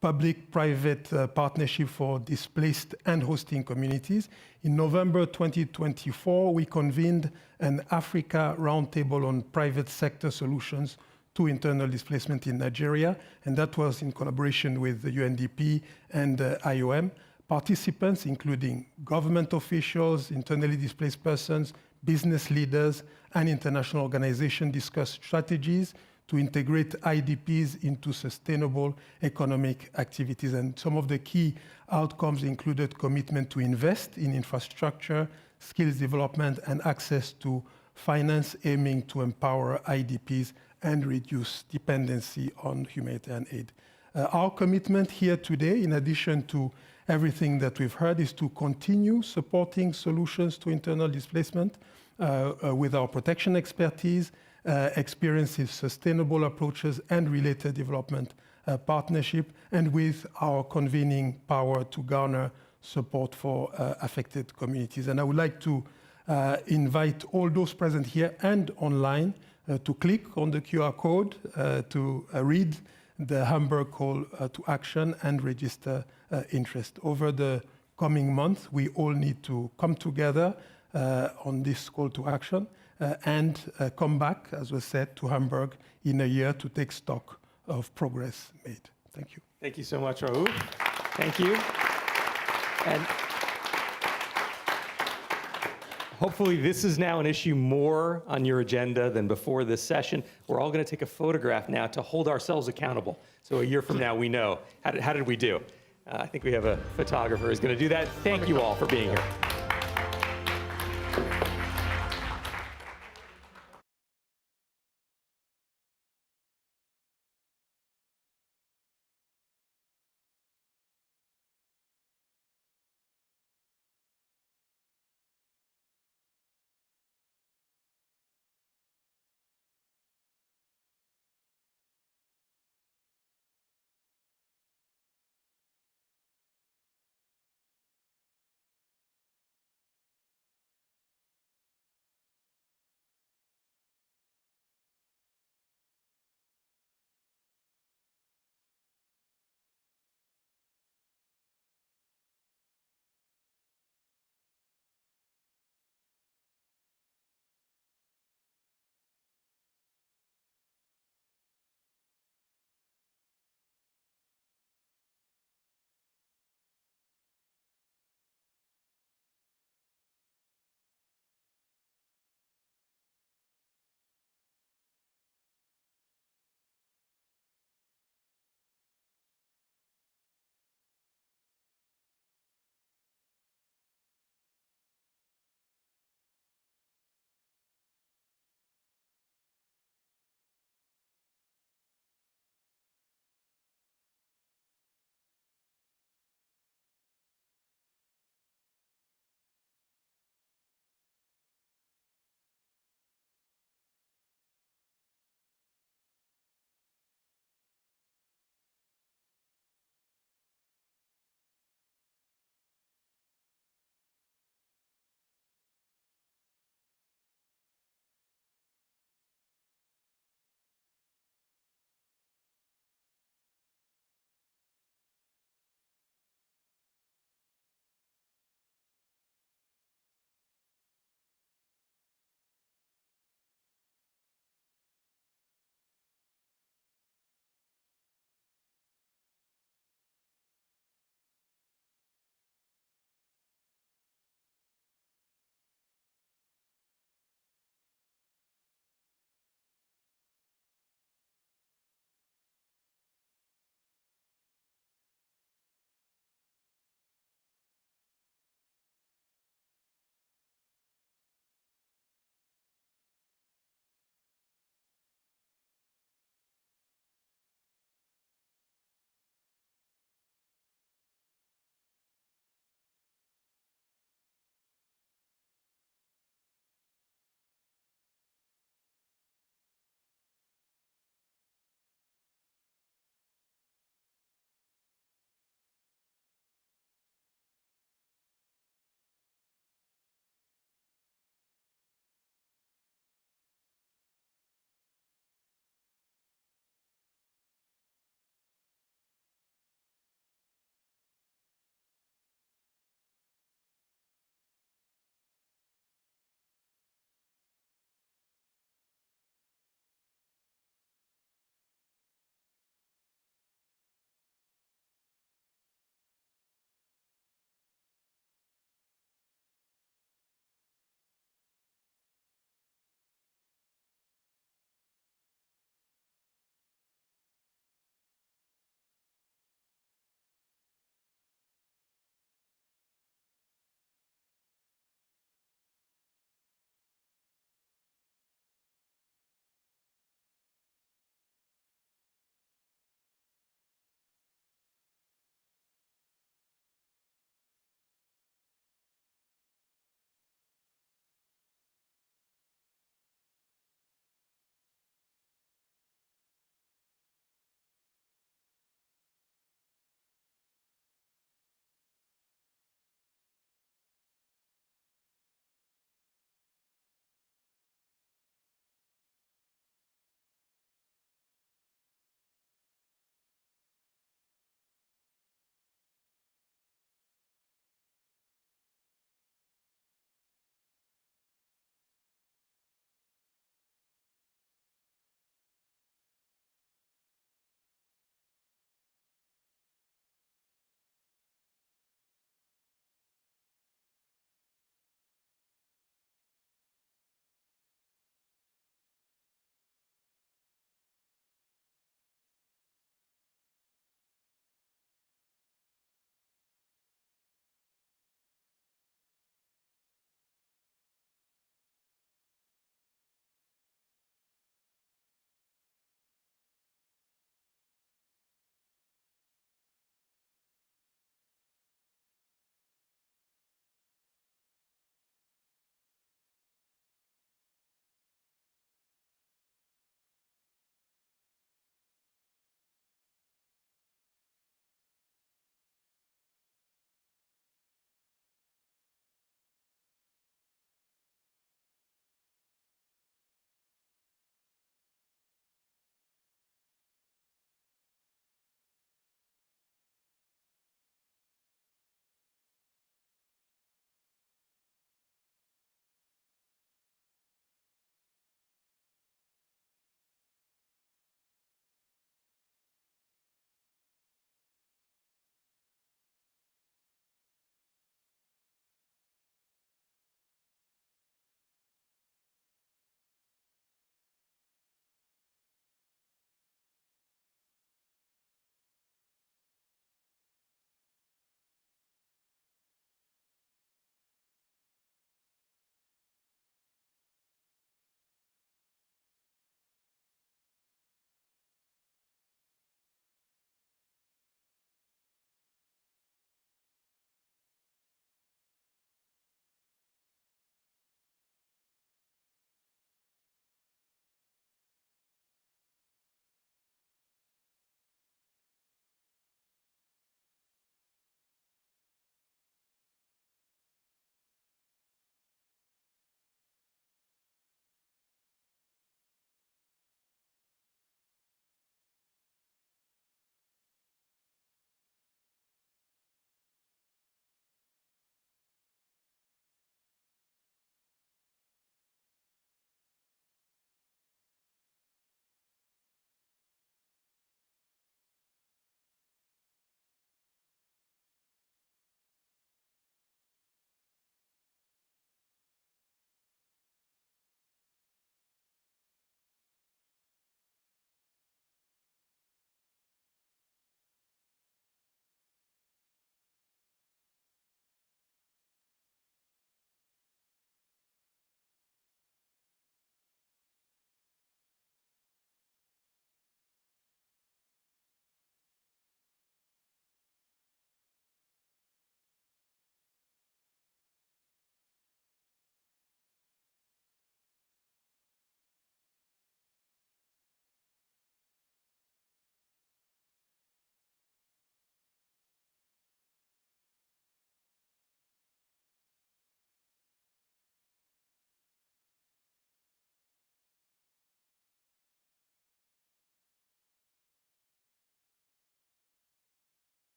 Speaker 17: public-private partnership for displaced and hosting communities. In November 2024, we convened an Africa Roundtable on private sector solutions to internal displacement in Nigeria, and that was in collaboration with the UNDP and IOM. Participants, including government officials, internally displaced persons, business leaders, and international organizations, discussed strategies to integrate IDPs into sustainable economic activities. And some of the key outcomes included commitment to invest in infrastructure, skills development, and access to finance, aiming to empower IDPs and reduce dependency on humanitarian aid. Our commitment here today, in addition to everything that we've heard, is to continue supporting solutions to internal displacement with our protection expertise, experience in sustainable approaches and related development partnership, and with our convening power to garner support for affected communities. And I would like to invite all those present here and online to click on the QR code to read the Hamburg call to action and register interest. Over the coming month, we all need to come together on this call to action and come back, as was said, to Hamburg in a year to take stock of progress made. Thank you.
Speaker 2: Thank you so much, Raoul. Thank you. And hopefully this is now an issue more on your agenda than before this session. We're all going to take a photograph now to hold ourselves accountable. So a year from now, we know, how did we do? I think we have a photographer who's going to do that. Thank you all for being here.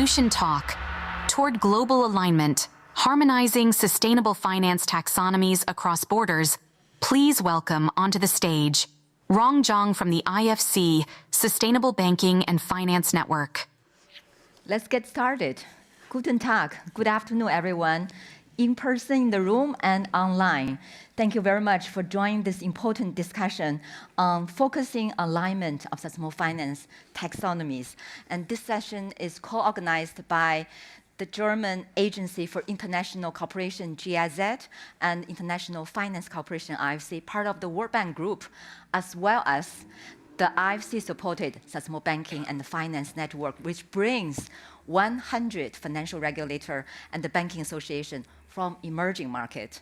Speaker 5: Solution Talk, Toward Global Alignment, Harmonizing Sustainable Finance Taxonomies Across Borders, please welcome onto the stage Rong Zhang from the IFC, Sustainable Banking and Finance Network.
Speaker 11: Let's get started. Guten Tag. Good afternoon, everyone, in person in the room and online. Thank you very much for joining this important discussion on focusing alignment of sustainable finance taxonomies. And this session is co-organized by the German Agency for International Cooperation, GIZ, and International Finance Corporation, IFC, part of the World Bank Group, as well as the IFC-supported Sustainable Banking and Finance Network, which brings 100 financial regulators and the Banking Association from emerging markets.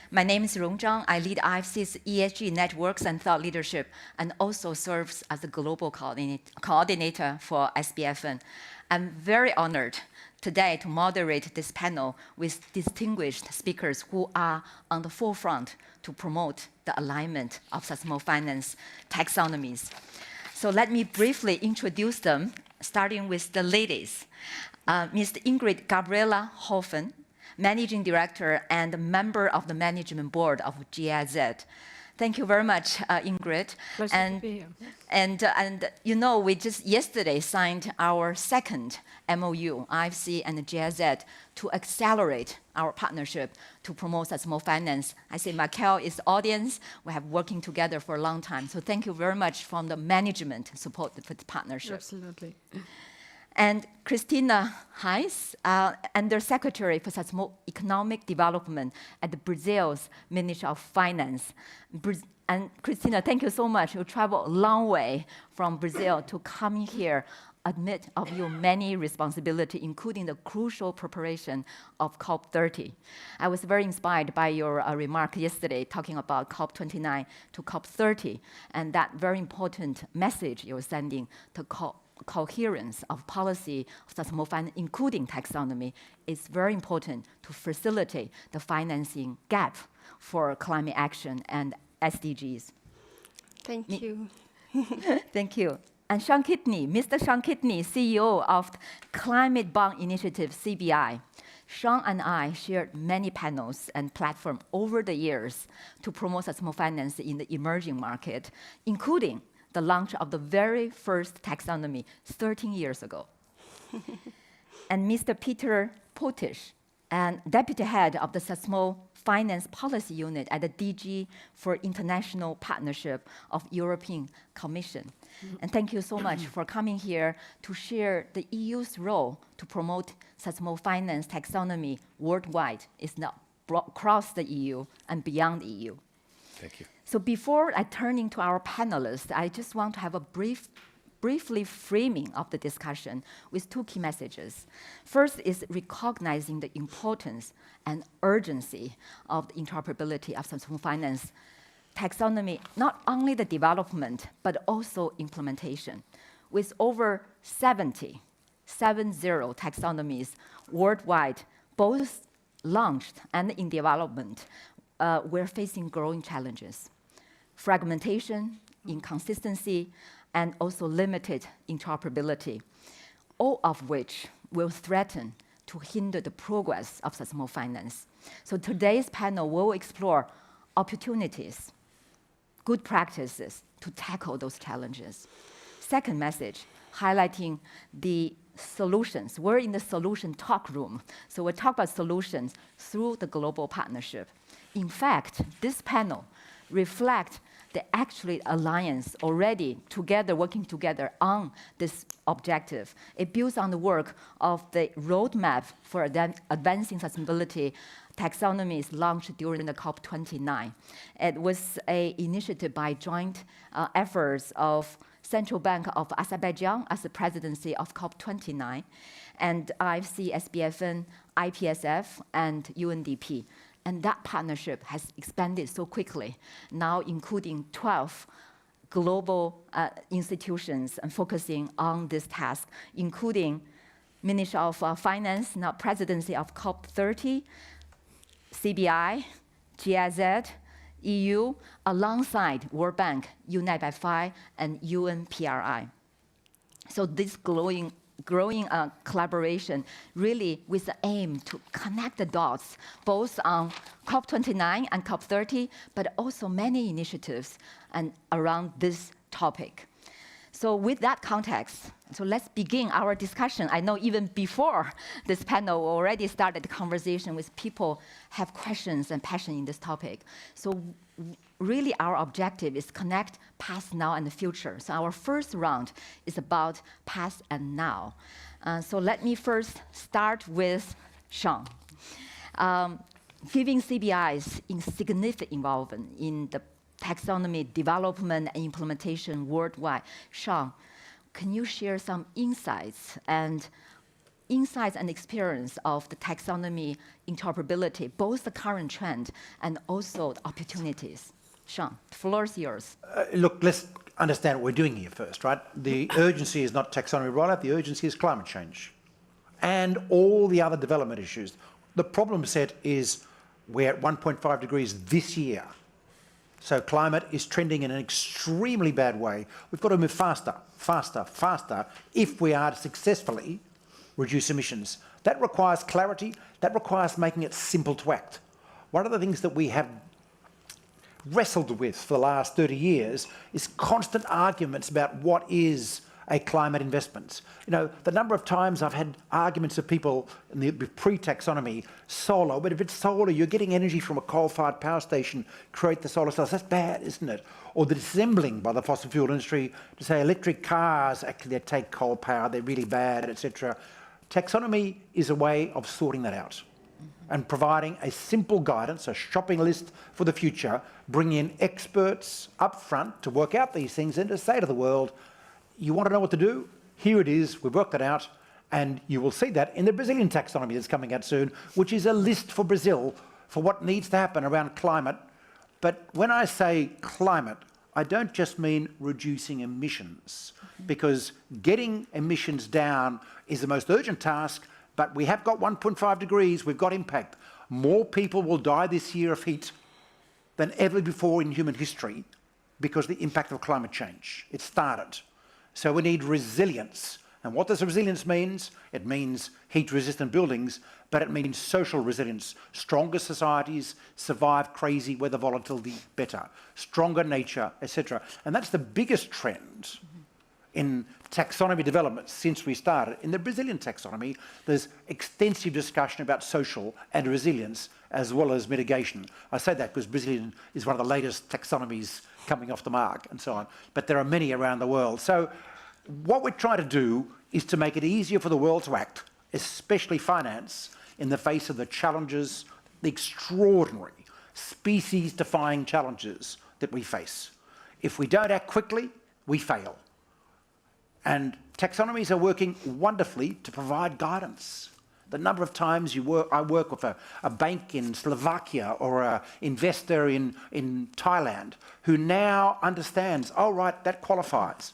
Speaker 11: My name is Rong Zhang. I lead IFC's ESG networks and thought leadership, and also serves as the global coordinator for SBFN. I'm very honored today to moderate this panel with distinguished speakers who are on the forefront to promote the alignment of sustainable finance taxonomies. So let me briefly introduce them, starting with the ladies. Ms. Ingrid Gabriela Hoffen, Managing Director and member of the Management Board of GIZ. Thank you very much, Ingrid.
Speaker 13: Pleasure to be here.
Speaker 11: And you know, we just yesterday signed our second MOU, IFC and GIZ, to accelerate our partnership to promote sustainable finance. I say Michael is the audience. We have working together for a long time. So thank you very much from the management support for the partnership.
Speaker 13: Absolutely.
Speaker 11: And Christina Heiss, Undersecretary for Sustainable Economic Development at Brazil's Ministry of Finance. And Christina, thank you so much. You traveled a long way from Brazil to come here amid of your many responsibilities, including the crucial preparation of COP30. I was very inspired by your remark yesterday talking about COP29 to COP30, and that very important message you're sending to coherence of policy of sustainable finance, including taxonomy, is very important to facilitate the financing gap for climate action and SDGs.
Speaker 13: Thank you.
Speaker 11: Thank you. And Sean Kidney, Mr. Sean Kidney, CEO of Climate Bond Initiative, CBI. Sean and I shared many panels and platforms over the years to promote sustainable finance in the emerging market, including the launch of the very first taxonomy 13 years ago. And Mr. Peter Potisch, and Deputy Head of the Sustainable Finance Policy Unit at the DG for International Partnership of European Commission. And thank you so much for coming here to share the EU's role to promote sustainable finance taxonomy worldwide. It's now across the EU and beyond the EU.
Speaker 23: Thank you.
Speaker 11: So before I turn into our panelists, I just want to have a briefly framing of the discussion with two key messages. First is recognizing the importance and urgency of the interoperability of sustainable finance taxonomy, not only the development, but also implementation. With over 70 taxonomies worldwide, both launched and in development, we're facing growing challenges. Fragmentation, inconsistency, and also limited interoperability, all of which will threaten to hinder the progress of sustainable finance. So today's panel will explore opportunities, good practices to tackle those challenges. Second message, highlighting the solutions. We're in the solution talk room, so we'll talk about solutions through the global partnership. In fact, this panel reflects the actual alliance already together, working together on this objective. It builds on the work of the roadmap for advancing sustainability taxonomies launched during the COP29. It was an initiative by joint efforts of Central Bank of Azerbaijan as the presidency of COP29, and IFC, SBFN, IPSF, and UNDP. And that partnership has expanded so quickly, now including 12 global institutions and focusing on this task, including Ministry of Finance, now presidency of COP30, CBI, GIZ, EU, alongside World Bank, UNEP-FI, and UNPRI. So this growing collaboration, really with the aim to connect the dots, both on COP29 and COP30, but also many initiatives and around this topic. So with that context, so let's begin our discussion. I know even before this panel, we already started the conversation with people have questions and passion in this topic. So really our objective is connect past, now, and the future. So our first round is about past and now. So let me first start with Sean. Giving CBI's significant involvement in the taxonomy development and implementation worldwide. Sean, can you share some insights and experience of the taxonomy interoperability, both the current trend and also the opportunities? Sean, the floor is yours.
Speaker 19: Look, let's understand what we're doing here first, right? The urgency is not taxonomy rollout, the urgency is climate change and all the other development issues. The problem set is we're at 1.5 degrees this year. So climate is trending in an extremely bad way. We've got to move faster, faster, faster if we are to successfully reduce emissions. That requires clarity. That requires making it simple to act. One of the things that we have wrestled with for the last 30 years is constant arguments about what is a climate investment. You know, the number of times I've had arguments of people in the pre-taxonomy, solar, but if it's solar, you're getting energy from a coal-fired power station, create the solar cells. That's bad, isn't it? Or the dissembling by the fossil fuel industry to say electric cars, actually they take coal power, they're really bad, etc. Taxonomy is a way of sorting that out and providing a simple guidance, a shopping list for the future, bring in experts up front to work out these things and to say to the world, you want to know what to do? Here it is, we've worked it out, and you will see that in the Brazilian taxonomy that's coming out soon, which is a list for Brazil for what needs to happen around climate. But when I say climate, I don't just mean reducing emissions, because getting emissions down is the most urgent task, but we have got 1.5 degrees, we've got impact. More people will die this year of heat than ever before in human history because of the impact of climate change. It started. So we need resilience. And what does resilience mean? It means heat-resistant buildings, but it means social resilience. Stronger societies survive crazy weather volatility better. Stronger nature, etc. And that's the biggest trend in taxonomy development since we started. In the Brazilian taxonomy, there's extensive discussion about social and resilience as well as mitigation. I say that because Brazilian is one of the latest taxonomies coming off the mark and so on. But there are many around the world. So what we're trying to do is to make it easier for the world to act, especially finance, in the face of the challenges, the extraordinary, species-defying challenges that we face. If we don't act quickly, we fail. And taxonomies are working wonderfully to provide guidance. The number of times I work with a bank in Slovakia or an investor in Thailand who now understands, oh, right, that qualifies.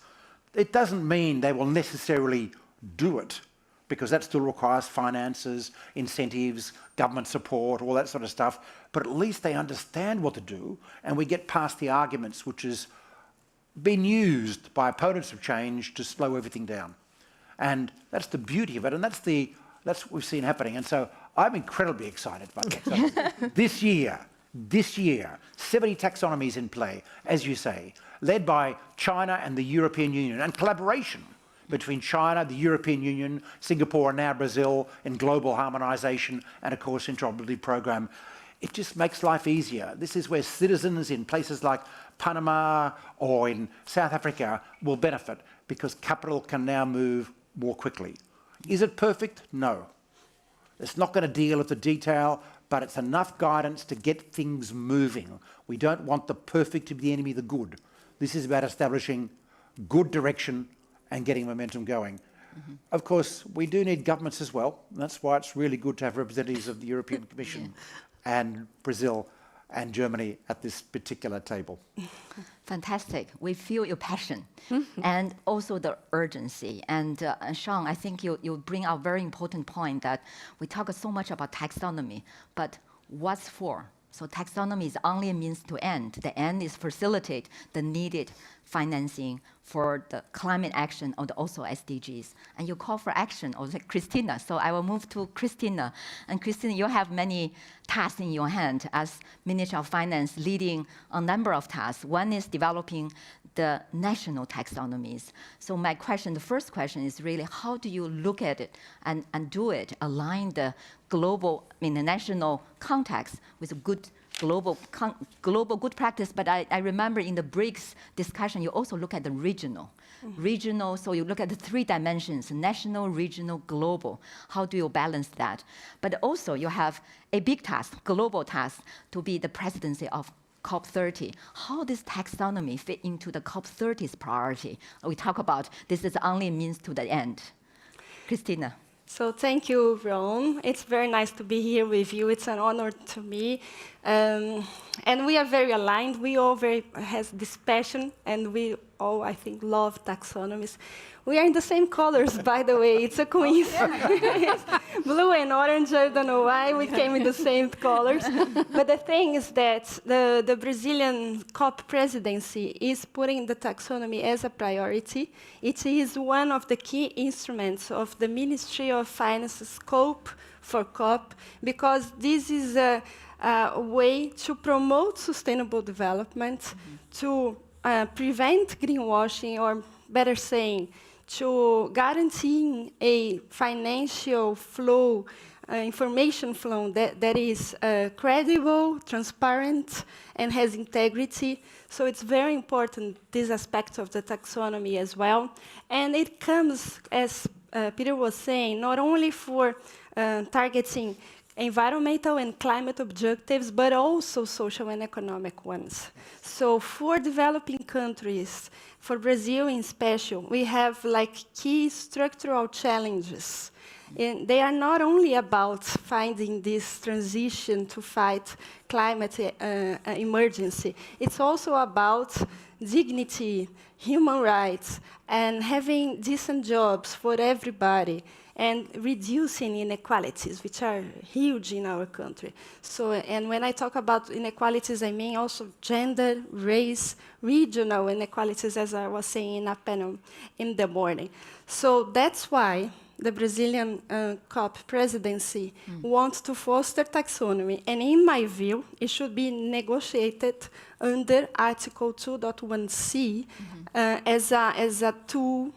Speaker 19: It doesn't mean they will necessarily do it, because that still requires finances, incentives, government support, all that sort of stuff. But at least they understand what to do, and we get past the arguments which has been used by opponents of change to slow everything down. And that's the beauty of it, and that's what we've seen happening. And so I'm incredibly excited about taxonomy. This year, 70 taxonomies in play, as you say, led by China and the European Union, and collaboration between China, the European Union, Singapore, and now Brazil in global harmonization and, of course, interoperability program. It just makes life easier. This is where citizens in places like Panama or in South Africa will benefit, because capital can now move more quickly. Is it perfect? No. It's not going to deal with the detail, but it's enough guidance to get things moving. We don't want the perfect to be the enemy of the good. This is about establishing good direction and getting momentum going. Of course, we do need governments as well. And that's why it's really good to have representatives of the European Commission and Brazil and Germany at this particular table.
Speaker 11: Fantastic. We feel your passion and also the urgency. And Sean, I think you bring out a very important point that we talk so much about taxonomy, but what's for? So taxonomy is only a means to end. The end is facilitate the needed financing for the climate action and also SDGs. And you call for action, or like Christina. So I will move to Christina. And Christina, you have many tasks in your hand as Minister of Finance, leading a number of tasks. One is developing the national taxonomies. So my question, the first question is really, how do you look at it and do it, align the global, the national context with a good global good practice? But I remember in the BRICS discussion, you also look at the regional. Regional, so you look at the 3 dimensions, national, regional, global. How do you balance that? But also you have a big task, global task, to be the presidency of COP30. How does taxonomy fit into the COP30's priority? We talk about this is only means to the end. Christina.
Speaker 13: So thank you, Ron. It's very nice to be here with you. It's an honor to me. And we are very aligned. We all has this passion, and we all, I think, love taxonomies. We are in the same colors, by the way. It's a coincidence. Blue and orange, I don't know why we came in the same colors. But the thing is that the Brazilian COP presidency is putting the taxonomy as a priority. It is one of the key instruments of the Ministry of Finance's scope for COP, because this is a way to promote sustainable development, to prevent greenwashing, or better saying, to guarantee a financial flow, information flow that is credible, transparent, and has integrity. So it's very important, this aspect of the taxonomy as well. And it comes, as Peter was saying, not only for targeting environmental and climate objectives, but also social and economic ones. So for developing countries, for Brazil in special, we have like key structural challenges. And they are not only about finding this transition to fight climate emergency, it's also about dignity, human rights, and having decent jobs for everybody, and reducing inequalities, which are huge in our country. So, and when I talk about inequalities, I mean also gender, race, regional inequalities, as I was saying in a panel in the morning. So that's why the Brazilian COP presidency wants to foster taxonomy. And in my view, it should be negotiated under Article 2.1c as a tool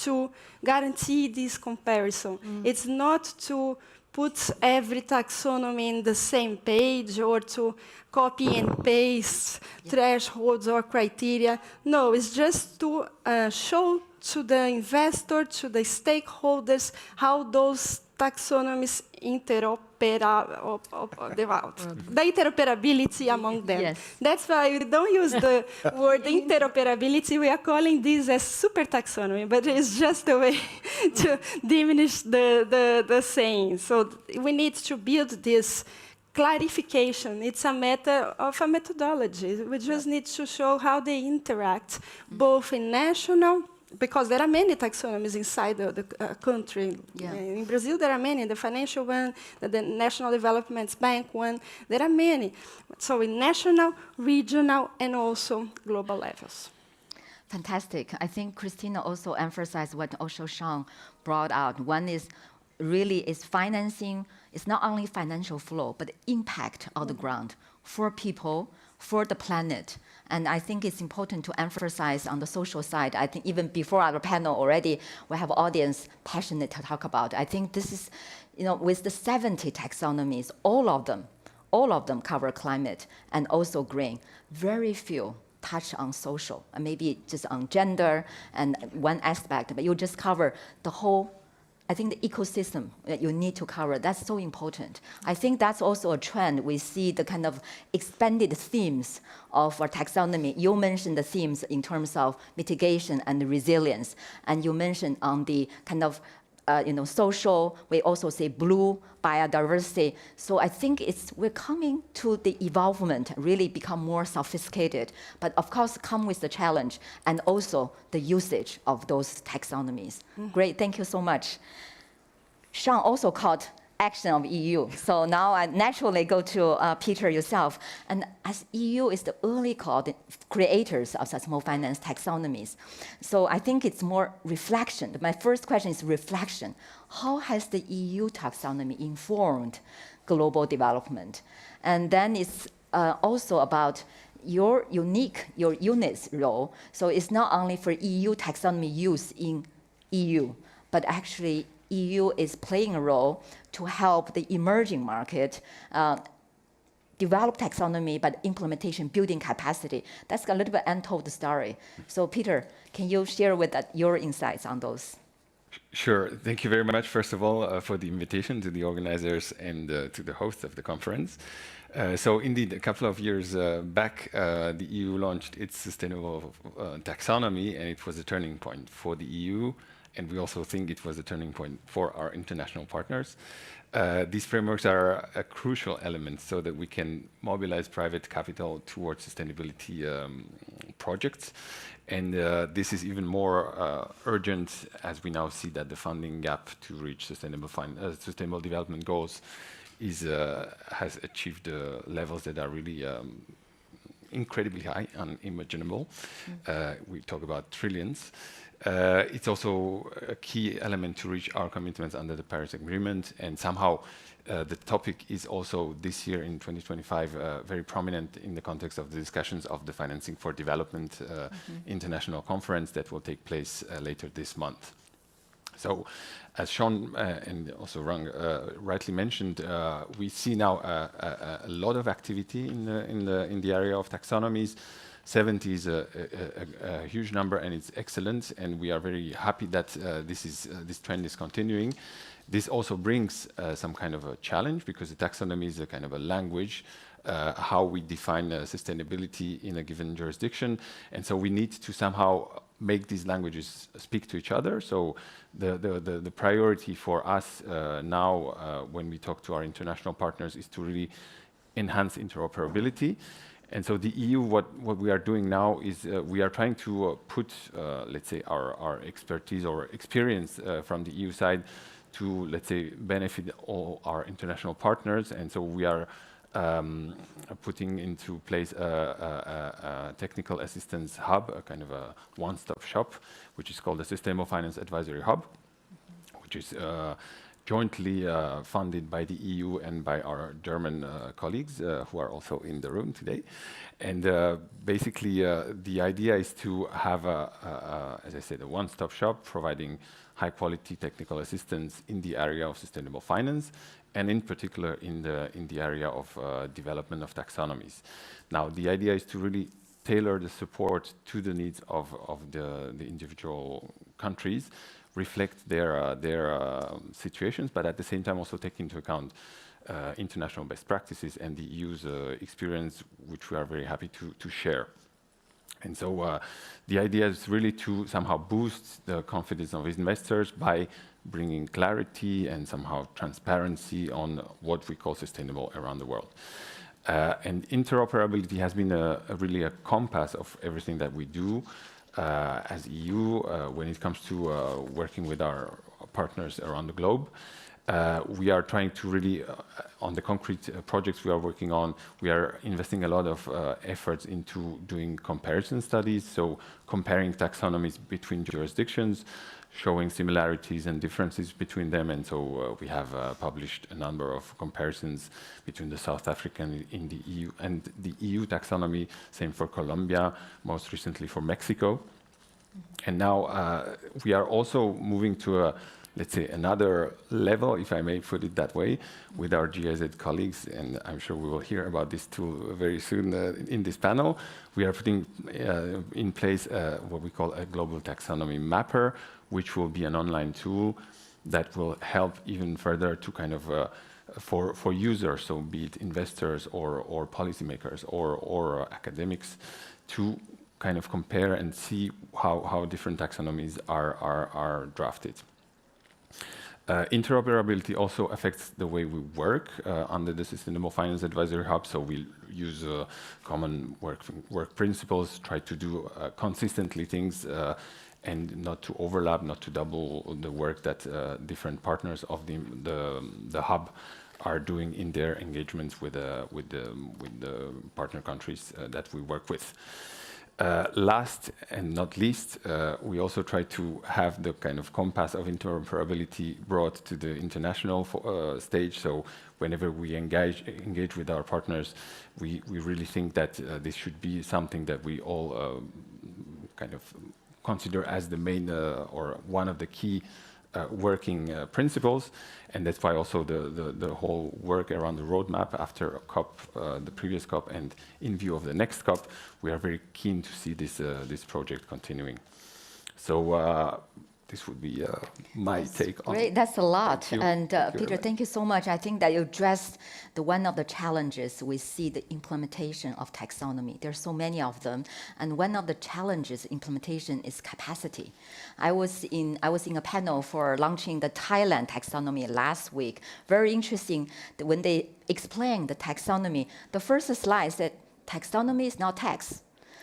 Speaker 13: to guarantee this comparison. It's not to put every taxonomy in the same page or to copy and paste thresholds or criteria. No, it's just to show to the investor, to the stakeholders, how those taxonomies the interoperability among them. Yes. That's why we don't use the word interoperability. We are calling this as super taxonomy, but it's just a way to diminish the saying. So we need to build this clarification. It's a matter of a methodology. We just need to show how they interact, both in national, because there are many taxonomies inside the country. Yeah. In Brazil, there are many. The financial one, the National Development Bank one, there are many. So in national, regional, and also global levels.
Speaker 11: Fantastic. I think Christina also emphasized what also Sean brought out. One is really is financing. It's not only financial flow, but impact on the ground for people, for the planet. And I think it's important to emphasize on the social side. I think even before our panel already, we have audience passionate to talk about. I think this is, with the 70 taxonomies, all of them cover climate and also green. Very few touch on social, and maybe just on gender and one aspect, but you just cover the whole. I think the ecosystem that you need to cover, that's so important. I think that's also a trend. We see the kind of expanded themes of our taxonomy. You mentioned the themes in terms of mitigation and resilience, and you mentioned on the kind of social, we also say blue, biodiversity. So I think we're coming to the evolvement, really become more sophisticated, but of course come with the challenge and also the usage of those taxonomies. Great, thank you so much. Sean also called action of EU. So now I naturally go to Peter yourself. And as EU is the early creators of sustainable finance taxonomies, so I think it's more reflection. My first question is reflection. How has the EU taxonomy informed global development? And then it's also about your unit's role. So it's not only for EU taxonomy use in EU, but actually EU is playing a role to help the emerging market develop taxonomy, but implementation, building capacity. That's a little bit untold story. So Peter, can you share with us your insights on those?
Speaker 20: Sure. Thank you very much, first of all, for the invitation to the organizers and to the host of the conference. So indeed, a couple of years back, the EU launched its sustainable taxonomy, and it was a turning point for the EU. And we also think it was a turning point for our international partners. These frameworks are a crucial element so that we can mobilize private capital towards sustainability projects. And this is even more urgent as we now see that the funding gap to reach sustainable development goals has achieved levels that are really incredibly high, unimaginable. We talk about trillions. It's also a key element to reach our commitments under the Paris Agreement, and somehow the topic is also this year in 2025 very prominent in the context of the discussions of the Financing for Development International Conference that will take place later this month. So, as Sean and also Rang rightly mentioned, we see now a lot of activity in the area of taxonomies. 70 is a huge number, and it's excellent, and we are very happy that this trend is continuing. This also brings some kind of a challenge, because the taxonomy is a kind of a language, how we define sustainability in a given jurisdiction, and so we need to somehow make these languages speak to each other. So the priority for us now, when we talk to our international partners, is to really enhance interoperability. And so the EU, what we are doing now is we are trying to put, let's say, our expertise or experience from the EU side to, let's say, benefit all our international partners. And so we are putting into place a technical assistance hub, a kind of a one-stop shop, which is called the Sustainable Finance Advisory Hub, which is jointly funded by the EU and by our German colleagues who are also in the room today. And basically, the idea is to have, as I said, a one-stop shop providing high-quality technical assistance in the area of sustainable finance, and in particular in the area of development of taxonomies. Now, the idea is to really tailor the support to the needs of the individual countries, reflect their situations, but at the same time also take into account international best practices and the EU's experience, which we are very happy to share. And so the idea is really to somehow boost the confidence of investors by bringing clarity and somehow transparency on what we call sustainable around the world. And interoperability has been really a compass of everything that we do as EU when it comes to working with our partners around the globe. We are trying to really, on the concrete projects we are working on, we are investing a lot of efforts into doing comparison studies, so comparing taxonomies between jurisdictions, showing similarities and differences between them, and so we have published a number of comparisons between the South African in the EU and the EU taxonomy, same for Colombia, most recently for Mexico. And now we are also moving to a, let's say, another level, if I may put it that way, with our GIZ colleagues, and I'm sure we will hear about this too very soon in this panel. We are putting in place what we call a global taxonomy mapper, which will be an online tool that will help even further to kind of for users, so be it investors or policymakers or academics, to kind of compare and see how different taxonomies are drafted. Interoperability also affects the way we work under the Sustainable Finance Advisory Hub, so we use common work principles, try to do consistently things, and not to overlap, not to double the work that different partners of the hub are doing in their engagements with the partner countries that we work with. Last and not least, we also try to have the kind of compass of interoperability brought to the international stage. So whenever we engage with our partners, we really think that this should be something that we all kind of consider as the main or one of the key working principles, and that's why also the whole work around the roadmap after COP, the previous COP, and in view of the next COP, we are very keen to see this project continuing. So this would be my take on it.
Speaker 11: Great, that's a lot.
Speaker 20: Thank you.
Speaker 11: And
Speaker 20: Thank you
Speaker 11: Peter,
Speaker 20: very much.
Speaker 11: thank you so much. I think that you addressed one of the challenges we see, the implementation of taxonomy. There's so many of them, and one of the challenges implementation is capacity. I was in a panel for launching the Thailand taxonomy last week. Very interesting. When they explained the taxonomy, the first slide said taxonomy is not tax.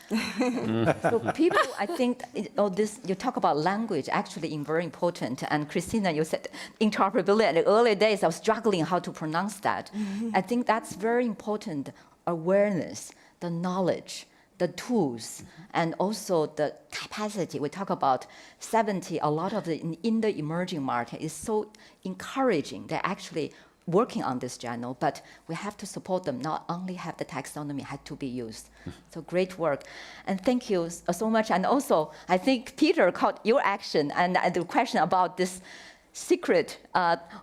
Speaker 11: So people, I think, you talk about language, actually very important. And Christina, you said interoperability. In the early days, I was struggling how to pronounce that. I think that's very important, awareness, the knowledge, the tools, and also the capacity. We talk about 70, a lot of in the emerging market is so encouraging. They're actually working on this channel, but we have to support them, not only have the taxonomy had to be used. So great work. And thank you so much. And also, I think Peter caught your action and the question about this secret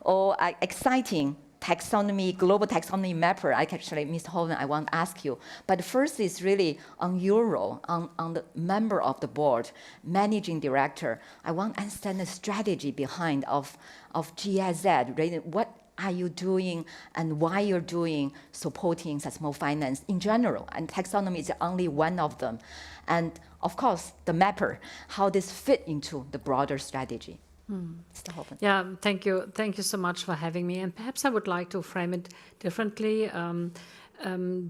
Speaker 11: or exciting taxonomy, global taxonomy mapper. Actually, Mr. Hoven, I want to ask you. But first is really on your role, on the member of the board, managing director. I want to understand the strategy behind of GIZ. Right? What are you doing and why you're doing supporting sustainable finance in general? And taxonomy is only one of them. And of course, the mapper, how this fit into the broader strategy. Mr. Hoven.
Speaker 18: Yeah, thank you. Thank you so much for having me. And perhaps I would like to frame it differently.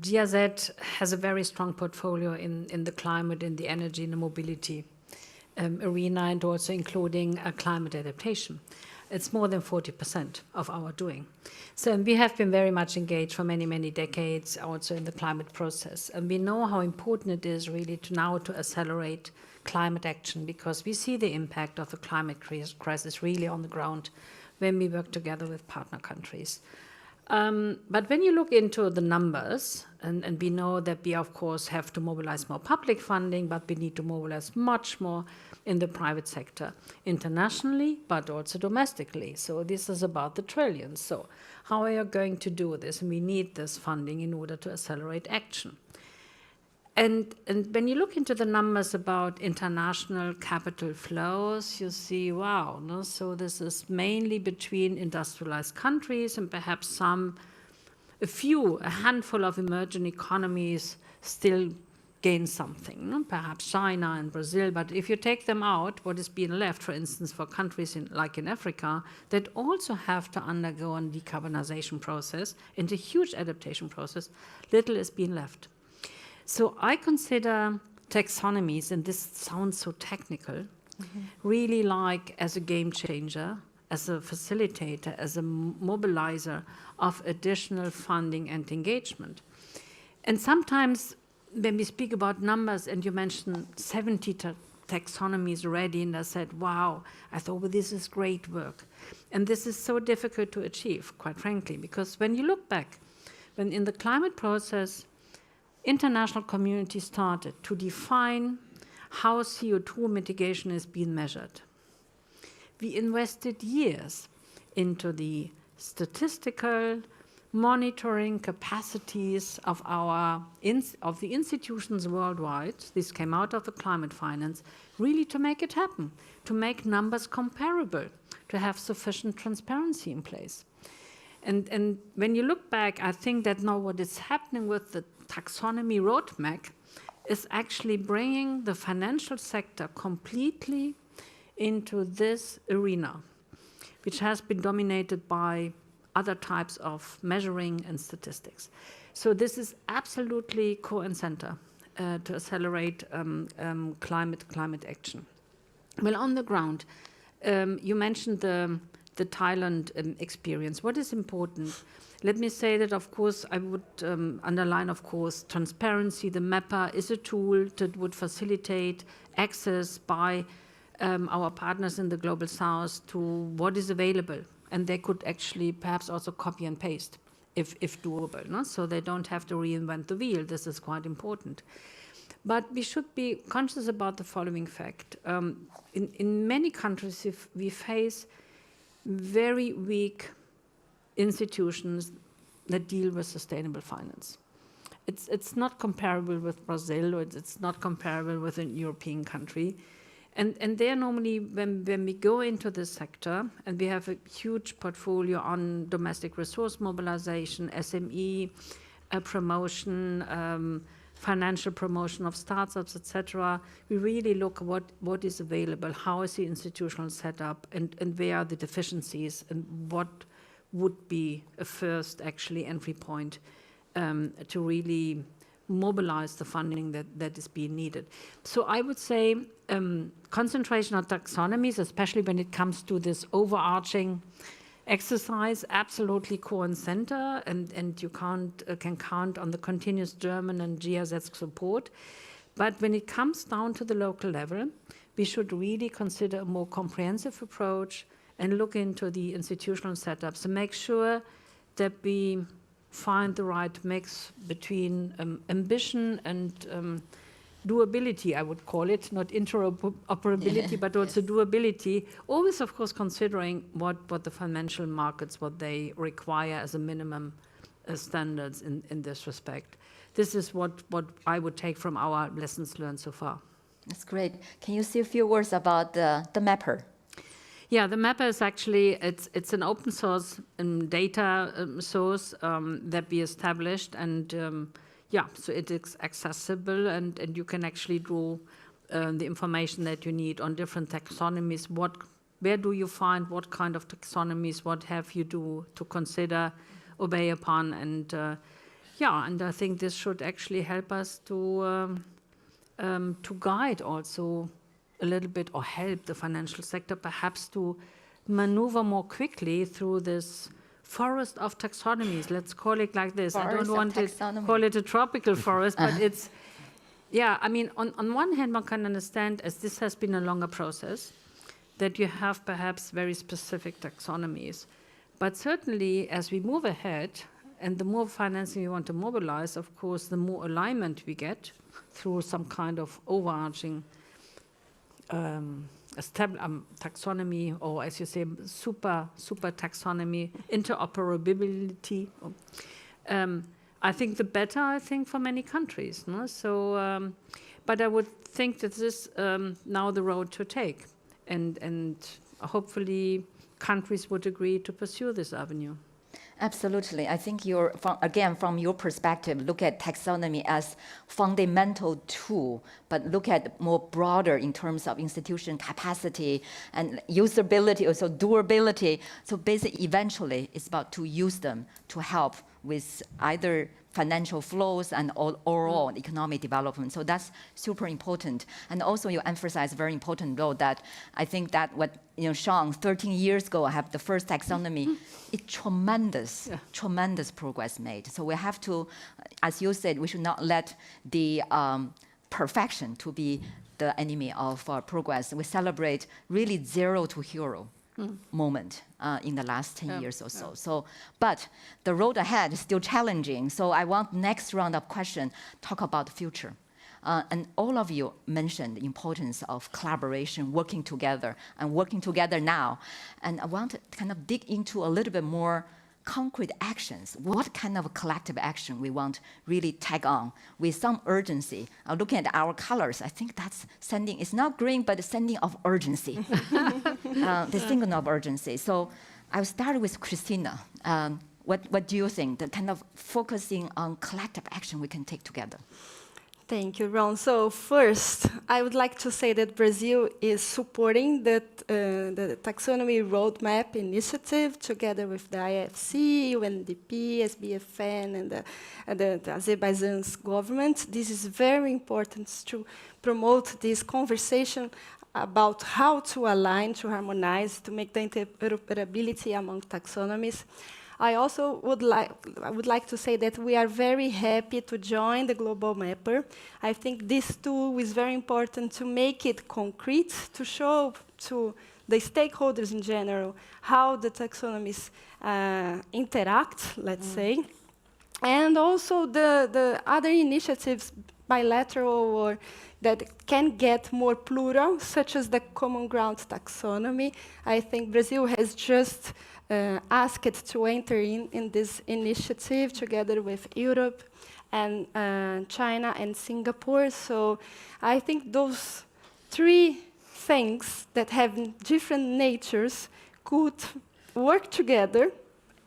Speaker 18: GIZ has a very strong portfolio in the climate, in the energy, in the mobility arena, and also including climate adaptation. It's more than 40% of our doing. So we have been very much engaged for many, many decades also in the climate process. And we know how important it is really to accelerate climate action, because we see the impact of the climate crisis really on the ground when we work together with partner countries. But when you look into the numbers, and we know that we, of course, have to mobilize more public funding, but we need to mobilize much more in the private sector, internationally, but also domestically. So this is about the trillions. So how are you going to do this? And we need this funding in order to accelerate action. And when you look into the numbers about international capital flows, you see, wow, no? So this is mainly between industrialized countries and perhaps a handful of emerging economies still gain something, no? Perhaps China and Brazil, but if you take them out, what is being left, for instance, for countries like in Africa, that also have to undergo a decarbonization process and a huge adaptation process, little is being left. So I consider taxonomies, and this sounds so technical, really like as a game changer, as a facilitator, as a mobilizer of additional funding and engagement. And sometimes when we speak about numbers, and you mentioned 70 taxonomies already, and I said, wow, I thought, well, this is great work. And this is so difficult to achieve, quite frankly, because when you look back, when in the climate process, international community started to define how CO2 mitigation is being measured. We invested years into the statistical monitoring capacities of the institutions worldwide. This came out of the climate finance, really to make it happen, to make numbers comparable, to have sufficient transparency in place. And when you look back, I think that now what is happening with the taxonomy roadmap is actually bringing the financial sector completely into this arena, which has been dominated by other types of measuring and statistics. So this is absolutely core and center to accelerate climate action. Well, on the ground, you mentioned the Thailand experience. What is important? Let me say that, of course, I would underline, of course, transparency. The mapper is a tool that would facilitate access by our partners in the Global South to what is available. And they could actually perhaps also copy and paste if doable, no? So they don't have to reinvent the wheel. This is quite important. But we should be conscious about the following fact. In many countries, if we face very weak institutions that deal with sustainable finance. It's not comparable with Brazil, or it's not comparable with a European country. And there normally, when we go into this sector, and we have a huge portfolio on domestic resource mobilization, SME promotion, financial promotion of startups, etc. We really look at what is available, how is the institutional setup, and where are the deficiencies, and what would be a first actually entry point to really mobilize the funding that is being needed. So I would say concentration on taxonomies, especially when it comes to this overarching exercise, absolutely core and center, and you can count on the continuous German and GIZ support. But when it comes down to the local level, we should really consider a more comprehensive approach and look into the institutional setups and make sure that we find the right mix between ambition and doability, I would call it, not interoperability, but also doability, always, of course, considering what the financial markets, what they require as a minimum standards in this respect. This is what I would take from our lessons learned so far.
Speaker 11: That's great. Can you say a few words about the mapper?
Speaker 18: Yeah, the mapper is actually, it's an open source data source that we established, and yeah, so it is accessible, and you can actually draw the information that you need on different taxonomies. Where do you find what kind of taxonomies? What have you to consider, obey upon? And yeah, and I think this should actually help us to guide also a little bit, or help the financial sector perhaps to maneuver more quickly through this forest of taxonomies. Let's call it like this. I don't want to call it a tropical forest, but it's, yeah, I mean, on one hand, one can understand, as this has been a longer process, that you have perhaps very specific taxonomies. But certainly, as we move ahead, and the more financing we want to mobilize, of course, the more alignment we get through some kind of overarching taxonomy, or as you say, super taxonomy, interoperability. I think the better, for many countries. No? So, but I would think that this now the road to take, and hopefully countries would agree to pursue this avenue.
Speaker 11: Absolutely. I think again, from your perspective, look at taxonomy as fundamental tool, but look at more broader in terms of institution capacity and usability, also durability. So basically, eventually, it's about to use them to help with either financial flows and overall economic development. So that's super important. And also you emphasize very important role that I think that what Sean, 13 years ago, I have the first taxonomy, it's tremendous progress made. So we have to, as you said, we should not let the perfection to be the enemy of progress. We celebrate really zero to hero moment in the last 10 years or so. So, but the road ahead is still challenging. So I want next round of question talk about the future. And all of you mentioned the importance of collaboration, working together now. And I want to kind of dig into a little bit more concrete actions. What kind of collective action we want really tag on with some urgency? Looking at our colors, I think that's sending, it's not green, but sending of urgency. The signal of urgency. So I'll start with Christina. What do you think, the kind of focusing on collective action we can take together?
Speaker 13: Thank you, Ron. So first, I would like to say that Brazil is supporting the Taxonomy Roadmap initiative together with the IFC, UNDP, SBFN, and the Azerbaijan's government. This is very important to promote this conversation about how to align, to harmonize, to make the interoperability among taxonomies. I also would like to say that we are very happy to join the Global Mapper. I think this tool is very important to make it concrete, to show to the stakeholders in general how the taxonomies interact, let's say. And also the other initiatives, bilateral or that can get more plural, such as the Common Ground Taxonomy. I think Brazil has just asked to enter in this initiative together with Europe and China and Singapore. So I think those three things that have different natures could work together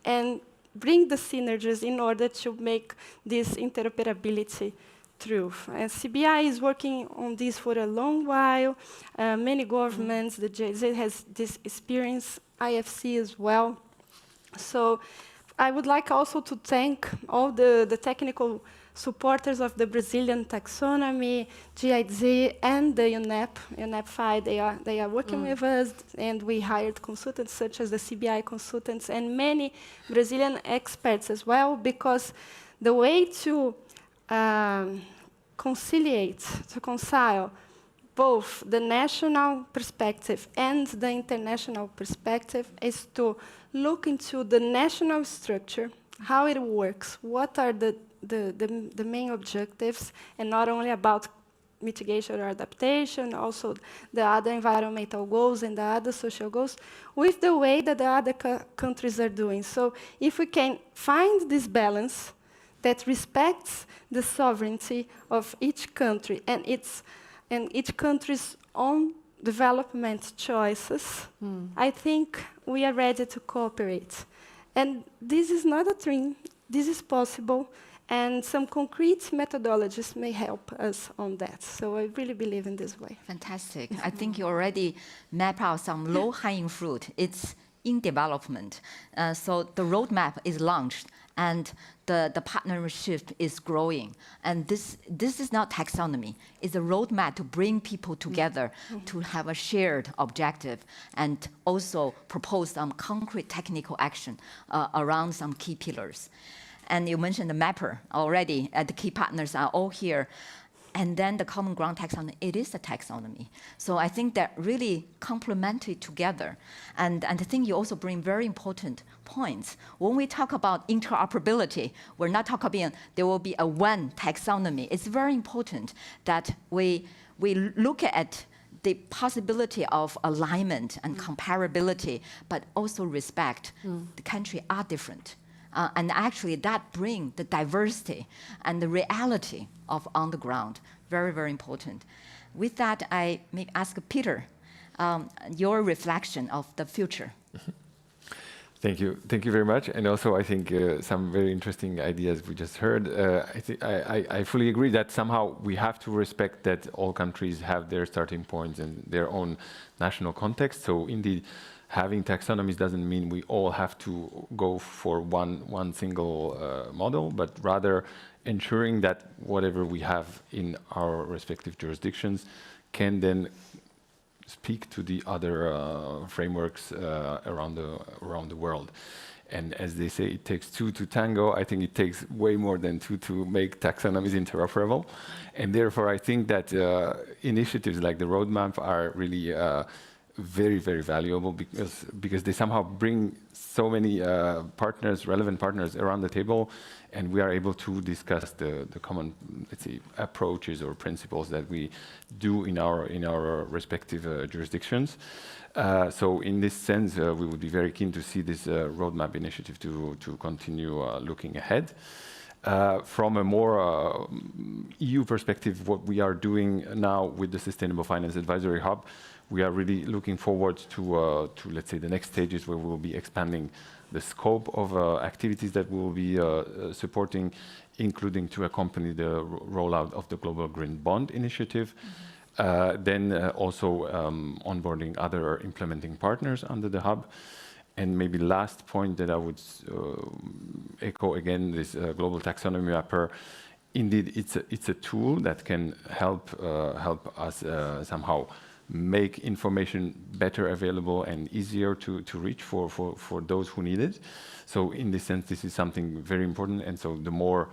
Speaker 13: and bring the synergies in order to make this interoperability true. And CBI is working on this for a long while. Many governments, the JZ has this experience, IFC as well. So I would like also to thank all the technical supporters of the Brazilian taxonomy, GIZ, and the UNEP-FI. They are working with us, and we hired consultants such as the CBI consultants and many Brazilian experts as well, because the way to reconcile both the national perspective and the international perspective is to look into the national structure, how it works, what are the main objectives, and not only about mitigation or adaptation, also the other environmental goals and the other social goals, with the way that the other countries are doing. So if we can find this balance that respects the sovereignty of each country and each country's own development choices, I think we are ready to cooperate. And this is not a dream, this is possible, and some concrete methodologies may help us on that. So I really believe in this way.
Speaker 11: Fantastic. I think you already map out some low-hanging fruit. It's in development. So the roadmap is launched, and the partnership is growing. And this is not taxonomy. It's a roadmap to bring people together to have a shared objective and also propose some concrete technical action around some key pillars. And you mentioned the mapper already. The key partners are all here. And then the Common Ground Taxonomy, it is a taxonomy. So I think they're really complementary together. And I think you also bring very important points. When we talk about interoperability, we're not talking about there will be a one taxonomy. It's very important that we look at the possibility of alignment and comparability, but also respect the countries are different. And actually that brings the diversity and the reality of on the ground. Very, very important. With that, I may ask Peter, your reflection of the future.
Speaker 20: Thank you very much. And also I think some very interesting ideas we just heard. I fully agree that somehow we have to respect that all countries have their starting points and their own national context. So indeed, having taxonomies doesn't mean we all have to go for one single model, but rather ensuring that whatever we have in our respective jurisdictions can then speak to the other frameworks around the world. And as they say, it takes two to tango. I think it takes way more than two to make taxonomies interoperable. And therefore, I think that initiatives like the roadmap are really very, very valuable because they somehow bring so many relevant partners around the table, and we are able to discuss the common, let's say, approaches or principles that we do in our respective jurisdictions. So in this sense, we would be very keen to see this roadmap initiative to continue looking ahead. From a more EU perspective, what we are doing now with the Sustainable Finance Advisory Hub, we are really looking forward to let's say, the next stages where we will be expanding the scope of activities that we will be supporting, including to accompany the rollout of the Global Green Bond Initiative. Then also onboarding other implementing partners under the hub. And maybe last point that I would echo again, this global taxonomy mapper. Indeed, it's a tool that can help us somehow make information better available and easier to reach for those who need it. So in this sense, this is something very important. And so the more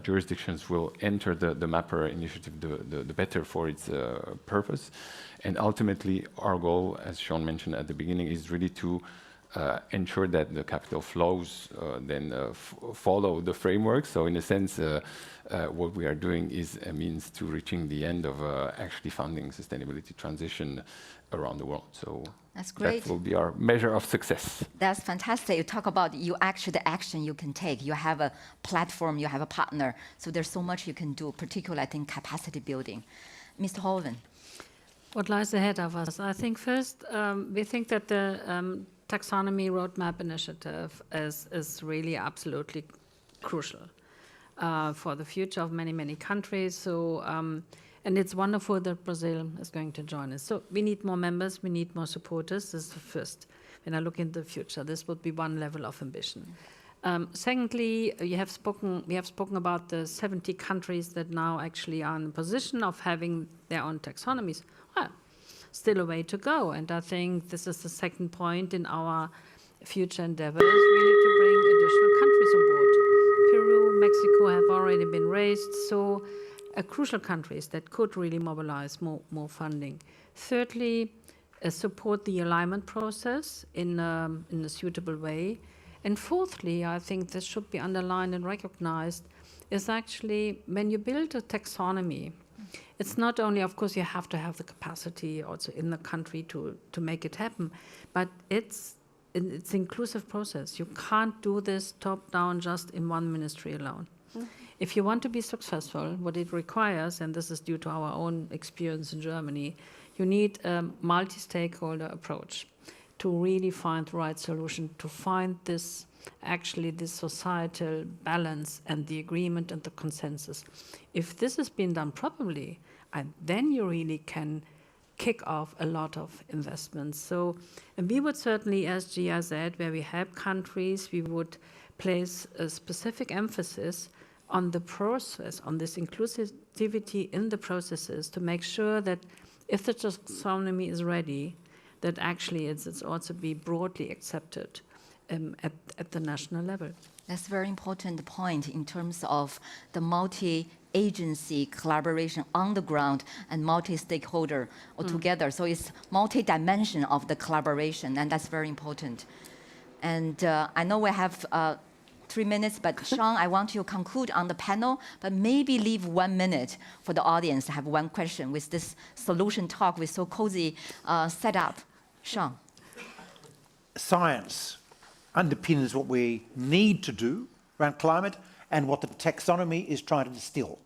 Speaker 20: jurisdictions will enter the MAPPER initiative, the better for its purpose. And ultimately, our goal, as Sean mentioned at the beginning, is really to ensure that the capital flows then follow the framework. So in a sense, what we are doing is a means to reaching the end of actually funding sustainability transition around the world. So
Speaker 11: that's great.
Speaker 20: That will be our measure of success.
Speaker 11: That's fantastic. You talk about the action you can take. You have a platform, you have a partner. So there's so much you can do, particularly, I think, capacity building. Mr. Holven.
Speaker 18: What lies ahead of us? I think first, we think that the Taxonomy Roadmap Initiative is really absolutely crucial for the future of many, many countries. So, and it's wonderful that Brazil is going to join us. So we need more members, we need more supporters. This is the first. When I look into the future, this would be one level of ambition. Secondly, we have spoken about the 70 countries that now actually are in a position of having their own taxonomies. Well, still a way to go. And I think this is the second point in our future endeavors, really to bring additional countries on board. Peru, Mexico have already been raised, so crucial countries that could really mobilize more funding. Thirdly, support the alignment process in a suitable way. And fourthly, I think this should be underlined and recognized, is actually when you build a taxonomy, it's not only, of course, you have to have the capacity also in the country to make it happen, but it's inclusive process. You can't do this top-down just in one ministry alone. If you want to be successful, what it requires, and this is due to our own experience in Germany, you need a multi-stakeholder approach to really find the right solution, to find this societal balance and the agreement and the consensus. If this has been done properly, then you really can kick off a lot of investments. So, and we would certainly, as GIZ, where we help countries, we would place a specific emphasis on the process, on this inclusivity in the processes, to make sure that if the taxonomy is ready, that actually it's also be broadly accepted at the national level.
Speaker 11: That's a very important point in terms of the multi-agency collaboration on the ground and multi-stakeholder altogether. So it's multi-dimension of the collaboration, and that's very important. And I know we have 3 minutes, but Sean, I want you to conclude on the panel, but maybe leave 1 minute for the audience to have one question with this solution talk with so cozy setup. Sean.
Speaker 19: Science underpins what we need to do around climate and what the taxonomy is trying to distill.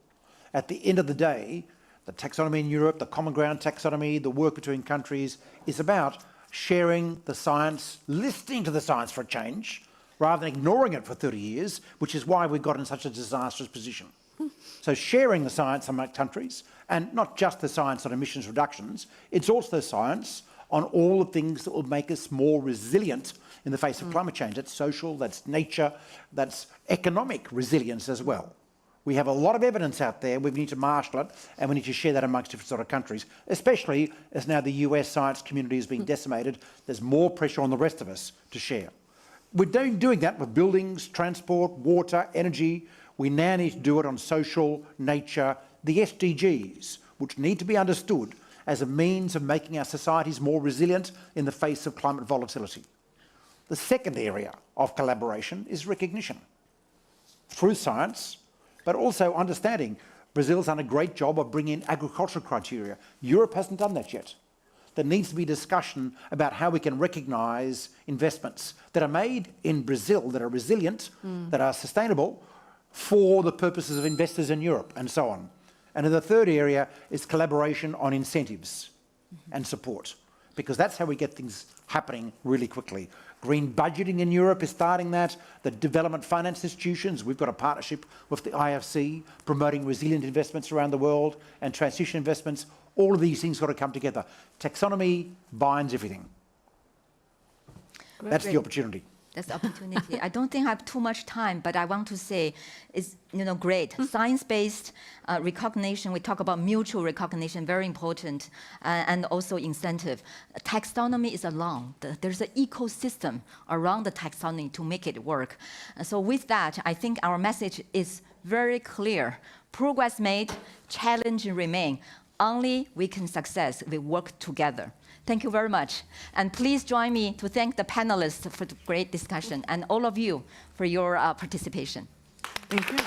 Speaker 19: At the end of the day, the taxonomy in Europe, the common ground taxonomy, the work between countries is about sharing the science, listening to the science for a change, rather than ignoring it for 30 years, which is why we got in such a disastrous position. So sharing the science among countries, and not just the science on emissions reductions, it's also science on all the things that will make us more resilient in the face of climate change. That's social, that's nature, that's economic resilience as well. We have a lot of evidence out there. We need to marshal it, and we need to share that amongst different sort of countries, especially as now the US science community is being decimated. There's more pressure on the rest of us to share. We're doing that with buildings, transport, water, energy. We now need to do it on social, nature, the SDGs, which need to be understood as a means of making our societies more resilient in the face of climate volatility. The second area of collaboration is recognition through science, but also understanding. Brazil's done a great job of bringing in agricultural criteria. Europe hasn't done that yet. There needs to be discussion about how we can recognise investments that are made in Brazil, that are resilient, that are sustainable for the purposes of investors in Europe and so on. And then the third area is collaboration on incentives and support, because that's how we get things happening really quickly. Green budgeting in Europe is starting that. The development finance institutions, we've got a partnership with the IFC promoting resilient investments around the world and transition investments. All of these things got to come together. Taxonomy binds everything. That's the opportunity.
Speaker 11: That's the opportunity. I don't think I have too much time, but I want to say it's great. Science-based recognition, we talk about mutual recognition, very important, and also incentive. Taxonomy is along. There's an ecosystem around the taxonomy to make it work. So with that, I think our message is very clear. Progress made, challenge remain. Only we can success if we work together. Thank you very much. And please join me to thank the panelists for the great discussion and all of you for your participation.
Speaker 12: Thank you.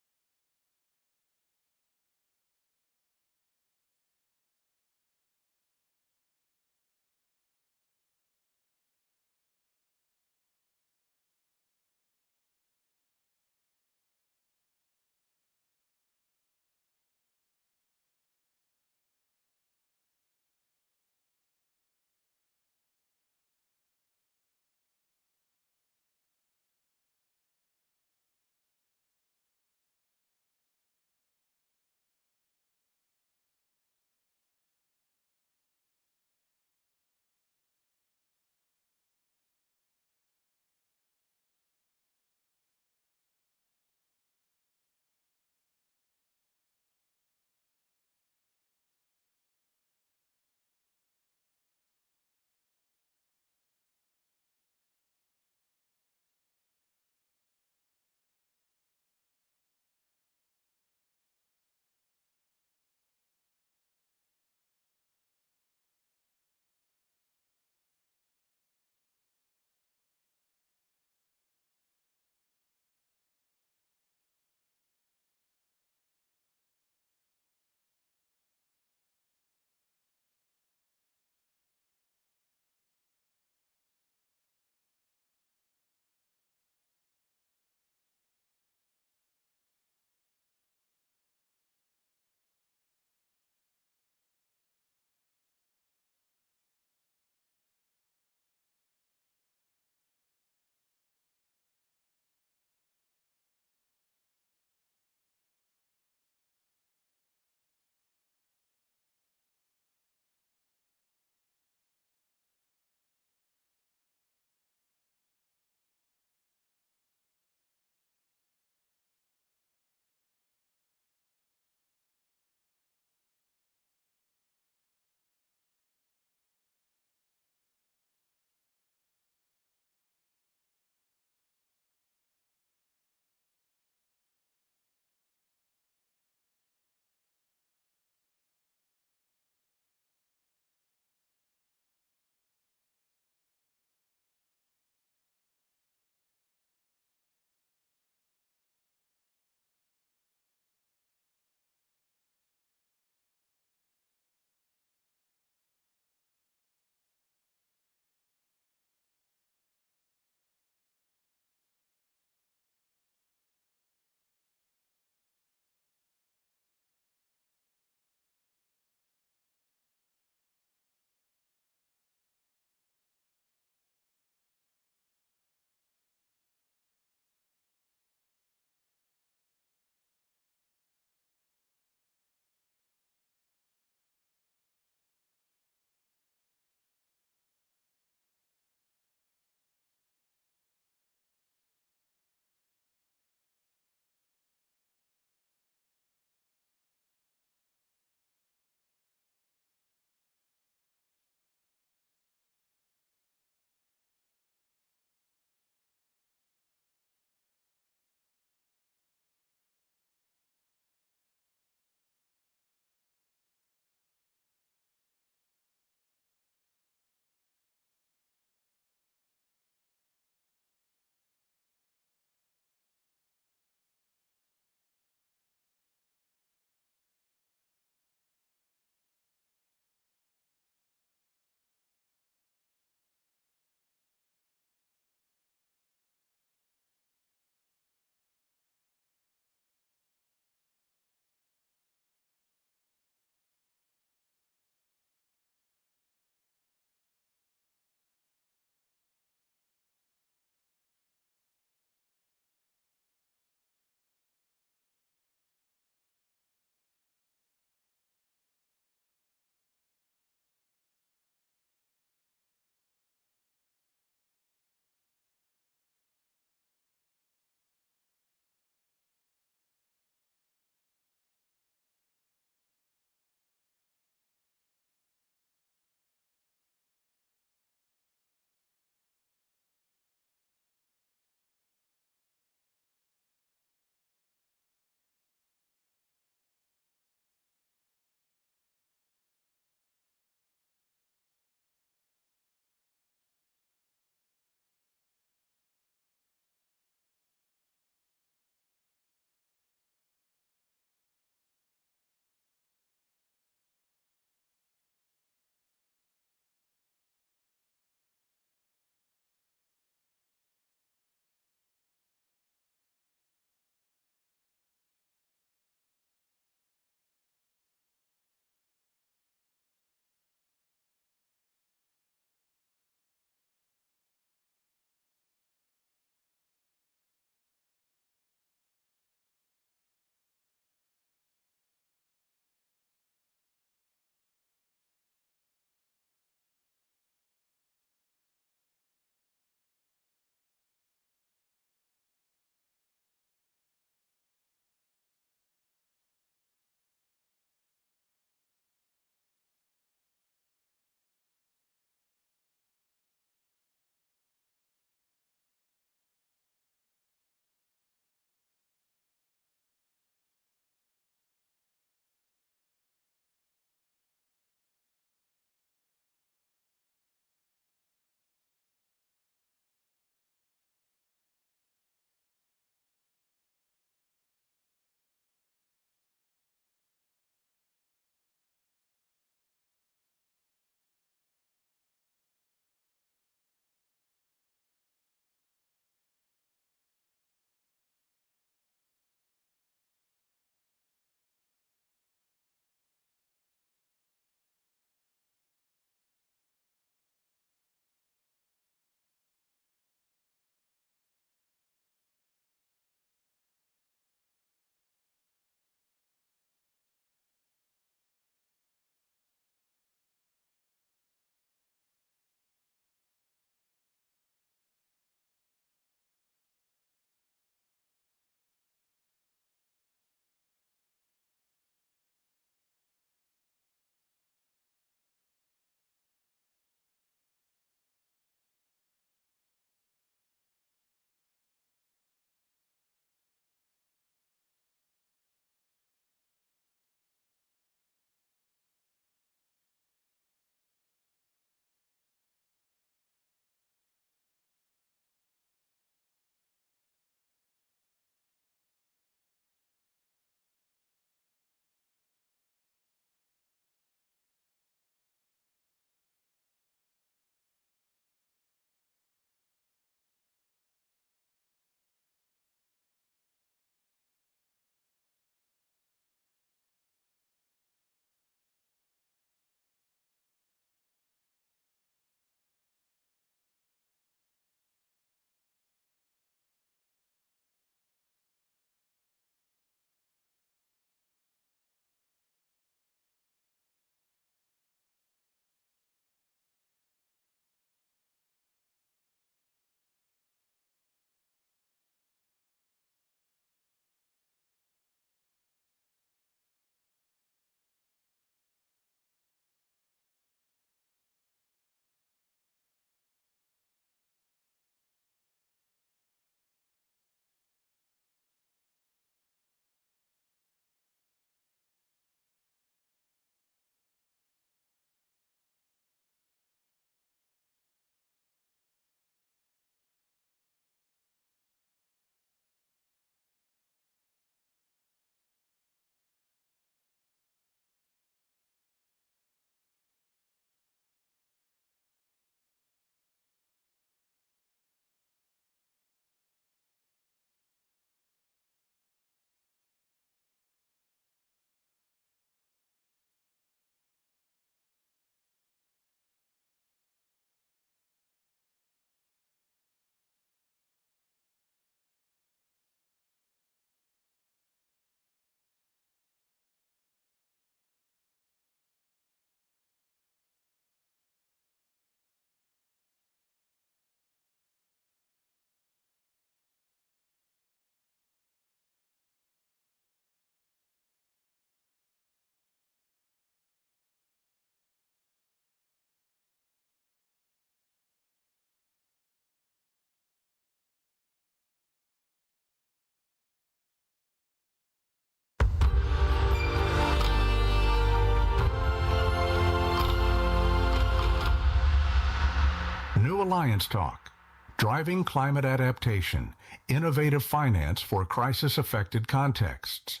Speaker 21: Alliance Talk, Driving Climate Adaptation, Innovative Finance for Crisis-Affected Contexts.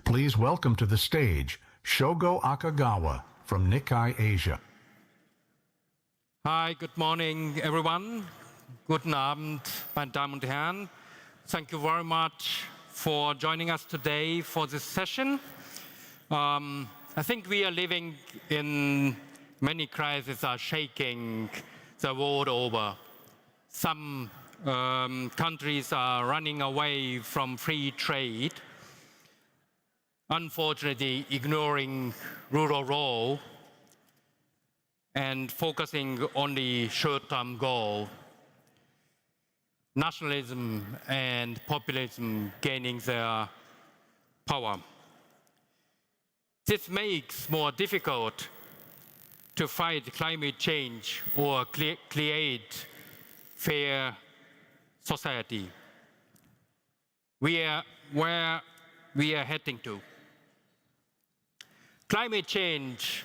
Speaker 21: Please welcome to the stage Shogo Akagawa from Nikkei Asia.
Speaker 22: Hi, good morning, everyone. Guten Abend, meine Damen und Herren. Thank you very much for joining us today for this session. I think we are living in many crises are shaking the world over. Some countries are running away from free trade, unfortunately ignoring rule of law and focusing on the short-term goal. Nationalism and populism gaining their power. This makes more difficult to fight climate change or create fair society. We are where we are heading to. Climate change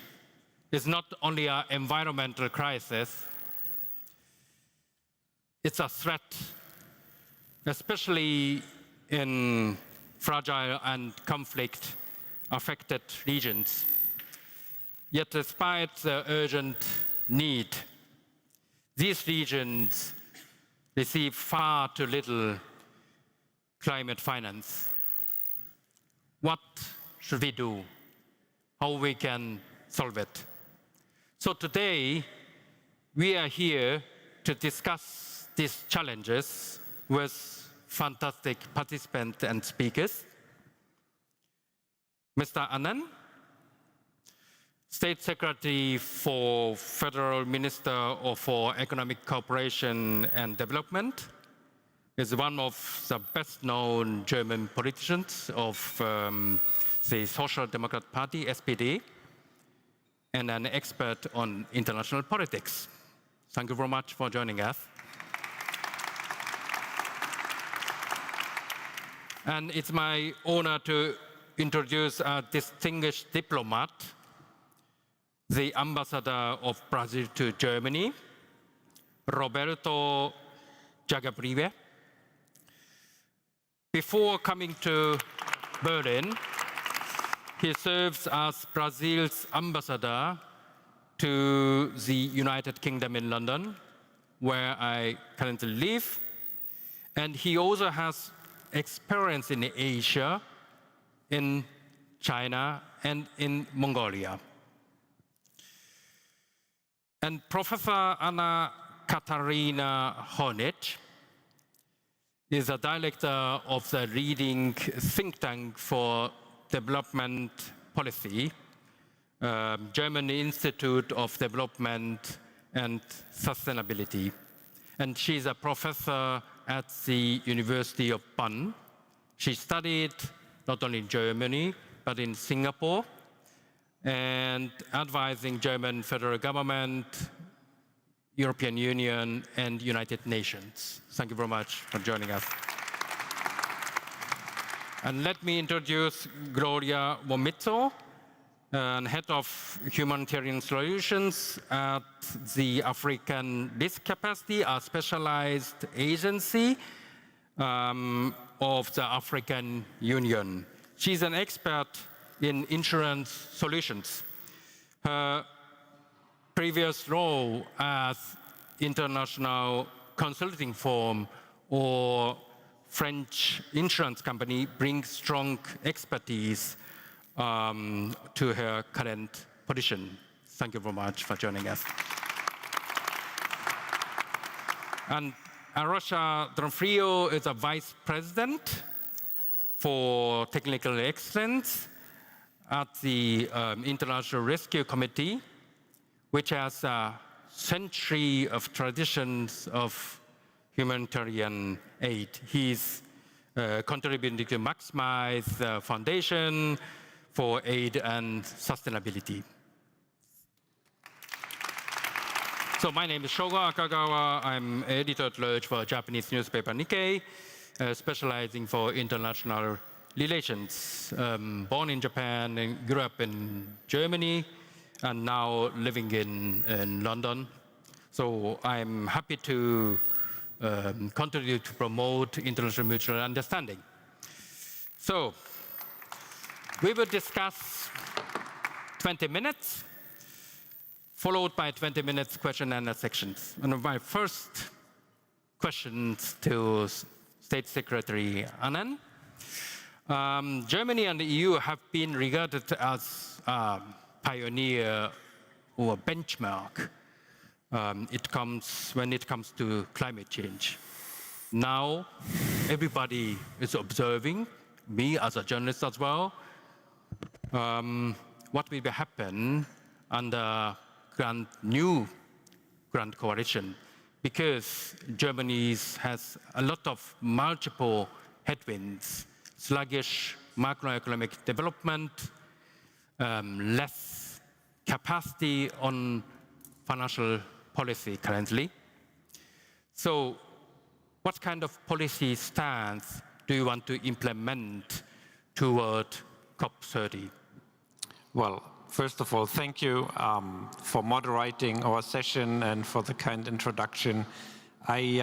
Speaker 22: is not only an environmental crisis, it's a threat, especially in fragile and conflict-affected regions. Yet despite the urgent need, these regions receive far too little climate finance. What should we do? How we can solve it? So today, we are here to discuss these challenges with fantastic participants and speakers. Mr. Anand, State Secretary for Federal Minister for Economic Cooperation and Development, is one of the best-known German politicians of the Social Democrat Party, SPD, and an expert on international politics. Thank you very much for joining us. And it's my honor to introduce a distinguished diplomat, the ambassador of Brazil to Germany, Roberto Jagabrive. Before coming to Berlin, he serves as Brazil's ambassador to the United Kingdom in London, where I currently live. And he also has experience in Asia, in China, and in Mongolia. And Professor Anna Katarina Hornich is a director of the leading think tank for development policy, German Institute of Development and Sustainability. And she's a professor at the University of Bonn. She studied not only in Germany, but in Singapore, and advising German federal government, European Union, and United Nations. Thank you very much for joining us. And let me introduce Gloria Womitzo, Head of Humanitarian Solutions at the African Risk Capacity, a specialized agency of the African Union. She's an expert in insurance solutions. Her previous role as international consulting firm or French insurance company brings strong expertise to her current position. Thank you very much for joining us. And Arosha Donfrio is a vice president for technical excellence at the International Rescue Committee, which has a century of traditions of humanitarian aid. He's contributing to maximize the Foundation for Aid and Sustainability. So my name is Shogo Akagawa. I'm editor-at-large for Japanese newspaper Nikkei, specializing for international relations. Born in Japan and grew up in Germany, and now living in London. So I'm happy to contribute to promote international mutual understanding. So we will discuss 20 minutes, followed by 20 minutes question and answer sections. And my first questions to State Secretary Anand. Germany and the EU have been regarded as a pioneer or benchmark when it comes to climate change. Now, everybody is observing, me as a journalist as well, what will happen under new grand coalition, because Germany has a lot of multiple headwinds, sluggish macroeconomic development, less capacity on financial policy currently. So what kind of policy stance do you want to implement toward COP30?
Speaker 7: Well, first of all, thank you for moderating our session and for the kind introduction. I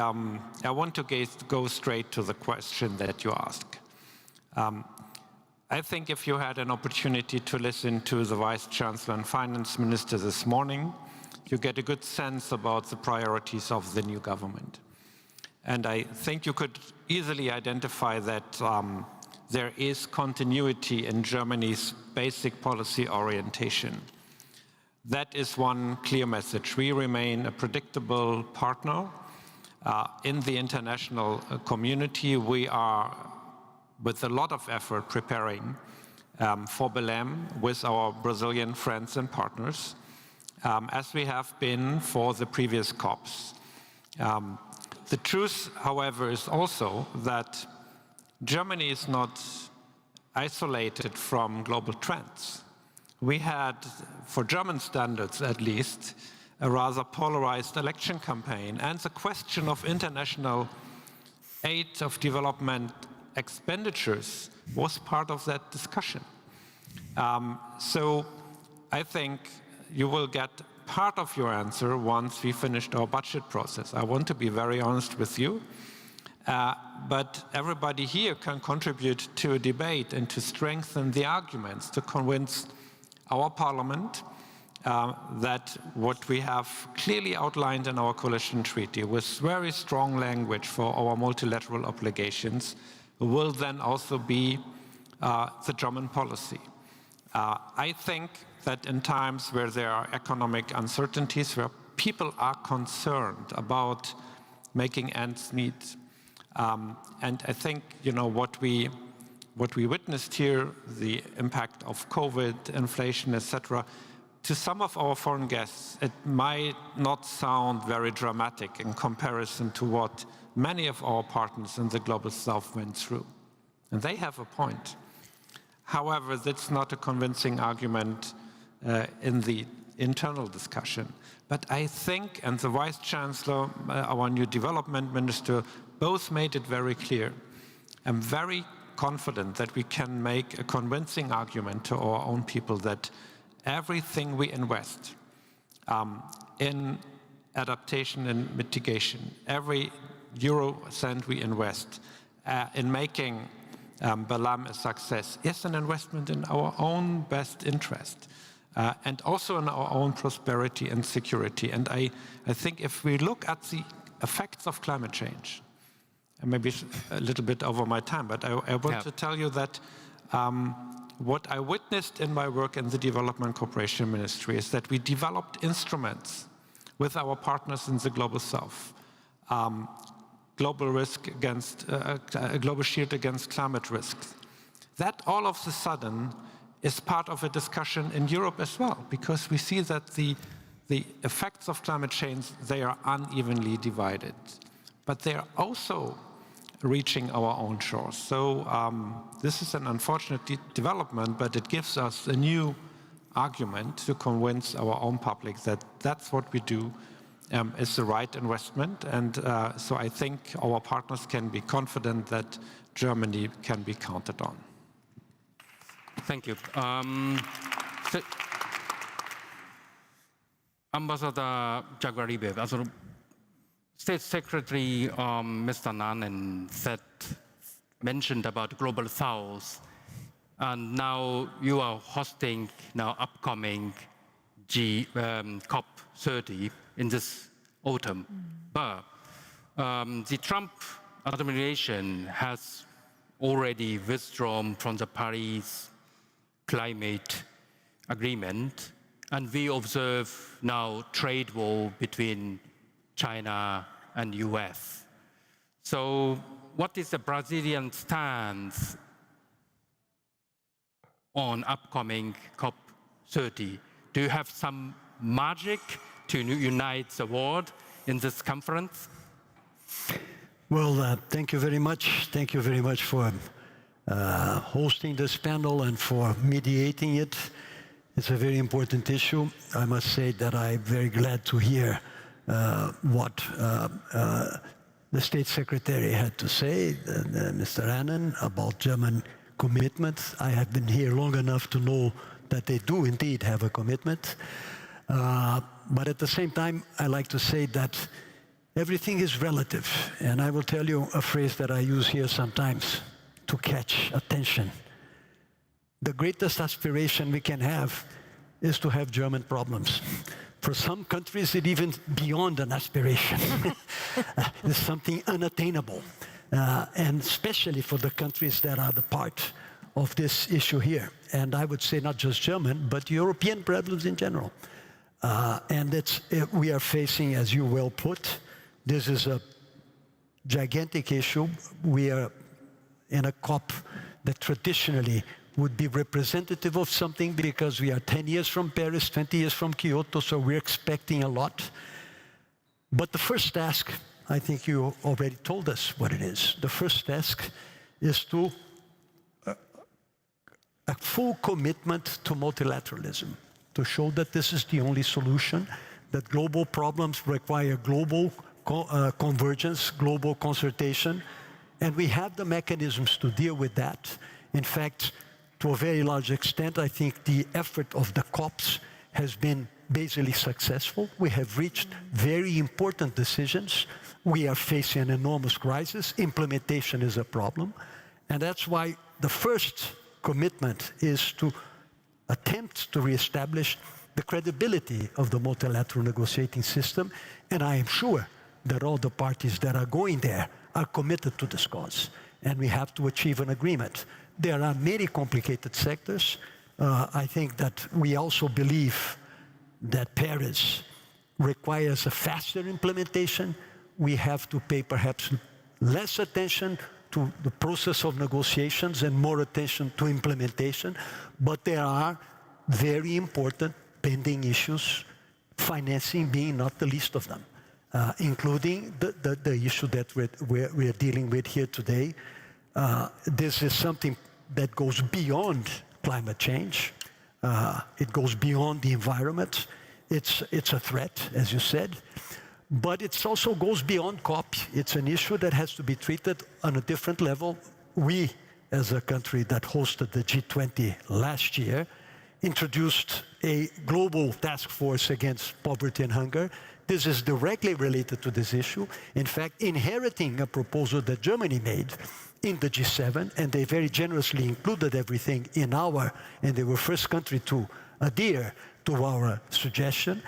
Speaker 7: want to go straight to the question that you asked. I think if you had an opportunity to listen to the Vice-Chancellor and Finance Minister this morning, you get a good sense about the priorities of the new government. And I think you could easily identify that there is continuity in Germany's basic policy orientation. That is one clear message. We remain a predictable partner in the international community. We are, with a lot of effort, preparing for Belém with our Brazilian friends and partners, as we have been for the previous COPs. The truth, however, is also that Germany is not isolated from global trends. We had, for German standards at least, a rather polarized election campaign, and the question of international aid of development expenditures was part of that discussion. So I think you will get part of your answer once we finished our budget process. I want to be very honest with you. But everybody here can contribute to a debate and to strengthen the arguments to convince our parliament that what we have clearly outlined in our coalition treaty with very strong language for our multilateral obligations will then also be the German policy. I think that in times where there are economic uncertainties, where people are concerned about making ends meet, and I think, you know, what we witnessed here, the impact of COVID, inflation, etc., to some of our foreign guests, it might not sound very dramatic in comparison to what many of our partners in the Global South went through. And they have a point. However, that's not a convincing argument in the internal discussion. But I think, and the Vice-Chancellor, our new development minister, both made it very clear. I'm very confident that we can make a convincing argument to our own people that everything we invest in adaptation and mitigation, every euro cent we invest in making Belém a success is an investment in our own best interest and also in our own prosperity and security. And I think if we look at the effects of climate change, and maybe a little bit over my time, but I want to tell you that what I witnessed in my work in the Development Cooperation Ministry is that we developed instruments with our partners in the Global South, global risk against, a global shield against climate risks. That all of a sudden is part of a discussion in Europe as well, because we see that the effects of climate change, they are unevenly divided, but they are also reaching our own shores. So this is an unfortunate development, but it gives us a new argument to convince our own public that that's what we do is the right investment. And so I think our partners can be confident that Germany can be counted on.
Speaker 22: Thank you. Ambassador Jaguaribe, also State Secretary Mr. Nannen mentioned about Global South, and now you are hosting now upcoming COP30 in this autumn. But the Trump administration has already withdrawn from the Paris Climate Agreement, and we observe now trade war between China and US. So what is the Brazilian stance on upcoming COP30? Do you have some magic to unite the world in this conference?
Speaker 8: Well, thank you very much. Thank you very much for hosting this panel and for mediating it. It's a very important issue. I must say that I'm very glad to hear what the State Secretary had to say, Mr. Annan, about German commitments. I have been here long enough to know that they do indeed have a commitment. But at the same time, I like to say that everything is relative. And I will tell you a phrase that I use here sometimes to catch attention. The greatest aspiration we can have is to have German problems. For some countries, it's even beyond an aspiration. It's something unattainable. And especially for the countries that are the part of this issue here. And I would say not just German, but European problems in general. And we are facing, as you well put, this is a gigantic issue. We are in a COP that traditionally would be representative of something because we are 10 years from Paris, 20 years from Kyoto, so we're expecting a lot. But the first task, I think you already told us what it is. The first task is to a full commitment to multilateralism, to show that this is the only solution, that global problems require global convergence, global consultation, and we have the mechanisms to deal with that. In fact, to a very large extent, I think the effort of the COPs has been basically successful. We have reached very important decisions. We are facing an enormous crisis. Implementation is a problem. And that's why the first commitment is to attempt to reestablish the credibility of the multilateral negotiating system. And I am sure that all the parties that are going there are committed to this cause. And we have to achieve an agreement. There are many complicated sectors. I think that we also believe that Paris requires a faster implementation. We have to pay perhaps less attention to the process of negotiations and more attention to implementation. But there are very important pending issues, financing being not the least of them, including the issue that we're dealing with here today. This is something that goes beyond climate change. It goes beyond the environment. It's a threat, as you said. But it also goes beyond COP. It's an issue that has to be treated on a different level. We, as a country that hosted the G20 last year, introduced a global task force against poverty and hunger. This is directly related to this issue. In fact, inheriting a proposal that Germany made in the G7, and they very generously included everything in and they were first country to adhere to our suggestion.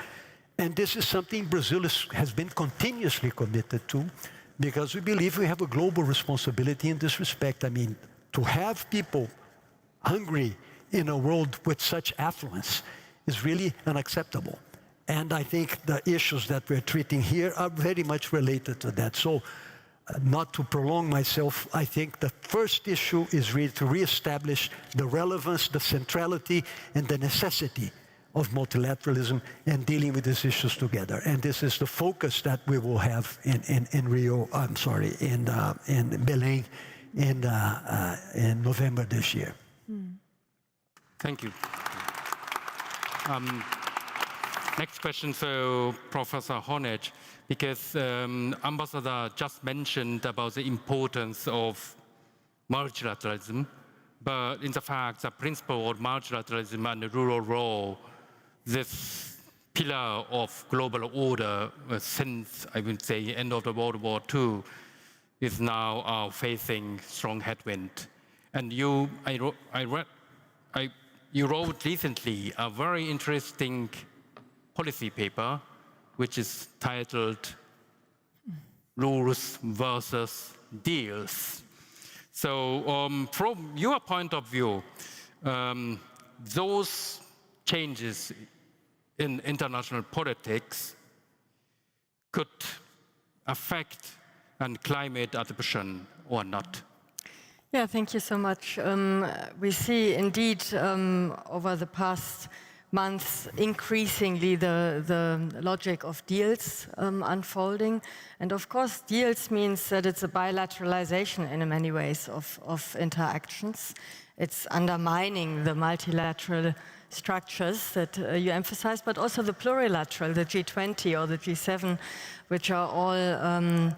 Speaker 8: And this is something Brazil has been continuously committed to, because we believe we have a global responsibility in this respect. I mean, to have people hungry in a world with such affluence is really unacceptable. And I think the issues that we're treating here are very much related to that. So, not to prolong myself, I think the first issue is really to reestablish the relevance, the centrality, and the necessity of multilateralism and dealing with these issues together. And this is the focus that we will have in Belém in November this year.
Speaker 22: Thank you. Next question for Professor Hornich, because Ambassador just mentioned about the importance of multilateralism, but in the fact, the principle of multilateralism and the rule of law, this pillar of global order since, I would say, end of the World War II, is now facing strong headwind. And you wrote recently a very interesting policy paper, which is titled Rules versus Deals. So from your point of view, those changes in international politics could affect climate adaptation or not?
Speaker 4: Yeah, thank you so much. We see indeed over the past months increasingly the logic of deals unfolding. And of course, deals means that it's a bilateralization in many ways of interactions. It's undermining the multilateral structures that you emphasize, but also the plurilateral, the G20 or the G7, which are all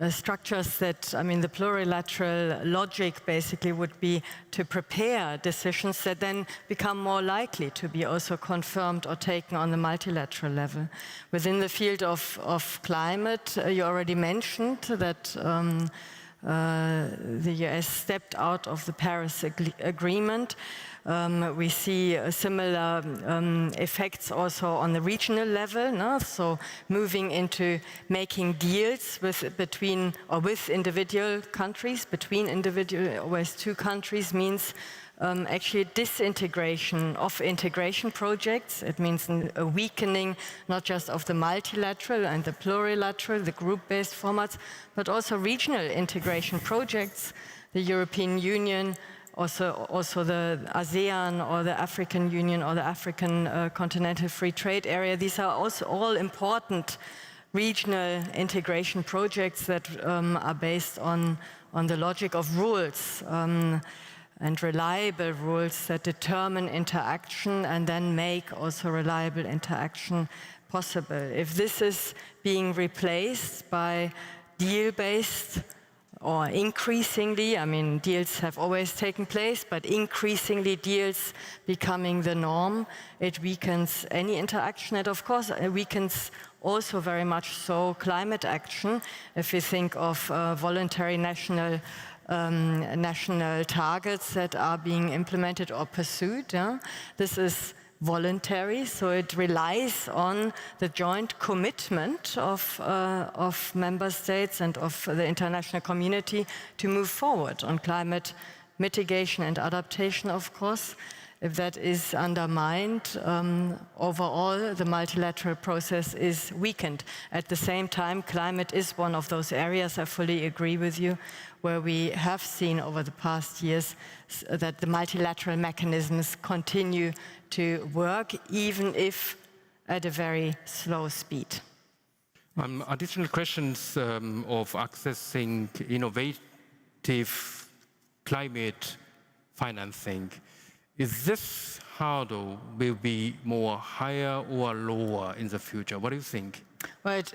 Speaker 4: structures that, I mean, the plurilateral logic basically would be to prepare decisions that then become more likely to be also confirmed or taken on the multilateral level. Within the field of climate, you already mentioned that the US stepped out of the Paris Agreement. We see similar effects also on the regional level, no? So moving into making deals with individual countries, between two countries means actually disintegration of integration projects. It means a weakening not just of the multilateral and the plurilateral, the group-based formats, but also regional integration projects. The European Union, also the ASEAN or the African Union or the African Continental Free Trade Area. These are also all important regional integration projects that are based on the logic of rules and reliable rules that determine interaction and then make also reliable interaction possible. If this is being replaced by deal-based or increasingly, I mean, deals have always taken place, but increasingly deals becoming the norm, it weakens any interaction. And of course, it weakens also very much so climate action. If you think of voluntary national targets that are being implemented or pursued, this is voluntary, so it relies on the joint commitment of member states and of the international community to move forward on climate mitigation and adaptation, of course. If that is undermined, overall the multilateral process is weakened. At the same time, climate is one of those areas, I fully agree with you, where we have seen over the past years that the multilateral mechanisms continue to work, even if at a very slow speed.
Speaker 22: Additional questions of accessing innovative climate financing. Is this hurdle will be more higher or lower in the future? What do you think?
Speaker 4: Right.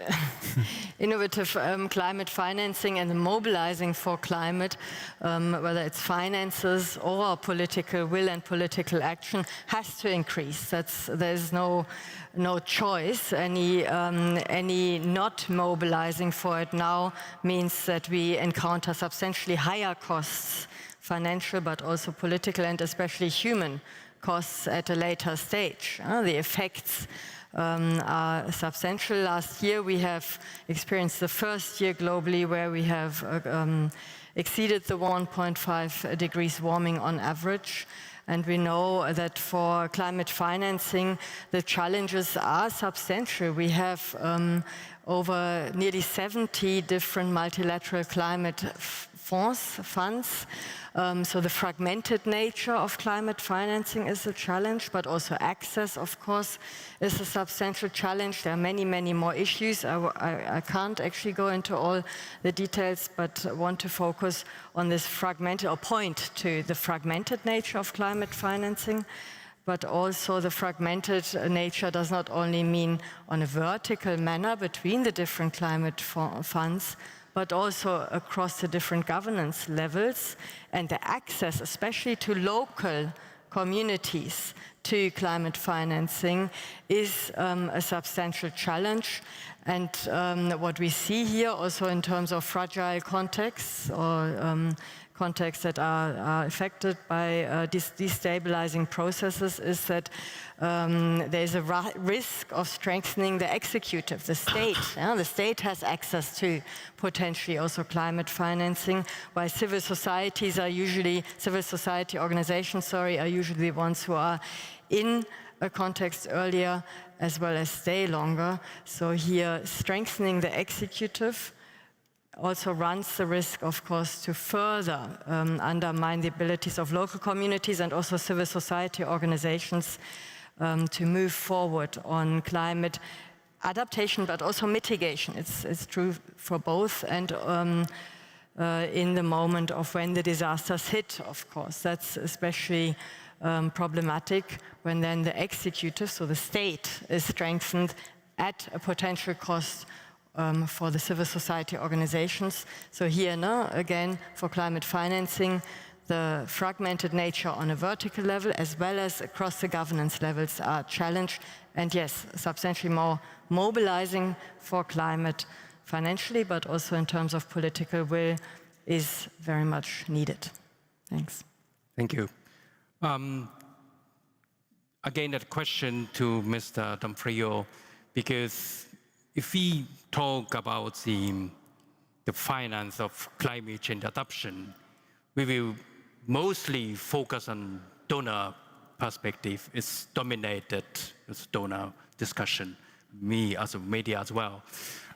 Speaker 4: Innovative climate financing and mobilizing for climate, whether it's finances or political will and political action, has to increase. There's no choice. Any not mobilizing for it now means that we encounter substantially higher costs, financial but also political and especially human costs at a later stage. The effects are substantial. Last year we have experienced the first year globally where we have exceeded the 1.5 degrees warming on average. And we know that for climate financing, the challenges are substantial. We have over nearly 70 different multilateral climate funds. So the fragmented nature of climate financing is a challenge, but also access, of course, is a substantial challenge. There are many, many more issues. I can't actually go into all the details, but want to focus on this fragmented, or point to the fragmented nature of climate financing. But also the fragmented nature does not only mean on a vertical manner between the different climate funds, but also across the different governance levels, and the access, especially to local communities, to climate financing is a substantial challenge. And what we see here also in terms of fragile contexts or contexts that are affected by destabilizing processes is that there is a risk of strengthening the executive, the state. The state has access to potentially also climate financing, while civil society organizations, are usually the ones who are in a context earlier as well as stay longer. So here, strengthening the executive also runs the risk, of course, to further undermine the abilities of local communities and also civil society organizations to move forward on climate adaptation, but also mitigation. It's true for both, and in the moment of when the disasters hit, of course. That's especially problematic when then the executive, so the state, is strengthened at a potential cost for the civil society organizations. So here, again, for climate financing, the fragmented nature on a vertical level as well as across the governance levels are challenged. And yes, substantially more mobilizing for climate financially, but also in terms of political will, is very much needed. Thanks.
Speaker 22: Thank you. Again, a question to Mr. D'Onofrio, because if we talk about the finance of climate change adaptation, we will mostly focus on donor perspective. It's dominated with donor discussion, me as a media as well.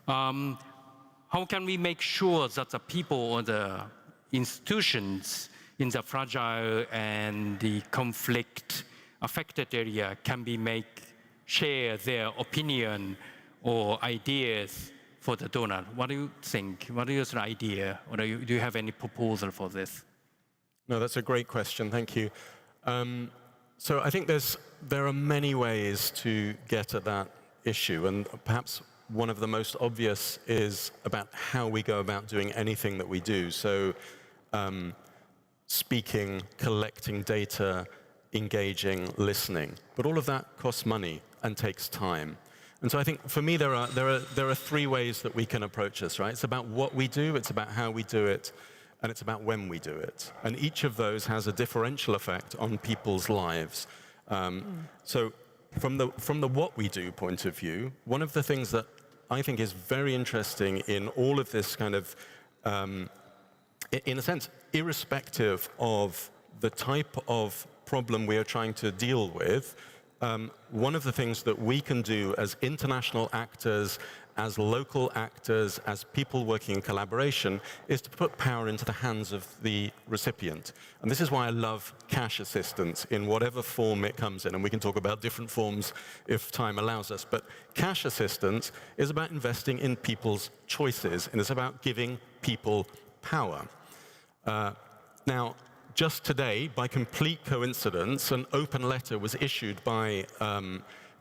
Speaker 22: How can we make sure that the people or the institutions in the fragile and the conflict affected area can share their opinion or ideas for the donor? What do you think? What is your idea? Or do you have any proposal for this?
Speaker 3: No, that's a great question. Thank you. So I think there are many ways to get at that issue, and perhaps one of the most obvious is about how we go about doing anything that we do. So speaking, collecting data, engaging, listening. But all of that costs money and takes time. And so I think for me there are three ways that we can approach this, right? It's about what we do, it's about how we do it, and it's about when we do it. And each of those has a differential effect on people's lives. So from the what we do point of view, one of the things that I think is very interesting in all of this kind of, in a sense, irrespective of the type of problem we are trying to deal with, one of the things that we can do as international actors, as local actors, as people working in collaboration, is to put power into the hands of the recipient. And this is why I love cash assistance in whatever form it comes in. And we can talk about different forms if time allows us. But cash assistance is about investing in people's choices, and it's about giving people power. Now, just today, by complete coincidence, an open letter was issued by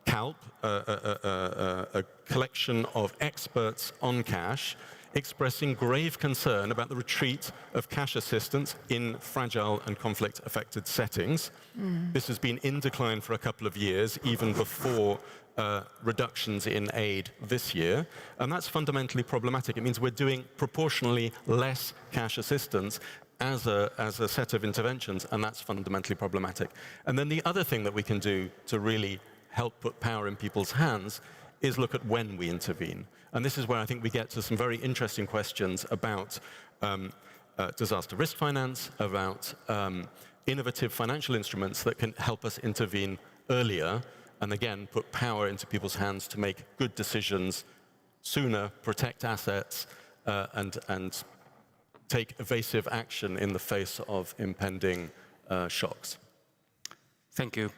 Speaker 3: CALP, a collection of experts on cash, expressing grave concern about the retreat of cash assistance in fragile and conflict-affected settings. This has been in decline for a couple of years, even before reductions in aid this year, and that's fundamentally problematic. It means we're doing proportionally less cash assistance as a set of interventions, and that's fundamentally problematic. And then the other thing that we can do to really help put power in people's hands is look at when we intervene. And this is where I think we get to some very interesting questions about disaster risk finance, about innovative financial instruments that can help us intervene earlier, and again, put power into people's hands to make good decisions sooner, protect assets, and take evasive action in the face of impending shocks.
Speaker 22: Thank you.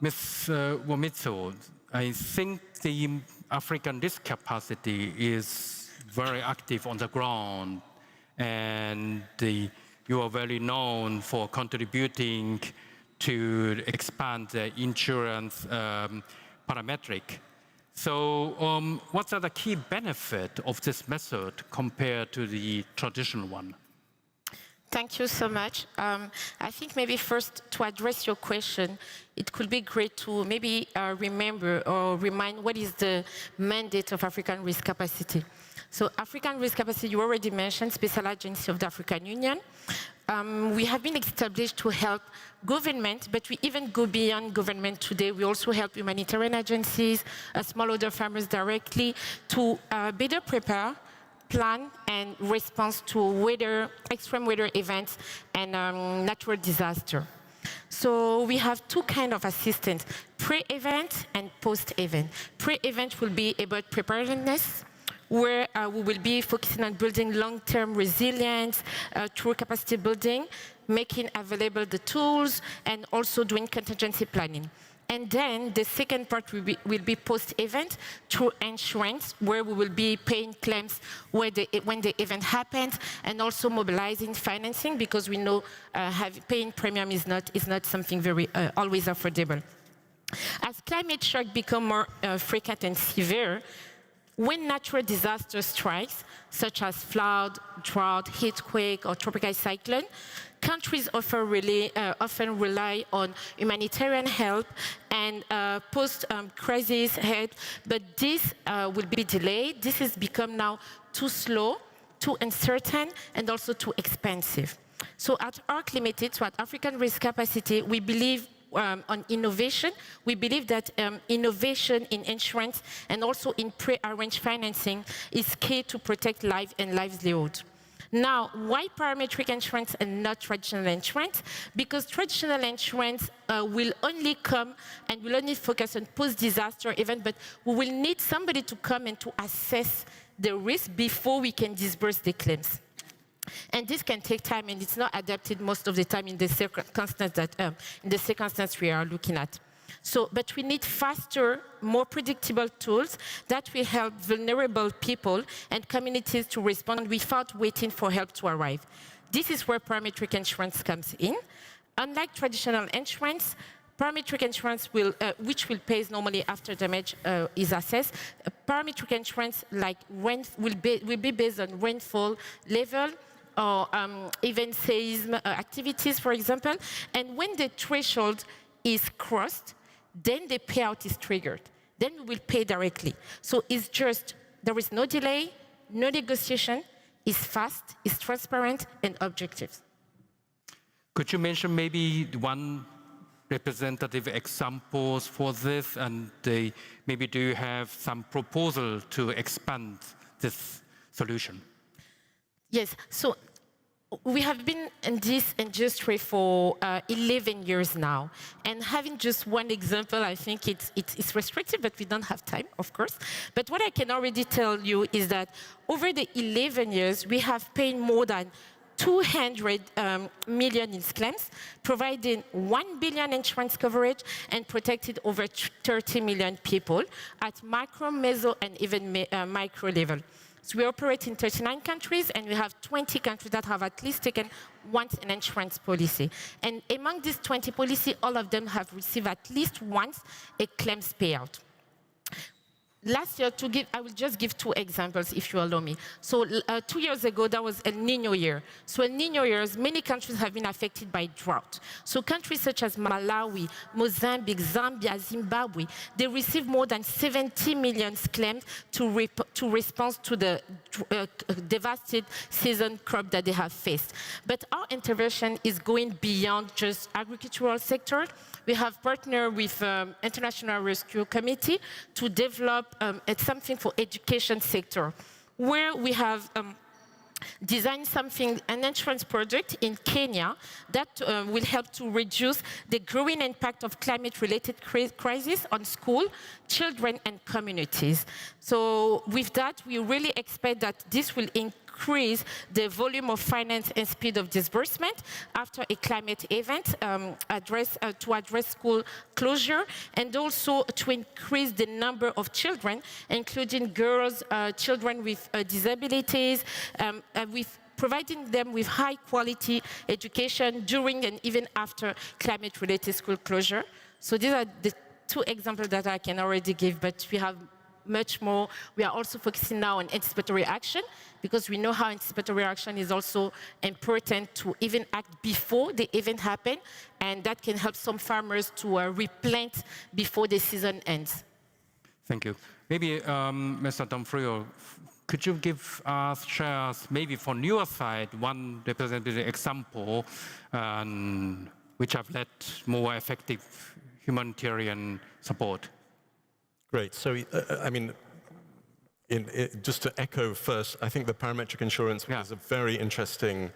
Speaker 22: Ms. Womitsu, I think the African risk capacity is very active on the ground, and you are very known for contributing to expand the insurance parametric. So what are the key benefits of this method compared to the traditional one?
Speaker 9: Thank you so much. I think maybe first to address your question, it could be great to maybe remember or remind what is the mandate of African risk capacity. So African risk capacity, you already mentioned, Special Agency of the African Union. We have been established to help government, but we even go beyond government today. We also help humanitarian agencies, smallholder farmers directly to better prepare, plan, and respond to extreme weather events and natural disaster. So we have two kinds of assistance, pre-event and post-event. Pre-event will be about preparedness, where we will be focusing on building long-term resilience through capacity building, making available the tools, and also doing contingency planning. And then the second part will be post-event through insurance, where we will be paying claims when the event happens, and also mobilizing financing, because we know paying premium is not something very always affordable. As climate shock become more frequent and severe, when natural disaster strikes, such as flood, drought, heatquake, or tropical cyclone, countries often rely on humanitarian help and post-crisis help, but this will be delayed. This has become now too slow, too uncertain, and also too expensive. So at ARC Limited, so at African Risk Capacity, we believe on innovation. We believe that innovation in insurance and also in pre-arranged financing is key to protect life and livelihood. Now, why parametric insurance and not traditional insurance? Because traditional insurance will only come and will only focus on post-disaster event, but we will need somebody to come and to assess the risk before we can disburse the claims. And this can take time, and it's not adapted most of the time in the circumstance we are looking at. So, but we need faster, more predictable tools that will help vulnerable people and communities to respond without waiting for help to arrive. This is where parametric insurance comes in. Unlike traditional insurance, parametric insurance which will pay normally after damage is assessed. Parametric insurance will be based on rainfall level, or even seism activities, for example. And when the threshold is crossed, then the payout is triggered. Then we will pay directly. So it's just, there is no delay, no negotiation, it's fast, it's transparent, and objective.
Speaker 22: Could you mention maybe one representative examples for this, and maybe do you have some proposal to expand this solution?
Speaker 9: Yes, so we have been in this industry for 11 years now, and having just one example, I think it's restrictive, but we don't have time, of course. But what I can already tell you is that over the 11 years, we have paid more than 200 million in claims, providing 1 billion insurance coverage, and protected over 30 million people at macro, meso, and even micro level. So we operate in 39 countries, and we have 20 countries that have at least taken once an insurance policy. And among these 20 policies, all of them have received at least once a claims payout. Last year, I will just give two examples, if you allow me. So 2 years ago, that was El Niño year. So El Niño years, many countries have been affected by drought. So countries such as Malawi, Mozambique, Zambia, Zimbabwe, they received more than 70 million claims to respond to the devastated season crop that they have faced. But our intervention is going beyond just agricultural sector. We have partnered with International Rescue Committee to develop something for education sector, where we have designed an insurance project in Kenya that will help to reduce the growing impact of climate-related crises on school, children, and communities. So with that, we really expect that this will increase the volume of finance and speed of disbursement after a climate event, to address school closure, and also to increase the number of children, including girls, children with disabilities, with providing them with high-quality education during and even after climate-related school closure. So these are the two examples that I can already give, but we have much more. We are also focusing now on anticipatory action, because we know how anticipatory action is also important to even act before the event happens, and that can help some farmers to replant before the season ends.
Speaker 22: Thank you. Maybe, Mr. Domfrio, could you give us, share us, maybe from your side, one representative example which have led more effective humanitarian support?
Speaker 3: Great. So, I mean, just to echo first, I think the parametric insurance is a very interesting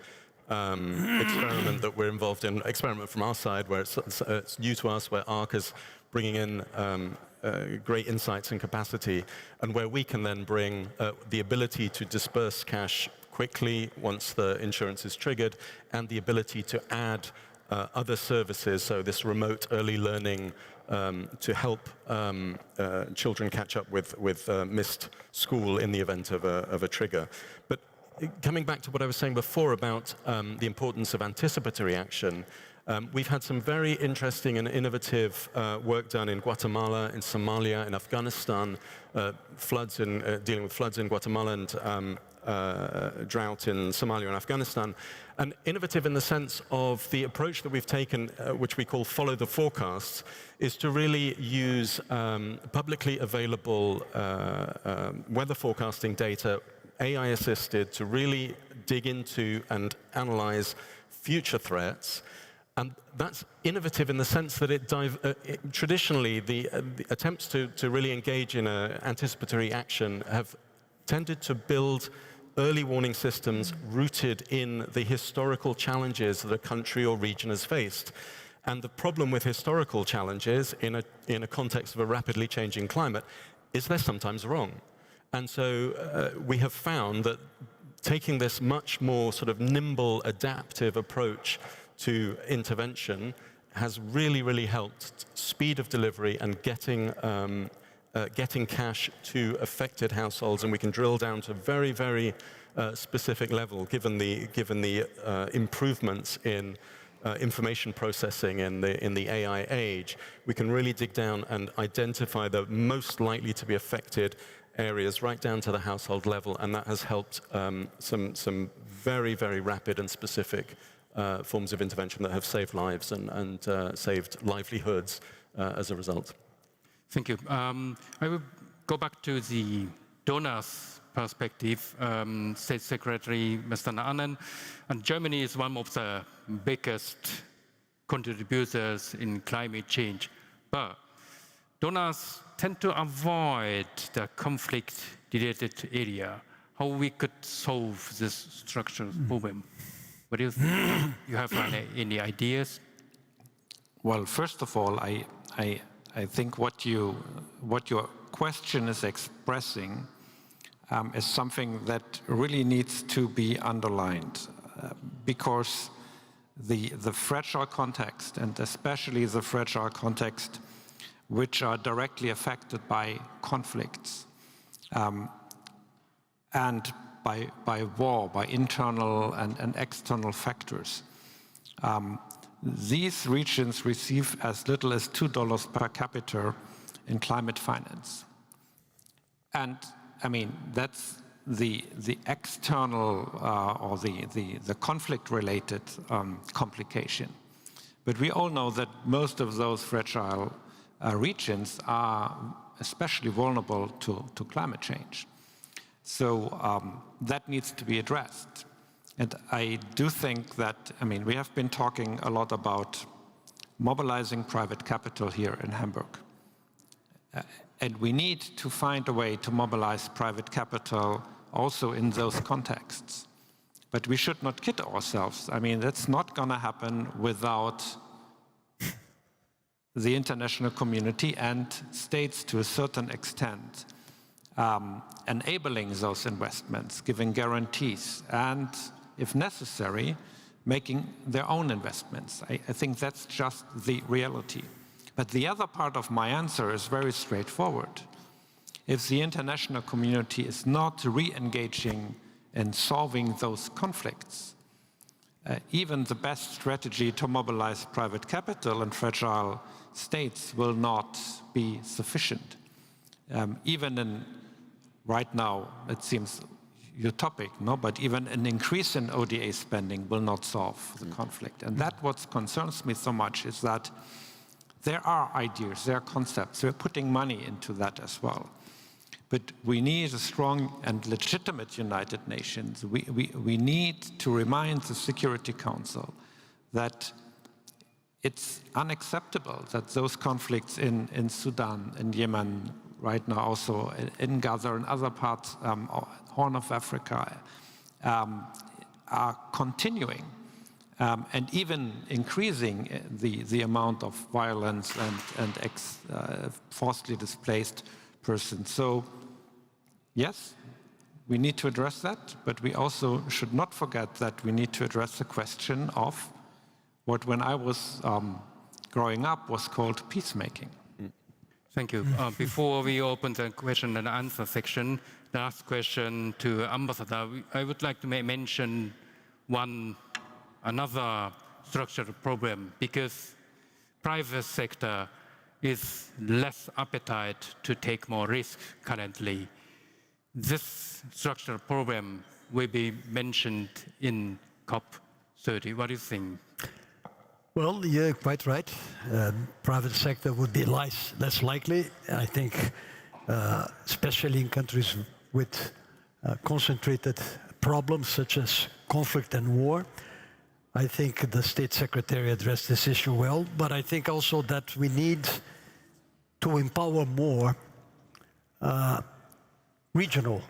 Speaker 3: experiment that we're involved in, experiment from our side, where it's new to us, where ARC is bringing in great insights and capacity, and where we can then bring the ability to disperse cash quickly once the insurance is triggered, and the ability to add other services, so this remote early learning to help children catch up with missed school in the event of a trigger. But coming back to what I was saying before about the importance of anticipatory action, we've had some very interesting and innovative work done in Guatemala, in Somalia, in Afghanistan, dealing with floods in Guatemala and drought in Somalia and Afghanistan. And innovative in the sense of the approach that we've taken, which we call follow the forecasts, is to really use publicly available weather forecasting data, AI-assisted, to really dig into and analyze future threats. And that's innovative in the sense that traditionally the attempts to really engage in anticipatory action have tended to build early warning systems rooted in the historical challenges that a country or region has faced. And the problem with historical challenges in a context of a rapidly changing climate is they're sometimes wrong. And so we have found that taking this much more sort of nimble, adaptive approach to intervention has really, really helped speed of delivery and getting cash to affected households, and we can drill down to very, very specific level, given the improvements in information processing in the AI age. We can really dig down and identify the most likely to be affected areas right down to the household level, and that has helped some very, very rapid and specific forms of intervention that have saved lives and saved livelihoods as a result.
Speaker 22: Thank you. I will go back to the donors' perspective. State Secretary Mr. Naanen, and Germany is one of the biggest contributors in climate change. But donors tend to avoid the conflict-related area. How we could solve this structural problem? What do you think? You have any ideas?
Speaker 7: Well, first of all, I think what your question is expressing is something that really needs to be underlined, because the fragile context, and especially the fragile context which are directly affected by conflicts and by war, by internal and external factors. These regions receive as little as $2 per capita in climate finance. And I mean, that's the external or the conflict-related complication. But we all know that most of those fragile regions are especially vulnerable to climate change. So that needs to be addressed. And I do think that, I mean, we have been talking a lot about mobilizing private capital here in Hamburg. And we need to find a way to mobilize private capital also in those contexts. But we should not kid ourselves. I mean, that's not going to happen without the international community and states to a certain extent enabling those investments, giving guarantees, and if necessary, making their own investments. I think that's just the reality. But the other part of my answer is very straightforward. If the international community is not re-engaging in solving those conflicts, even the best strategy to mobilize private capital in fragile states will not be sufficient. even in, right now, it seems utopic, no? But even an increase in ODA spending will not solve the conflict. And that what concerns me so much is that there are ideas, there are concepts, we're putting money into that as well. But we need a strong and legitimate United Nations. We need to remind the Security Council that it's unacceptable that those conflicts in Sudan, in Yemen, right now also in Gaza and other parts, Horn of Africa, are continuing and even increasing the amount of violence and forcibly displaced persons. So yes, we need to address that, but we also should not forget that we need to address the question of what, when I was growing up, was called peacemaking.
Speaker 22: Thank you. Before we open the question and answer section, last question to Ambassador, I would like to mention another structural problem, because private sector is less appetite to take more risk currently. This structural problem will be mentioned in COP30. What do you think?
Speaker 8: Well, you're quite right. Private sector would be less likely. I think, especially in countries with concentrated problems such as conflict and war. I think the State Secretary addressed this issue well, but I think also that we need to empower more regional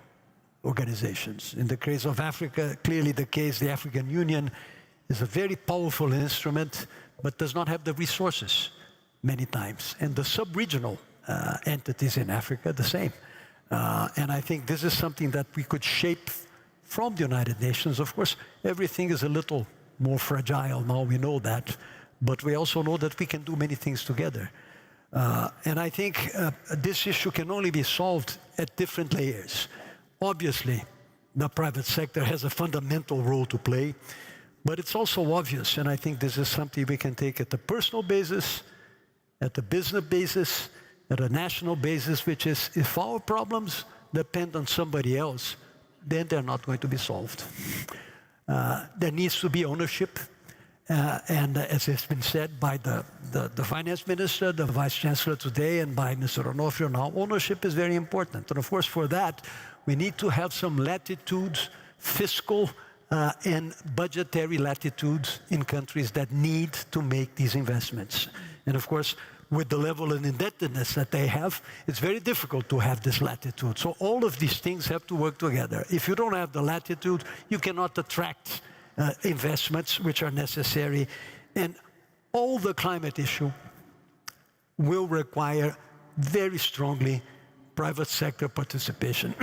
Speaker 8: organizations. In the case of Africa, clearly the case, the African Union is a very powerful instrument, but does not have the resources many times. And the sub-regional entities in Africa, the same. And I think this is something that we could shape from the United Nations. Of course, everything is a little more fragile now, we know that, but we also know that we can do many things together. And I think this issue can only be solved at different layers. Obviously, the private sector has a fundamental role to play, but it's also obvious, and I think this is something we can take at the personal basis, at the business basis, at a national basis, which is if our problems depend on somebody else, then they're not going to be solved. There needs to be ownership, and as has been said by the finance minister, the vice-chancellor today, and by Mr. Onofrio now, ownership is very important. And of course, for that, we need to have some latitudes, fiscal and budgetary latitudes in countries that need to make these investments. And of course, with the level of indebtedness that they have, it's very difficult to have this latitude. So all of these things have to work together. If you don't have the latitude, you cannot attract investments which are necessary. And all the climate issue will require very strongly private sector participation.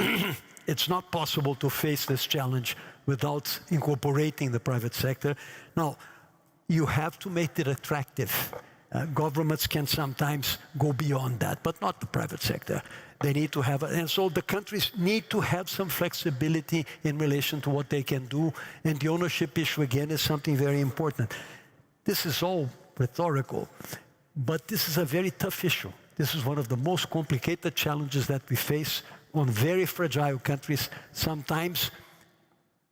Speaker 8: It's not possible to face this challenge without incorporating the private sector. Now, you have to make it attractive. Governments can sometimes go beyond that, but not the private sector. They need to have, and so the countries need to have some flexibility in relation to what they can do, and the ownership issue, again, is something very important. This is all rhetorical, but this is a very tough issue. This is one of the most complicated challenges that we face on very fragile countries, sometimes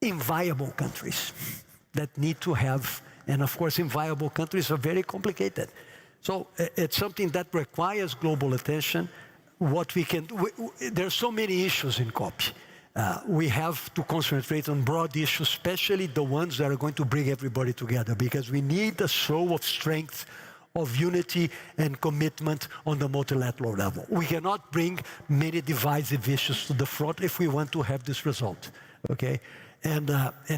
Speaker 8: inviable countries that need to have, and of course, inviable countries are very complicated. So it's something that requires global attention. What we can do, there are so many issues in COP. We have to concentrate on broad issues, especially the ones that are going to bring everybody together, because we need a show of strength, of unity and commitment on the multilateral level. We cannot bring many divisive issues to the front if we want to have this result, okay? And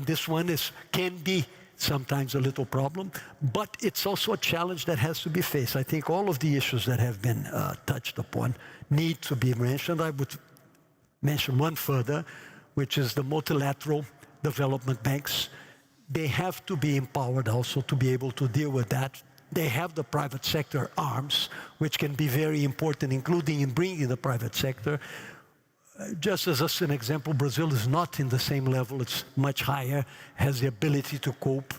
Speaker 8: this one can be sometimes a little problem, but it's also a challenge that has to be faced. I think all of the issues that have been touched upon need to be mentioned. I would mention one further, which is the multilateral development banks. They have to be empowered also to be able to deal with that. They have the private sector arms, which can be very important, including in bringing the private sector. Just as an example, Brazil is not in the same level, it's much higher, has the ability to cope.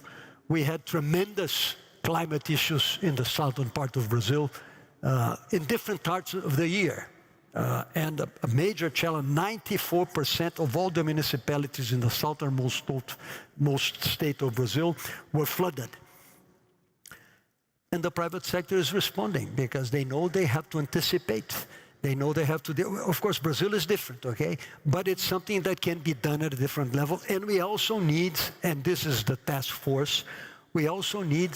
Speaker 8: We had tremendous climate issues in the southern part of Brazil in different parts of the year. And a major challenge, 94% of all the municipalities in the southernmost state of Brazil were flooded. And the private sector is responding because they know they have to anticipate. They know they have to, of course, Brazil is different, okay? But it's something that can be done at a different level. And we also need, and this is the task force, we also need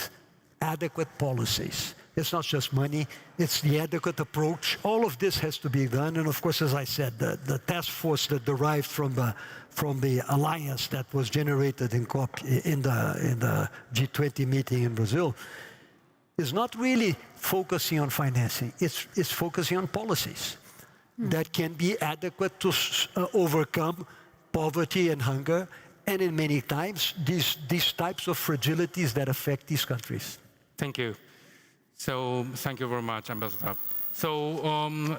Speaker 8: adequate policies. It's not just money, it's the adequate approach. All of this has to be done. And of course, as I said, the task force that derived from the alliance that was generated in the G20 meeting in Brazil is not really focusing on financing, it's focusing on policies that can be adequate to overcome poverty and hunger, and in many times, these types of fragilities that affect these countries.
Speaker 22: Thank you. So thank you very much, Ambassador. So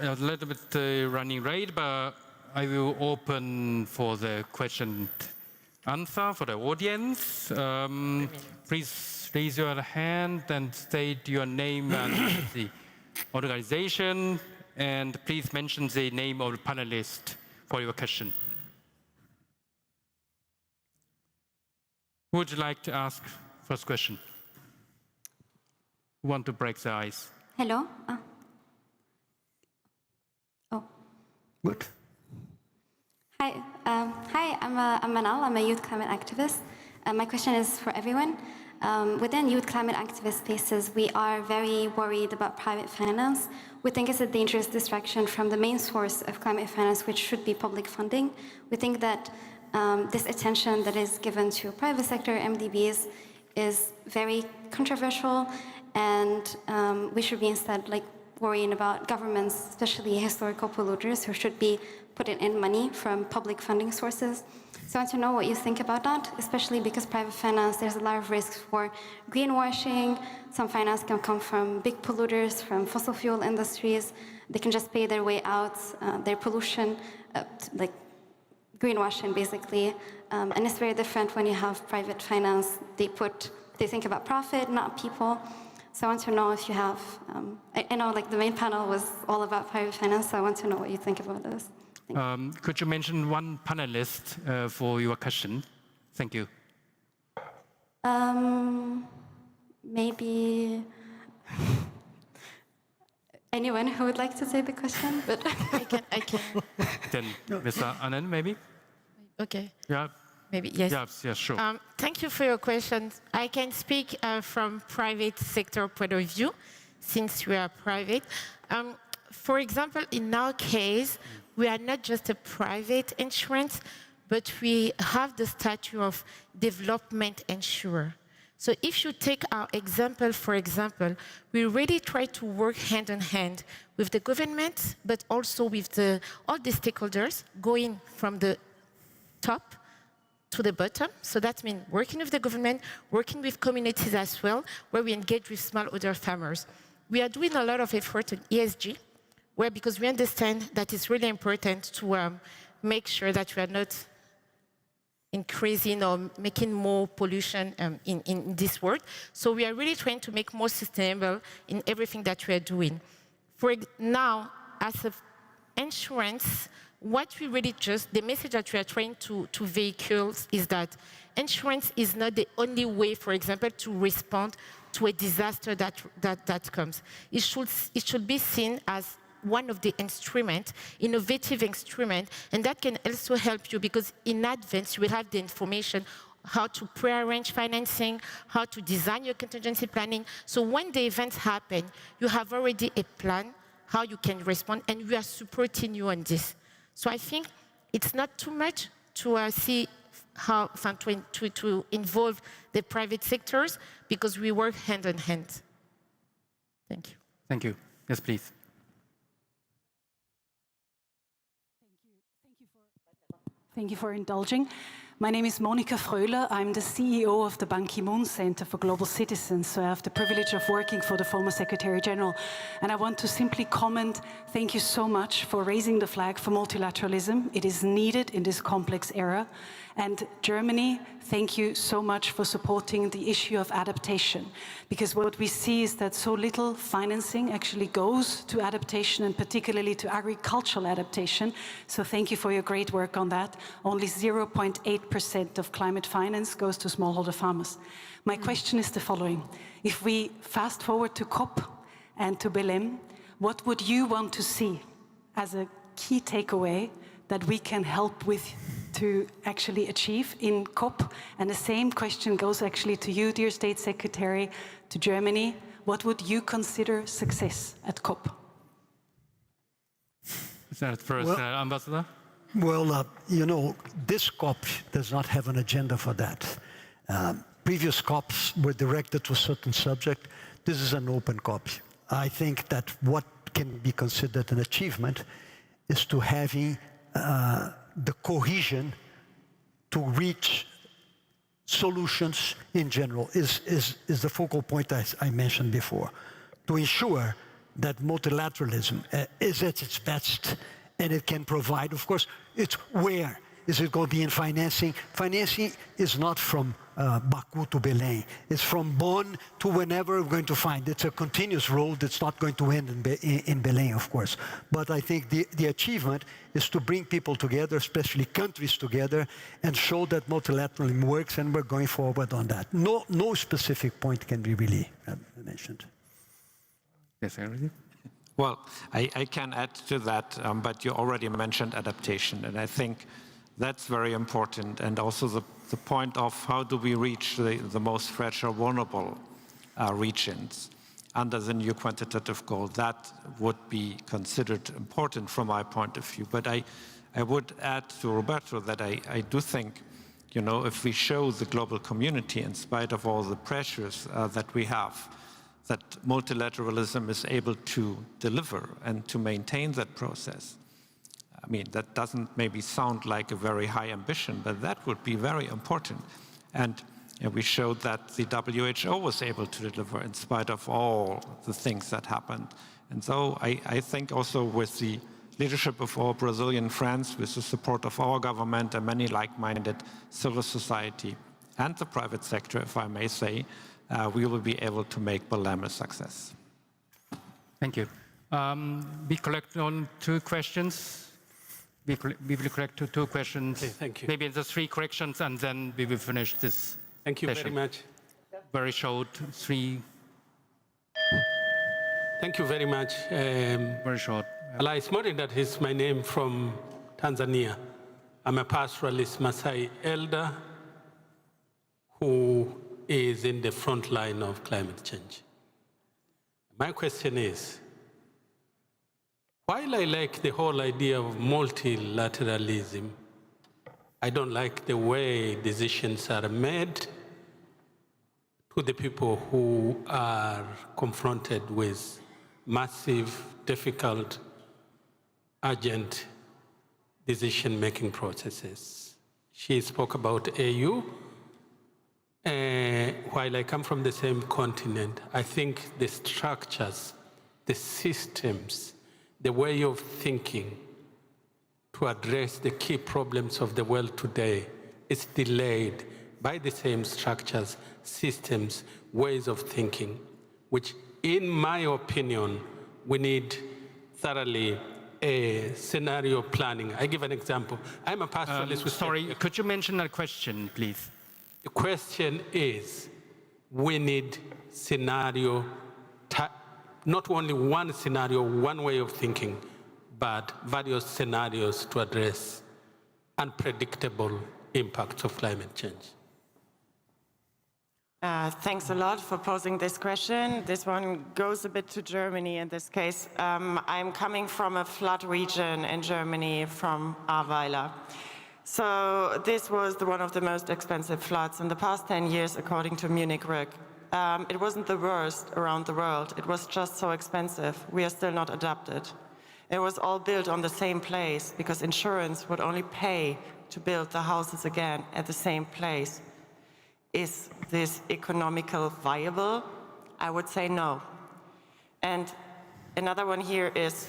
Speaker 22: a little bit running late, but I will open for the question answer for the audience. Please raise your hand and state your name and the organization, and please mention the name of the panelist for your question. Who would you like to ask first question? Who want to break the ice?
Speaker 14: Hello. Oh.
Speaker 8: Good.
Speaker 14: Hi. Hi. I'm Manal. I'm a youth climate activist. My question is for everyone. Within youth climate activist spaces, we are very worried about private finance. We think it's a dangerous distraction from the main source of climate finance, which should be public funding. We think that this attention that is given to private sector MDBs is very controversial, and we should be instead worrying about governments, especially historical polluters, who should be putting in money from public funding sources. So I want to know what you think about that, especially because private finance, there's a lot of risks for greenwashing. Some finance can come from big polluters, from fossil fuel industries. They can just pay their way out, their pollution, greenwashing basically. And it's very different when you have private finance. They think about profit, not people. So I want to know if you have, I know the main panel was all about private finance, so I want to know what you think about this.
Speaker 22: Could you mention one panelist for your question? Thank you.
Speaker 14: Maybe anyone who would like to take the question, but
Speaker 9: I can.
Speaker 22: Then Mr. Anand, maybe?
Speaker 9: Okay.
Speaker 22: Yeah.
Speaker 9: Maybe, yes.
Speaker 22: Yes, sure.
Speaker 9: Thank you for your question. I can speak from private sector point of view, since we are private. For example, in our case, we are not just a private insurance, but we have the status of development insurer. So if you take our example, for example, we really try to work hand in hand with the government, but also with all the stakeholders, going from the top to the bottom. So that means working with the government, working with communities as well, where we engage with smallholder farmers. We are doing a lot of effort in ESG, because we understand that it's really important to make sure that we are not increasing or making more pollution in this world. So we are really trying to make more sustainable in everything that we are doing. For now, as an insurance, what we really the message that we are trying to vehicle is that insurance is not the only way, for example, to respond to a disaster that comes. It should be seen as one of the innovative instruments, and that can also help you because in advance you will have the information how to pre-arrange financing, how to design your contingency planning. So when the events happen, you have already a plan how you can respond, and we are supporting you on this. So I think it's not too much to see how to involve the private sectors because we work hand in hand. Thank you.
Speaker 22: Thank you. Yes, please.
Speaker 10: Thank you for indulging. My name is Monica Fröhler. I'm the CEO of the Ban Ki-moon Center for Global Citizens. So I have the privilege of working for the former Secretary General. And I want to simply comment, thank you so much for raising the flag for multilateralism. It is needed in this complex era. And Germany, thank you so much for supporting the issue of adaptation, because what we see is that so little financing actually goes to adaptation, and particularly to agricultural adaptation. So thank you for your great work on that. Only 0.8% of climate finance goes to smallholder farmers. My question is the following. If we fast forward to COP and to Belém, what would you want to see as a key takeaway that we can help with to actually achieve in COP? And the same question goes actually to you, dear State Secretary, to Germany. What would you consider success at COP?
Speaker 22: Is that first, Ambassador?
Speaker 8: Well, you know, this COP does not have an agenda for that. Previous COPs were directed to a certain subject. This is an open COP. I think that what can be considered an achievement is to having the cohesion to reach solutions in general is the focal point as I mentioned before, to ensure that multilateralism is at its best and it can provide, of course, it's where is it going to be in financing? Financing is not from Baku to Belém. It's from Bonn to whenever we're going to find. It's a continuous road that's not going to end in Belém, of course. But I think the achievement is to bring people together, especially countries together, and show that multilateralism works, and we're going forward on that. No specific point can be really mentioned.
Speaker 22: Yes, Henry?
Speaker 6: Well, I can add to that, but you already mentioned adaptation, and I think that's very important, and also the point of how do we reach the most fragile, vulnerable regions under the new quantitative goal. That would be considered important from my point of view. But I would add to Roberto that I do think, you know, if we show the global community, in spite of all the pressures that we have, that multilateralism is able to deliver and to maintain that process. I mean, that doesn't maybe sound like a very high ambition, but that would be very important. And we showed that the WHO was able to deliver in spite of all the things that happened. And so I think also with the leadership of our Brazilian friends, with the support of our government and many like-minded civil society and the private sector, if I may say, we will be able to make Belém a success.
Speaker 22: Thank you. We collect on 2 questions. We will correct 2 questions.
Speaker 15: Okay, thank you.
Speaker 22: Maybe just 3 corrections, and then we will finish this.
Speaker 15: Thank you
Speaker 22: session.
Speaker 15: very much.
Speaker 22: Very short, 3.
Speaker 15: Thank you very much.
Speaker 22: Very short.
Speaker 15: Lars that is my name from Tanzania. I'm a pastoralist Maasai elder who is in the front line of climate change. My question is, while I like the whole idea of multilateralism, I don't like the way decisions are made to the people who are confronted with massive, difficult, urgent decision-making processes. She spoke about AU. While I come from the same continent, I think the structures, the systems, the way of thinking to address the key problems of the world today is delayed by the same structures, systems, ways of thinking, which, in my opinion, we need thoroughly a scenario planning. I give an example. I'm a pastoralist.
Speaker 22: Sorry, could you mention a question, please?
Speaker 15: The question is, we need scenario, not only one scenario, one way of thinking, but various scenarios to address unpredictable impacts of climate change.
Speaker 23: Thanks a lot for posing this question. This one goes a bit to Germany in this case. I'm coming from a flood region in Germany, from Ahrweiler. So this was one of the most expensive floods in the past 10 years, according to Munich Re. It wasn't the worst around the world. It was just so expensive. We are still not adapted. It was all built on the same place because insurance would only pay to build the houses again at the same place. Is this economical viable? I would say no. And another one here is,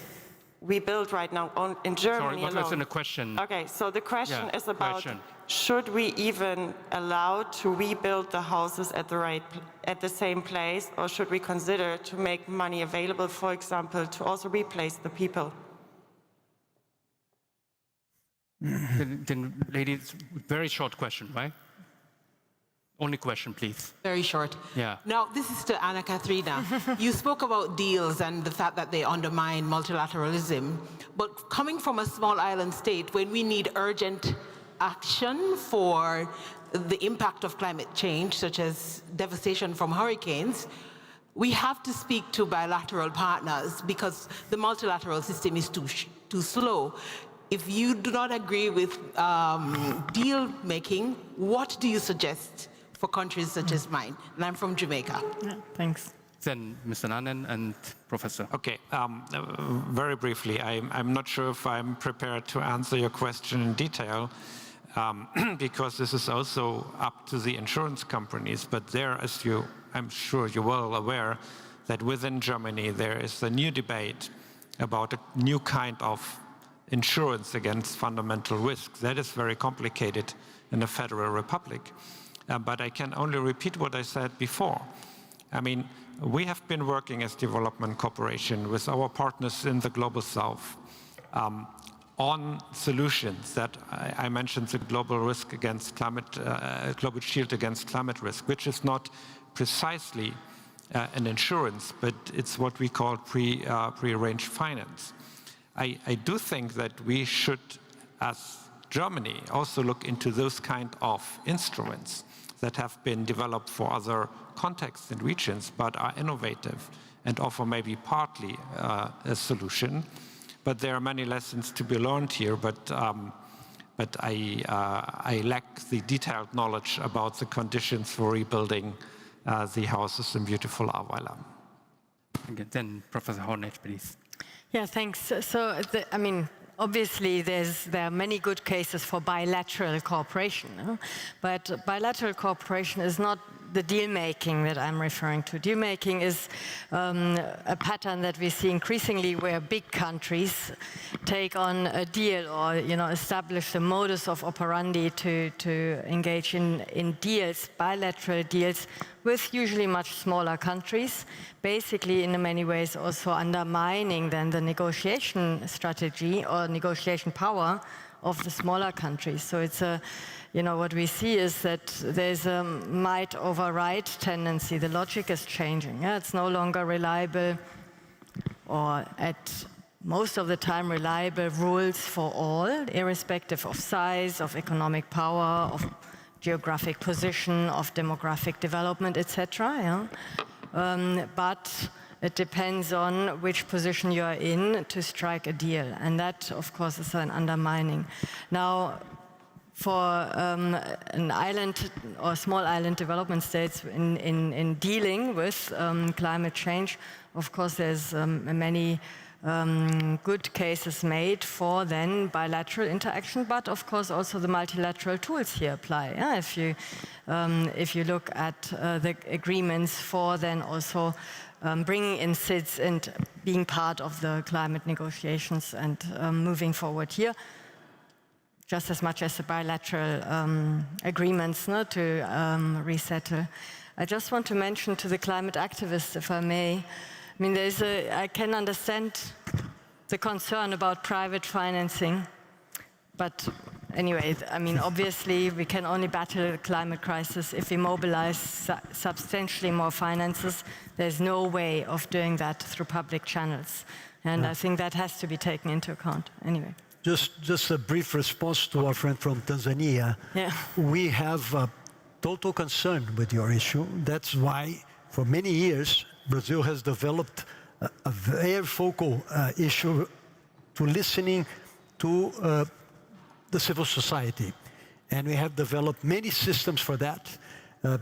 Speaker 23: we build right now in Germany
Speaker 22: Sorry, what
Speaker 23: alone.
Speaker 22: was in the question?
Speaker 23: Okay, so the question is about should we even allow to rebuild the houses at the same place, or should we consider to make money available, for example, to also replace the people?
Speaker 22: Then ladies, very short question, right? Only question, please.
Speaker 1: Very short.
Speaker 22: Yeah.
Speaker 1: Now, this is to Anna Katharina. You spoke about deals and the fact that they undermine multilateralism. But coming from a small island state, when we need urgent action for the impact of climate change, such as devastation from hurricanes, we have to speak to bilateral partners because the multilateral system is too slow. If you do not agree with deal making, what do you suggest for countries such as mine? And I'm from Jamaica.
Speaker 4: Yeah, thanks.
Speaker 22: Then Mr. Nannen and Professor.
Speaker 6: Okay, very briefly, I'm not sure if I'm prepared to answer your question in detail, because this is also up to the insurance companies. But there, as I'm sure you're well aware, that within Germany there is a new debate about a new kind of insurance against fundamental risks. That is very complicated in a federal republic. But I can only repeat what I said before. I mean, we have been working as development cooperation with our partners in the Global South on solutions that I mentioned, the global risk against climate, global shield against climate risk, which is not precisely an insurance, but it's what we call pre-arranged finance. I do think that we should, as Germany, also look into those kind of instruments that have been developed for other contexts and regions, but are innovative and offer maybe partly a solution. But there are many lessons to be learned here, but I lack the detailed knowledge about the conditions for rebuilding the houses in beautiful Ahrweiler.
Speaker 22: Okay, then Professor Hornet, please.
Speaker 4: Yeah, thanks. So, I mean, obviously there are many good cases for bilateral cooperation, no? But bilateral cooperation is not the deal-making that I'm referring to. Deal-making is a pattern that we see increasingly where big countries take on a deal or establish a modus of operandi to engage in deals, bilateral deals, with usually much smaller countries, basically in many ways also undermining then the negotiation strategy or negotiation power of the smaller countries. So it's what we see is that there's a might override tendency. The logic is changing. Yeah? It's no longer reliable, or at most of the time reliable rules for all, irrespective of size, of economic power, of geographic position, of demographic development, etc. Yeah? But it depends on which position you are in to strike a deal. And that, of course, is an undermining. Now, for an island or small island development states in dealing with climate change, of course, there's many good cases made for then bilateral interaction, but of course also the multilateral tools here apply. Yeah? If you look at the agreements for then also bringing in SIDS and being part of the climate negotiations and moving forward here, just as much as the bilateral agreements to resettle. I just want to mention to the climate activists, if I may, I mean, I can understand the concern about private financing, but anyway, I mean, obviously we can only battle the climate crisis if we mobilize substantially more finances. There's no way of doing that through public channels. And I think that has to be taken into account. Anyway.
Speaker 8: Just a brief response to our friend from Tanzania.
Speaker 4: Yeah.
Speaker 8: We have a total concern with your issue. That's why, for many years, Brazil has developed a very focal issue to listening to the civil society. And we have developed many systems for that,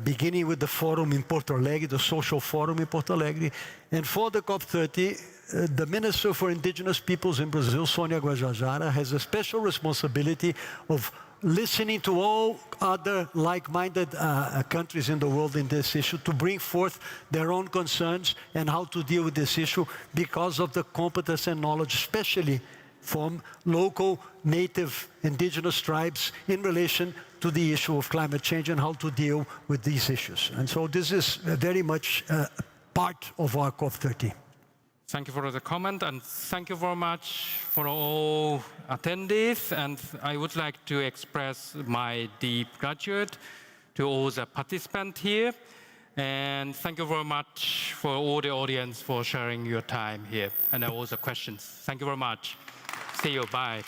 Speaker 8: beginning with the forum in Porto Alegre, the social forum in Porto Alegre. And for the COP30, the Minister for Indigenous Peoples in Brazil, Sônia Guajajara, has a special responsibility of listening to all other like-minded countries in the world in this issue to bring forth their own concerns and how to deal with this issue because of the competence and knowledge, especially from local native indigenous tribes in relation to the issue of climate change and how to deal with these issues. And so this is very much part of our COP30.
Speaker 22: Thank you for the comment, and thank you very much for all attendees. And I would like to express my deep gratitude to all the participants here. And thank you very much for all the audience for sharing your time here and all the questions. Thank you very much. See you. Bye.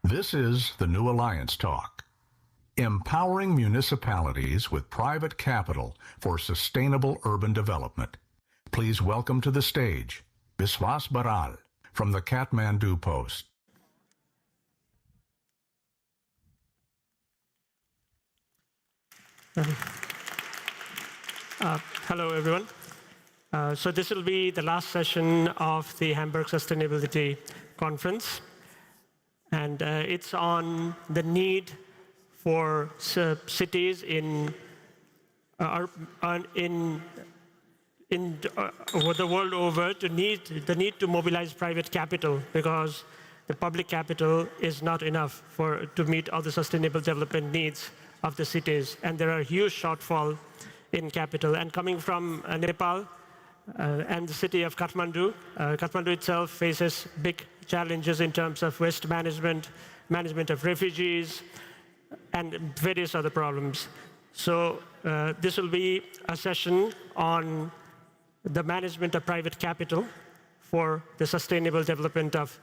Speaker 21: This is the New Alliance Talk. Empowering municipalities with private capital for sustainable urban development. Please welcome to the stage, Biswas Baral from the Kathmandu Post.
Speaker 2: Hello, everyone. So this will be the last session of the Hamburg Sustainability Conference. And it's on the need for cities in the world over the need to mobilize private capital, because the public capital is not enough to meet all the sustainable development needs of the cities. And there are huge shortfall in capital. And coming from Nepal and the city of Kathmandu, Kathmandu itself faces big challenges in terms of waste management, management of refugees, and various other problems. So this will be a session on the management of private capital for the sustainable development of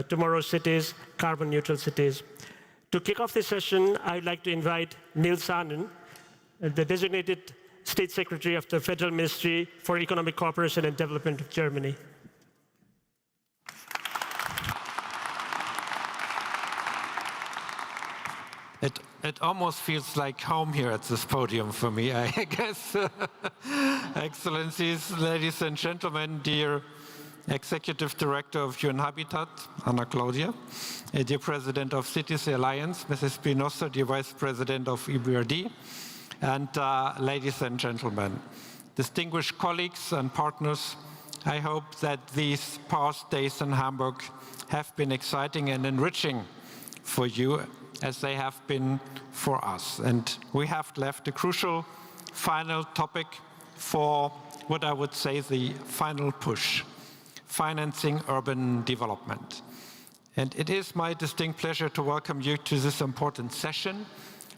Speaker 2: tomorrow's cities, carbon neutral cities. To kick off this session, I'd like to invite Niels Saanen, the designated State Secretary of the Federal Ministry for Economic Cooperation and Development of Germany.
Speaker 6: It almost feels like home here at this podium for me, I guess. Excellencies, ladies and gentlemen, dear Executive Director of UN Habitat, Anna Claudia, dear President of Cities Alliance, Mrs. Spinoza, dear Vice President of EBRD, and ladies and gentlemen, distinguished colleagues and partners, I hope that these past days in Hamburg have been exciting and enriching for you, as they have been for us. And we have left a crucial final topic for what I would say the final push, financing urban development. And it is my distinct pleasure to welcome you to this important session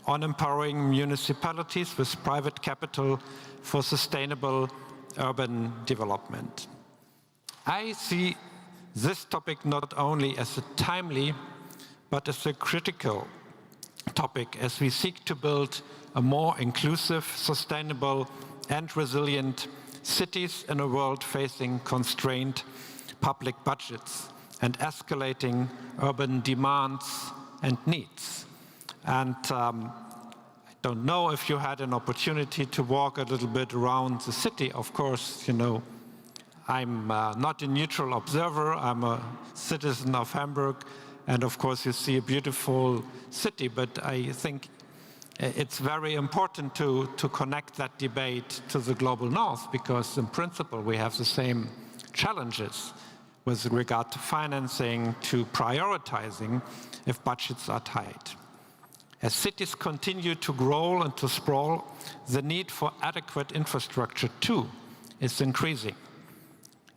Speaker 6: on empowering municipalities with private capital for sustainable urban development. I see this topic not only as a timely, but as a critical topic as we seek to build a more inclusive, sustainable, and resilient cities in a world facing constrained public budgets and escalating urban demands and needs. And I don't know if you had an opportunity to walk a little bit around the city. Of course, you know, I'm not a neutral observer. I'm a citizen of Hamburg. And of course, you see a beautiful city, but I think it's very important to connect that debate to the global north, because in principle, we have the same challenges with regard to financing, to prioritizing if budgets are tight. As cities continue to grow and to sprawl, the need for adequate infrastructure too is increasing.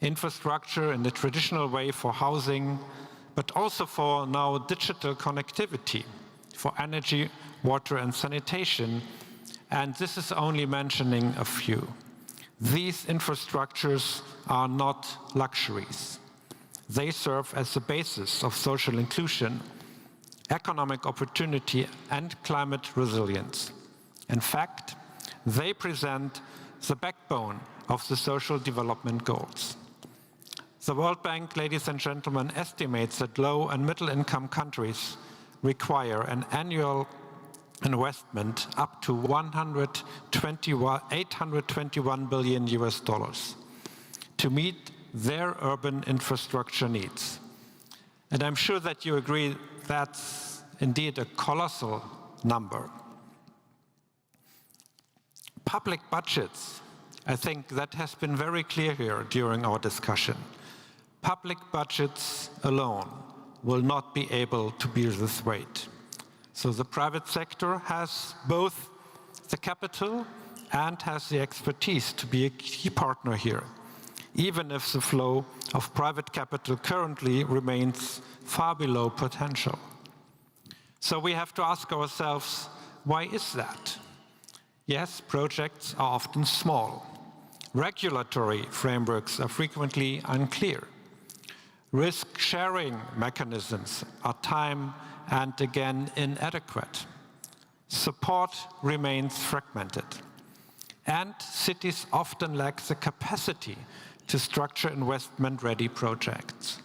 Speaker 6: Infrastructure in the traditional way for housing, but also for now digital connectivity, for energy, water, and sanitation. And this is only mentioning a few. These infrastructures are not luxuries. They serve as the basis of social inclusion, economic opportunity, and climate resilience. In fact, they present the backbone of the social development goals. The World Bank, ladies and gentlemen, estimates that low and middle income countries require an annual investment up to 821 billion US dollars to meet their urban infrastructure needs. And I'm sure that you agree that's indeed a colossal number. Public budgets, I think that has been very clear here during our discussion. Public budgets alone will not be able to bear this weight. So the private sector has both the capital and has the expertise to be a key partner here, even if the flow of private capital currently remains far below potential. So we have to ask ourselves, why is that? Yes, projects are often small. Regulatory frameworks are frequently unclear. Risk-sharing mechanisms are time and again inadequate. Support remains fragmented. And cities often lack the capacity to structure investment-ready projects.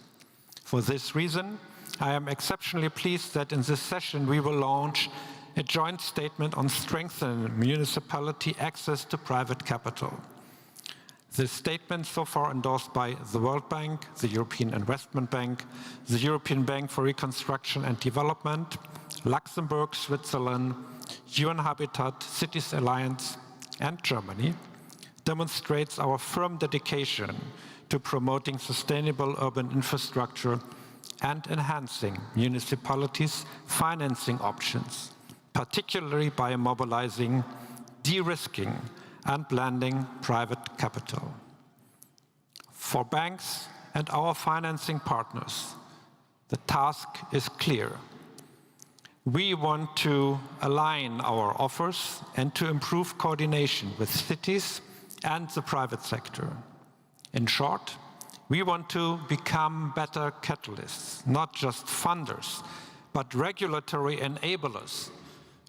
Speaker 6: For this reason, I am exceptionally pleased that in this session we will launch a joint statement on strengthening municipality access to private capital. This statement, so far endorsed by the World Bank, the European Investment Bank, the European Bank for Reconstruction and Development, Luxembourg, Switzerland, UN Habitat, Cities Alliance, and Germany, demonstrates our firm dedication to promoting sustainable urban infrastructure and enhancing municipalities' financing options, particularly by mobilizing, de-risking, and blending private capital. For banks and our financing partners, the task is clear. We want to align our offers and to improve coordination with cities and the private sector. In short, we want to become better catalysts, not just funders, but regulatory enablers,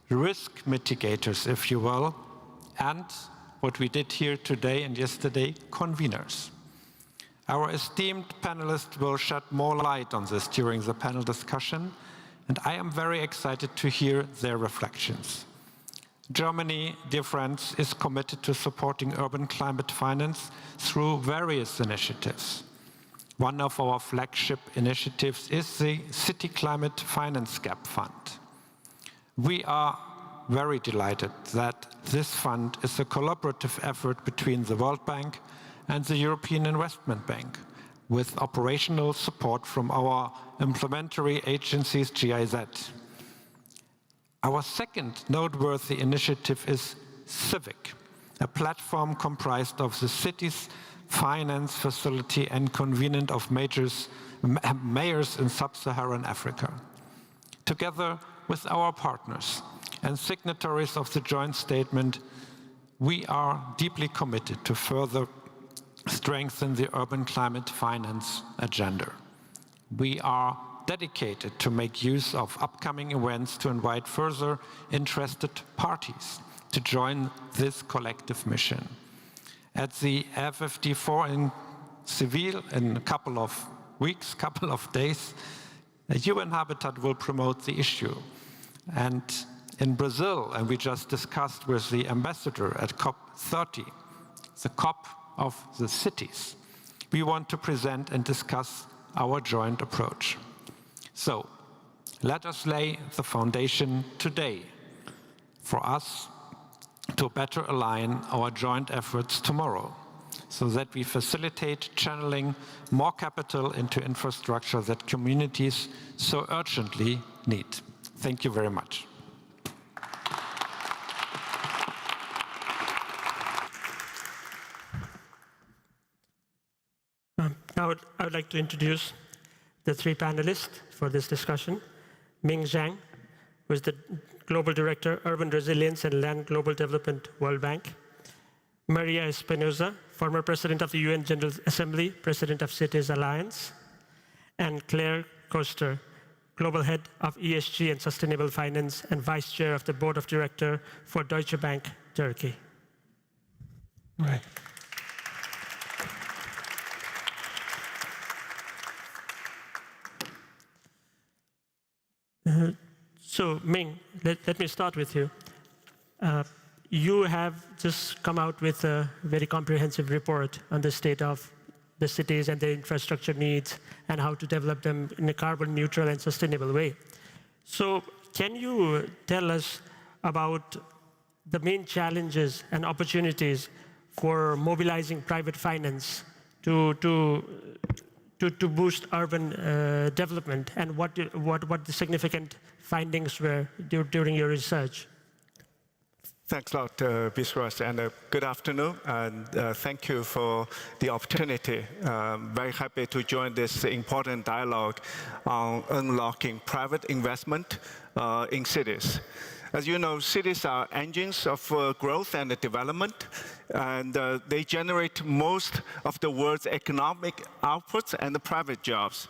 Speaker 6: risk mitigators, if you will, and what we did here today and yesterday, conveners. Our esteemed panelists will shed more light on this during the panel discussion, and I am very excited to hear their reflections. Germany, dear friends, is committed to supporting urban climate finance through various initiatives. One of our flagship initiatives is the City Climate Finance Gap Fund. We are very delighted that this fund is a collaborative effort between the World Bank and the European Investment Bank, with operational support from our implementary agencies, GIZ. Our second noteworthy initiative is Civic, a platform comprised of the city's finance facility and convenient of mayors in sub-Saharan Africa. Together with our partners and signatories of the joint statement, we are deeply committed to further strengthen the urban climate finance agenda. We are dedicated to make use of upcoming events to invite further interested parties to join this collective mission. At the FFD4 in Seville in a couple of weeks, couple of days, UN Habitat will promote the issue. And in Brazil, and we just discussed with the ambassador at COP30, the COP of the cities, we want to present and discuss our joint approach. So let us lay the foundation today for us to better align our joint efforts tomorrow, so that we facilitate channeling more capital into infrastructure that communities so urgently need. Thank you very much.
Speaker 2: Now I would like to introduce the three panelists for this discussion. Ming Zhang, who is the Global Director, Urban Resilience and Land Global Development, World Bank. Maria Espinosa, former President of the UN General Assembly, President of Cities Alliance. And Claire Koester, Global Head of ESG and Sustainable Finance and Vice Chair of the Board of Directors for Deutsche Bank, Turkey. Right. So Ming, let me start with you. You have just come out with a very comprehensive report on the state of the cities and their infrastructure needs and how to develop them in a carbon neutral and sustainable way. So can you tell us about the main challenges and opportunities for mobilizing private finance to boost urban development, and what the significant findings were during your research?
Speaker 5: Thanks a lot, Biswas, and good afternoon, and thank you for the opportunity. Very happy to join this important dialogue on unlocking private investment in cities. As you know, cities are engines of growth and development, and they generate most of the world's economic outputs and the private jobs.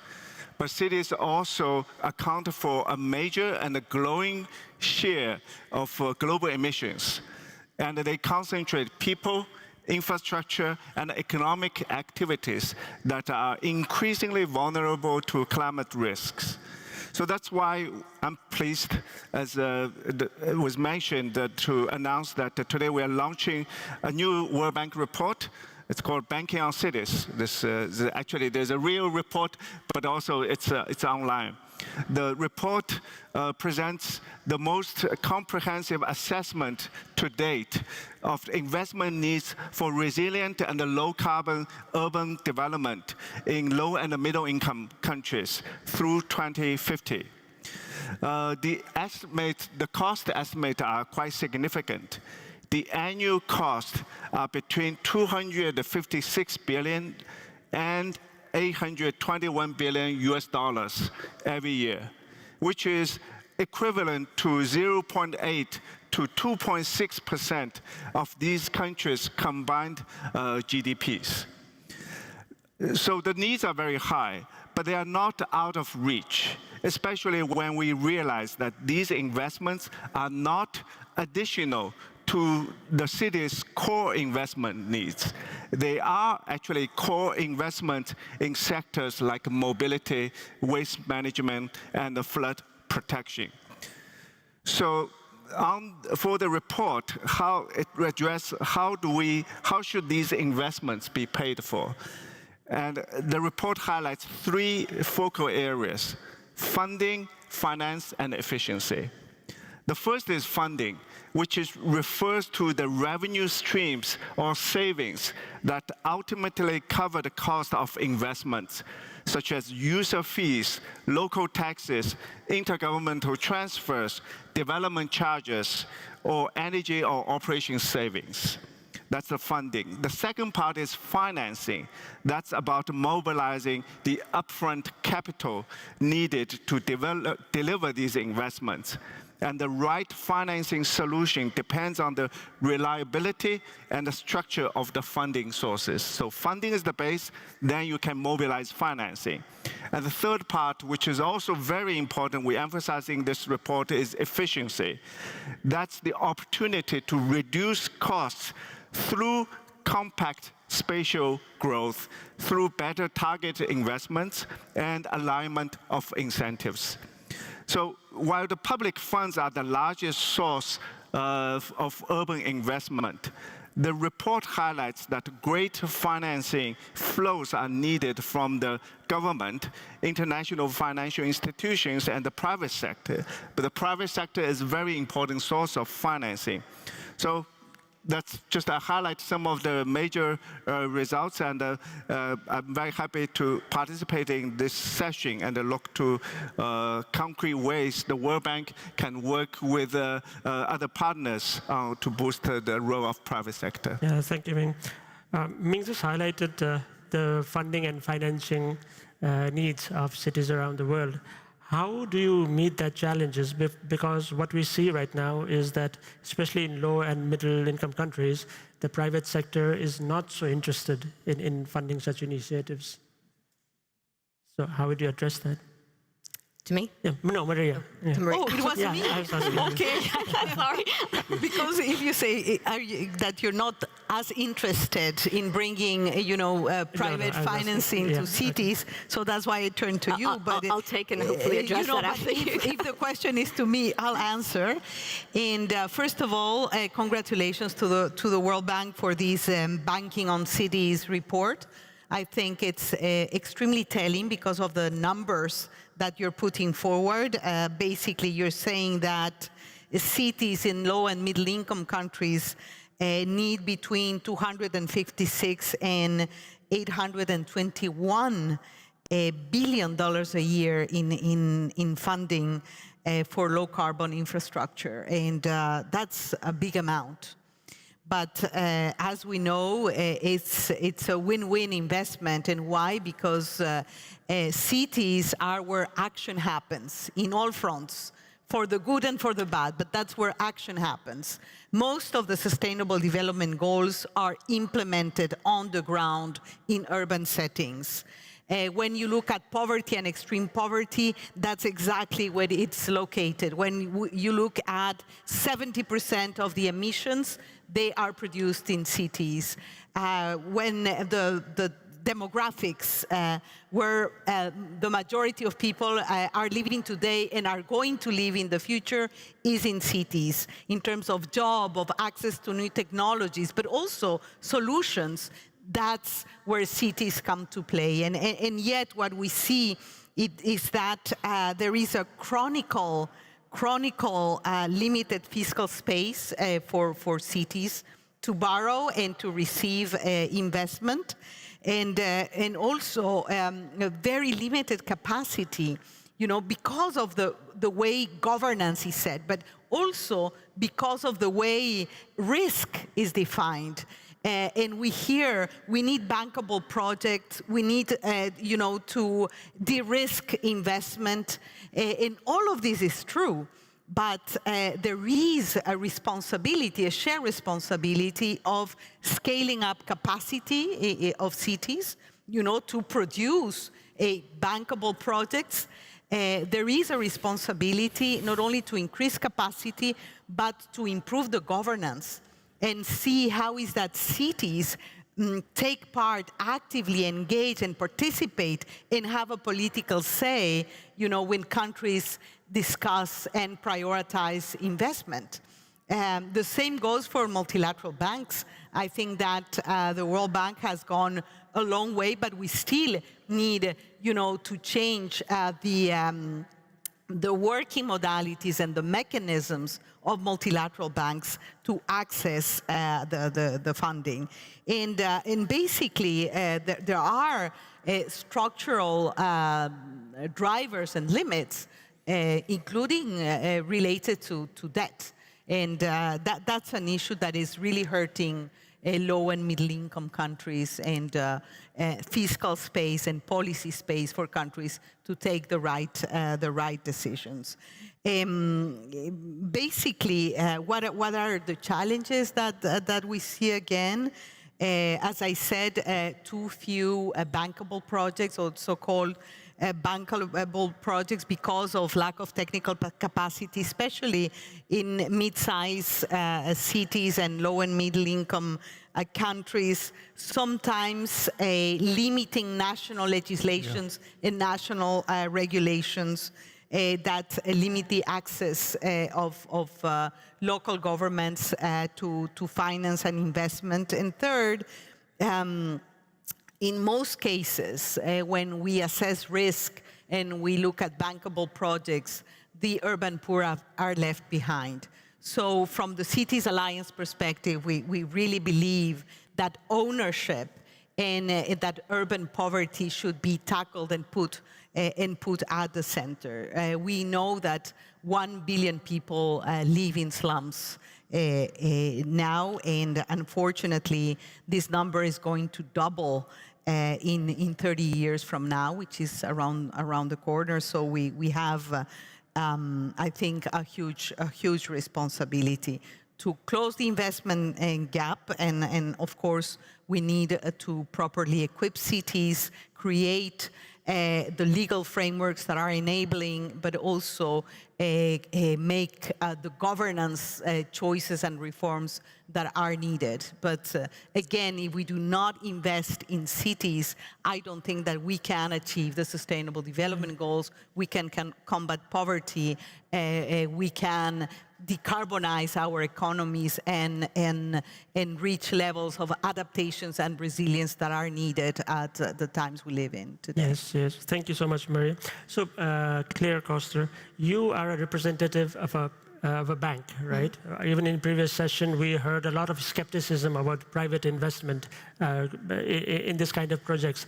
Speaker 5: but cities also account for a major and a growing share of global emissions. And they concentrate people, infrastructure, and economic activities that are increasingly vulnerable to climate risks. So that's why I'm pleased, as it was mentioned, to announce that today we are launching a new World Bank report. It's called Banking on Cities. Actually, there's a real report, but also it's online. The report presents the most comprehensive assessment to date of investment needs for resilient and low-carbon urban development in low and middle-income countries through 2050. The cost estimates are quite significant. The annual costs are between 256 billion and 821 billion US dollars every year, which is equivalent to 0.8 to 2.6% of these countries' combined GDPs. So the needs are very high, but they are not out of reach, especially when we realize that these investments are not additional to the city's core investment needs. They are actually core investment in sectors like mobility, waste management, and flood protection. So for the report, how it addresses how should these investments be paid for? And the report highlights three focal areas: funding, finance, and efficiency. The first is funding, which refers to the revenue streams or savings that ultimately cover the cost of investments, such as user fees, local taxes, intergovernmental transfers, development charges, or energy or operation savings. That's the funding. The second part is financing. That's about mobilizing the upfront capital needed to deliver these investments. And the right financing solution depends on the reliability and the structure of the funding sources. So funding is the base, then you can mobilize financing. And the third part, which is also very important, we emphasize in this report, is efficiency. That's the opportunity to reduce costs through compact spatial growth, through better targeted investments and alignment of incentives. So while the public funds are the largest source of urban investment, the report highlights that greater financing flows are needed from the government, international financial institutions, and the private sector. But the private sector is a very important source of financing. So that's just to highlight some of the major results, and I'm very happy to participate in this session and look to concrete ways the World Bank can work with other partners to boost the role of private sector.
Speaker 2: Yeah, thank you, Ming. Ming just highlighted the funding and financing needs of cities around the world. How do you meet that challenges? Because what we see right now is that, especially in low and middle income countries, the private sector is not so interested in funding such initiatives. So how would you address that?
Speaker 13: To me?
Speaker 2: Yeah. No, Maria. Yeah.
Speaker 13: Oh, it was me?
Speaker 2: I was asking
Speaker 13: okay, sorry. Because if you say that you're not as interested in bringing, private financing to cities, so that's why I turned to you. But
Speaker 16: I'll take and hopefully address that after you.
Speaker 13: If the question is to me, I'll answer. And first of all, congratulations to the World Bank for this Banking on Cities report. I think it's extremely telling because of the numbers that you're putting forward. Basically, you're saying that cities in low and middle income countries need between $256 and $821 billion a year in funding for low carbon infrastructure. And that's a big amount. But as we know, it's a win-win investment. And why? Because cities are where action happens in all fronts, for the good and for the bad, but that's where action happens. Most of the Sustainable Development Goals are implemented on the ground in urban settings. When you look at poverty and extreme poverty, that's exactly where it's located. When you look at 70% of the emissions, they are produced in cities. When the demographics where the majority of people are living today and are going to live in the future is in cities, in terms of job, of access to new technologies, but also solutions. That's where cities come to play. And yet what we see is that there is a chronicle limited fiscal space for cities to borrow and to receive investment, and also a very limited capacity, because of the way governance is set, but also because of the way risk is defined. And we need bankable projects, we need to de-risk investment, and all of this is true. But there is a responsibility, a shared responsibility of scaling up capacity of cities, to produce bankable projects. There is a responsibility not only to increase capacity, but to improve the governance and see how is that cities take part, actively engage and participate and have a political say, when countries discuss and prioritize investment. The same goes for multilateral banks. I think that the World Bank has gone a long way, but we still need, to change the working modalities and the mechanisms of multilateral banks to access the funding. And basically, there are structural drivers and limits, including related to debt. And that's an issue that is really hurting low and middle income countries, and fiscal space and policy space for countries to take the right decisions. Basically, what are the challenges that we see again? As I said, too few bankable projects, or so-called bankable projects, because of lack of technical capacity, especially in mid-sized cities and low and middle income countries, sometimes limiting national legislations and national regulations that limit the access of local governments to finance and investment. And third, in most cases, when we assess risk and we look at bankable projects, the urban poor are left behind. So from the Cities Alliance perspective, we really believe that ownership and that urban poverty should be tackled and put at the center. We know that 1 billion people live in slums now, and unfortunately, this number is going to double in 30 years from now, which is around the corner. So we have, I think, a huge responsibility to close the investment gap, and of course, we need to properly equip cities, create the legal frameworks that are enabling, but also make the governance choices and reforms that are needed. But again, if we do not invest in cities, I don't think that we can achieve the Sustainable Development Goals. We can combat poverty. We can decarbonize our economies and reach levels of adaptations and resilience that are needed at the times we live in today.
Speaker 2: Yes. Thank you so much, Maria. So, Claire Koster, you are a representative of a bank, right? Even in previous session, we heard a lot of skepticism about private investment in this kind of projects.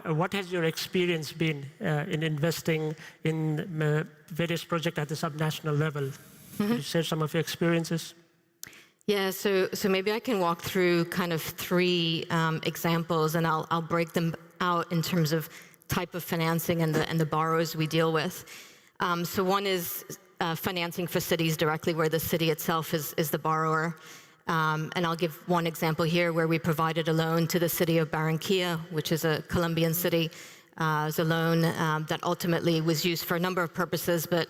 Speaker 2: What has your experience been in investing in various projects at the subnational level? Could you share some of your experiences?
Speaker 17: Yeah, so maybe I can walk through kind of 3 examples, and I'll break them out in terms of type of financing and the borrowers we deal with. So one is financing for cities directly, where the city itself is the borrower. And I'll give one example here where we provided a loan to the city of Barranquilla, which is a Colombian city. It was a loan that ultimately was used for a number of purposes, but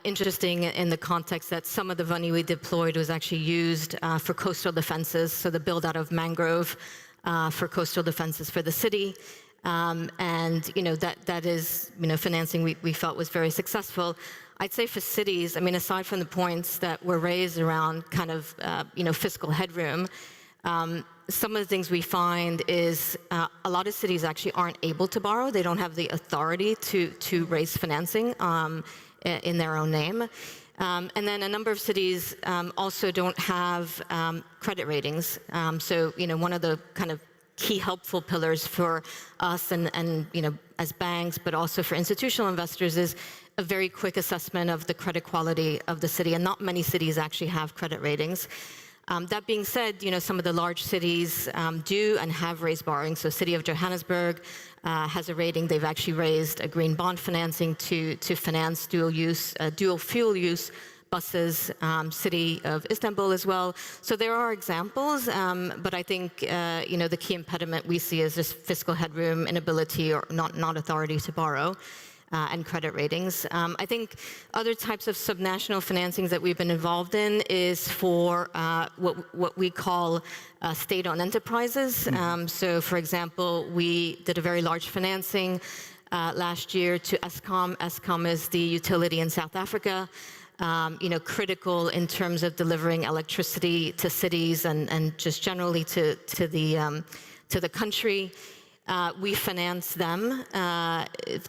Speaker 17: interesting in the context that some of the money we deployed was actually used for coastal defenses, so the build out of mangrove for coastal defenses for the city. And that is financing we felt was very successful. I'd say for cities, I mean, aside from the points that were raised around kind of fiscal headroom, some of the things we find is a lot of cities actually aren't able to borrow. They don't have the authority to raise financing in their own name. And then a number of cities also don't have credit ratings. So one of the kind of key helpful pillars for us and as banks, but also for institutional investors is a very quick assessment of the credit quality of the city, and not many cities actually have credit ratings. That being said, some of the large cities do and have raised borrowing. So City of Johannesburg has a rating. They've actually raised a green bond financing to finance dual fuel use buses, City of Istanbul as well. So there are examples, but I think the key impediment we see is just fiscal headroom, inability or not authority to borrow. And credit ratings. I think other types of subnational financings that we've been involved in is for what we call state-owned enterprises. So, for example, we did a very large financing last year to Eskom. Eskom is the utility in South Africa. Critical in terms of delivering electricity to cities and just generally to the country. We financed them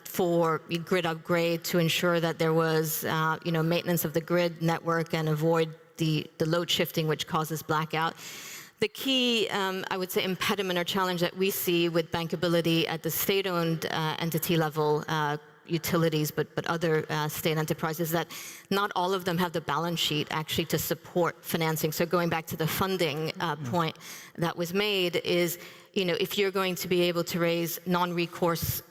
Speaker 17: for grid upgrade to ensure that there was, maintenance of the grid network and avoid the load shifting, which causes blackout. The key, I would say, impediment or challenge that we see with bankability at the state-owned entity level, utilities, but other state enterprises, that not all of them have the balance sheet actually to support financing. So going back to the funding point that was made is, if you're going to be able to raise non-recourse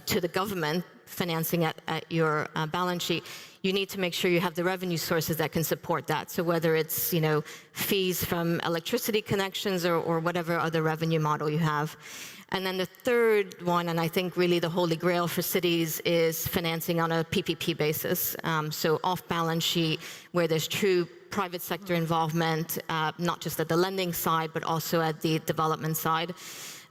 Speaker 17: to the government financing at your balance sheet, you need to make sure you have the revenue sources that can support that. So whether it's, fees from electricity connections or whatever other revenue model you have. And then the third one, and I think really the holy grail for cities, is financing on a PPP basis. So off balance sheet, where there's true private sector involvement, not just at the lending side, but also at the development side.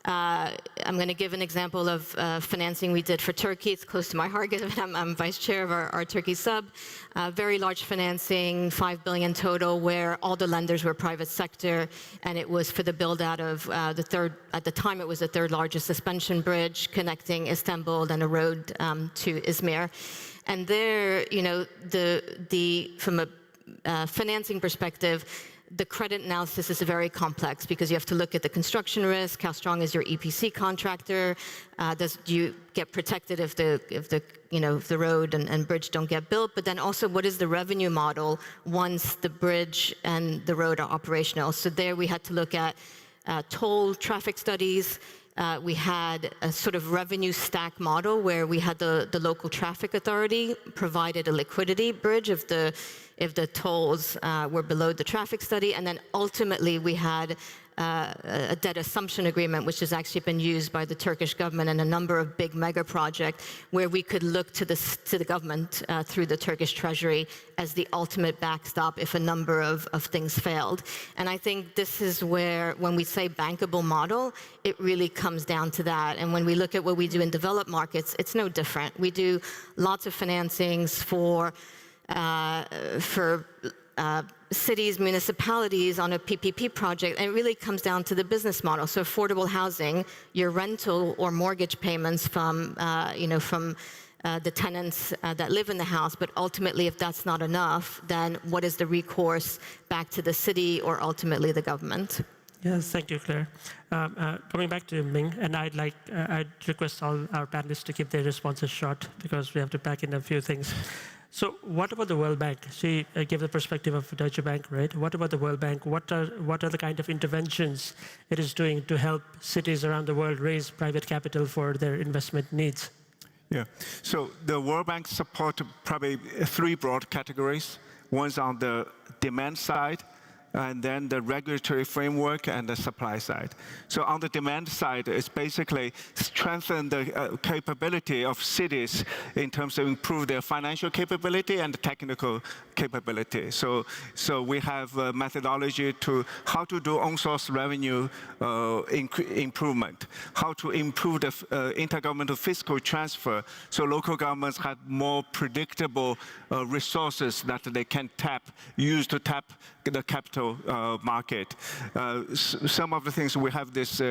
Speaker 17: I'm going to give an example of financing we did for Turkey. It's close to my heart because I'm vice chair of our Turkey sub. Very large financing, 5 billion total, where all the lenders were private sector, and it was for the build out of at the time it was the third largest suspension bridge connecting Istanbul and a road to Izmir. And there, from a financing perspective, the credit analysis is very complex because you have to look at the construction risk, how strong is your EPC contractor, do you get protected if the road and bridge don't get built, but then also what is the revenue model once the bridge and the road are operational. So there we had to look at toll traffic studies. We had a sort of revenue stack model where we had the local traffic authority provided a liquidity bridge if the tolls were below the traffic study. And then ultimately we had a debt assumption agreement, which has actually been used by the Turkish government in a number of big mega projects, where we could look to the government through the Turkish treasury as the ultimate backstop if a number of things failed. And I think this is where, when we say bankable model, it really comes down to that. And when we look at what we do in developed markets, it's no different. We do lots of financings for cities, municipalities on a PPP project, and it really comes down to the business model. So affordable housing, your rental or mortgage payments from the tenants that live in the house, but ultimately if that's not enough, then what is the recourse back to the city or ultimately the government?
Speaker 2: Yes, thank you, Claire. Coming back to Ming, and I'd request all our panelists to keep their responses short because we have to pack in a few things. So what about the World Bank? She gave the perspective of Deutsche Bank, right? What about the World Bank? What are the kind of interventions it is doing to help cities around the world raise private capital for their investment needs?
Speaker 5: Yeah, so the World Bank support probably three broad categories. One's on the demand side, and then the regulatory framework and the supply side. So on the demand side, it's basically strengthen the capability of cities in terms of improve their financial capability and technical capability. So we have a methodology to how to do on-source revenue improvement, how to improve the intergovernmental fiscal transfer so local governments have more predictable resources that they can use to tap the capital market. Some of the things, we have this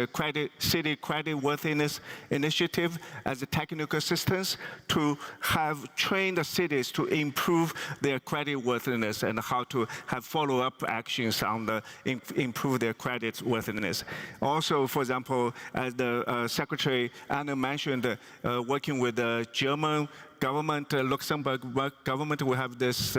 Speaker 5: city credit worthiness initiative as a technical assistance to have trained the cities to improve their credit worthiness and how to have follow-up actions on the improve their credit worthiness. Also, for example, as the Secretary Anna mentioned, working with the German government, Luxembourg government, we have this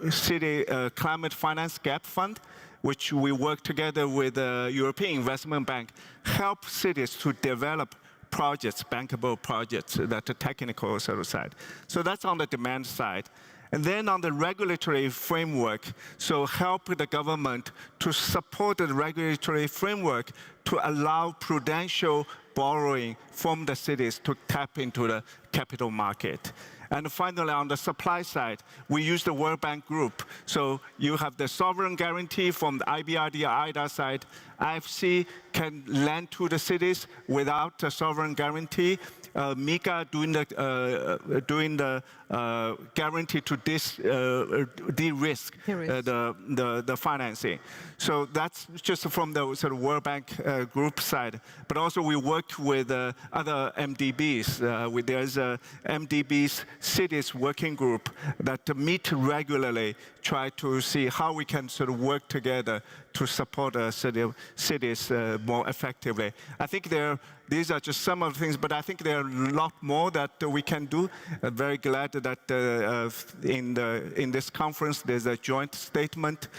Speaker 5: city climate finance gap fund, which we work together with the European Investment Bank, help cities to develop projects, bankable projects that are technical sort of side. So that's on the demand side. And then on the regulatory framework, so help the government to support the regulatory framework to allow prudential borrowing from the cities to tap into the capital market. And finally, on the supply side, we use the World Bank Group. So you have the sovereign guarantee from the IBRD or IDA side. IFC can lend to the cities without a sovereign guarantee. MICA doing the guarantee to de-risk the financing. So that's just from the sort of World Bank Group side. But also we worked with other MDBs. There's a MDB's cities working group that meet regularly, try to see how we can sort of work together to support cities more effectively. I think these are just some of the things, but I think there are a lot more that we can do. I'm very glad that in this conference there's a joint statement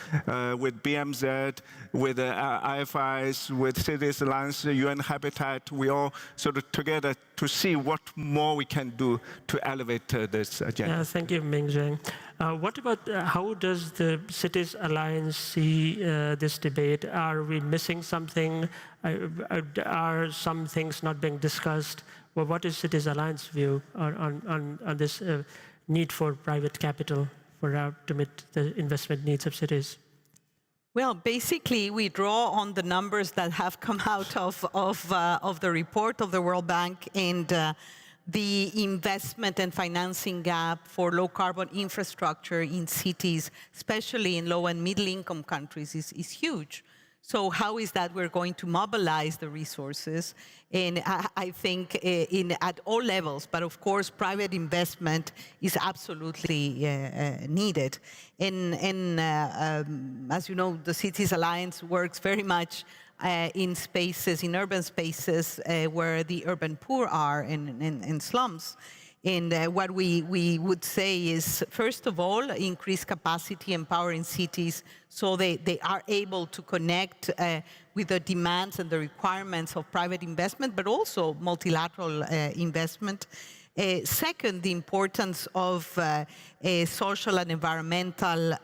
Speaker 5: with BMZ, with IFIs, with Cities Alliance, UN Habitat. We all sort of together to see what more we can do to elevate this agenda.
Speaker 2: Yeah, thank you, Ming-Zheng. What about how does the Cities Alliance see this debate? Are we missing something? Are some things not being discussed? Well, what is Cities Alliance view on this need for private capital to meet the investment needs of cities?
Speaker 13: Well, basically, we draw on the numbers that have come out of the report of the World Bank, and the investment and financing gap for low-carbon infrastructure in cities, especially in low- and middle-income countries, is huge. So how is that we're going to mobilize the resources? And I think at all levels, but of course, private investment is absolutely needed. And as you know, the Cities Alliance works very much in spaces, in urban spaces where the urban poor are in slums. And what we would say is, first of all, increase capacity and power in cities so they are able to connect with the demands and the requirements of private investment, but also multilateral investment. Second, the importance of social and environmental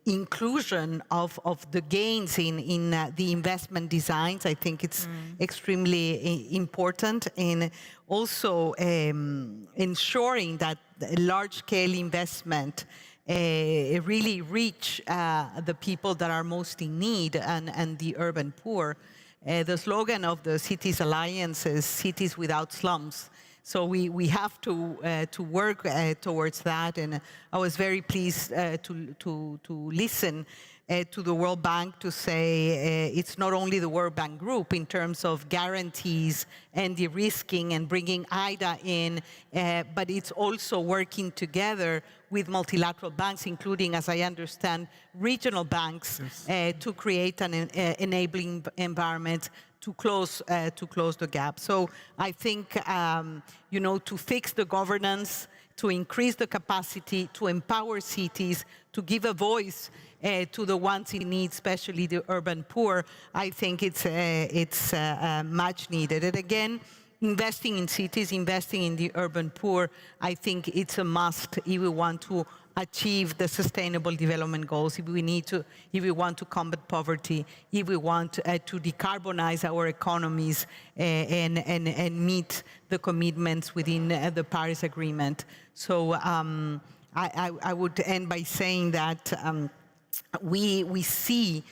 Speaker 13: inclusion of the gains in the investment designs. I think it's extremely important, and also ensuring that large-scale investment really reach the people that are most in need and the urban poor. The slogan of the Cities Alliance is "Cities without slums." So we have to work towards that, and I was very pleased to listen to the World Bank to say it's not only the World Bank Group in terms of guarantees and de-risking and bringing IDA in, but it's also working together with multilateral banks, including, as I understand, regional banks, to create an enabling environment to close the gap. So I think, to fix the governance, to increase the capacity, to empower cities, to give a voice to the ones in need, especially the urban poor, I think it's much needed. And again, investing in cities, investing in the urban poor, I think it's a must if we want to achieve the Sustainable Development Goals, if we want to combat poverty, if we want to decarbonize our economies and meet the commitments within the Paris Agreement. So I would end by saying that we see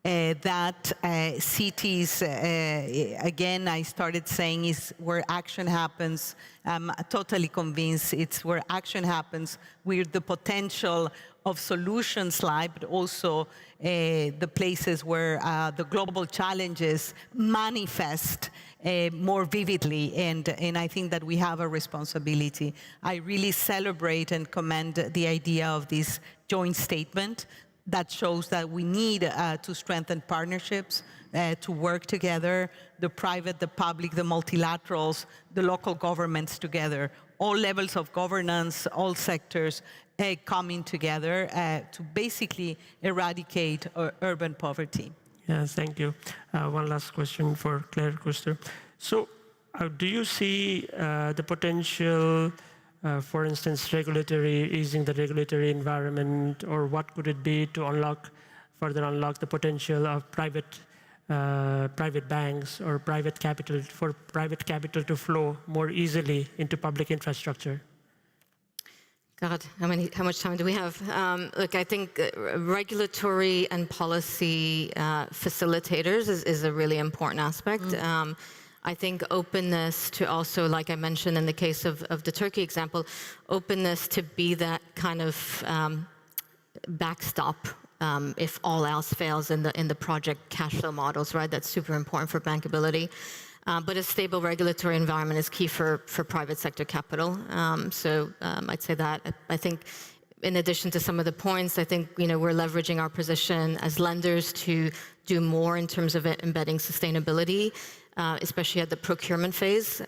Speaker 13: that cities, again, I started saying, is where action happens. I'm totally convinced it's where action happens, where the potential of solutions lie, but also the places where the global challenges manifest more vividly, and I think that we have a responsibility. I really celebrate and commend the idea of this joint statement that shows that we need to strengthen partnerships, to work together, the private, the public, the multilaterals, the local governments together, all levels of governance, all sectors coming together to basically eradicate urban poverty.
Speaker 2: Yeah, thank you. One last question for Claire Kuster. So do you see the potential, for instance, easing the regulatory environment, or what could it be to further unlock the potential of private banks or private capital, for private capital to flow more easily into public infrastructure?
Speaker 17: God, how much time do we have? Look, I think regulatory and policy facilitators is a really important aspect. I think openness to also, like I mentioned in the case of the Turkey example, openness to be that kind of backstop if all else fails in the project cash flow models, right? That's super important for bankability. But a stable regulatory environment is key for private sector capital. So I'd say that. I think in addition to some of the points, I think we're leveraging our position as lenders to do more in terms of embedding sustainability, especially at the procurement phase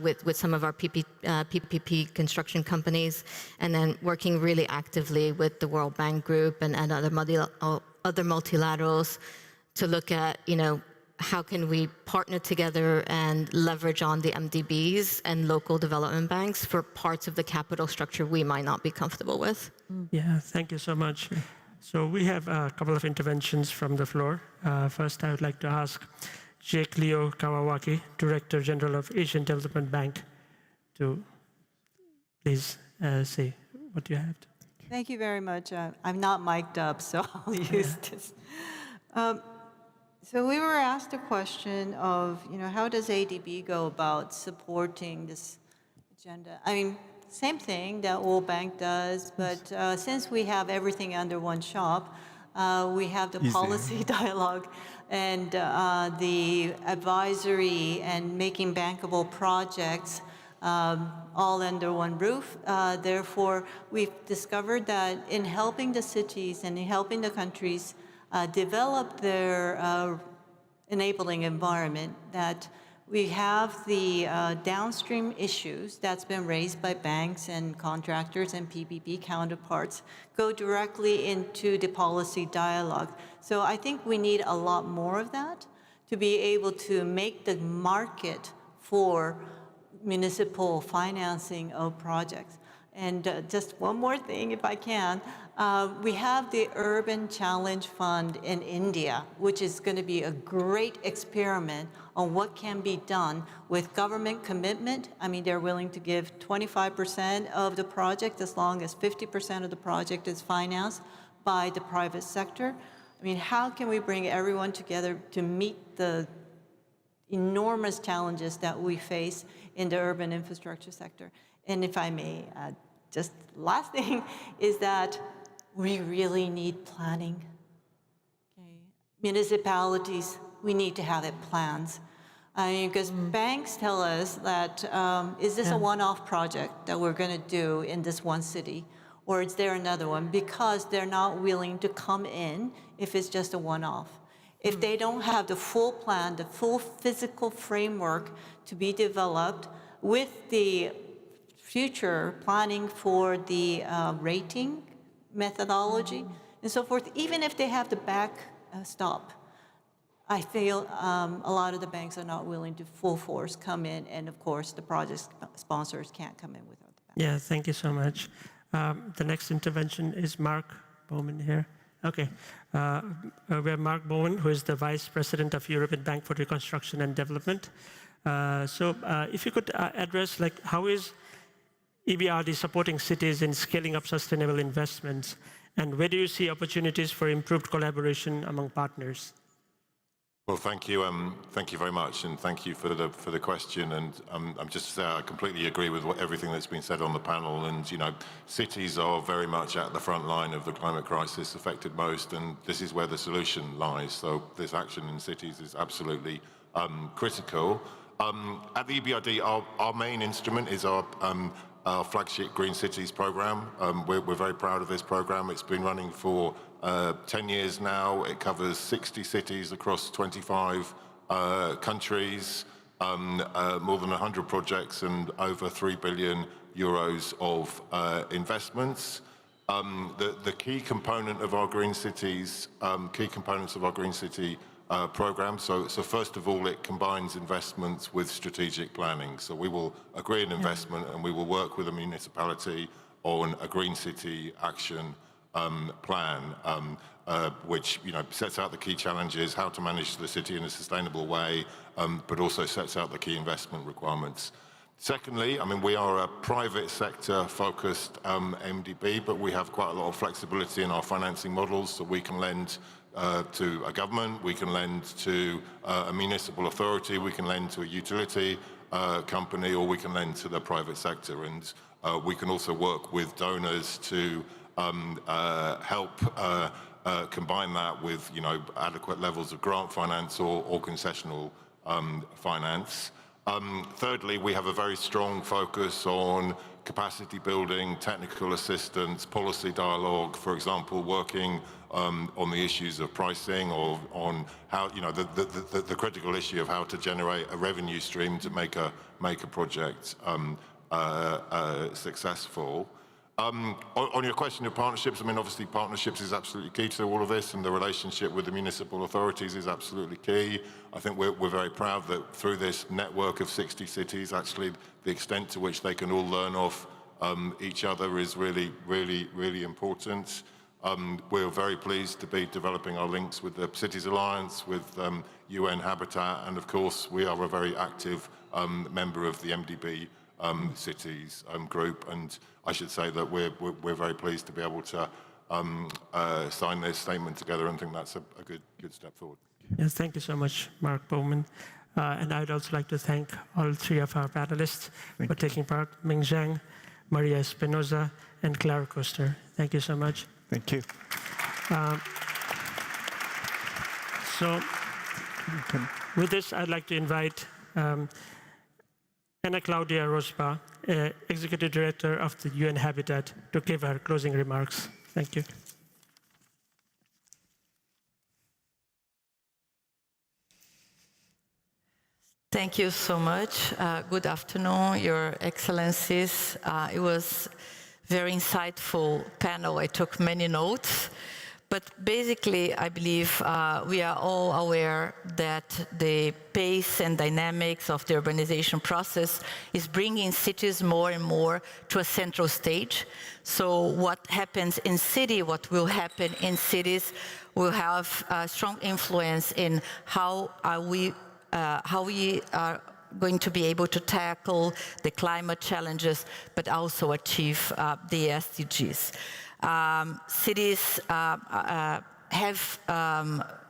Speaker 17: with some of our PPP construction companies, and then working really actively with the World Bank Group and other multilaterals to look at, how can we partner together and leverage on the MDBs and local development banks for parts of the capital structure we might not be comfortable with?
Speaker 2: Yeah, thank you so much. So we have a couple of interventions from the floor. First, I would like to ask Jake Leo Kawawaki, Director General of Asian Development Bank, to please say what you have.
Speaker 18: Thank you very much. I'm not mic'd up, so I'll use this. So we were asked a question of, how does ADB go about supporting this agenda? I mean, same thing that World Bank does, but since we have everything under one shop, we have the policy dialogue and the advisory and making bankable projects all under one roof. Therefore, we've discovered that in helping the cities and in helping the countries develop their enabling environment, that we have the downstream issues that's been raised by banks and contractors and PPP counterparts go directly into the policy dialogue. So I think we need a lot more of that to be able to make the market for municipal financing of projects. And just one more thing, if I can. We have the Urban Challenge Fund in India, which is going to be a great experiment on what can be done with government commitment. I mean, they're willing to give 25% of the project as long as 50% of the project is financed by the private sector. I mean, how can we bring everyone together to meet the enormous challenges that we face in the urban infrastructure sector? And if I may add, just last thing is that we really need planning. Okay. Municipalities, we need to have plans. I mean, because banks tell us that, is this a one-off project that we're going to do in this one city? Or is there another one? Because they're not willing to come in if it's just a one-off. If they don't have the full plan, the full physical framework to be developed with the future planning for the rating methodology and so forth, even if they have the backstop, I feel a lot of the banks are not willing to full force come in, and of course the project sponsors can't come in without the bank.
Speaker 2: Yeah, thank you so much. The next intervention is Mark Bowman here. Okay. We have Mark Bowman, who is the Vice President of European Bank for Reconstruction and Development. If you could address, like, how is EBRD supporting cities in scaling up sustainable investments, and where do you see opportunities for improved collaboration among partners?
Speaker 11: Well, thank you very much, and thank you for the question. And I'm just to say I completely agree with everything that's been said on the panel. And you know, cities are very much at the front line of the climate crisis, affected most, and this is where the solution lies. So this action in cities is absolutely critical. At the EBRD, our main instrument is our flagship Green Cities program. We're very proud of this program. It's been running for 10 years now. It covers 60 cities across 25 countries, more than 100 projects, and over 3 billion euros of investments. The key component of our Green Cities, key components of our Green City program. So first of all, it combines investments with strategic planning. So we will agree an investment and we will work with a municipality on a Green City action plan, which sets out the key challenges, how to manage the city in a sustainable way, but also sets out the key investment requirements. Secondly, I mean, we are a private sector focused MDB, but we have quite a lot of flexibility in our financing models, so we can lend to a government, we can lend to a municipal authority, we can lend to a utility company, or we can lend to the private sector. And we can also work with donors to help combine that with adequate levels of grant finance or concessional finance. Thirdly, we have a very strong focus on capacity building, technical assistance, policy dialogue, for example, working on the issues of pricing, or on how, the critical issue of how to generate a revenue stream to make a project successful. On your question of partnerships, I mean, obviously partnerships is absolutely key to all of this, and the relationship with the municipal authorities is absolutely key. I think we're very proud that through this network of 60 cities, actually the extent to which they can all learn off each other is really, really, really important. We're very pleased to be developing our links with the Cities Alliance, with UN Habitat, and of course we are a very active member of the MDB cities group, and I should say that we're very pleased to be able to sign this statement together, and think that's a good step forward.
Speaker 2: Yes, thank you so much, Mark Bowman. And I would also like to thank all three of our panelists for taking part: Ming Zhang, Maria Espinosa, and Clara Koster. Thank you so much.
Speaker 5: Thank you.
Speaker 2: So with this, I'd like to invite Ana Claudia Rospa, Executive Director of the UN Habitat, to give her closing remarks. Thank you.
Speaker 19: Thank you so much. Good afternoon, Your Excellencies. It was very insightful panel. I took many notes. But basically, I believe we are all aware that the pace and dynamics of the urbanization process is bringing cities more and more to a central stage. So what happens in city, what will happen in cities, will have a strong influence in how we are going to be able to tackle the climate challenges, but also achieve the SDGs. Cities have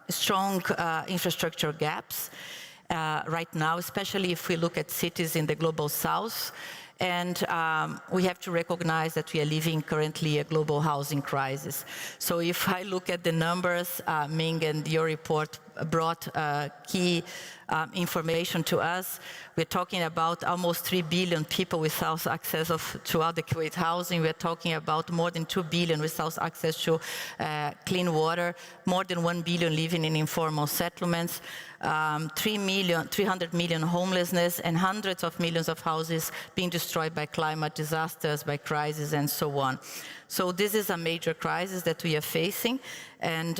Speaker 19: strong infrastructure gaps right now, especially if we look at cities in the global south. And we have to recognize that we are living currently a global housing crisis. So if I look at the numbers, Ming, and your report brought key information to us. We're talking about almost 3 billion people without access to adequate housing. We're talking about more than 2 billion without access to clean water, more than 1 billion living in informal settlements, 300 million homelessness, and hundreds of millions of houses being destroyed by climate disasters, by crises, and so on. So this is a major crisis that we are facing, and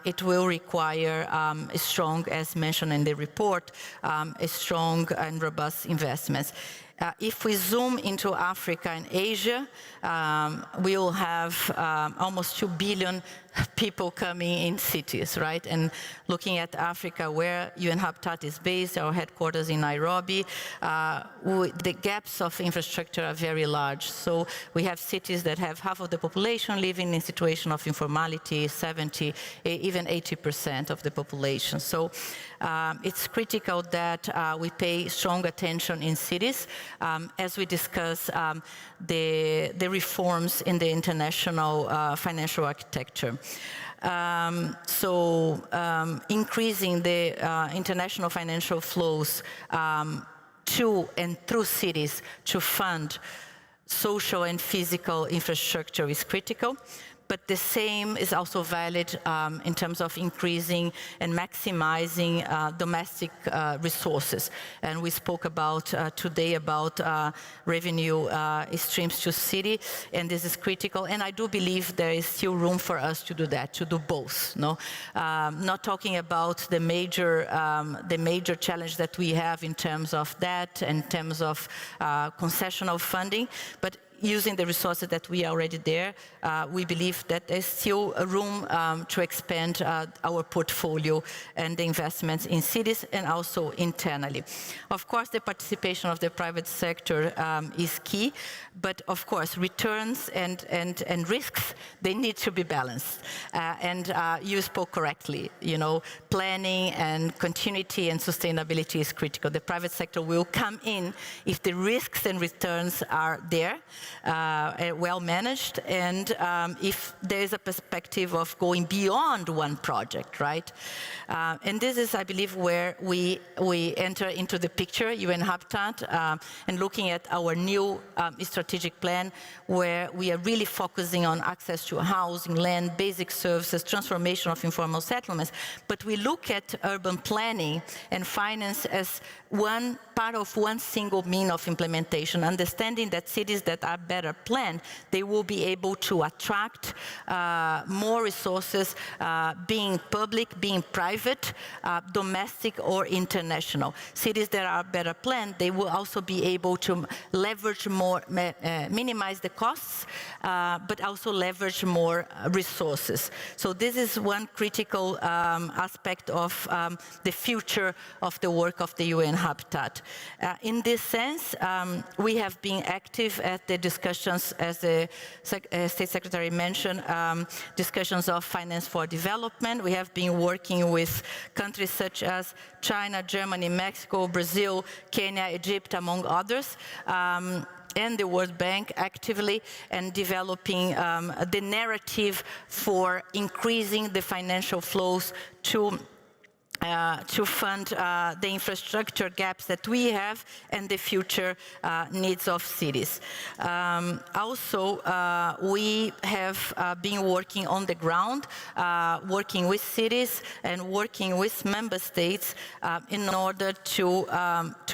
Speaker 19: it will require a strong, as mentioned in the report, a strong and robust investments. If we zoom into Africa and Asia, we will have almost 2 billion people coming in cities, right? And looking at Africa, where UN Habitat is based, our headquarters in Nairobi, the gaps of infrastructure are very large. So we have cities that have half of the population living in a situation of informality, 70, even 80% of the population. So it's critical that we pay strong attention in cities as we discuss the reforms in the international financial architecture. Increasing the international financial flows to and through cities to fund social and physical infrastructure is critical. But the same is also valid in terms of increasing and maximizing domestic resources. And we spoke about today about revenue streams to city, and this is critical. And I do believe there is still room for us to do that, to do both. No, not talking about the major challenge that we have in terms of that, in terms of concessional funding, but using the resources that we are already there, we believe that there's still a room to expand our portfolio and the investments in cities and also internally. Of course, the participation of the private sector is key, but of course, returns and risks, they need to be balanced. You spoke correctly, you know, planning and continuity and sustainability is critical. The private sector will come in if the risks and returns are there, well managed, and if there is a perspective of going beyond one project, right? And this is, I believe, where we enter into the picture, UN Habitat, and looking at our new strategic plan, where we are really focusing on access to housing, land, basic services, transformation of informal settlements. But we look at urban planning and finance as one part of one single mean of implementation, understanding that cities that are better planned, they will be able to attract more resources, being public, being private, domestic or international. Cities that are better planned, they will also be able to leverage more, minimize the costs, but also leverage more resources. So this is one critical aspect of the future of the work of the UN Habitat. In this sense, we have been active at the discussions, as the State Secretary mentioned, discussions of finance for development. We have been working with countries such as China, Germany, Mexico, Brazil, Kenya, Egypt, among others, and the World Bank actively and developing the narrative for increasing the financial flows to fund the infrastructure gaps that we have and the future needs of cities. Also, we have been working on the ground, working with cities and working with member states in order to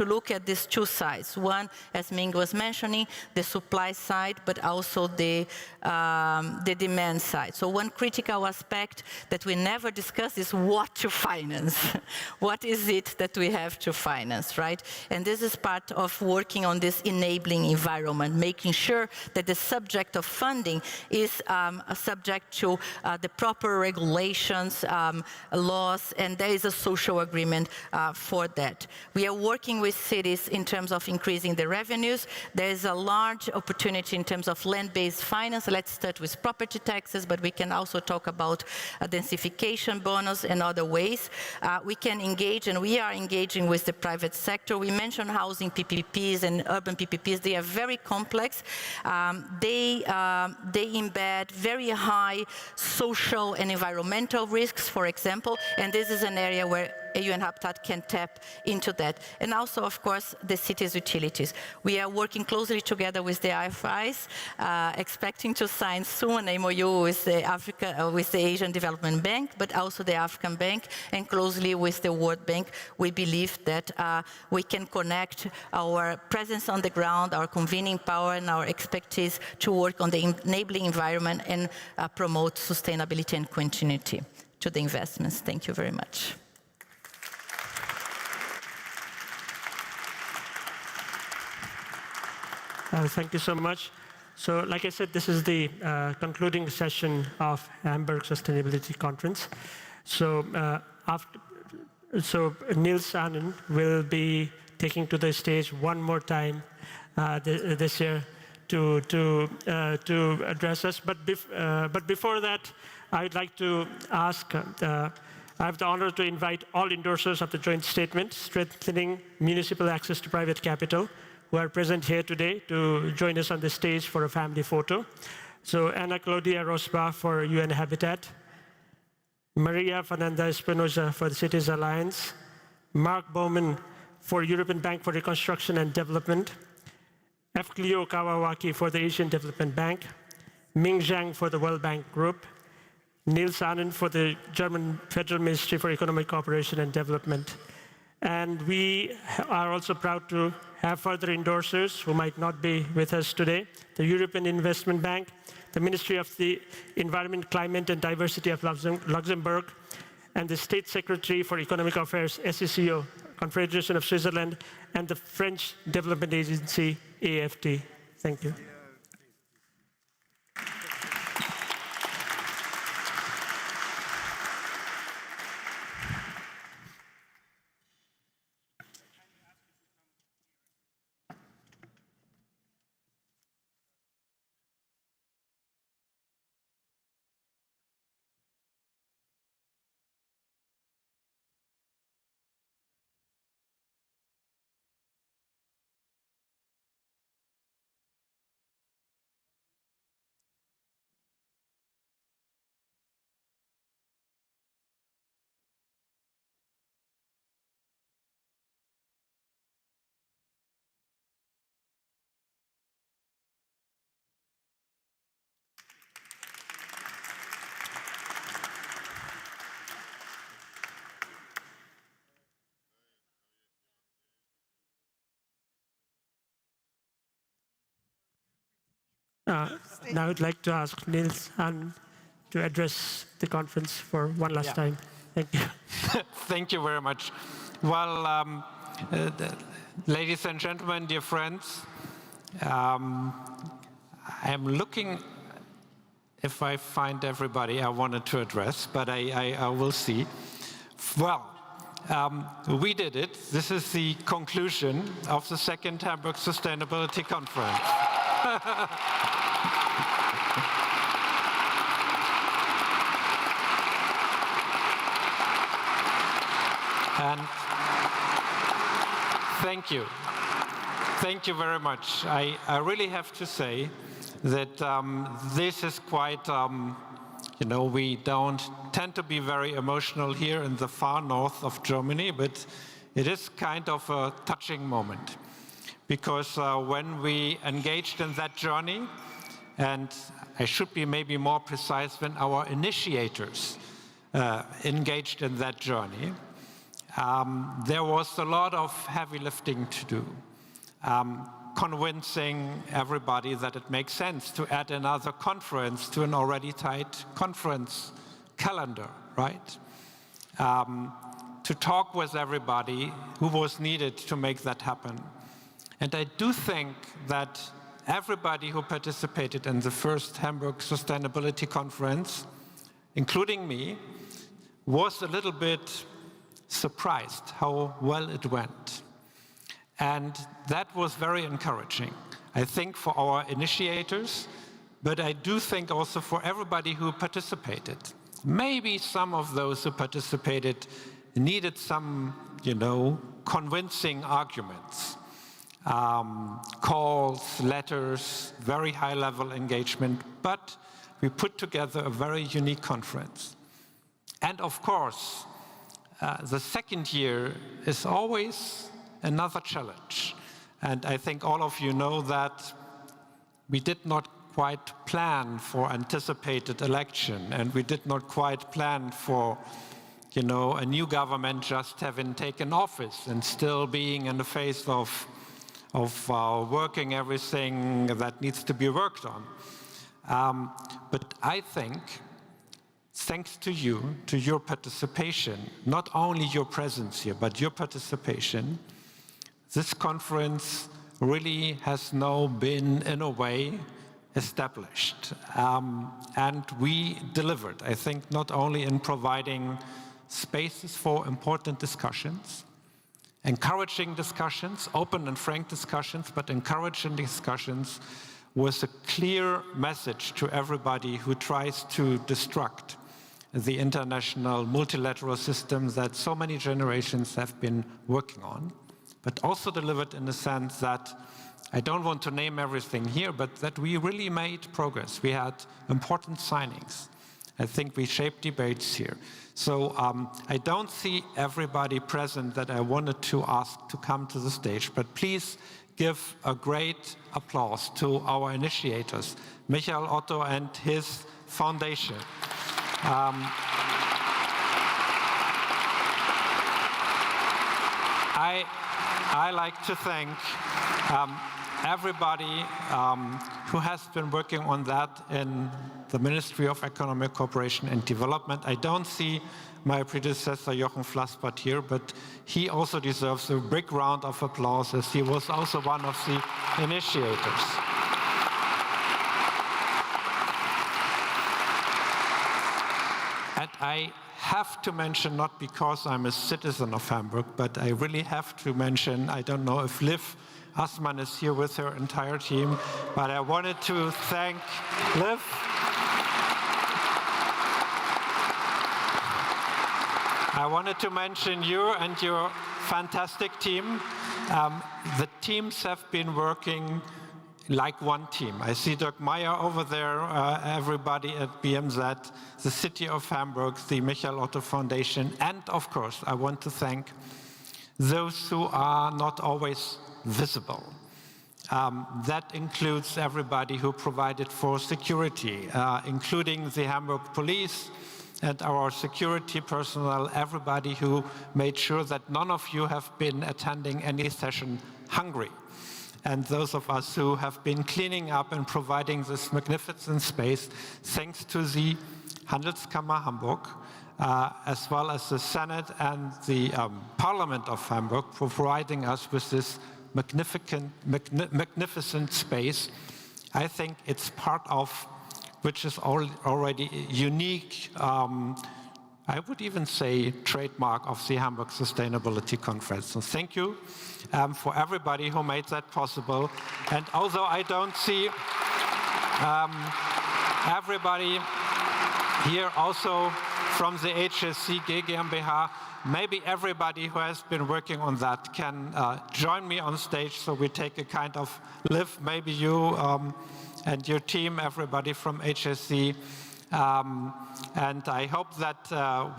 Speaker 19: look at these two sides. One, as Ming was mentioning, the supply side, but also the demand side. So one critical aspect that we never discuss is what to finance. What is it that we have to finance, right? And this is part of working on this enabling environment, making sure that the subject of funding is subject to the proper regulations, laws, and there is a social agreement for that. We are working with cities in terms of increasing the revenues. There is a large opportunity in terms of land-based finance. Let's start with property taxes, but we can also talk about a densification bonus and other ways. We can engage, and we are engaging with the private sector. We mentioned housing PPPs and urban PPPs. They are very complex. They embed very high social and environmental risks, for example, and this is an area where UN Habitat can tap into that. And also, of course, the city's utilities. We are working closely together with the IFIs, expecting to sign soon an MOU with the Asian Development Bank, but also the African Bank, and closely with the World Bank. We believe that we can connect our presence on the ground, our convening power, and our expertise to work on the enabling environment and promote sustainability and continuity to the investments. Thank you very much.
Speaker 2: Thank you so much. So, like I said, this is the concluding session of Hamburg Sustainability Conference. So, Niels Aanen will be taking to the stage one more time this year to address us. But before that, I'd like to ask. I have the honor to invite all endorsers of the joint statement, Strengthening Municipal Access to Private Capital, who are present here today to join us on the stage for a family photo. So Ana Claudia Rosbach for UN Habitat, Maria Fernanda Espinosa for the Cities Alliance, Mark Bowman for European Bank for Reconstruction and Development, F. Cleo Kawawaki for the Asian Development Bank, Ming Zhang for the World Bank Group, Niels Aanen for the German Federal Ministry for Economic Cooperation and Development. And we are also proud to have further endorsers who might not be with us today: the European Investment Bank, the Ministry of the Environment, Climate and Diversity of Luxembourg, and the State Secretary for Economic Affairs, SECO, Confederation of Switzerland, and the French Development Agency, AFD. Thank you. Now I'd like to ask Niels Aanen to address the conference for one last time. Thank you.
Speaker 6: Thank you very much. Well, ladies and gentlemen, dear friends, I'm looking if I find everybody I wanted to address, but I will see. Well, we did it. This is the conclusion of the second Hamburg Sustainability Conference. And thank you. Thank you very much. I really have to say that this is quite, we don't tend to be very emotional here in the far north of Germany, but it is kind of a touching moment. Because when we engaged in that journey, and I should be maybe more precise, when our initiators engaged in that journey, there was a lot of heavy lifting to do, convincing everybody that it makes sense to add another conference to an already tight conference calendar, right? To talk with everybody who was needed to make that happen. And I do think that everybody who participated in the first Hamburg Sustainability Conference, including me, was a little bit surprised how well it went. And that was very encouraging, I think, for our initiators, but I do think also for everybody who participated. Maybe some of those who participated needed some, convincing arguments. Calls, letters, very high-level engagement, but we put together a very unique conference. And of course, the second year is always another challenge. And I think all of you know that we did not quite plan for anticipated election, and we did not quite plan for a new government just having taken office and still being in the face of working everything that needs to be worked on. But I think, thanks to you, to your participation, not only your presence here, but your participation, this conference really has now been, in a way, established. And we delivered, I think, not only in providing spaces for important discussions, encouraging discussions, open and frank discussions, but encouraging discussions with a clear message to everybody who tries to destruct the international multilateral system that so many generations have been working on, but also delivered in the sense that, I don't want to name everything here, but that we really made progress. We had important signings. I think we shaped debates here. So I don't see everybody present that I wanted to ask to come to the stage, but please give a great applause to our initiators, Michael Otto and his foundation. I like to thank everybody who has been working on that in the Ministry of Economic Cooperation and Development. I don't see my predecessor, Jochen Flassbart, here, but he also deserves a big round of applause, as he was also one of the initiators. And I have to mention, not because I'm a citizen of Hamburg, but I really have to mention, I don't know if Liv Assmann is here with her entire team, but I wanted to thank Liv. I wanted to mention you and your fantastic team. The teams have been working like one team. I see Dirk Meyer over there, everybody at BMZ, the City of Hamburg, the Michael Otto Foundation, and of course, I want to thank those who are not always visible. That includes everybody who provided for security, including the Hamburg police and our security personnel, everybody who made sure that none of you have been attending any session hungry. And those of us who have been cleaning up and providing this magnificent space, thanks to the Handelskammer Hamburg, as well as the Senate and the Parliament of Hamburg, for providing us with this magnificent space. I think it's part of, which is already unique, I would even say trademark of the Hamburg Sustainability Conference. So thank you for everybody who made that possible. And although I don't see everybody here also from the HSC GmbH, maybe everybody who has been working on that can join me on stage, so we take a kind of live, maybe you and your team, everybody from HSC. And I hope that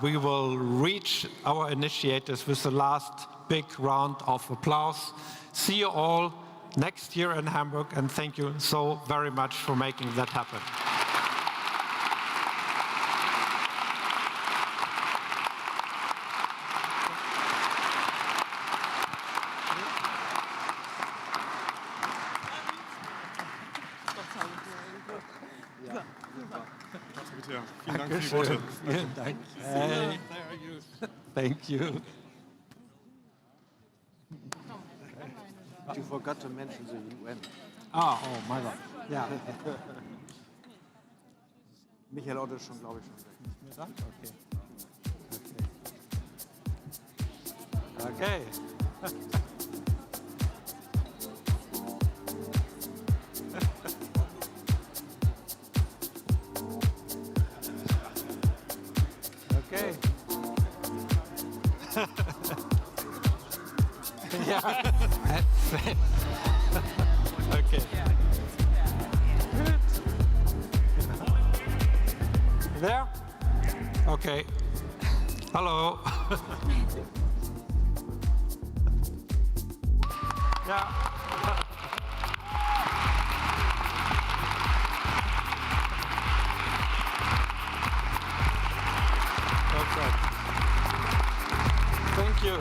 Speaker 6: we will reach our initiators with the last big round of applause. See you all next year in Hamburg, and thank you so very much for making that happen.
Speaker 3: Vielen Dank für die Worte.
Speaker 6: Vielen Dank. Hey. Thank you.
Speaker 3: You forgot to mention the UN.
Speaker 6: Oh my God. Ja.
Speaker 3: Michael Otto ist schon, glaube ich, schon weg.
Speaker 6: Okay. Okay. Yeah. Okay. Good. There? Okay. Hello. Yeah. Okay. Thank you.